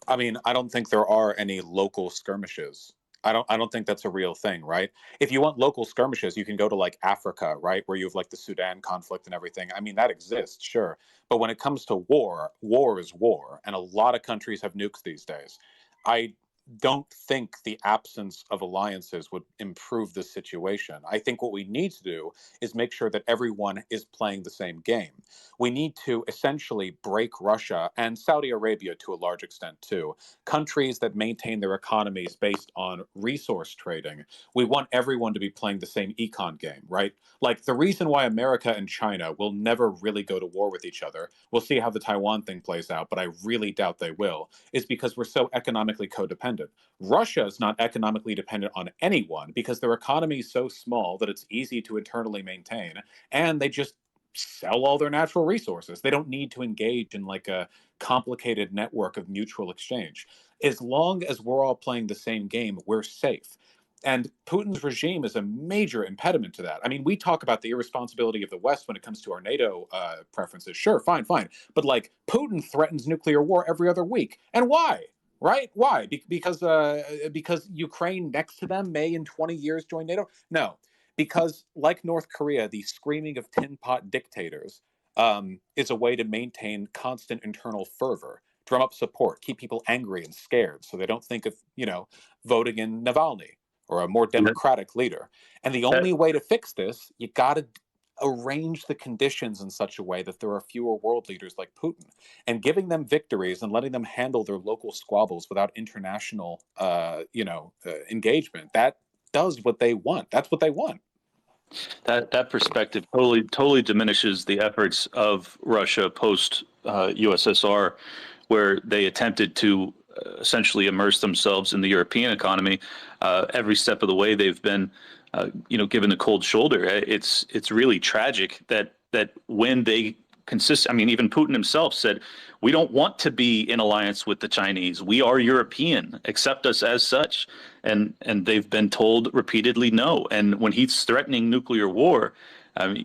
I mean, I don't think there are any local skirmishes. I don't think that's a real thing, right? If you want local skirmishes, you can go to like Africa, right? Where you have like the Sudan conflict and everything. I mean, that exists, sure. But when it comes to war, war is war. And a lot of countries have nukes these days. I don't think the absence of alliances would improve the situation. I think what we need to do is make sure that everyone is playing the same game. We need to essentially break Russia and Saudi Arabia to a large extent too, countries that maintain their economies based on resource trading. We want everyone to be playing the same econ game, right? Like the reason why America and China will never really go to war with each other, we'll see how the Taiwan thing plays out, but I really doubt they will, is because we're so economically codependent. Russia is not economically dependent on anyone because their economy is so small that it's easy to internally maintain, and they just sell all their natural resources. They don't need to engage in like a complicated network of mutual exchange. As long as we're all playing the same game, we're safe. And Putin's regime is a major impediment to that. I mean, we talk about the irresponsibility of the West when it comes to our NATO preferences. Sure, fine, fine. But like Putin threatens nuclear war every other week. And why? Right? Why? Because Ukraine next to them may in 20 years join NATO? No, because like North Korea, the screaming of tin pot dictators is a way to maintain constant internal fervor, drum up support, keep people angry and scared, so they don't think of voting in Navalny or a more democratic leader. And the only way to fix this, you got to arrange the conditions in such a way that there are fewer world leaders like Putin, and giving them victories and letting them handle their local squabbles without international, engagement. That does what they want. That's what they want. That perspective totally diminishes the efforts of Russia post USSR, where they attempted to essentially immerse themselves in the European economy. Every step of the way, they've been given the cold shoulder. It's really tragic that when they consist, I mean, even Putin himself said, we don't want to be in alliance with the Chinese. We are European. Accept us as such. And they've been told repeatedly no. And when he's threatening nuclear war,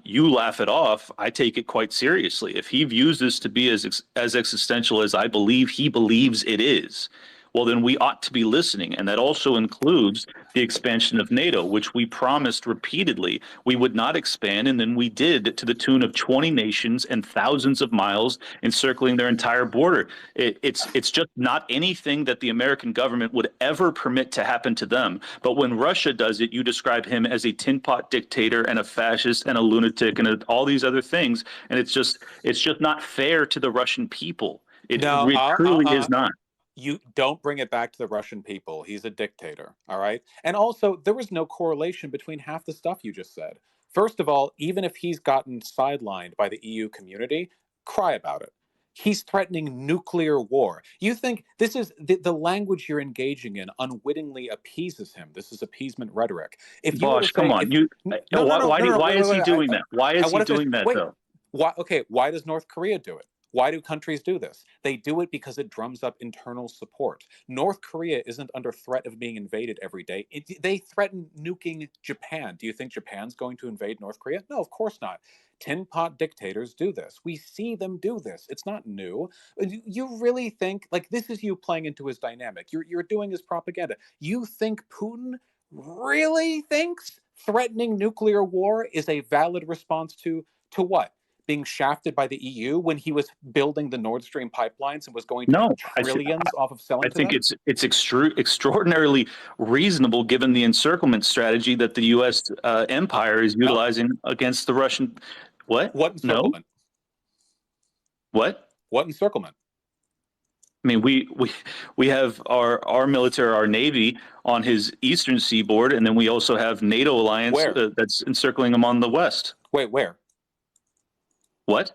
you laugh it off. I take it quite seriously. If he views this to be as existential as I believe he believes it is, well, then we ought to be listening. And that also includes the expansion of NATO, which we promised repeatedly we would not expand. And then we did, to the tune of 20 nations and thousands of miles encircling their entire border. It's just not anything that the American government would ever permit to happen to them. But when Russia does it, you describe him as a tin pot dictator and a fascist and a lunatic and all these other things. And it's just not fair to the Russian people. It truly is not. You don't bring it back to the Russian people. He's a dictator, all right? And also, there was no correlation between half the stuff you just said. First of all, even if he's gotten sidelined by the EU community, cry about it. He's threatening nuclear war. You think this is the language you're engaging in unwittingly appeases him. This is appeasement rhetoric. If you were to say, come on. Why is he doing that? Why is he doing that, though? Why does North Korea do it? Why do countries do this? They do it because it drums up internal support. North Korea isn't under threat of being invaded every day. They threaten nuking Japan. Do you think Japan's going to invade North Korea? No, of course not. Tin pot dictators do this. We see them do this. It's not new. You really think, like, this is you playing into his dynamic. You're doing his propaganda. You think Putin really thinks threatening nuclear war is a valid response to what? Being shafted by the EU when he was building the Nord Stream pipelines and was going to make trillions off of selling to them? I think it's extraordinarily reasonable given the encirclement strategy that the U.S. empire is utilizing against the Russian. What? What encirclement? No. What? What encirclement? I mean, we have our military, our Navy on his eastern seaboard, and then we also have NATO alliance that's encircling him on the west. Wait, where? What?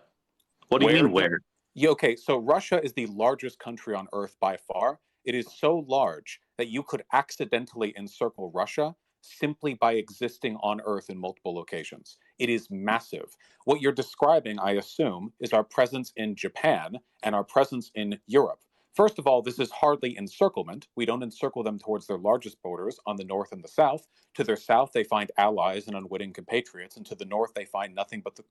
What do you mean where? Yeah, okay, so Russia is the largest country on Earth by far. It is so large that you could accidentally encircle Russia simply by existing on Earth in multiple locations. It is massive. What you're describing, I assume, is our presence in Japan and our presence in Europe. First of all, this is hardly encirclement. We don't encircle them towards their largest borders on the north and the south. To their south, they find allies and unwitting compatriots, and to the north, they find nothing but the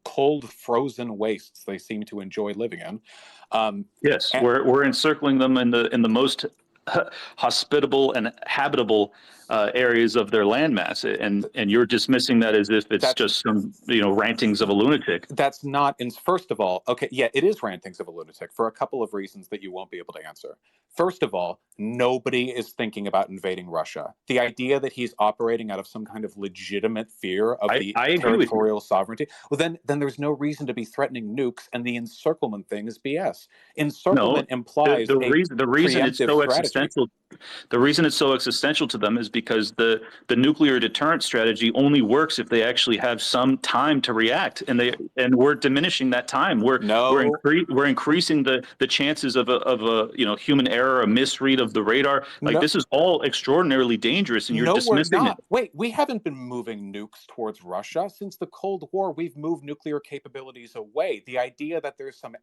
cold, frozen wastes they seem to enjoy living in. Yes, we're encircling them in the most hospitable and habitable areas of their landmass, and you're dismissing that as if it's just some rantings of a lunatic. That's not. First of all, okay, yeah, it is rantings of a lunatic for a couple of reasons that you won't be able to answer. First of all, nobody is thinking about invading Russia. The idea that he's operating out of some kind of legitimate fear of the territorial sovereignty, well, then there's no reason to be threatening nukes, and the encirclement thing is BS. Encirclement implies the reason it's so existential. The reason it's so existential to them is because the nuclear deterrent strategy only works if they actually have some time to react, and we're diminishing that time. We're increasing the chances of a human error, a misread of the radar. This is all extraordinarily dangerous, and you're dismissing it. Wait, we haven't been moving nukes towards Russia since the Cold War. We've moved nuclear capabilities away. The idea that there's some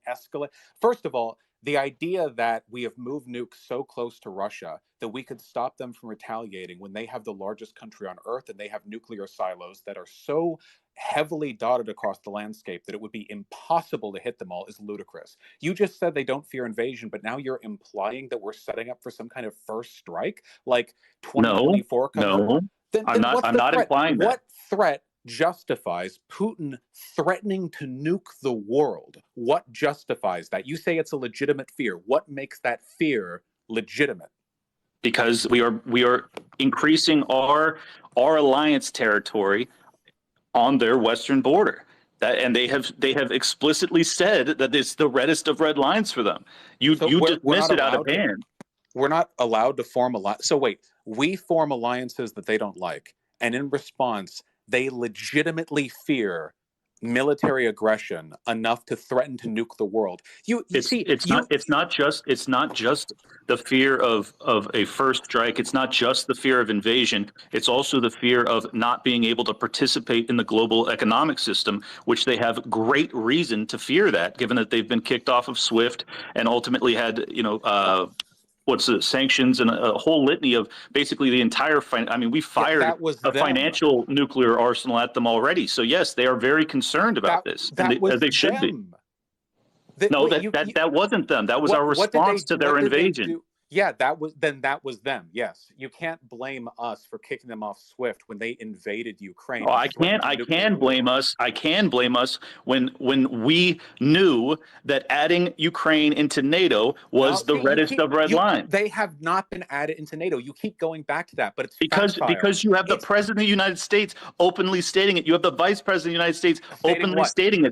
first of all, the idea that we have moved nukes so close to Russia that we could stop them from retaliating when they have the largest country on Earth and they have nuclear silos that are so heavily dotted across the landscape that it would be impossible to hit them all is ludicrous. You just said they don't fear invasion, but now you're implying that we're setting up for some kind of first strike, like 2024 comes No, I'm not implying that. What threat justifies Putin threatening to nuke the world? What justifies that? You say it's a legitimate fear. What makes that fear legitimate? Because we are increasing our alliance territory on their western border. And they have explicitly said that it's the reddest of red lines for them. You dismiss it out of hand. We're not allowed to form alliances. So wait, we form alliances that they don't like, and in response, they legitimately fear military aggression enough to threaten to nuke the world. It's not just the fear of a first strike. It's not just the fear of invasion. It's also the fear of not being able to participate in the global economic system, which they have great reason to fear that, given that they've been kicked off of SWIFT and ultimately had sanctions and a whole litany of basically the entire we fired a financial nuclear arsenal at them already. So yes, they are very concerned about this, as they should be. That wasn't them. That was our response to their invasion. Yeah, that was them. Yes, you can't blame us for kicking them off SWIFT when they invaded Ukraine. I can blame us. I can blame us when we knew that adding Ukraine into NATO was the reddest of red lines. They have not been added into NATO. You keep going back to that, but it's because you have the President of the United States openly stating it. You have the Vice President of the United States openly stating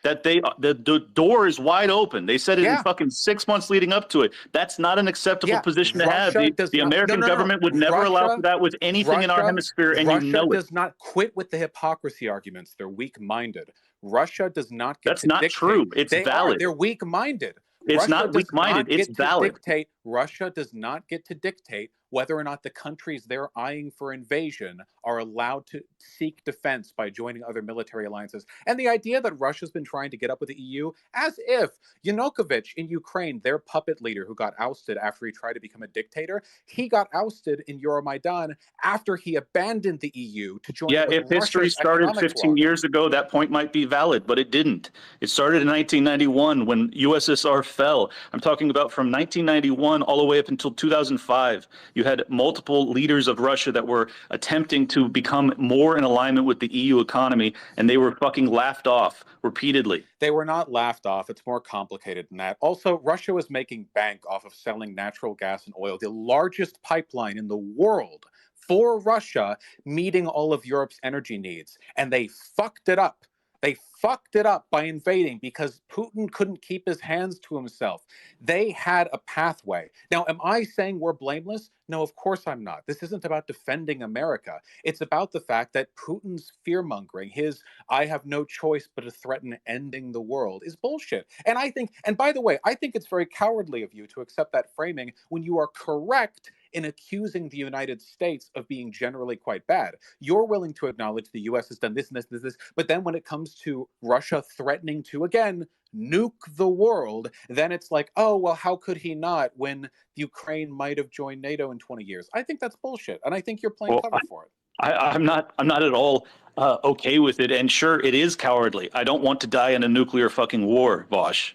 that the door is wide open. They said it in fucking 6 months leading up to it. That's not an acceptable position to have. The American government would never allow for that with anything in our hemisphere, and Russia you know it. Does not quit with the hypocrisy arguments. They're weak-minded. Russia does not get That's not true. It's valid. They're weak-minded. It's not weak-minded. It's valid. Russia does not get to dictate whether or not the countries they're eyeing for invasion are allowed to seek defense by joining other military alliances. And the idea that Russia's been trying to get up with the EU, as if Yanukovych in Ukraine, their puppet leader who got ousted after he tried to become a dictator, he got ousted in Euromaidan after he abandoned the EU to join. Yeah, if history started 15 years ago, that point might be valid, but it didn't. It started in 1991 when USSR fell. I'm talking about from 1991 all the way up until 2005. You had multiple leaders of Russia that were attempting to become more in alignment with the EU economy, and they were fucking laughed off repeatedly. They were not laughed off. It's more complicated than that. Also, Russia was making bank off of selling natural gas and oil, the largest pipeline in the world for Russia, meeting all of Europe's energy needs. And they fucked it up They fucked it up by invading because Putin couldn't keep his hands to himself. They had a pathway. Now, am I saying we're blameless? No, of course I'm not. This isn't about defending America. It's about the fact that Putin's fear-mongering, his I have no choice but to threaten ending the world, is bullshit. And I think, and by the way, I think it's very cowardly of you to accept that framing when you are correct in accusing the United States of being generally quite bad. You're willing to acknowledge the US has done this and this and this, but then when it comes to Russia threatening to, again, nuke the world, then it's like, oh, well, how could he not when Ukraine might have joined NATO in 20 years? I think that's bullshit, and I think you're playing cover for it. I'm not at all okay with it. And sure, it is cowardly. I don't want to die in a nuclear fucking war, Vaush.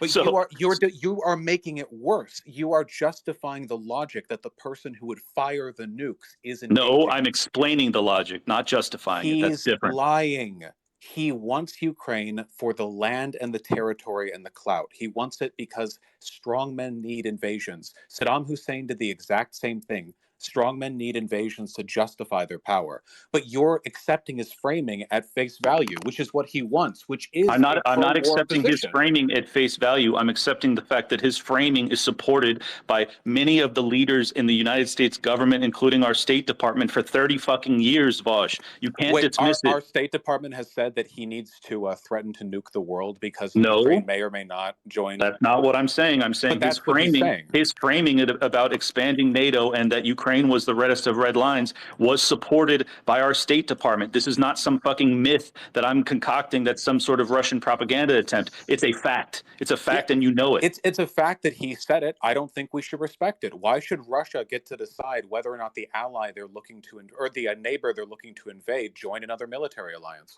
But So, you are making it worse. You are justifying the logic that the person who would fire the nukes is engaging. no, I'm explaining the logic, not justifying it. That's He's different. lying. He wants Ukraine for the land and the territory and the clout. He wants it because strongmen need invasions. Saddam Hussein did the exact same thing. Strongmen need invasions to justify their power. But you're accepting his framing at face value, which is what he wants, which is I'm not pro-war accepting his position. framing at face value. I'm accepting the fact that his framing is supported by many of the leaders in the United States government, including our State Department, for 30 fucking years, Vaush. You can't dismiss it. Our State Department has said that he needs to threaten to nuke the world because No. Ukraine may or may not join. That's not what I'm saying. I'm saying But his that's what he's framing, saying. his framing about expanding NATO and that Ukraine was the reddest of red lines was supported by our State Department. This is not some fucking myth that I'm concocting that's some sort of Russian propaganda attempt. It's a fact. It's a fact, and you know it. It's a fact that he said it. I don't think we should respect it. Why should Russia get to decide whether or not the ally they're looking to, or the neighbor they're looking to invade, join another military alliance?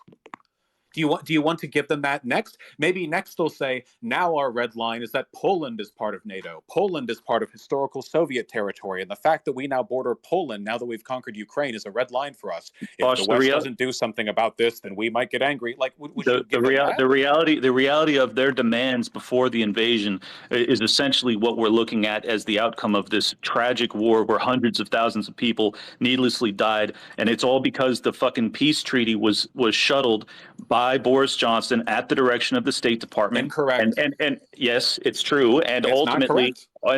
Do you want to give them that next? Maybe next they'll say, now our red line is that Poland is part of NATO. Poland is part of historical Soviet territory. And the fact that we now border Poland, now that we've conquered Ukraine, is a red line for us. If Bosh, the West doesn't do something about this, then we might get angry. Like, would you give them that? The reality of their demands before the invasion is essentially what we're looking at as the outcome of this tragic war where hundreds of thousands of people needlessly died. And it's all because the fucking peace treaty was shuttled by Boris Johnson at the direction of the State Department. Incorrect. And yes, it's true. And It's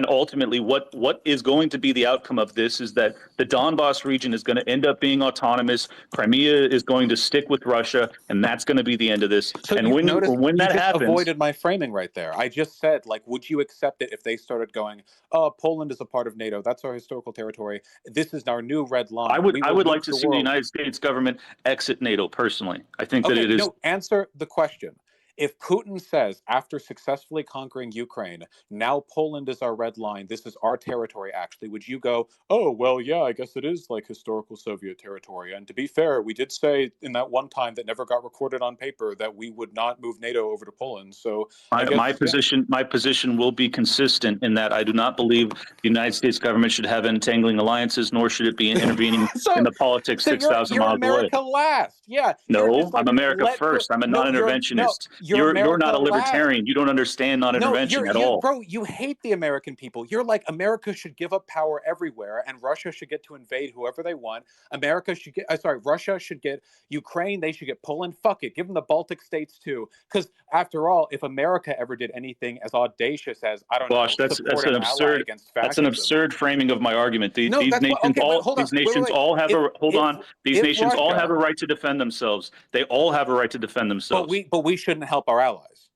ultimately, what is going to be the outcome of this is that the Donbass region is going to end up being autonomous. Crimea is going to stick with Russia, and that's going to be the end of this. So and when that happens, avoided my framing right there. I just said, like, would you accept it if they started going, "Oh, Poland is a part of NATO. That's our historical territory. This is our new red line." I would like to see the United States government exit NATO personally. I think that it is. No, answer the question. If Putin says, after successfully conquering Ukraine, now Poland is our red line, this is our territory, actually, would you go, oh, well, yeah, I guess it is like historical Soviet territory. And to be fair, we did say in that one time that never got recorded on paper that we would not move NATO over to Poland. So my position will be consistent in that I do not believe the United States government should have entangling alliances, nor should it be intervening in the politics 6,000 miles away. You're America last. Yeah. No, I'm America first. I'm a non-interventionist. You're not a libertarian. You don't understand non-intervention at all. Bro, you hate the American people. You're like, America should give up power everywhere, and Russia should get to invade whoever they want. Russia should get Ukraine. They should get Poland. Fuck it. Give them the Baltic states too. Because after all, if America ever did anything as audacious as, I don't know, that's an absurd. Against fascism, that's an absurd framing of my argument. These nations all have a right to defend themselves. They all have a right to defend themselves. But we shouldn't help our allies.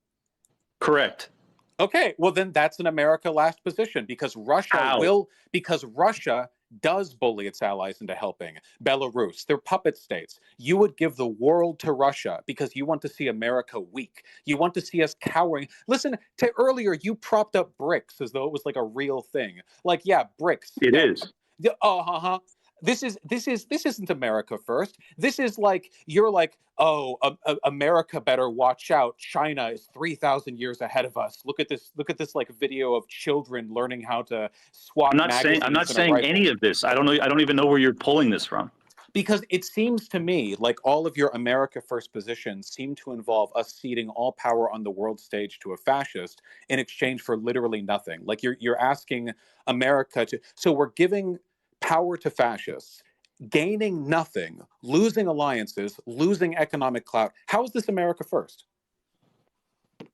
Correct. Okay, well then that's an America last position because Russia does bully its allies into helping. Belarus, they're puppet states. You would give the world to Russia because you want to see America weak. You want to see us cowering. Listen, to earlier you propped up BRICS as though it was like a real thing. Like, yeah, BRICS. It is. This isn't America first. This is like, you're like, oh, America better watch out. China is 3,000 years ahead of us. Look at this like video of children learning how to swap. I'm not saying any of this. I don't even know where you're pulling this from. Because it seems to me like all of your America first positions seem to involve us ceding all power on the world stage to a fascist in exchange for literally nothing. Like you're asking America to, so we're giving power to fascists gaining nothing, losing alliances, losing economic clout. How is this America first?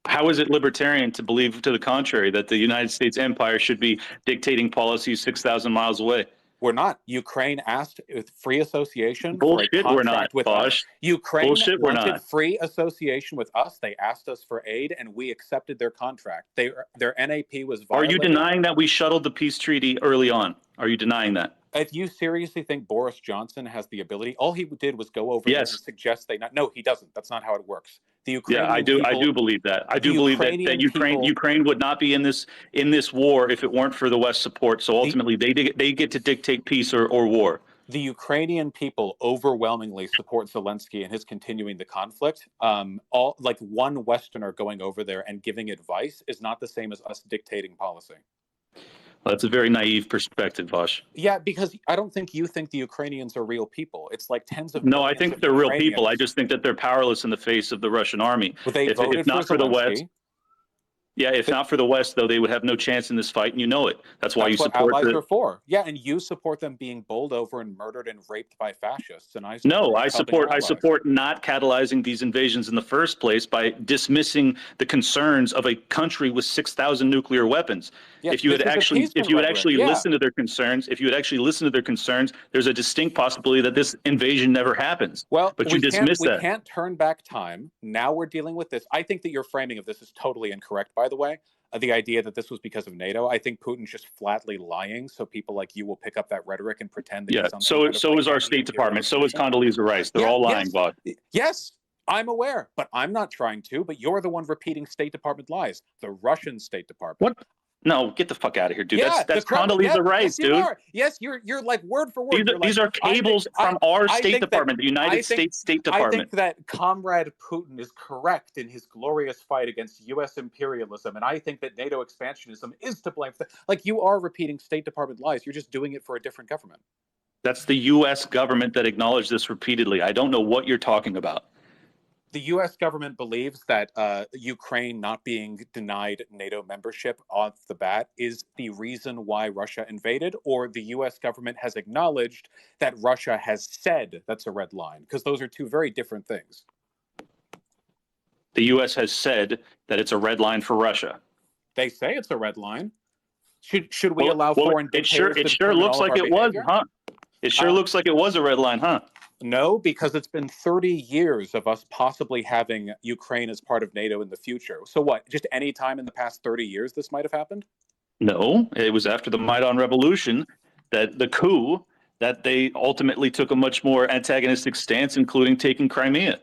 How is it libertarian to believe to the contrary, that the United States empire should be dictating policies 6,000 miles away? We're not. Ukraine asked with free association for a Bullshit, we're not, contract with Vaush. us. Ukraine Bullshit, we're wanted not. free association with us. They asked us for aid, and we accepted their contract. Their NAP was Are you violated. denying that we shuttled the peace treaty early on? Are you denying that? If you seriously think Boris Johnson has the ability, all he did was go over there and Yes. suggest they not. No, he doesn't. That's not how it works. The Ukrainian Yeah, I do. I people- do believe that. I the do believe that Ukrainian Ukraine people- Ukraine would not be in this war if it weren't for the West support. So ultimately, they get to dictate peace or war. The Ukrainian people overwhelmingly support Zelensky and his continuing the conflict. All like one Westerner going over there and giving advice is not the same as us dictating policy. Well, that's a very naive perspective, Vaush. Yeah, because I don't think you think the Ukrainians are real people. It's like tens of No, I millions think of they're real people. I Ukrainians. just think that they're powerless in the face of the Russian army. But they If voted not for the West, Zelensky. yeah, if not for the West, though, they would have no chance in this fight, and you know it. That's why you That's what support allies the. are for. Yeah, and you support them being bowled over and murdered and raped by fascists. And I No, I helping our allies. support not catalyzing these invasions in the first place by dismissing the concerns of a country with 6,000 nuclear weapons. Yeah, if you had this is actually appeasement rhetoric. Yeah. listened to their concerns, there's a distinct possibility that this invasion never happens. Well, but you dismiss we that. can't turn back time. Now we're dealing with this. I think that your framing of this is totally incorrect, by the way. The idea that this was because of NATO. I think Putin's just flatly lying, so people like you will pick up that rhetoric and pretend that Yeah, he's something so kind of like is our anti-imperialist State Department. So is regime. Condoleezza Rice. They're Yeah, all lying, yes. Bob. Yes, I'm aware, but I'm not trying to. But you're the one repeating State Department lies. The Russian State Department. What? No, get the fuck out of here, dude. Yeah, That's the Kremlin. Condoleezza Yeah, Rice, yes, you dude. are. Yes, you're like word for word. These are cables from our State Department, the United States State I Department. think that Comrade Putin is correct in his glorious fight against U.S. imperialism, and I think that NATO expansionism is to blame. Like, you are repeating State Department lies. You're just doing it for a different government. That's the U.S. government that acknowledged this repeatedly. I don't know what you're talking about. The U.S. government believes that Ukraine not being denied NATO membership off the bat is the reason why Russia invaded, or the U.S. government has acknowledged that Russia has said that's a red line, because those are two very different things. The U.S. has said that it's a red line for Russia. They say it's a red line. Should we allow foreign dictators? It sure looks like it was, huh? It sure looks like it was a red line, huh? No, because it's been 30 years of us possibly having Ukraine as part of NATO in the future. So what, just any time in the past 30 years this might have happened? No, it was after the Maidan Revolution, that the coup, that they ultimately took a much more antagonistic stance, including taking Crimea.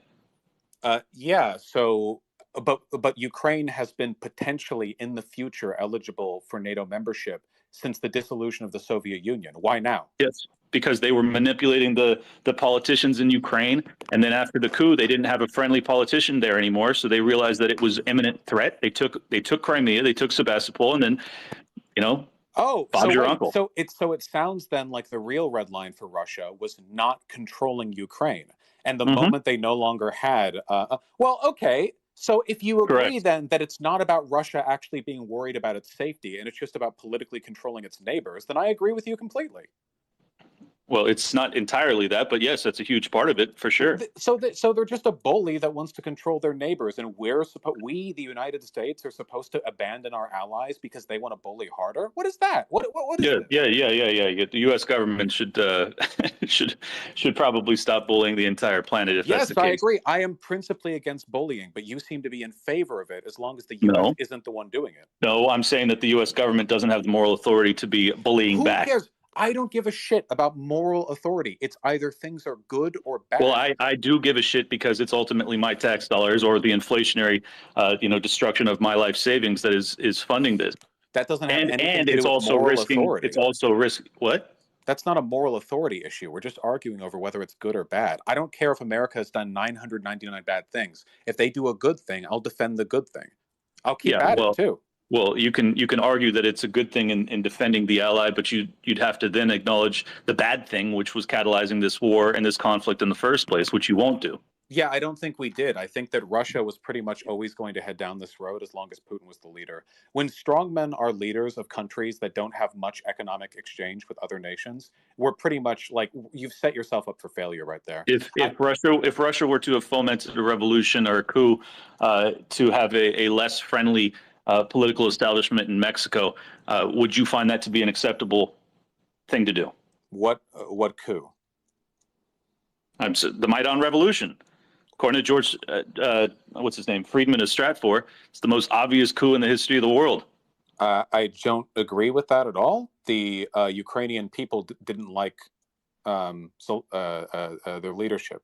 Yeah, so, but Ukraine has been potentially in the future eligible for NATO membership since the dissolution of the Soviet Union. Why now? Yes, because they were manipulating the politicians in Ukraine, and then after the coup, they didn't have a friendly politician there anymore, so they realized that it was imminent threat. They took Crimea, they took Sebastopol, and then, you know, Bob's your uncle. So it sounds then like the real red line for Russia was not controlling Ukraine, and the moment they no longer had, well, okay. So if you agree then that it's not about Russia actually being worried about its safety and it's just about politically controlling its neighbors, then I agree with you completely. Well, it's not entirely that, but yes, that's a huge part of it for sure. So they're just a bully that wants to control their neighbors, and we, the United States, are supposed to abandon our allies because they want to bully harder. What is that? What is it? Yeah. The U.S. government should should probably stop bullying the entire planet. If that's the case. I agree. I am principally against bullying, but you seem to be in favor of it as long as the U.S. isn't the one doing it. No, I'm saying that the U.S. government doesn't have the moral authority to be bullying back. Who cares? I don't give a shit about moral authority. It's either things are good or bad. Well, I do give a shit because it's ultimately my tax dollars or the inflationary, destruction of my life savings that is funding this. That doesn't have anything and to do it's with also moral risking. authority. It's also risk. What? That's not a moral authority issue. We're just arguing over whether it's good or bad. I don't care if America has done 999 bad things. If they do a good thing, I'll defend the good thing. I'll keep at it too. Well, you can argue that it's a good thing in defending the ally, but you'd have to then acknowledge the bad thing, which was catalyzing this war and this conflict in the first place, which you won't do. Yeah, I don't think we did. I think that Russia was pretty much always going to head down this road as long as Putin was the leader. When strongmen are leaders of countries that don't have much economic exchange with other nations, we're pretty much like, you've set yourself up for failure right there. If Russia were to have fomented a revolution or a coup to have a less friendly political establishment in Mexico, would you find that to be an acceptable thing to do? What coup? The Maidan Revolution. According to George, what's his name, Friedman of Stratfor, it's the most obvious coup in the history of the world. I don't agree with that at all. The Ukrainian people didn't like their leadership.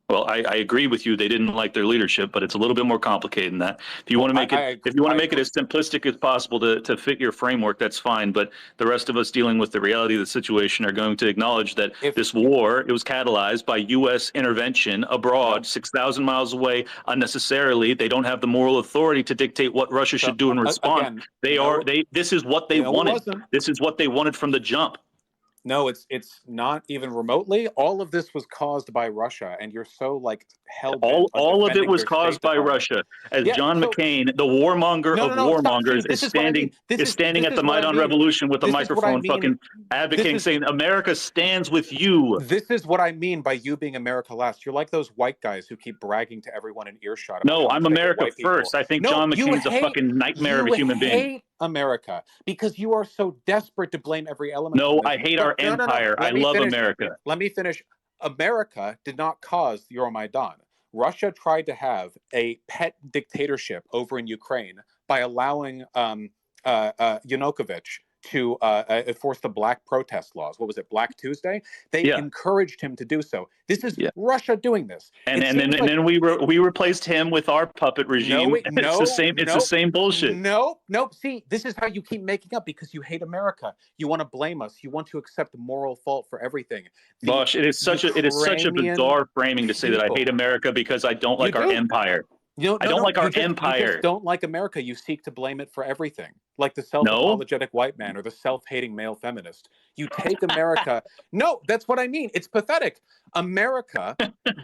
Well, I agree with you. They didn't like their leadership, but it's a little bit more complicated than that. If you want to make it as simplistic as possible to fit your framework, that's fine. But the rest of us dealing with the reality of the situation are going to acknowledge that this war, it was catalyzed by U.S. intervention abroad, 6,000 miles away, unnecessarily. They don't have the moral authority to dictate what Russia should do in response. This is what they wanted. This is what they wanted from the jump. No, it's not even remotely. All of this was caused by Russia, and you're so like held. All of it was caused by Russia. As John McCain, the warmonger of warmongers, is standing at the Maidan Revolution with a microphone, fucking advocating, saying America stands with you. This is what I mean by you being America last. You're like those white guys who keep bragging to everyone in earshot. No, I'm America first. I think John McCain's a fucking nightmare of a human being. America because you are so desperate to blame every element. No, I hate our empire. I love America. Let me finish. America did not cause the Euromaidan. Russia tried to have a pet dictatorship over in Ukraine by allowing Yanukovych to enforce the black protest laws. What was it, Black Tuesday? They encouraged him to do so. This is Russia doing this. And then we replaced him with our puppet regime. It's the same bullshit. No. See, this is how you keep making up because you hate America. You want to blame us. You want to accept moral fault for everything. Vaush, it is such a bizarre framing to say that I hate America because I don't like our empire. I don't like our empire. You just don't like America. You seek to blame it for everything, like the self-apologetic white man or the self-hating male feminist. You take America. No, that's what I mean. It's pathetic. America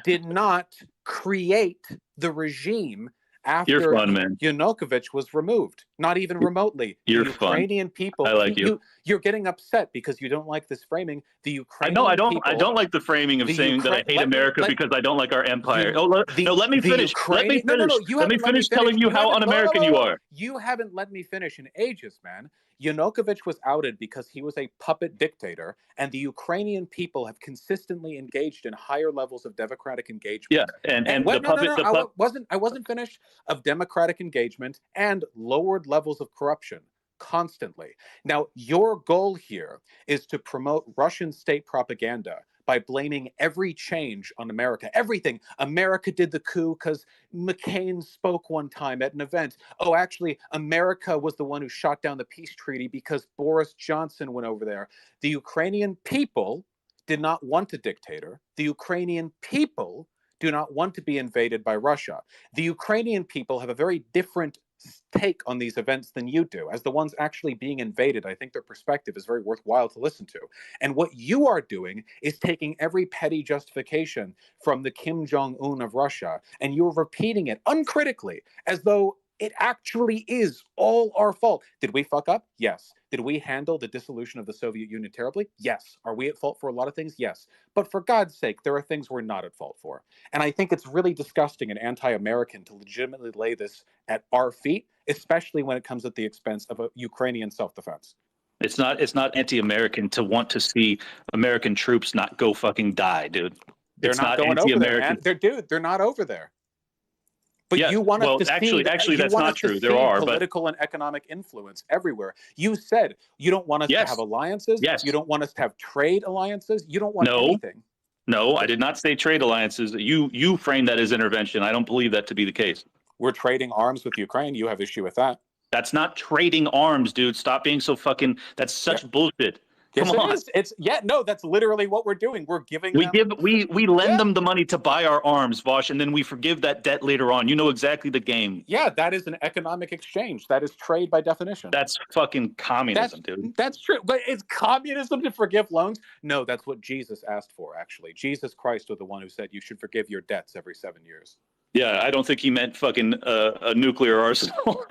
did not create the regime after Yanukovych was removed, not even remotely. You're the Ukrainian people. I like you. You're getting upset because you don't like this framing. The Ukrainian I don't like the framing of saying that I hate America because I don't like our empire. Let me finish. Let me finish telling you how un-American you are. You haven't let me finish in ages, man. Yanukovych was outed because he was a puppet dictator, and the Ukrainian people have consistently engaged in higher levels of democratic engagement. Yeah, I wasn't finished. Of democratic engagement and lowered levels of corruption constantly. Now, your goal here is to promote Russian state propaganda by blaming every change on America. Everything. America did the coup because McCain spoke one time at an event. Oh, actually, America was the one who shot down the peace treaty because Boris Johnson went over there. The Ukrainian people did not want a dictator. The Ukrainian people do not want to be invaded by Russia. The Ukrainian people have a very different take on these events than you do. As the ones actually being invaded, I think their perspective is very worthwhile to listen to. And what you are doing is taking every petty justification from the Kim Jong-un of Russia, and you're repeating it uncritically, as though it actually is all our fault. Did we fuck up? Yes. Did we handle the dissolution of the Soviet Union terribly? Yes. Are we at fault for a lot of things? Yes. But for God's sake, there are things we're not at fault for. And I think it's really disgusting and anti-American to legitimately lay this at our feet, especially when it comes at the expense of a Ukrainian self-defense. It's not anti-American to want to see American troops not go fucking die, dude. They're not going over there, man. They're not over there. But you want us to see actually, that's not true. There are political and economic influence everywhere. You said you don't want us to have alliances. Yes. You don't want us to have trade alliances. You don't want anything. No, I did not say trade alliances. You framed that as intervention. I don't believe that to be the case. We're trading arms with Ukraine. You have issue with that. That's not trading arms, dude. Stop being so fucking. That's such bullshit. Yes, Come it on. is. It's no, that's literally what we're doing. We're giving them. We lend them the money to buy our arms, Vaush, and then we forgive that debt later on. You know exactly the game. Yeah, that is an economic exchange. That is trade by definition. That's fucking communism, dude. That's true. But it's communism to forgive loans? No, that's what Jesus asked for, actually. Jesus Christ was the one who said you should forgive your debts every 7 years. Yeah, I don't think he meant fucking a nuclear arsenal.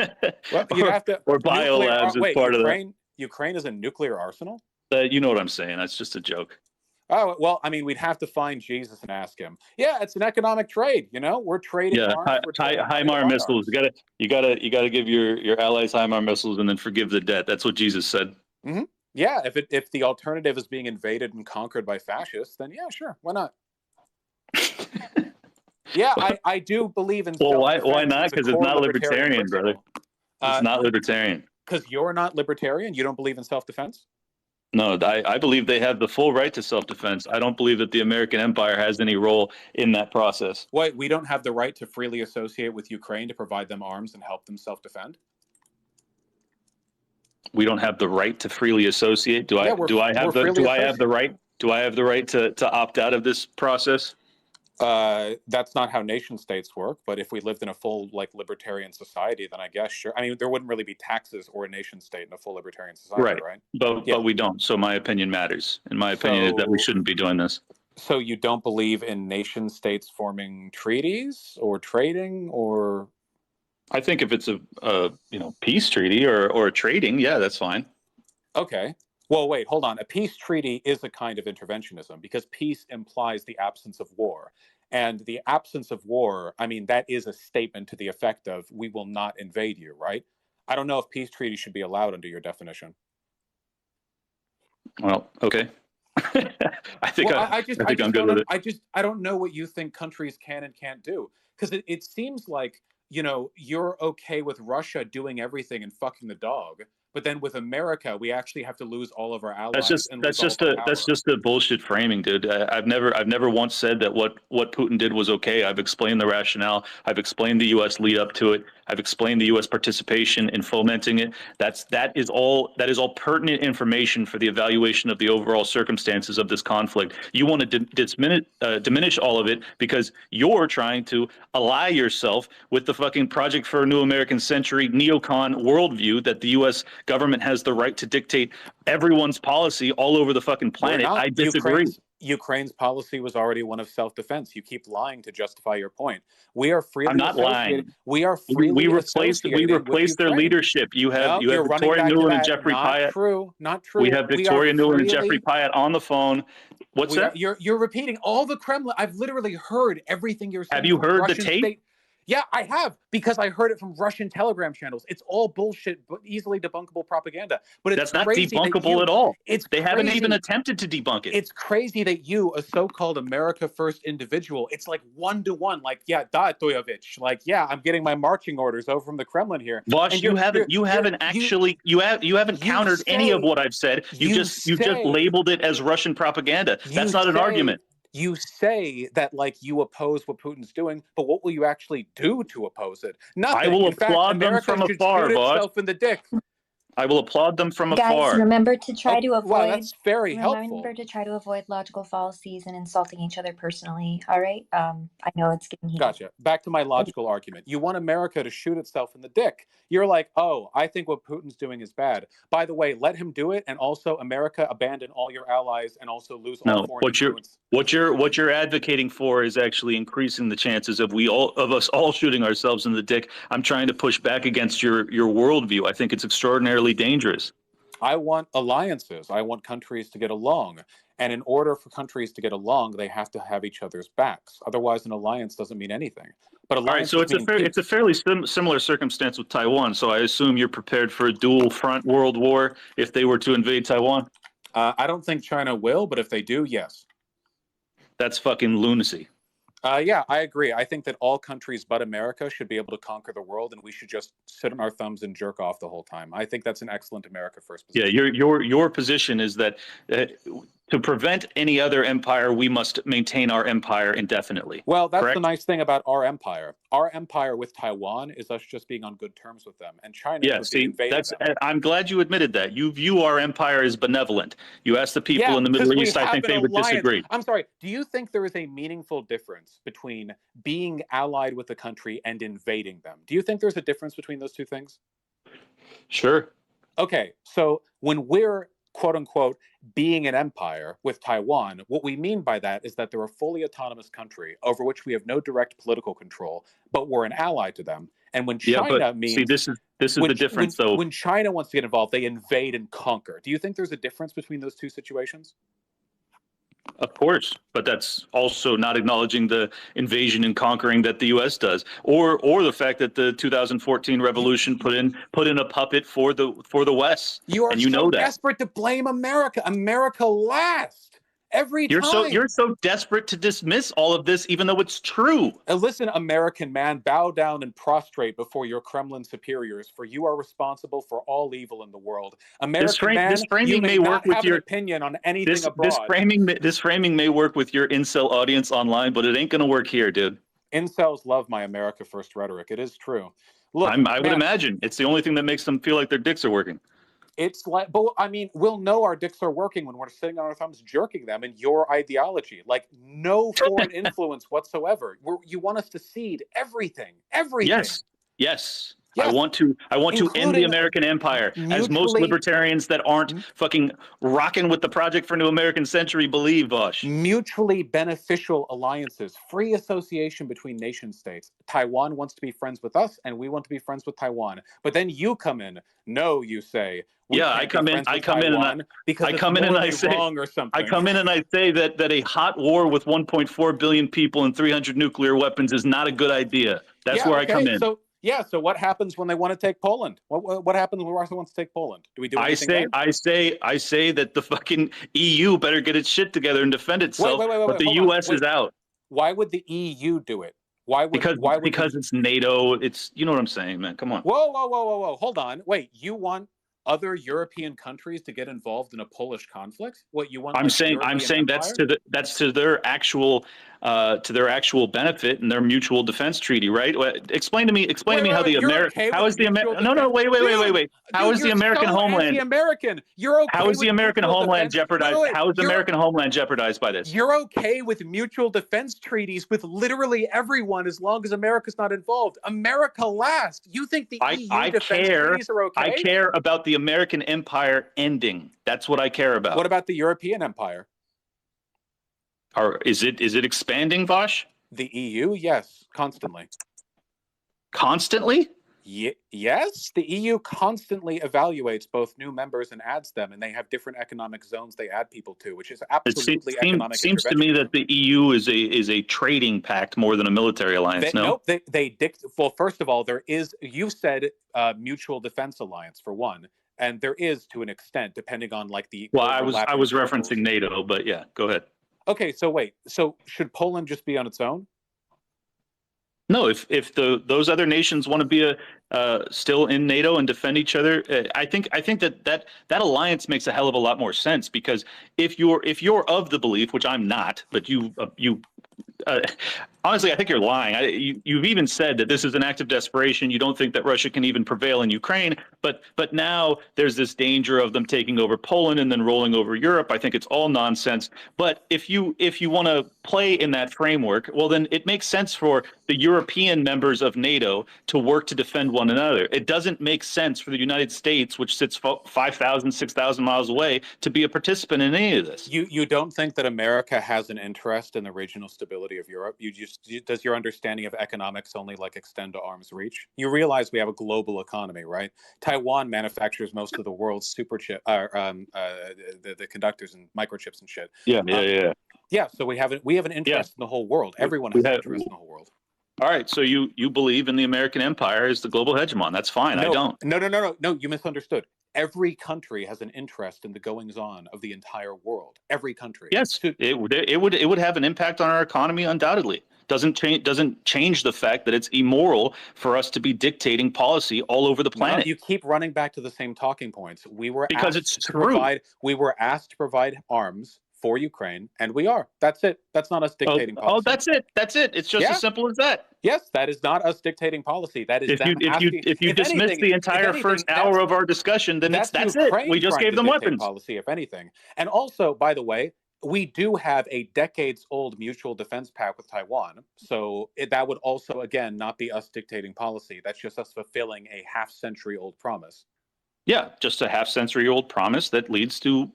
Well, you'd have to or biolabs as part of that. Ukraine is a nuclear arsenal? You know what I'm saying. That's just a joke. Oh, well, I mean, we'd have to find Jesus and ask him. Yeah, it's an economic trade, you know? We're trading arms. HIMAR missiles. You gotta give your allies HIMAR missiles and then forgive the debt. That's what Jesus said. Mm-hmm. Yeah, if the alternative is being invaded and conquered by fascists, then yeah, sure, why not? Yeah, I do believe in. Well, why not? Because it's not libertarian, brother. It's not libertarian. Because you're not libertarian. You don't believe in self-defense. No, I believe they have the full right to self-defense. I don't believe that the American empire has any role in that process. Wait, we don't have the right to freely associate with Ukraine to provide them arms and help them self-defend? We don't have the right to freely associate. Do I have the right to opt out of this process? That's not how nation states work, but if we lived in a full libertarian society, then I guess sure. I mean, there wouldn't really be taxes or a nation state in a full libertarian society, right? But we don't. So my opinion matters. And my opinion is that we shouldn't be doing this. So you don't believe in nation states forming treaties or trading, or? I think if it's a peace treaty or a trading, yeah, that's fine. Okay. Well, wait, hold on. A peace treaty is a kind of interventionism because peace implies the absence of war. And the absence of war, I mean, that is a statement to the effect of we will not invade you, right? I don't know if peace treaties should be allowed under your definition. Well, okay. I think I'm good with it. I don't know what you think countries can and can't do, because it seems like, you're okay with Russia doing everything and fucking the dog. But then with America, we actually have to lose all of our allies. That's just a bullshit framing, dude. I've never once said that what Putin did was okay. I've explained the rationale. I've explained the U.S. lead up to it. I've explained the U.S. participation in fomenting it. That is all pertinent information for the evaluation of the overall circumstances of this conflict. You want to diminish all of it because you're trying to ally yourself with the fucking Project for a New American Century neocon worldview that the U.S. government has the right to dictate everyone's policy all over the fucking planet. I disagree. Ukraine's policy was already one of self-defense. You keep lying to justify your point. We are freely. I'm not lying. We are freely. We replaced their leadership. You have Victoria Nuland and Jeffrey Pyatt. Not true. We have Victoria Nuland and Jeffrey Pyatt on the phone. What's that? You're repeating all the Kremlin. I've literally heard everything you're saying. Have you heard the tape? Yeah, I have, because I heard it from Russian Telegram channels. It's all bullshit, but easily debunkable propaganda. But that's not debunkable at all. They haven't even attempted to debunk it. It's crazy that you, a so-called America First individual, it's like 1-to-1. Like, yeah, da Toyovich. Like, yeah, I'm getting my marching orders over from the Kremlin here. Vaush, you haven't countered any of what I've said. You just labeled it as Russian propaganda. That's not an argument. You say that you oppose what Putin's doing, but what will you actually do to oppose it? Nothing. I will applaud them from afar, Vaush. In the dick. I will applaud them from afar. Guys, remember to try to avoid. Wow, that's very helpful. Remember to try to avoid logical fallacies and insulting each other personally. All right. I know it's getting heated. Gotcha. Back to my logical argument. You want America to shoot itself in the dick. You're like, oh, I think what Putin's doing is bad. By the way, let him do it, and also America abandon all your allies and also lose all foreign influence. What you're advocating for is actually increasing the chances of us all shooting ourselves in the dick. I'm trying to push back against your worldview. I think it's extraordinarily dangerous. I want alliances. I want countries to get along. And in order for countries to get along, they have to have each other's backs. Otherwise, an alliance doesn't mean anything. But all right, so it's a fairly similar circumstance with Taiwan. So I assume you're prepared for a dual front world war if they were to invade Taiwan? I don't think China will, but if they do, yes. That's fucking lunacy. Yeah, I agree. I think that all countries but America should be able to conquer the world, and we should just sit on our thumbs and jerk off the whole time. I think that's an excellent America First position. Yeah, your position is that To prevent any other empire, we must maintain our empire indefinitely. Well, that's correct? the nice thing about our empire. Our empire with Taiwan is us just being on good terms with them, and China Yeah, would be see, invading them. I'm glad you admitted that. You view our empire as benevolent. You ask the people in the Middle East, I think they would disagree. I'm sorry. Do you think there is a meaningful difference between being allied with a country and invading them? Do you think there's a difference between those two things? Sure. Okay, so when we're quote unquote being an empire with Taiwan, what we mean by that is that they're a fully autonomous country over which we have no direct political control, but we're an ally to them. And when China see, this is the difference, though. When China wants to get involved, they invade and conquer. Do you think there's a difference between those two situations? Of course, but that's also not acknowledging the invasion and conquering that the U.S. does, or the fact that the 2014 revolution put in a puppet for the West. You are and you so know that. desperate to blame America. America last every You're time. You're so desperate to dismiss all of this, even though it's true. Listen, American man, bow down and prostrate before your Kremlin superiors, for you are responsible for all evil in the world. American man, this framing you may may work not with have your an opinion on anything abroad. This framing may work with your incel audience online, but it ain't going to work here, dude. Incels love my America first rhetoric. It is true. Look, I would imagine it's the only thing that makes them feel like their dicks are working. It's like, but I mean, we'll know our dicks are working when we're sitting on our thumbs jerking them in your ideology. Like, no foreign influence whatsoever. You want us to cede everything. Yes. I want to end the American empire, as most libertarians that aren't fucking rocking with the Project for New American Century believe, Vaush. Mutually beneficial alliances, free association between nation states. Taiwan wants to be friends with us, and we want to be friends with Taiwan. But then you come in. No, you say. I come in and I say that a hot war with 1.4 billion people and 300 nuclear weapons is not a good idea. That's where I come in. So what happens when they want to take Poland? What happens when Russia wants to take Poland? Do we do anything? I say that the fucking EU better get its shit together and defend itself. But the US is out. Why would the EU do it? Because it's NATO. It's, you know what I'm saying, man. Come on. Whoa. Hold on. Wait, you want other European countries to get involved in a Polish conflict? What you want? I'm saying that's to their actual benefit and their mutual defense treaty, right? Explain to me how the American how is the American wait how is the American homeland You're okay? How is the American homeland jeopardized? How is the American homeland jeopardized by this? You're okay with mutual defense treaties with literally everyone as long as America's not involved. America last. You think the EU defense treaties are okay? I care about the American empire ending. That's what I care about. What about the European empire? Is it expanding, Vaush? The EU, yes, constantly. Constantly? Yes, the EU constantly evaluates both new members and adds them, and they have different economic zones they add people to, which is absolutely economic. It seems to me that the EU is a trading pact more than a military alliance. Nope. Well, first of all, there is. You said mutual defense alliance for one, and there is to an extent, depending on like the. Well, I was referencing NATO, but yeah, go ahead. Okay, so wait. So should Poland just be on its own? No, if those other nations want to be still in NATO and defend each other, I think that alliance makes a hell of a lot more sense, because if you're of the belief, which I'm not, but you honestly, I think you're lying. You've even said that this is an act of desperation. You don't think that Russia can even prevail in Ukraine, but now there's this danger of them taking over Poland and then rolling over Europe. I think it's all nonsense. But if you want to play in that framework, well, then it makes sense for the European members of NATO to work to defend one another. It doesn't make sense for the United States, which sits 5,000, 6,000 miles away, to be a participant in any of this. You don't think that America has an interest in the regional stability of Europe? Does your understanding of economics only like extend to arm's reach? You realize we have a global economy, right? Taiwan manufactures most of the world's super chip, the conductors and microchips and shit. Yeah. So we have an interest in the whole world. Everyone has an interest in the whole world. All right. So you believe in the American empire as the global hegemon? That's fine. No, I don't. No. You misunderstood. Every country has an interest in the goings-on of the entire world. Every country. Yes, it would have an impact on our economy, undoubtedly. Doesn't change the fact that it's immoral for us to be dictating policy all over the planet. No, you keep running back to the same talking points. We were because asked it's true. We were asked to provide arms for Ukraine, and we are. That's it. That's not us dictating policy. Oh, that's it. That's it. It's just as simple as that. Yes, that is not us dictating policy. That is them asking. If you dismiss the entire first hour of our discussion, then that's it. We just gave them weapons. Policy, if anything. And also, by the way, we do have a decades-old mutual defense pact with Taiwan. So that would also, again, not be us dictating policy. That's just us fulfilling a half-century-old promise. Yeah, just a half-century-old promise that leads to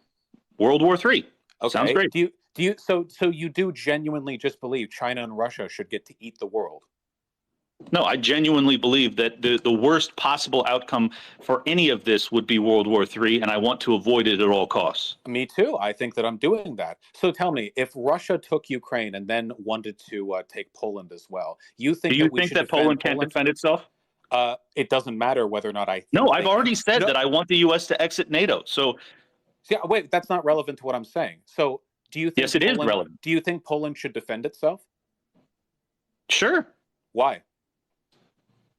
World War III. Okay. Sounds great. So you do genuinely just believe China and Russia should get to eat the world? No, I genuinely believe that the worst possible outcome for any of this would be World War III, and I want to avoid it at all costs. Me too. I think that I'm doing that. So tell me, if Russia took Ukraine and then wanted to take Poland as well, you think? Do you think that Poland can't defend itself? It doesn't matter whether or not I think. No, I've already said that I want the U.S. to exit NATO. So, yeah, wait, that's not relevant to what I'm saying. So, do you think? Yes, it is relevant. Do you think Poland should defend itself? Sure. Why?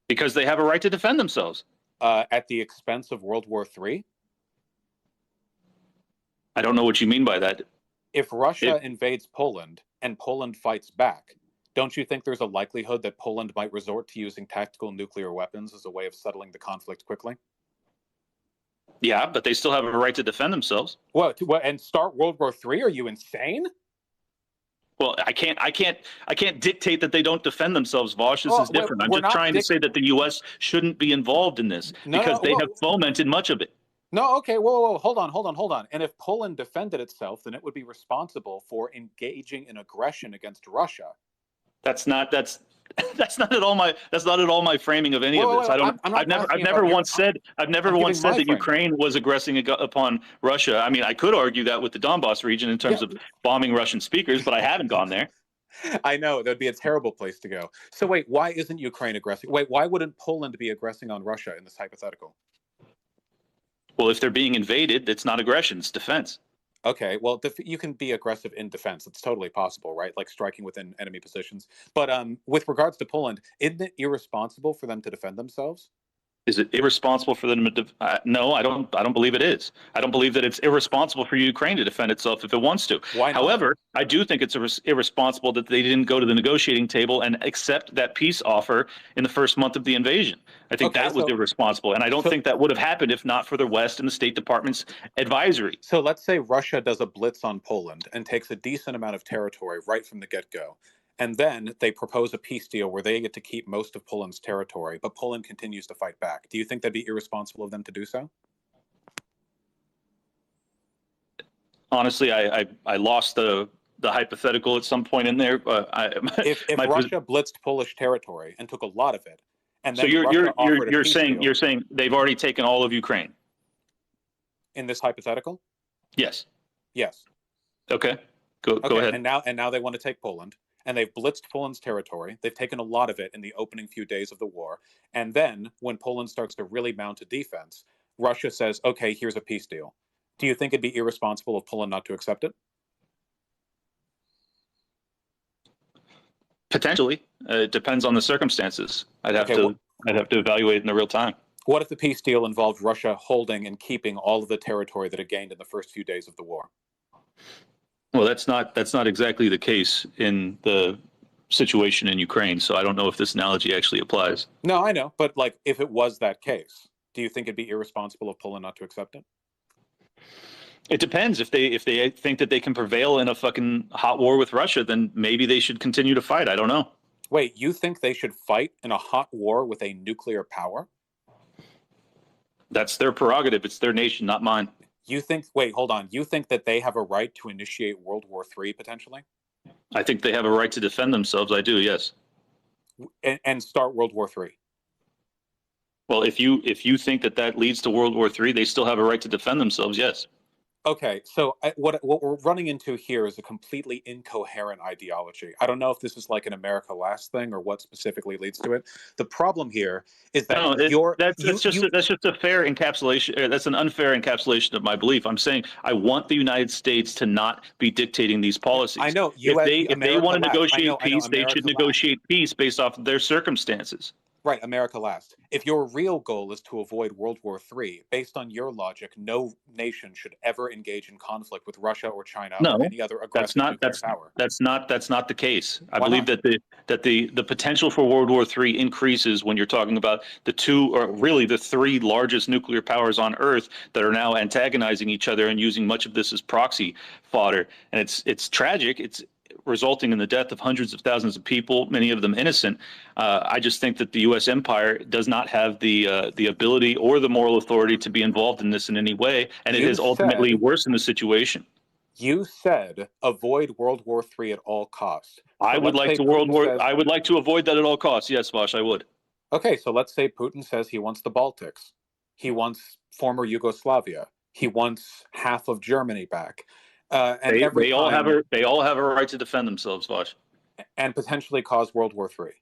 Because they have a right to defend themselves. At the expense of World War III? I don't know what you mean by that. If Russia invades Poland and Poland fights back, don't you think there's a likelihood that Poland might resort to using tactical nuclear weapons as a way of settling the conflict quickly? Yeah, but they still have a right to defend themselves. What? And start World War III? Are you insane? Well, I can't dictate that they don't defend themselves, Vaush. This is different. I'm just trying to say that the U.S. shouldn't be involved in this because they have fomented much of it. No, okay, whoa, hold on. And if Poland defended itself, then it would be responsible for engaging in aggression against Russia. That's not at all my framing of any of this. I've never once said that Ukraine was aggressing upon Russia. I mean, I could argue that with the Donbass region in terms of bombing Russian speakers, but I haven't gone there. I know that'd be a terrible place to go. So wait, why isn't Ukraine aggressing? Wait, why wouldn't Poland be aggressing on Russia in this hypothetical? Well, if they're being invaded, it's not aggression, it's defense. Okay, well, you can be aggressive in defense. It's totally possible, right? Like striking within enemy positions. But with regards to Poland, isn't it irresponsible for them to defend themselves? Is it irresponsible for them to? No, I don't believe it is. I don't believe that it's irresponsible for Ukraine to defend itself if it wants to. Why not? However, I do think it's irresponsible that they didn't go to the negotiating table and accept that peace offer in the first month of the invasion. I think that was irresponsible, and I don't think that would have happened if not for the West and the State Department's advisory. So let's say Russia does a blitz on Poland and takes a decent amount of territory right from the get-go. And then they propose a peace deal where they get to keep most of Poland's territory, but Poland continues to fight back. Do you think that'd be irresponsible of them to do so? Honestly, I lost the hypothetical at some point in there. If Russia blitzed Polish territory and took a lot of it, and then so you're saying they've already taken all of Ukraine in this hypothetical? Yes. Yes. Okay. Go ahead. And now they want to take Poland. And they've blitzed Poland's territory. They've taken a lot of it in the opening few days of the war. And then when Poland starts to really mount a defense, Russia says, okay, here's a peace deal. Do you think it'd be irresponsible of Poland not to accept it? Potentially. It depends on the circumstances. I'd have to evaluate it in the real time. What if the peace deal involved Russia holding and keeping all of the territory that it gained in the first few days of the war? Well, that's not exactly the case in the situation in Ukraine, so I don't know if this analogy actually applies. No, I know, but like if it was that case, do you think it'd be irresponsible of Poland not to accept it? It depends. If they think that they can prevail in a fucking hot war with Russia, then maybe they should continue to fight. I don't know. Wait, you think they should fight in a hot war with a nuclear power? That's their prerogative. It's their nation, not mine. Wait, hold on. You think that they have a right to initiate World War III potentially? I think they have a right to defend themselves. I do, yes. And start World War III? Well, if you think that leads to World War III, they still have a right to defend themselves, yes. Okay, so what we're running into here is a completely incoherent ideology. I don't know if this is like an America Last thing or what specifically leads to it. The problem here is that that's just a fair encapsulation. That's an unfair encapsulation of my belief. I'm saying I want the United States to not be dictating these policies. I know. If they want to negotiate peace, they should negotiate peace based off of their circumstances. Right, America last. If your real goal is to avoid World War III, based on your logic, no nation should ever engage in conflict with Russia or China or No, any other aggressive nuclear power. that's not the case. I Why believe not? that the potential for World War III increases when you're talking about the two, or really the three largest nuclear powers on Earth that are now antagonizing each other and using much of this as proxy fodder. And it's tragic. It's resulting in the death of hundreds of thousands of people, many of them innocent. I just think that the U.S. empire does not have the ability or the moral authority to be involved in this in any way, and it You has ultimately said worsened the situation. you said avoid World War III at all costs. I So would let's like say to Putin says, I would like to avoid that at all costs. Yes, Vosh, I would. okay, so let's say Putin says he wants the Baltics. He wants former Yugoslavia. He wants half of Germany back. And every They all have time, a right to defend themselves, Vosh. and potentially cause World War III.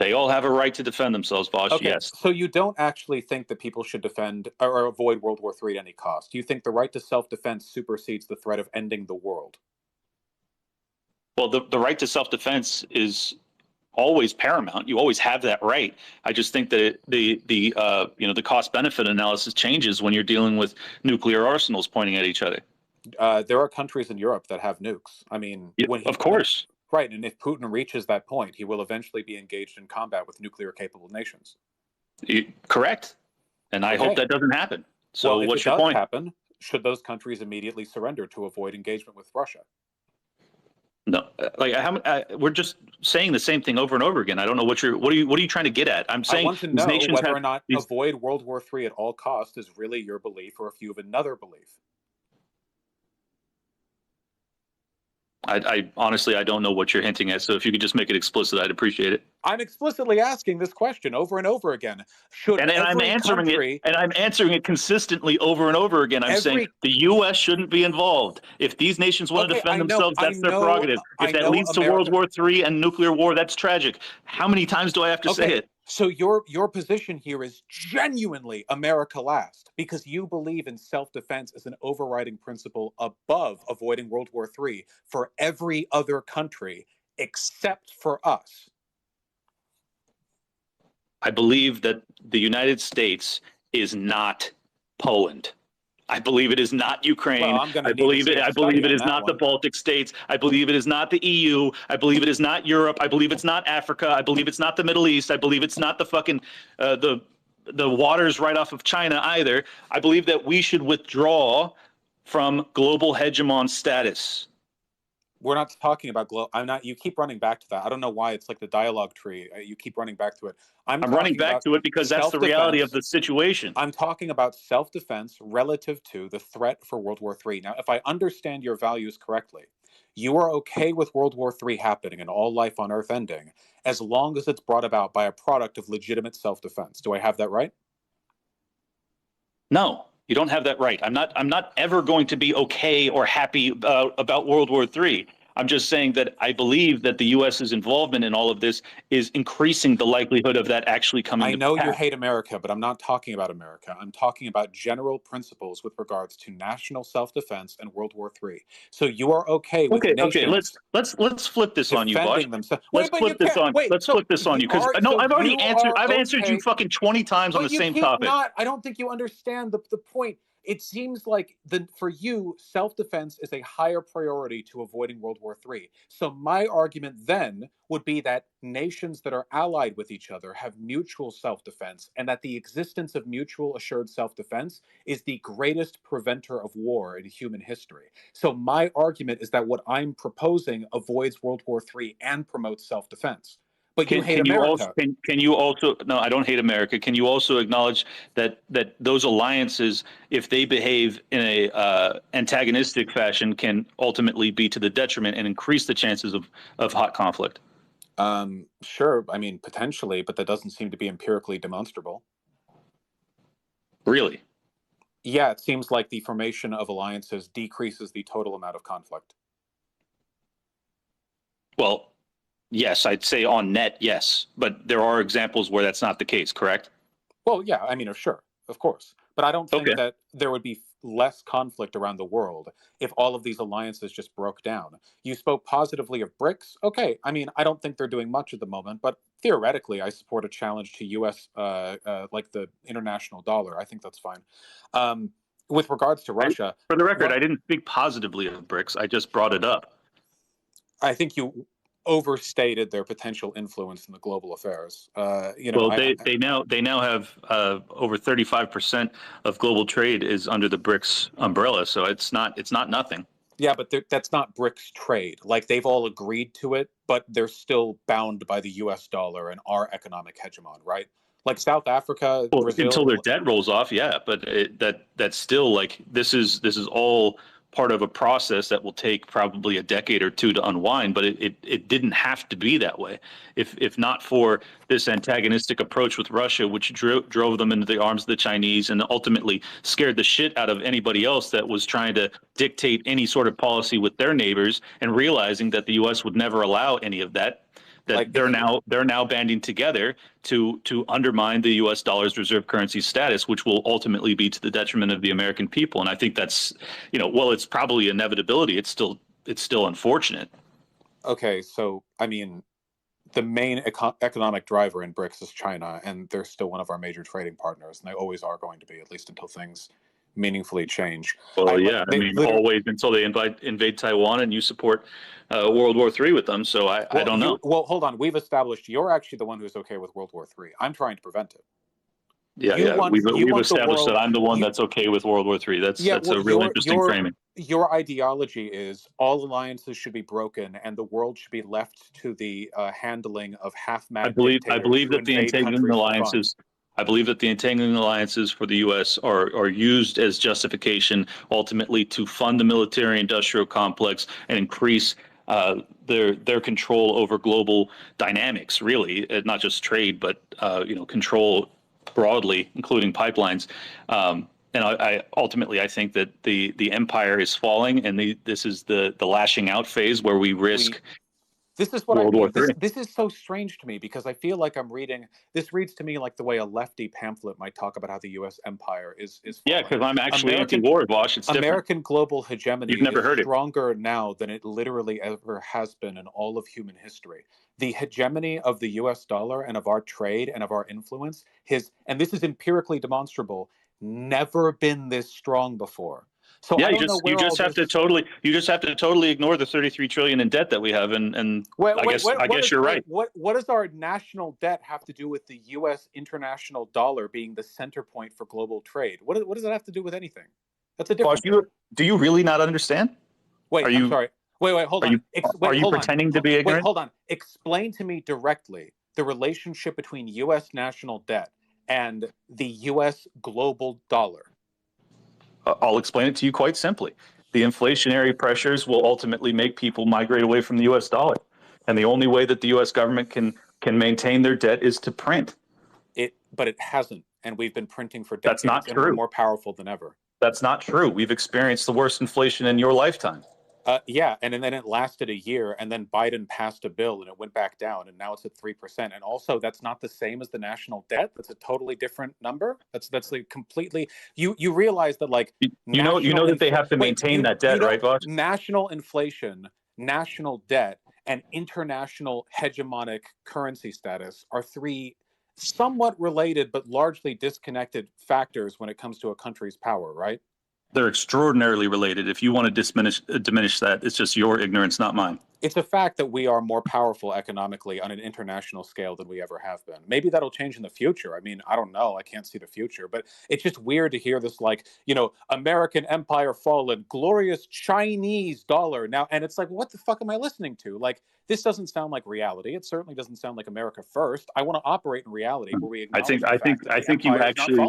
They all have a right to defend themselves, Vosh. Okay, Yes. so you don't actually think that people should defend or avoid World War III at any cost. You think the right to self-defense supersedes the threat of ending the world. Well, the right to self-defense is always paramount. You always have that right. I just think that the cost-benefit analysis changes when you're dealing with nuclear arsenals pointing at each other. There are countries in Europe that have nukes. I mean, Yeah, when of course. right, and if Putin reaches that point, he will eventually be engaged in combat with nuclear-capable nations. Correct. And I hope Okay. that doesn't happen. So Well, if what's it your does point? happen, should those countries immediately surrender to avoid engagement with Russia? No, we're just saying the same thing over and over again. I don't know what are you trying to get at? I'm I saying want to these know nations whether have or not these. avoid World War III at all costs is really your belief, or if you have another belief. I honestly, I don't know what you're hinting at. So if you could just make it explicit, I'd appreciate it. I'm explicitly asking this question over and over again. Should And I'm every answering country, it, and I'm answering it consistently over and over again. I'm saying every the U.S. shouldn't be involved. If these nations want to okay, defend themselves, that's their prerogative. I If that know leads to America. World War III and nuclear war, that's tragic. How many times do I have to say Okay, it? so your position here is genuinely America last because you believe in self-defense as an overriding principle above avoiding World War III for every other country except for us. I believe that the United States is not Poland. I believe it is not Ukraine. Well, I'm going to I need to believe see it. a I study believe it on is that not the one. Baltic states. I believe it is not the EU. I believe it is not Europe. I believe it's not Africa. I believe it's not the Middle East. I believe it's not the fucking the waters right off of China either. I believe that we should withdraw from global hegemon status. We're not talking about I'm not. You keep running back to that. I don't know why it's like the dialogue tree. You keep running back to it. I'm running Talking back about to it because that's the reality of self-defense. the situation. I'm talking about self-defense relative to the threat for World War III. Now, if I understand your values correctly, you are okay with World War III happening and all life on Earth ending as long as it's brought about by a product of legitimate self-defense. Do I have that right? No, you don't have that right. I'm not ever going to be okay or happy about World War III. I'm just saying that I believe that the U.S.'s involvement in all of this is increasing the likelihood of that actually coming I to know pass. you hate America, but I'm not talking about America. I'm talking about general principles with regards to national self-defense and World War III. So you are okay with nations Let's flip this on you, Bosch. defending themselves. Let's Wait, but you flip this can't. on. Wait, Let's so flip this on you you because are. no, So I've already you answered. are I've answered you okay. fucking 20 times on But the you same keep topic. not. I don't think you understand the point. It seems like for you, self-defense is a higher priority to avoiding World War III. So my argument then would be that nations that are allied with each other have mutual self-defense, and that the existence of mutual assured self-defense is the greatest preventer of war in human history. So my argument is that what I'm proposing avoids World War III and promotes self-defense. But you hate America. Can you also no, I don't hate America. Can you also acknowledge that those alliances, if they behave in a antagonistic fashion, can ultimately be to the detriment and increase the chances of hot conflict? Sure. I mean, potentially, but that doesn't seem to be empirically demonstrable. Really? Yeah, it seems like the formation of alliances decreases the total amount of conflict. Well, yes, I'd say on net, yes, but there are examples where that's not the case, correct? Well, yeah, I mean, sure, of course. But I don't think Okay. that there would be less conflict around the world if all of these alliances just broke down. You spoke positively of BRICS. Okay, I mean, I don't think they're doing much at the moment, but theoretically, I support a challenge to U.S. Like the international dollar. I think that's fine. With regards to Russia, for the record, I didn't speak positively of BRICS. I just brought it up. I think you overstated their potential influence in the global affairs. Well, they now have over 35% of global trade is under the BRICS umbrella, so it's not nothing. Yeah, but that's not BRICS trade. Like, they've all agreed to it, but they're still bound by the U.S. dollar and our economic hegemon, right? Like South Africa, well, Brazil, until their debt rolls off, yeah. But that's still like this is all part of a process that will take probably a decade or two to unwind. But it didn't have to be that way. If not for this antagonistic approach with Russia, which drove them into the arms of the Chinese and ultimately scared the shit out of anybody else that was trying to dictate any sort of policy with their neighbors, and realizing that the U.S. would never allow any of that. That like they're now banding together to undermine the U.S. dollar's reserve currency status, which will ultimately be to the detriment of the American people. And I think that's, well, it's probably inevitability. It's still unfortunate. Okay, so I mean, the main economic driver in BRICS is China, and they're still one of our major trading partners, and they always are going to be, at least until things meaningfully change. Well, I mean, always until they invade Taiwan, and you support World War III with them. So I don't know. Well, hold on. We've established you're actually the one who's okay with World War III. I'm trying to prevent it. We've established that I'm the one that's okay with World War III. That's a real interesting framing. Your ideology is all alliances should be broken and the world should be left to the handling of half-mad. I believe that the entangling alliances. I believe that the entangling alliances for the U.S. are used as justification ultimately to fund the military-industrial complex and increase their control over global dynamics, really, not just trade, but control broadly, including pipelines. And I ultimately think that the empire is falling, and this is the lashing out phase where we risk. This is what World War III. This is so strange to me because I feel like this reads to me like the way a lefty pamphlet might talk about how the U.S. empire is falling. Yeah, because I'm actually anti-war, Vaush. It's American different. Global hegemony is stronger now than it literally ever has been in all of human history. The hegemony of the U.S. dollar and of our trade and of our influence, and this is empirically demonstrable, never been this strong before. So yeah, you just have to totally ignore the 33 trillion in debt that we have, and I guess you're right. What does our national debt have to do with the U.S. international dollar being the center point for global trade? What does that have to do with anything? That's a different. Do you really not understand? Wait, I'm sorry. Wait, hold on. Are you pretending to be ignorant? Wait, hold on. Explain to me directly the relationship between U.S. national debt and the U.S. global dollar. I'll explain it to you quite simply. The inflationary pressures will ultimately make people migrate away from the U.S. dollar. And the only way that the U.S. government can maintain their debt is to print. But it hasn't. And we've been printing for decades. That's not true. And we're more powerful than ever. That's not true. We've experienced the worst inflation in your lifetime. Yeah, and then it lasted a year, and then Biden passed a bill, and it went back down, and now it's at 3%. And also, that's not the same as the national debt. That's a totally different number. That's like completely. You realize that you know that they have to maintain that debt, right, Vaush? National inflation, national debt, and international hegemonic currency status are three somewhat related but largely disconnected factors when it comes to a country's power, right? They're extraordinarily related. If you want to diminish that, it's just your ignorance, not mine. It's a fact that we are more powerful economically on an international scale than we ever have been. Maybe that'll change in the future. I mean, I don't know. I can't see the future. But it's just weird to hear this American empire fallen, glorious Chinese dollar. Now, and it's like, what the fuck am I listening to? This doesn't sound like reality. It certainly doesn't sound like America first. I want to operate in reality where we acknowledge I think you actually...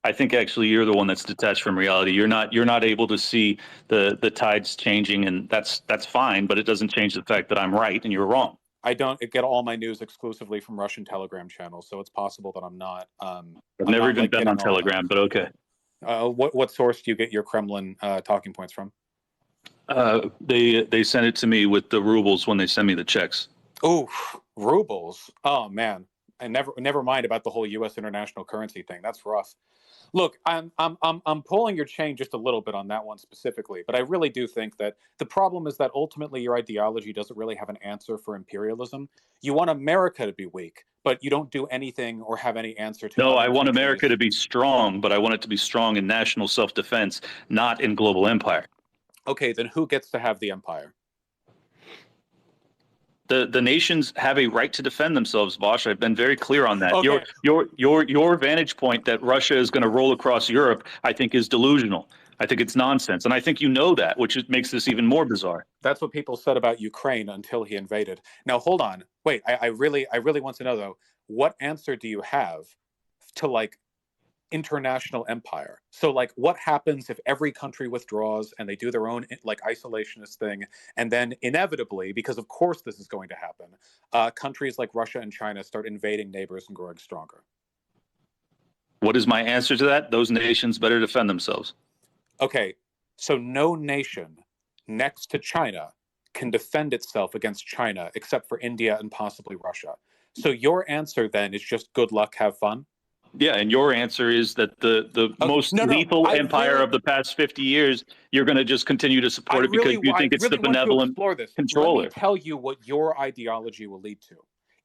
I think actually you're the one that's detached from reality. You're not able to see the tides changing, and that's fine, but it doesn't change the fact that I'm right and you're wrong. I don't get all my news exclusively from Russian Telegram channels, so it's possible that I'm not. I've never even been on Telegram, but okay. What source do you get your Kremlin talking points from? They send it to me with the rubles when they send me the checks. Oh, rubles! Oh man, and never mind about the whole U.S. international currency thing. That's rough. Look, I'm pulling your chain just a little bit on that one specifically, but I really do think that the problem is that ultimately your ideology doesn't really have an answer for imperialism. You want America to be weak, but you don't do anything or have any answer to No, I other want America countries. to be strong, but I want it to be strong in national self-defense, not in global empire. Okay, then who gets to have the empire? The nations have a right to defend themselves, Vaush. I've been very clear on that. Okay. Your vantage point that Russia is going to roll across Europe, I think, is delusional. I think it's nonsense, and I think you know that, which makes this even more bizarre. That's what people said about Ukraine until he invaded. Now, hold on. Wait, I really want to know though. What answer do you have to like international empire? So like what happens if every country withdraws and they do their own like isolationist thing, and then inevitably, because of course this is going to happen, countries like Russia and China start invading neighbors and growing stronger? What is my answer to that? Those nations better defend themselves. Okay, so no nation next to China can defend itself against China except for India and possibly Russia. So your answer then is just good luck, have fun? Yeah, and your answer is that the most lethal empire of the past 50 years, you're going to just continue to support it because you think it's the benevolent controller. Let me tell you what your ideology will lead to.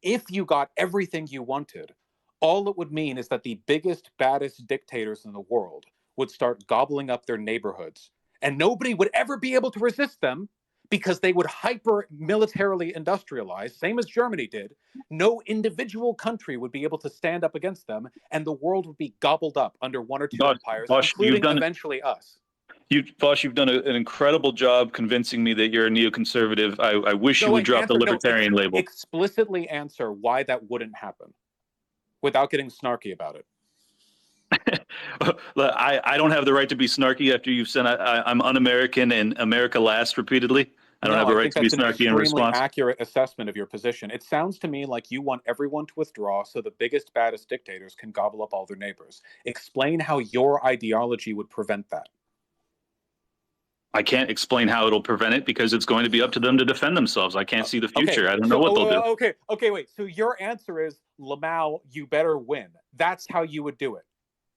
If you got everything you wanted, all it would mean is that the biggest, baddest dictators in the world would start gobbling up their neighborhoods, and nobody would ever be able to resist them because they would hyper militarily industrialize, same as Germany did. No individual country would be able to stand up against them, and the world would be gobbled up under one or two empires, including eventually us. Vaush, you've done an incredible job convincing me that you're a neoconservative. I wish you would drop the libertarian label. Explicitly answer why that wouldn't happen without getting snarky about it. I don't have the right to be snarky after you've said I'm un-American and America last repeatedly. I don't have the right to be snarky in response. Accurate assessment of your position. It sounds to me like you want everyone to withdraw so the biggest, baddest dictators can gobble up all their neighbors. Explain how your ideology would prevent that. I can't explain how it'll prevent it because it's going to be up to them to defend themselves. I can't see the future. Okay. I don't know what they'll do. Okay, wait. So your answer is, Lamau, you better win. That's how you would do it.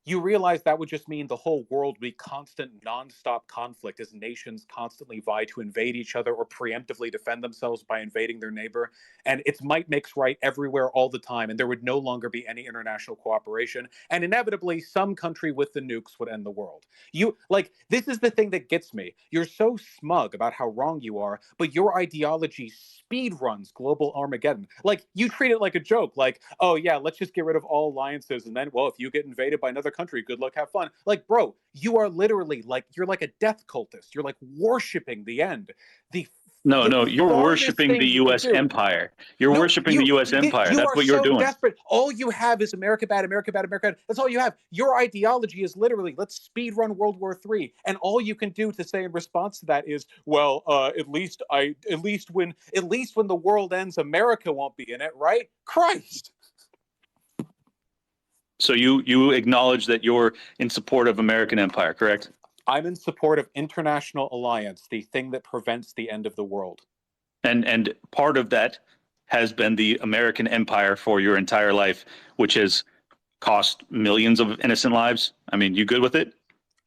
You realize that would just mean the whole world would be constant, nonstop conflict as nations constantly vie to invade each other or preemptively defend themselves by invading their neighbor. And it's might makes right everywhere all the time, and there would no longer be any international cooperation. And inevitably, some country with the nukes would end the world. This is the thing that gets me. You're so smug about how wrong you are, but your ideology speed runs global Armageddon. Like, you treat it like a joke. Like, oh yeah, let's just get rid of all alliances, and then, well, if you get invaded by another country, good luck, have fun. Like, bro, you are literally like, you're like a death cultist. You're like worshiping the end. No, you're worshiping the U.S. empire. You're worshiping the U.S. empire. That's what you're doing. Desperate. All you have is America bad, America bad, America bad. That's all you have. Your ideology is literally, let's speed run World War III. And all you can do to say in response to that is, well, at least when the world ends, America won't be in it, right? Christ. So you acknowledge that you're in support of American empire, correct? I'm in support of international alliance, the thing that prevents the end of the world. And part of that has been the American empire for your entire life, which has cost millions of innocent lives. I mean, you good with it?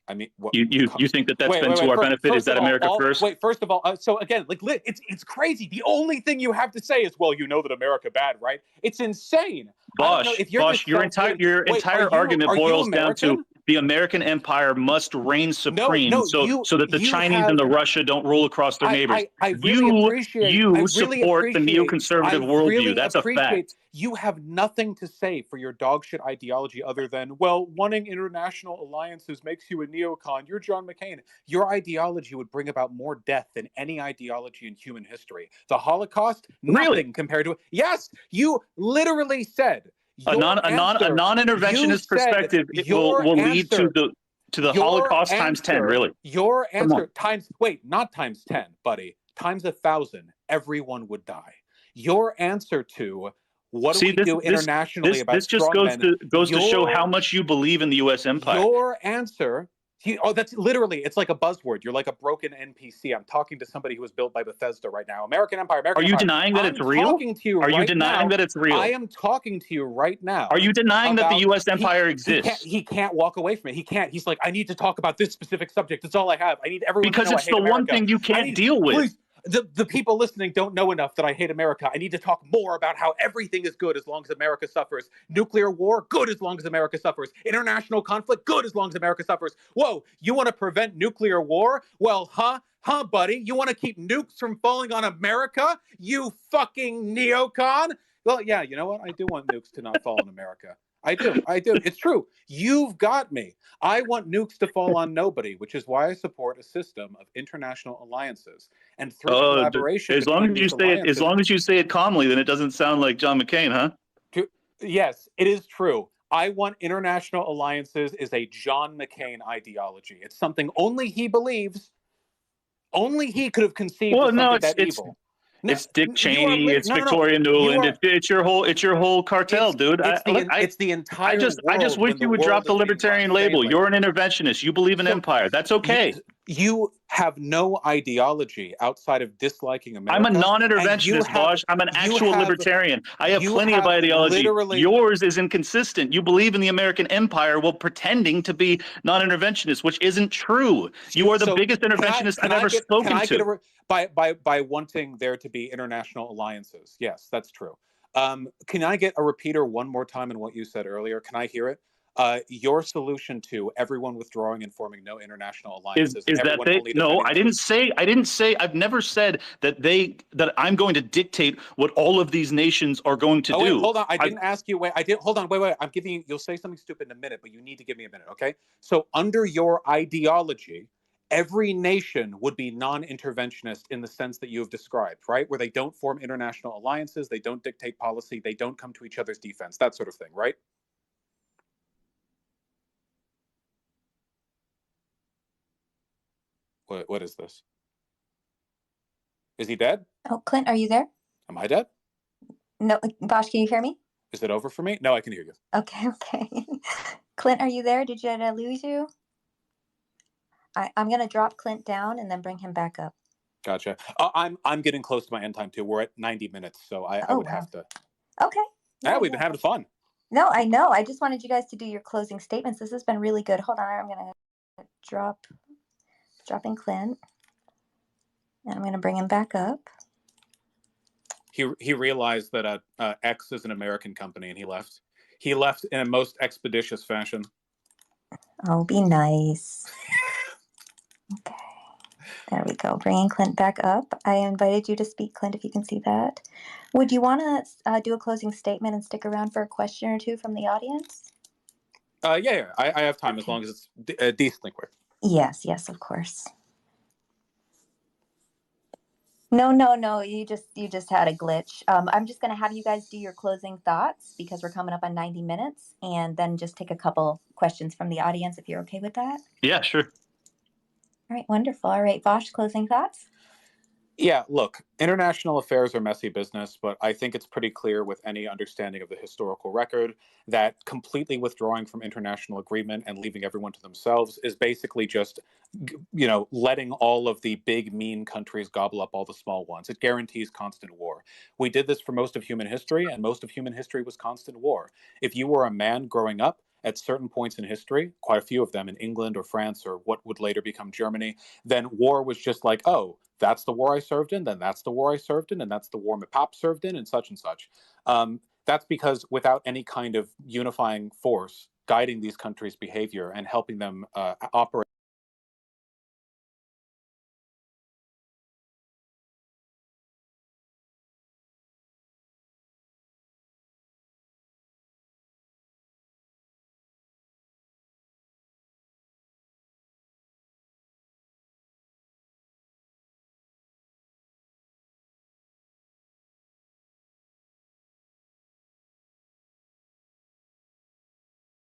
I mean, you think that's been to our benefit? Is that America first? Wait, first of all, so again, like, it's crazy. The only thing you have to say is, well, you know that America bad, right? It's insane. Vaush, your entire argument boils down to the American empire must reign supreme, so that the Chinese and the Russia don't rule across their neighbors. You support the neoconservative worldview. That's a fact. You have nothing to say for your dogshit ideology other than, well, wanting international alliances makes you a neocon. You're John McCain. Your ideology would bring about more death than any ideology in human history. The Holocaust, nothing compared to it. Yes, you literally said. A non-interventionist perspective will lead to the Holocaust times 10, really. Your answer not times 10, buddy, times 1,000, everyone would die. Your answer to what do we do internationally about this just goes to show how much you believe in the U.S. empire. Your answer That's literally, it's like a buzzword. You're like a broken NPC. I'm talking to somebody who was built by Bethesda right now. American Empire, American Are you Empire. denying that I'm it's real? talking to you Are you right denying now. that it's real? I am talking to you right now. Are you denying that the U.S. empire exists? He can't walk away from it. He can't. He's like, I need to talk about this specific subject. That's all I have. I need everyone Because to know it's I hate the America. one thing you can't deal with. Please, the people listening don't know enough that I hate America. I need to talk more about how everything is good as long as America suffers. Nuclear war, good as long as America suffers. International conflict, good as long as America suffers. Whoa, you want to prevent nuclear war? Well, huh, buddy? You want to keep nukes from falling on America? You fucking neocon? Well, yeah, you know what? I do want nukes to not fall on America. I do. It's true. You've got me. I want nukes to fall on nobody, which is why I support a system of international alliances. And through collaboration, as long as you say it calmly, then it doesn't sound like John McCain, huh? Yes, it is true. I want international alliances is a John McCain ideology. It's something only he believes. Only he could have conceived of something that evil. It's Dick Cheney. It's Victoria Nuland. It's your whole cartel, dude. It's the entire. I just wish you would drop the libertarian label. You're an interventionist. You believe in empire. That's okay. You have no ideology outside of disliking America. I'm a non-interventionist, Vaush. I'm an actual libertarian. I have plenty of ideology. Yours is inconsistent. You believe in the American empire while pretending to be non-interventionist, which isn't true. You are the biggest interventionist I've ever spoken to. By wanting there to be international alliances. Yes, that's true. Can I get a repeater one more time in what you said earlier? Can I hear it? Your solution to everyone withdrawing and forming no international alliances is that they no, I didn't say I've never said that I'm going to dictate what all of these nations are going to do. Wait, hold on. I didn't ask you. Hold on. Wait. I'm giving you. You'll say something stupid in a minute, but you need to give me a minute, okay? So under your ideology, every nation would be non-interventionist in the sense that you have described, right? Where they don't form international alliances, they don't dictate policy, they don't come to each other's defense, that sort of thing, right? What is this? Is he dead? Oh, Clint, are you there? Am I dead? No, Vaush, can you hear me? Is it over for me? No, I can hear you. Okay. Clint, are you there? Did I lose you? I'm going to drop Clint down and then bring him back up. Gotcha. I'm getting close to my end time too. We're at 90 minutes, so I would have to. Okay. Yeah, we've been having fun. No, I know. I just wanted you guys to do your closing statements. This has been really good. Hold on. I'm going to dropping Clint. And I'm going to bring him back up. He realized that X is an American company and he left. He left in a most expeditious fashion. Oh, be nice. Okay, there we go. Bringing Clint back up. I invited you to speak, Clint, if you can see that. Would you want to do a closing statement and stick around for a question or two from the audience? Yeah. I have time as long as it's decently quick. Yes, of course. No. You just had a glitch. I'm just going to have you guys do your closing thoughts because we're coming up on 90 minutes, and then just take a couple questions from the audience if you're okay with that. Yeah, sure. All right, wonderful. All right, Vaush, closing thoughts? Yeah, look, international affairs are messy business, but I think it's pretty clear with any understanding of the historical record that completely withdrawing from international agreement and leaving everyone to themselves is basically just, letting all of the big, mean countries gobble up all the small ones. It guarantees constant war. We did this for most of human history, and most of human history was constant war. If you were a man growing up, at certain points in history, quite a few of them in England or France or what would later become Germany, then war was just like, oh, that's the war I served in, then that's the war I served in, and that's the war my pop served in, and such and such. That's because without any kind of unifying force guiding these countries' behavior and helping them operate.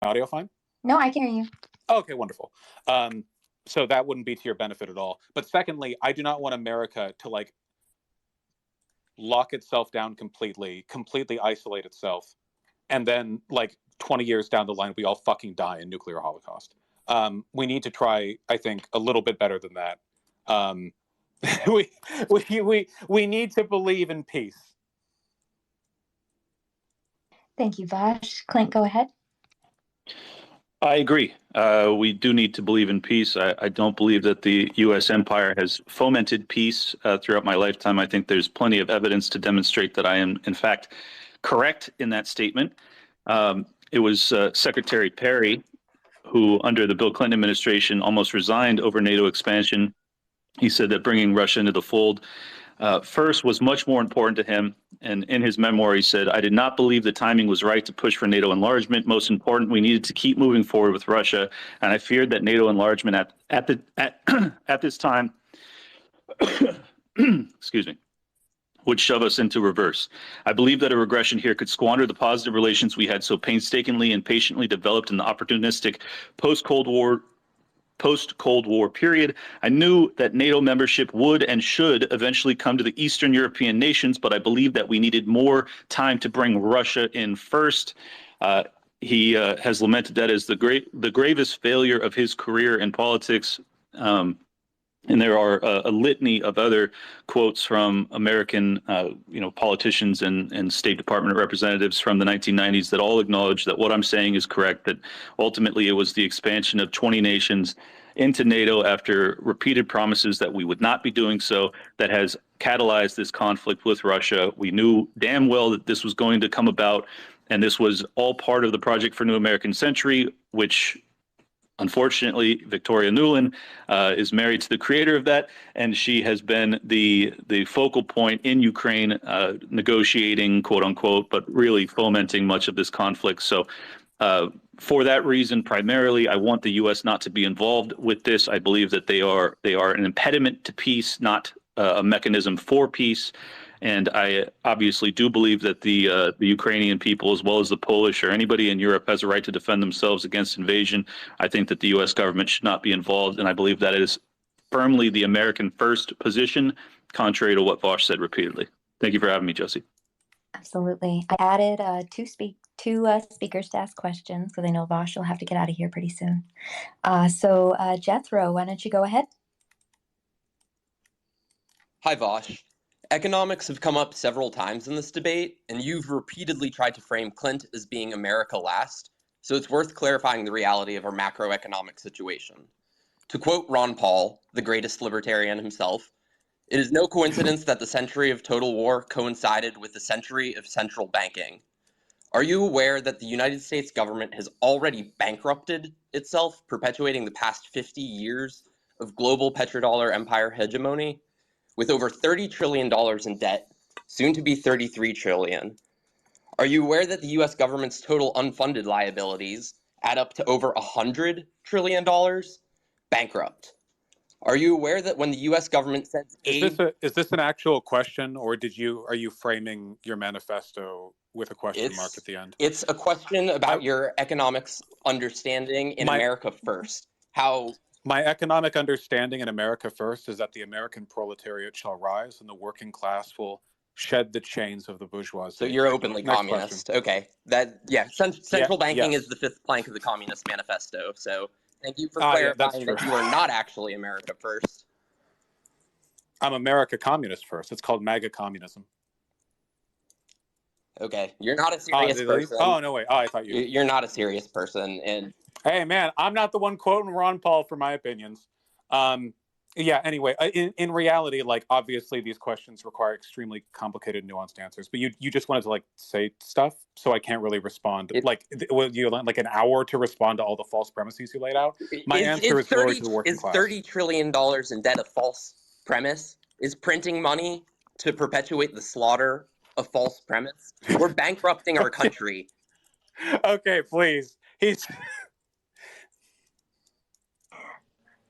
Audio fine? No, I can hear you. Okay, wonderful. So that wouldn't be to your benefit at all. But secondly, I do not want America to lock itself down completely isolate itself, and then 20 years down the line, we all fucking die in nuclear holocaust. We need to try, I think, a little bit better than that. We need to believe in peace. Thank you, Vaush. Clint, go ahead. I agree. We do need to believe in peace. I don't believe that the U.S. empire has fomented peace throughout my lifetime. I think there's plenty of evidence to demonstrate that I am, in fact, correct in that statement. It was Secretary Perry who, under the Bill Clinton administration, almost resigned over NATO expansion. He said that bringing Russia into the fold first was much more important to him. And in his memoir, he said, "I did not believe the timing was right to push for NATO enlargement. Most important, we needed to keep moving forward with Russia. And I feared that NATO enlargement at this time, excuse me, would shove us into reverse. I believe that a regression here could squander the positive relations we had so painstakingly and patiently developed in the opportunistic post-Cold War period. I knew that NATO membership would and should eventually come to the Eastern European nations, but I believe that we needed more time to bring Russia in first." He has lamented that as the gravest failure of his career in politics. And there are a litany of other quotes from American, politicians and State Department representatives from the 1990s that all acknowledge that what I'm saying is correct, that ultimately it was the expansion of 20 nations into NATO after repeated promises that we would not be doing so that has catalyzed this conflict with Russia. We knew damn well that this was going to come about, and this was all part of the Project for New American Century, which unfortunately, Victoria Nuland is married to the creator of that, and she has been the focal point in Ukraine, negotiating, quote unquote, but really fomenting much of this conflict. So for that reason, primarily, I want the U.S. not to be involved with this. I believe that they are an impediment to peace, not a mechanism for peace. And I obviously do believe that the Ukrainian people, as well as the Polish or anybody in Europe, has a right to defend themselves against invasion. I think that the U.S. government should not be involved, and I believe that is firmly the American first position, contrary to what Vaush said repeatedly. Thank you for having me, Josie. Absolutely. I added two speakers to ask questions because I know Vaush will have to get out of here pretty soon. So Jethro, why don't you go ahead? Hi, Vaush. Economics have come up several times in this debate, and you've repeatedly tried to frame Clint as being America last, so it's worth clarifying the reality of our macroeconomic situation. To quote Ron Paul, the greatest libertarian himself, "It is no coincidence that the century of total war coincided with the century of central banking." Are you aware that the United States government has already bankrupted itself, perpetuating the past 50 years of global petrodollar empire hegemony? With over $30 trillion in debt, soon to be $33 trillion. Are you aware that the US government's total unfunded liabilities add up to over $100 trillion? Bankrupt. Are you aware that when the US government sends aid... Is this an actual question, or are you framing your manifesto with a question mark at the end? It's a question about your economics understanding in America First. My economic understanding in America First is that the American proletariat shall rise and the working class will shed the chains of the bourgeoisie. So you're openly communist. Okay. Central banking is the fifth plank of the Communist Manifesto. So thank you for clarifying that you are not actually America First. I'm America Communist First. It's called MAGA communism. Okay. You're not a serious person. Oh, no way. Oh, I thought you... You're not a serious person. And hey, man, I'm not the one quoting Ron Paul for my opinions. Anyway, in reality, obviously these questions require extremely complicated, nuanced answers. But you just wanted to, say stuff, so I can't really respond. You an hour to respond to all the false premises you laid out? My answer is glory to the working class. Is $30 trillion in debt a false premise? Is printing money to perpetuate the slaughter a false premise? We're bankrupting our country. Okay, please.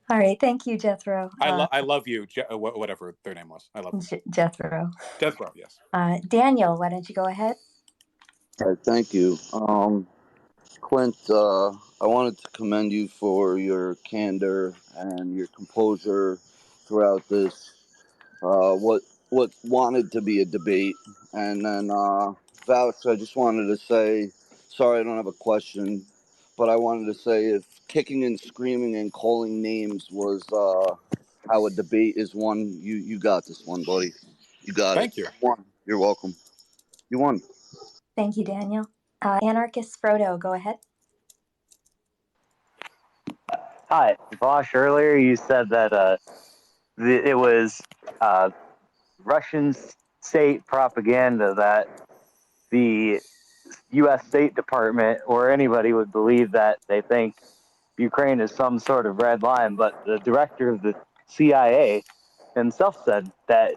All right, thank you, Jethro. I love you, whatever their name was. I love them. Jethro. Jethro, yes. Daniel, why don't you go ahead? All right, thank you. Clint, I wanted to commend you for your candor and your composure throughout this, what wanted to be a debate. And then, Vaush, I just wanted to say, sorry I don't have a question, but I wanted to say if kicking and screaming and calling names was how a debate is won. You got this one, buddy. You got it. Thank you. You won. You're welcome. You won. Thank you, Daniel. Anarchist Frodo, go ahead. Hi, Vaush. Earlier you said that it was Russian state propaganda that the U.S. State Department or anybody would believe that they think Ukraine is some sort of red line, but the director of the CIA himself said that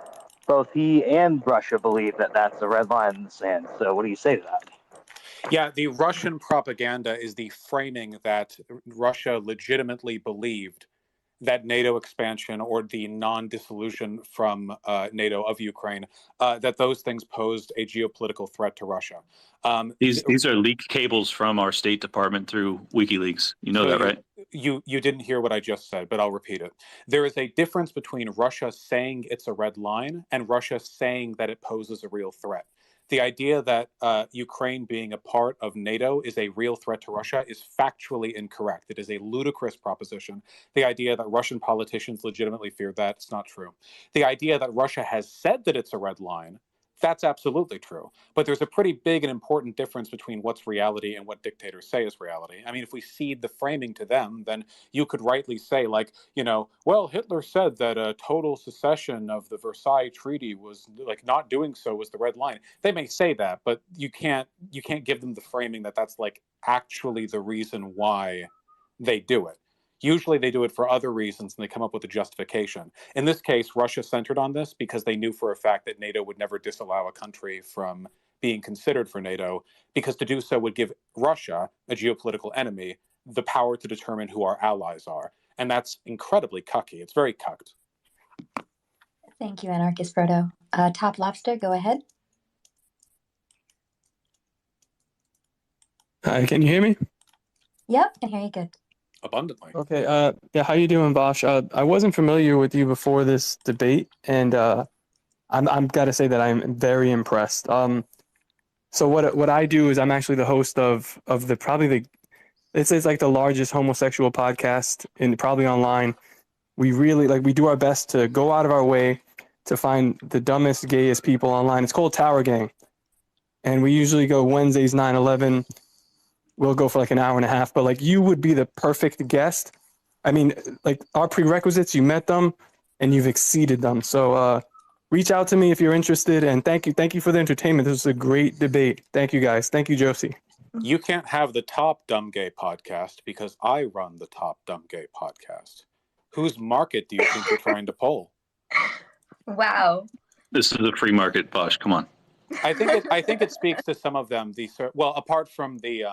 both he and Russia believe that that's a red line in the sand. So what do you say to that? Yeah, the Russian propaganda is the framing that Russia legitimately believed that NATO expansion or the non-dissolution from NATO of Ukraine, that those things posed a geopolitical threat to Russia. These are leaked cables from our State Department through WikiLeaks. You know that, right? You didn't hear what I just said, but I'll repeat it. There is a difference between Russia saying it's a red line and Russia saying that it poses a real threat. The idea that Ukraine being a part of NATO is a real threat to Russia is factually incorrect. It is a ludicrous proposition. The idea that Russian politicians legitimately fear that, it's not true. The idea that Russia has said that it's a red line, that's absolutely true. But there's a pretty big and important difference between what's reality and what dictators say is reality. I mean, if we cede the framing to them, then you could rightly say, like, you know, well, Hitler said that a total secession of the Versailles Treaty was, like, not doing so was the red line. They may say that, but you can't give them the framing that that's, like, actually the reason why they do it. Usually they do it for other reasons and they come up with a justification. In this case, Russia centered on this because they knew for a fact that NATO would never disallow a country from being considered for NATO, because to do so would give Russia, a geopolitical enemy, the power to determine who our allies are. And that's incredibly cucky. It's very cucked. Thank you, Anarchist Frodo. Top Lobster, go ahead. Hi, can you hear me? Yep, I can hear you good. Abundantly. Okay, yeah, how you doing, Vaush? I wasn't familiar with you before this debate, and I'm gotta say that I'm very impressed. So what I do is I'm actually the host of this is like the largest homosexual podcast in probably online. We really we do our best to go out of our way to find the dumbest, gayest people online. It's called Tower Gang, and we usually go Wednesdays 9/11. We'll go for like an hour and a half, but like you would be the perfect guest. I mean, like our prerequisites, you met them and you've exceeded them. So reach out to me if you're interested, and thank you for the entertainment. This was a great debate. Thank you guys. Thank you, Josie. You can't have the top dumb gay podcast because I run the top dumb gay podcast. Whose market do you think you're trying to pull? Wow. This is a free market, Bosch. Come on. I think it speaks to some of them. Apart from the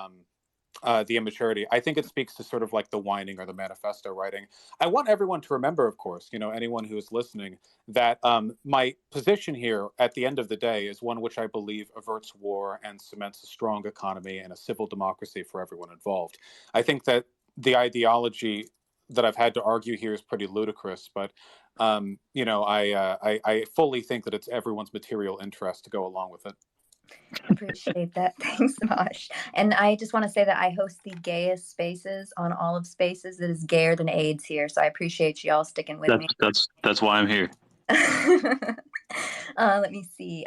immaturity, I think it speaks to sort of like the whining or the manifesto writing. I want everyone to remember, of course, anyone who is listening, that my position here at the end of the day is one which I believe averts war and cements a strong economy and a civil democracy for everyone involved. I think that the ideology that I've had to argue here is pretty ludicrous, but I fully think that it's everyone's material interest to go along with it. Appreciate that. Thanks, Vaush. And I just want to say that I host the gayest spaces on all of Spaces. It is gayer than AIDS here, so I appreciate you all sticking with me. That's why I'm here. Let me see.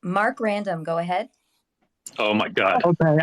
Mark Random, go ahead. Oh my God. Okay,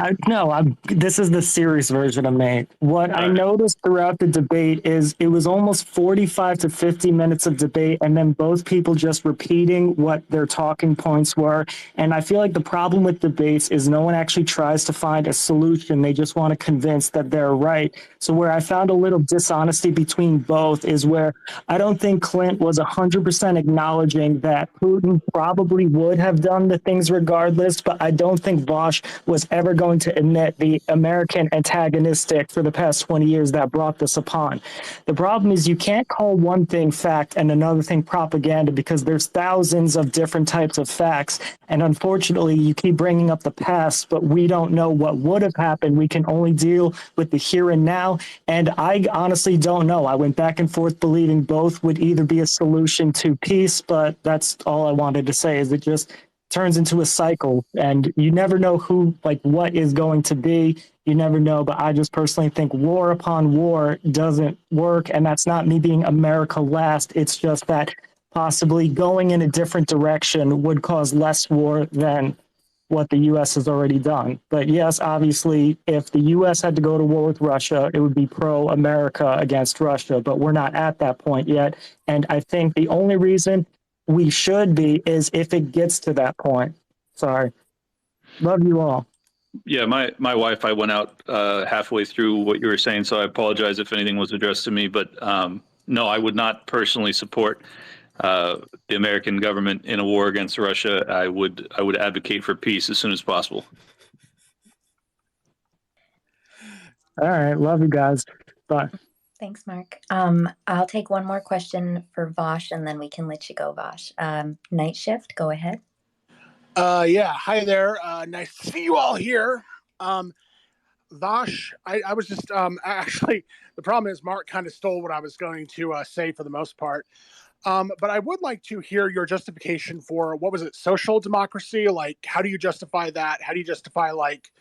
this is the serious version of me. What I noticed throughout the debate is it was almost 45 to 50 minutes of debate, and then both people just repeating what their talking points were. And I feel like the problem with debates is no one actually tries to find a solution. They just want to convince that they're right. So where I found a little dishonesty between both is where I don't think Clint was 100% acknowledging that Putin probably would have done the things regardless, but I don't think Vaush was ever going to admit the American antagonistic for the past 20 years that brought this upon. The problem is you can't call one thing fact and another thing propaganda, because there's thousands of different types of facts. And unfortunately, you keep bringing up the past, but we don't know what would have happened. We can only deal with the here and now. And I honestly don't know. I went back and forth believing both would either be a solution to peace, but that's all I wanted to say. Is it just turns into a cycle, and you never know who, like, what is going to be. You never know. But I just personally think war upon war doesn't work. And that's not me being America last. It's just that possibly going in a different direction would cause less war than what the U.S. has already done. But yes, obviously, if the U.S. had to go to war with Russia, it would be pro-America against Russia. But we're not at that point yet. And I think the only reason we should be is if it gets to that point. Sorry. Love you all. Yeah, my wife, I went out halfway through what you were saying, so I apologize if anything was addressed to me. But no, I would not personally support the American government in a war against Russia. I would advocate for peace as soon as possible. All right. Love you guys. Bye. Thanks, Mark. I'll take one more question for Vaush, and then we can let you go, Vaush. Night Shift, go ahead. Yeah, hi there. Nice to see you all here. Vaush, I was just actually, the problem is Mark kind of stole what I was going to say for the most part. But I would like to hear your justification for, what was it, social democracy? Like, how do you justify that? How do you justify, like,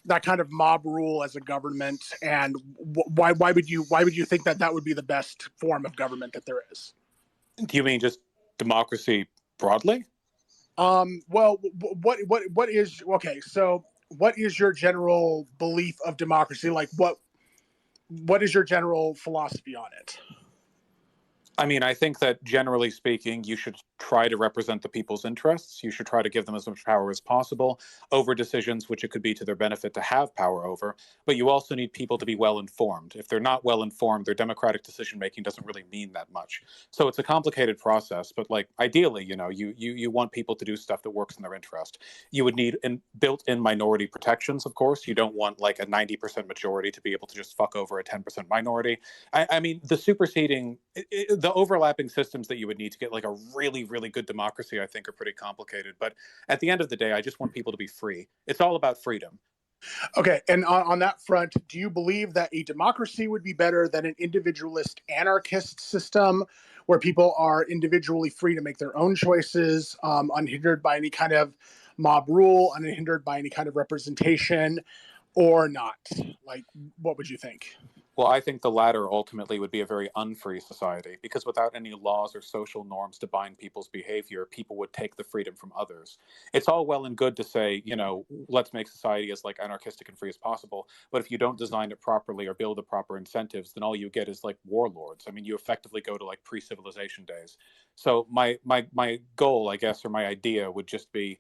that kind of mob rule as a government? And why would you think that would be the best form of government that there is? Do you mean just democracy broadly? Well, what is, okay, so what is your general belief of democracy? Like, what is your general philosophy on it? I mean, I think that generally speaking, you should try to represent the people's interests. You should try to give them as much power as possible over decisions which it could be to their benefit to have power over. But you also need people to be well informed. If they're not well informed, their democratic decision making doesn't really mean that much. So it's a complicated process. But like ideally, you know, you want people to do stuff that works in their interest. You would need built-in minority protections, of course. You don't want like a 90% majority to be able to just fuck over a 10% minority. I mean, the superseding, the overlapping systems that you would need to get like a really, really good democracy, I think, are pretty complicated. But at the end of the day, I just want people to be free. It's all about freedom. Okay, and on that front, do you believe that a democracy would be better than an individualist anarchist system where people are individually free to make their own choices, unhindered by any kind of mob rule, unhindered by any kind of representation, or not? Like, what would you think? Well, I think the latter ultimately would be a very unfree society, because without any laws or social norms to bind people's behavior, people would take the freedom from others. It's all well and good to say, you know, let's make society as like anarchistic and free as possible. But if you don't design it properly or build the proper incentives, then all you get is like warlords. I mean, you effectively go to like pre-civilization days. So my goal, I guess, or my idea would just be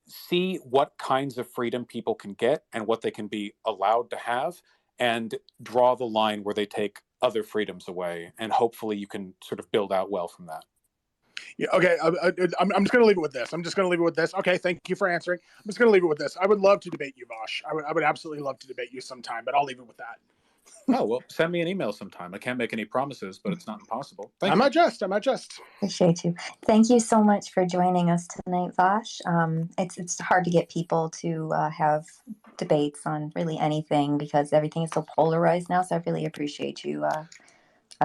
see what kinds of freedom people can get and what they can be allowed to have, and draw the line where they take other freedoms away, and hopefully you can sort of build out well from that. Yeah, okay, I'm just going to leave it with this. Okay, thank you for answering. I'm just going to leave it with this. I would love to debate you, Vaush. I would absolutely love to debate you sometime, but I'll leave it with that. Oh, well, send me an email sometime. I can't make any promises, but it's not impossible. I might just. Appreciate you. Thank you so much for joining us tonight, Vaush. It's hard to get people to have debates on really anything because everything is so polarized now. So I really appreciate you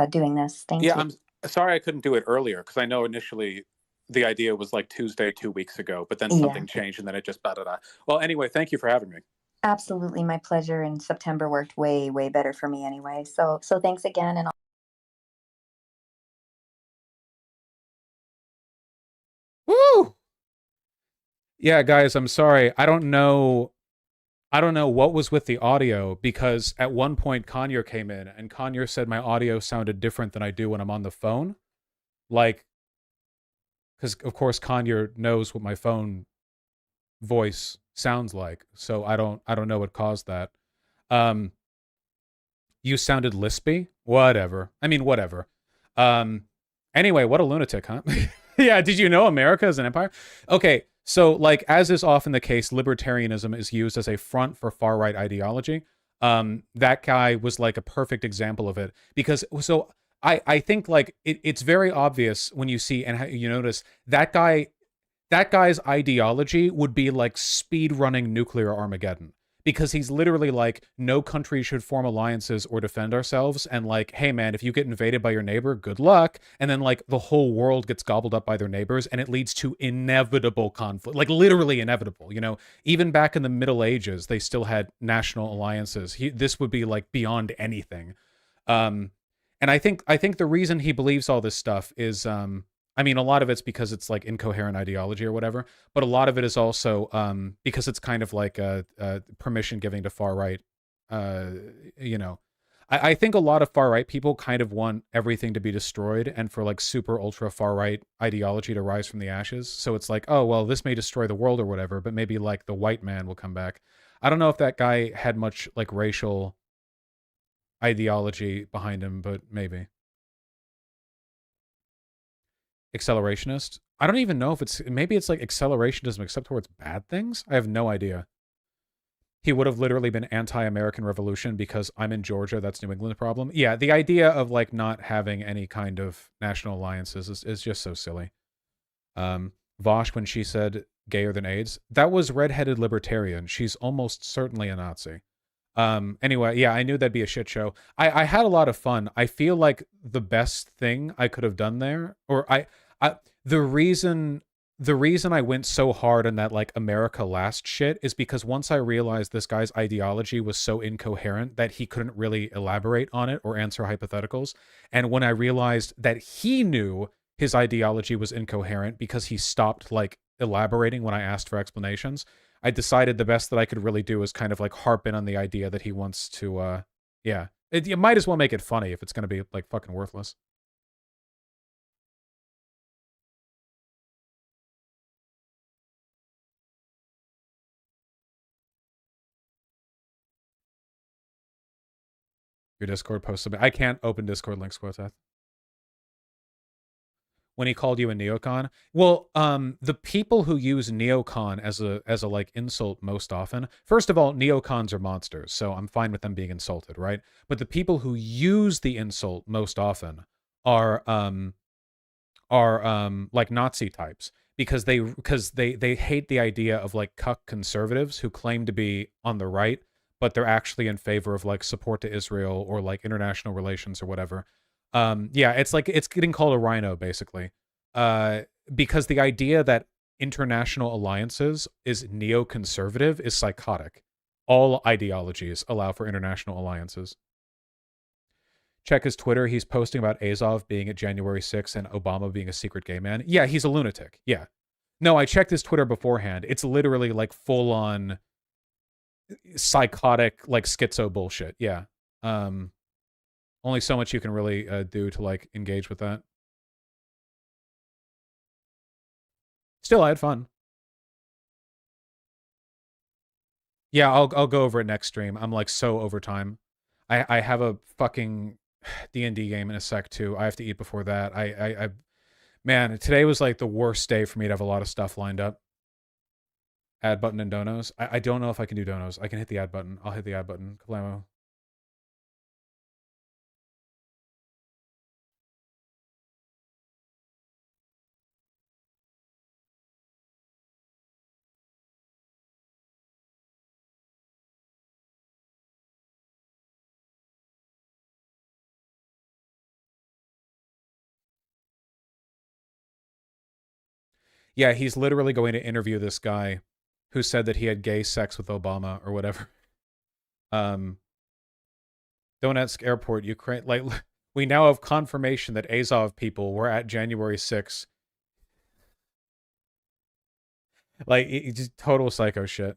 doing this. Thank you. I'm sorry I couldn't do it earlier, because I know initially the idea was like Tuesday 2 weeks ago, but then something changed and then it just da-da-da. Well, anyway, thank you for having me. Absolutely, my pleasure. And September worked way, way better for me anyway. So thanks again. And Woo! Yeah, guys, I'm sorry. I don't know what was with the audio, because at one point Conyer came in and Conyer said my audio sounded different than I do when I'm on the phone. Like, because of course Conyer knows what my phone voice sounds like, so I don't know what caused that. You sounded lispy? Whatever. I mean, whatever. Anyway, what a lunatic, huh? Yeah, did you know America is an empire? Okay, so like, as is often the case, libertarianism is used as a front for far-right ideology. That guy was like a perfect example of it, because so I think like it's very obvious when you see and you notice that guy's ideology would be like speed running nuclear Armageddon, because he's literally like, no country should form alliances or defend ourselves, and like, hey man, if you get invaded by your neighbor, good luck. And then like the whole world gets gobbled up by their neighbors, and it leads to inevitable conflict, like literally inevitable. You know, even back in the Middle Ages, they still had national alliances. This would be like beyond anything. And I think the reason he believes all this stuff is, I mean, a lot of it's because it's like incoherent ideology or whatever, but a lot of it is also because it's kind of like a permission giving to far right. You know, I think a lot of far right people kind of want everything to be destroyed and for like super ultra far right ideology to rise from the ashes. So it's like, oh, well, this may destroy the world or whatever, but maybe like the white man will come back. I don't know if that guy had much like racial ideology behind him, but maybe. Accelerationist? I don't even know if it's, maybe it's like accelerationism except towards bad things? I have no idea. He would have literally been anti-American Revolution because I'm in Georgia, that's New England's problem. Yeah, the idea of like not having any kind of national alliances is just so silly. Vaush, when she said gayer than AIDS, that was redheaded libertarian. She's almost certainly a Nazi. Anyway, yeah, I knew that'd be a shit show. I had a lot of fun. I feel like the best thing I could have done there, or the reason I went so hard on that like America Last shit is because once I realized this guy's ideology was so incoherent that he couldn't really elaborate on it or answer hypotheticals, and when I realized that he knew his ideology was incoherent because he stopped like elaborating when I asked for explanations, I decided the best that I could really do is kind of like harp in on the idea that he wants to, yeah. You might as well make it funny if it's going to be like fucking worthless. Your Discord post. I can't open Discord links, Quotath. When he called you a neocon. Well, the people who use neocon as a like insult most often, first of all, neocons are monsters, so I'm fine with them being insulted, right? But the people who use the insult most often are like Nazi types because they hate the idea of like cuck conservatives who claim to be on the right, but they're actually in favor of like support to Israel or like international relations or whatever. Yeah, it's like it's getting called a rhino basically, because the idea that international alliances is neoconservative is psychotic. All ideologies allow for international alliances. Check his Twitter. He's posting about Azov being at January 6th and Obama being a secret gay man. Yeah, he's a lunatic. Yeah. No, I checked his Twitter beforehand. It's literally like full on psychotic, like schizo bullshit. Yeah. Only so much you can really do to like engage with that. Still, I had fun. Yeah, I'll go over it next stream. I'm like so over time. I have a fucking D&D game in a sec too. I have to eat before that. I man, today was like the worst day for me to have a lot of stuff lined up. Add button and donos. I don't know if I can do donos. I can hit the add button. I'll hit the add button. Kalamo. Yeah, he's literally going to interview this guy who said that he had gay sex with Obama or whatever. Donetsk Airport, Ukraine. Like, we now have confirmation that Azov people were at January 6th. Like, just total psycho shit.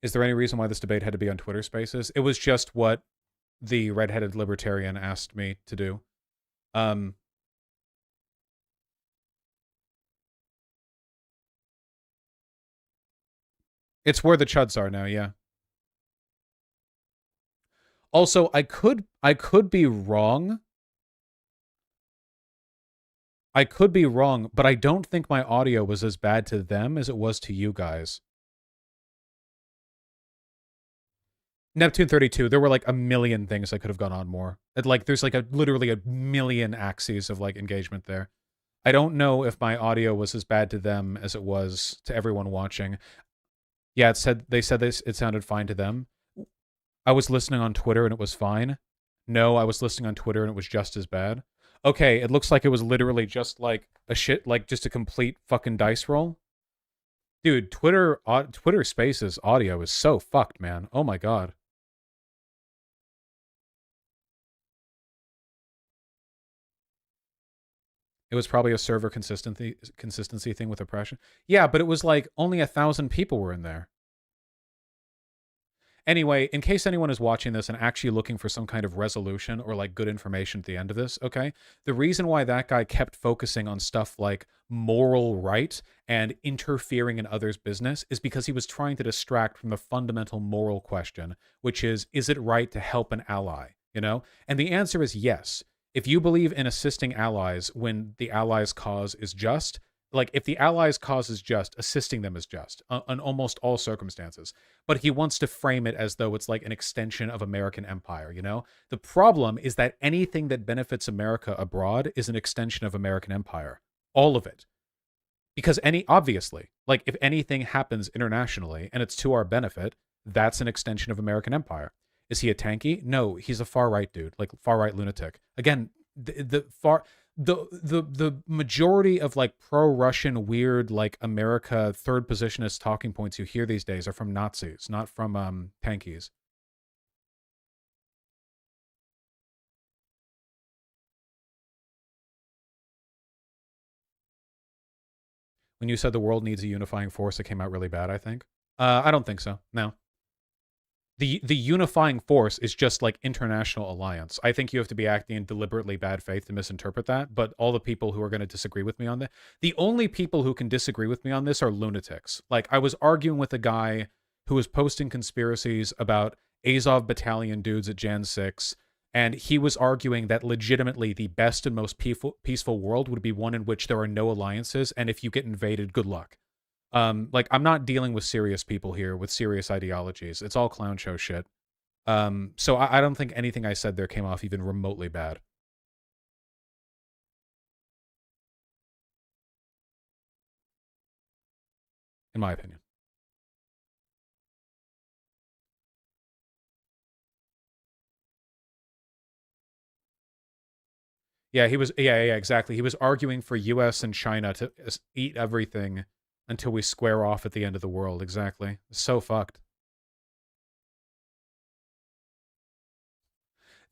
Is there any reason why this debate had to be on Twitter Spaces? It was just what the redheaded libertarian asked me to do. It's where the chuds are now, yeah. Also, I could be wrong. I could be wrong, but I don't think my audio was as bad to them as it was to you guys. Neptune 32, there were like a million things I could have gone on more. There's like literally a million axes of like engagement there. I don't know if my audio was as bad to them as it was to everyone watching. Yeah, they said this. It sounded fine to them. I was listening on Twitter and it was fine. No, I was listening on Twitter and it was just as bad. Okay, it looks like it was literally just like just a complete fucking dice roll. Dude, Twitter Spaces audio is so fucked, man. Oh my god. It was probably a server consistency thing with oppression. Yeah, but it was like only 1,000 people were in there. Anyway, in case anyone is watching this and actually looking for some kind of resolution or like good information at the end of this, okay? The reason why that guy kept focusing on stuff like moral right and interfering in others' business is because he was trying to distract from the fundamental moral question, which is it right to help an ally, you know? And the answer is yes. If you believe in assisting allies when the allies' cause is just, like if the allies' cause is just, assisting them is just on almost all circumstances. But he wants to frame it as though it's like an extension of American empire, you know? The problem is that anything that benefits America abroad is an extension of American empire. All of it. Because obviously, like if anything happens internationally and it's to our benefit, that's an extension of American empire. Is he a tanky? No, he's a far-right dude, like far-right lunatic. Again, the majority of like pro-Russian weird like America third positionist talking points you hear these days are from Nazis, not from tankies. When you said the world needs a unifying force, it came out really bad, I think. I don't think so. No. The unifying force is just like international alliance. I think you have to be acting in deliberately bad faith to misinterpret that, but all the people who are going to disagree with me on that, the only people who can disagree with me on this are lunatics. Like I was arguing with a guy who was posting conspiracies about Azov battalion dudes at Jan 6, and he was arguing that legitimately the best and most peaceful world would be one in which there are no alliances, and if you get invaded, good luck. Like I'm not dealing with serious people here with serious ideologies. It's all clown show shit. So I don't think anything I said there came off even remotely bad. In my opinion. Yeah, he was, yeah, exactly. He was arguing for US and China to eat everything until we square off at the end of the world. Exactly. So fucked.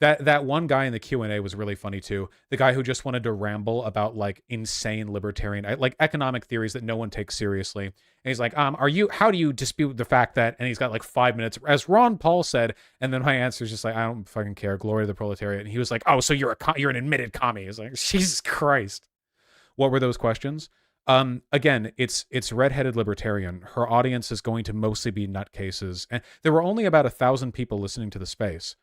That one guy in the Q&A was really funny too. The guy who just wanted to ramble about like insane libertarian, like economic theories that no one takes seriously. And he's like, how do you dispute the fact that, and he's got like 5 minutes, as Ron Paul said, and then my answer is just like, I don't fucking care, glory to the proletariat. And he was like, oh, so you're an admitted commie. He's like, Jesus Christ. What were those questions? Again, it's redheaded libertarian. Her audience is going to mostly be nutcases. And there were only about 1,000 people listening to the space.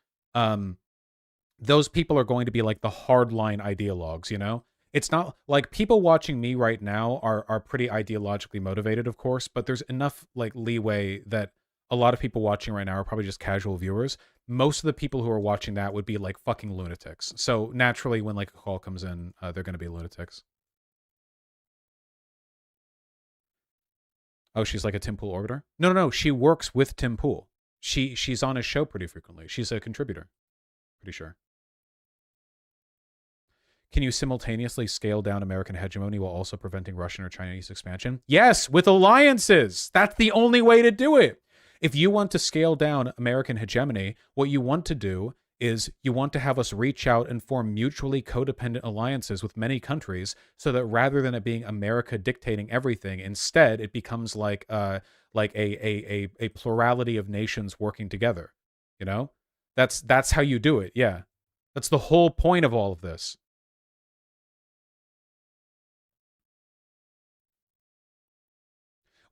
Those people are going to be like the hardline ideologues, you know? It's not like people watching me right now are pretty ideologically motivated, of course, but there's enough like leeway that a lot of people watching right now are probably just casual viewers. Most of the people who are watching that would be like fucking lunatics. So naturally, when like a call comes in, they're going to be lunatics. Oh, she's like a Tim Pool orbiter? No. She works with Tim Pool. She's on his show pretty frequently. She's a contributor. Pretty sure. Can you simultaneously scale down American hegemony while also preventing Russian or Chinese expansion? Yes, with alliances. That's the only way to do it. If you want to scale down American hegemony, what you want to do is you want to have us reach out and form mutually codependent alliances with many countries so that rather than it being America dictating everything, instead it becomes like a plurality of nations working together. You know? That's how you do it, yeah. That's the whole point of all of this.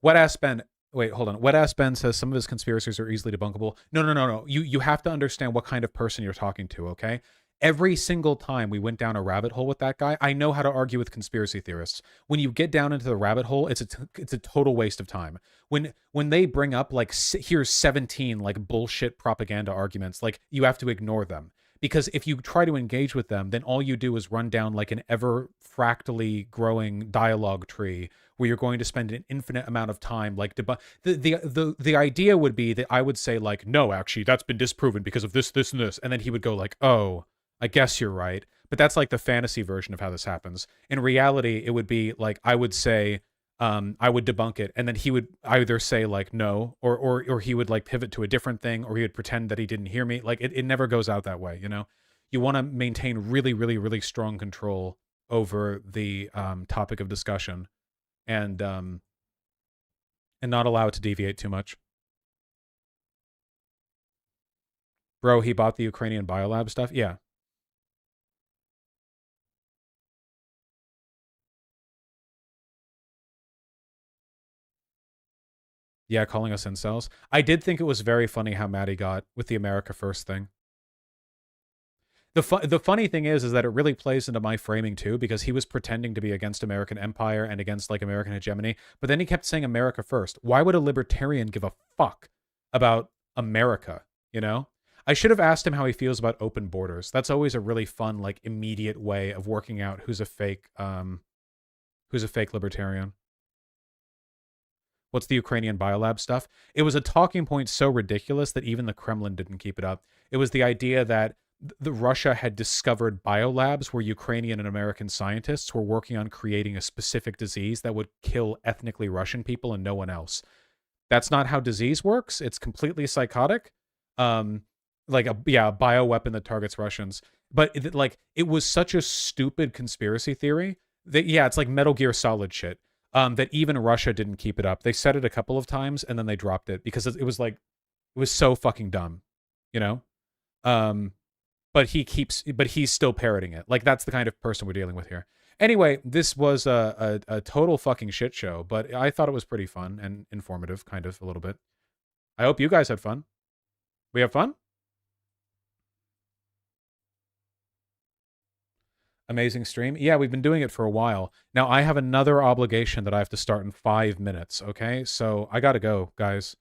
Wet Ass Ben, wait, hold on. Wet Ass Ben says some of his conspiracies are easily debunkable. No. You have to understand what kind of person you're talking to, okay? Every single time we went down a rabbit hole with that guy, I know how to argue with conspiracy theorists. When you get down into the rabbit hole, it's a total waste of time. When they bring up like here's 17 like bullshit propaganda arguments, like you have to ignore them Because if you try to engage with them, then all you do is run down like an ever fractally growing dialogue tree where you're going to spend an infinite amount of time like the idea would be that I would say like, no, actually that's been disproven because of this, this, and this, and then he would go like, oh, I guess you're right. But that's like the fantasy version of how this happens. In reality, it would be like I would say, I would debunk it, and then he would either say like no, or he would like pivot to a different thing, or he would pretend that he didn't hear me. Like it never goes out that way, you know? You want to maintain really, really, really strong control over the topic of discussion, and not allow it to deviate too much. Bro, he bought the Ukrainian biolab stuff? Yeah. Yeah, calling us incels. I did think it was very funny how mad he got with the America First thing. The funny thing is that it really plays into my framing too, because he was pretending to be against American empire and against like American hegemony, but then he kept saying America first. Why would a libertarian give a fuck about America, you know? I should have asked him how he feels about open borders. That's always a really fun, like immediate way of working out who's a fake libertarian. What's the Ukrainian biolab stuff? It was a talking point so ridiculous that even the Kremlin didn't keep it up. It was the idea that the Russia had discovered biolabs where Ukrainian and American scientists were working on creating a specific disease that would kill ethnically Russian people and no one else. That's not how disease works. It's completely psychotic. Like a bioweapon that targets Russians. But it was such a stupid conspiracy theory that it's like Metal Gear Solid shit. That even Russia didn't keep it up. They said it a couple of times and then they dropped it because it was so fucking dumb, you know? But he's still parroting it. Like that's the kind of person we're dealing with here. Anyway, this was a total fucking shit show, but I thought it was pretty fun and informative, kind of a little bit. I hope you guys had fun. We have fun? Amazing stream. Yeah, we've been doing it for a while. Now, I have another obligation that I have to start in 5 minutes, okay? So I gotta go, guys.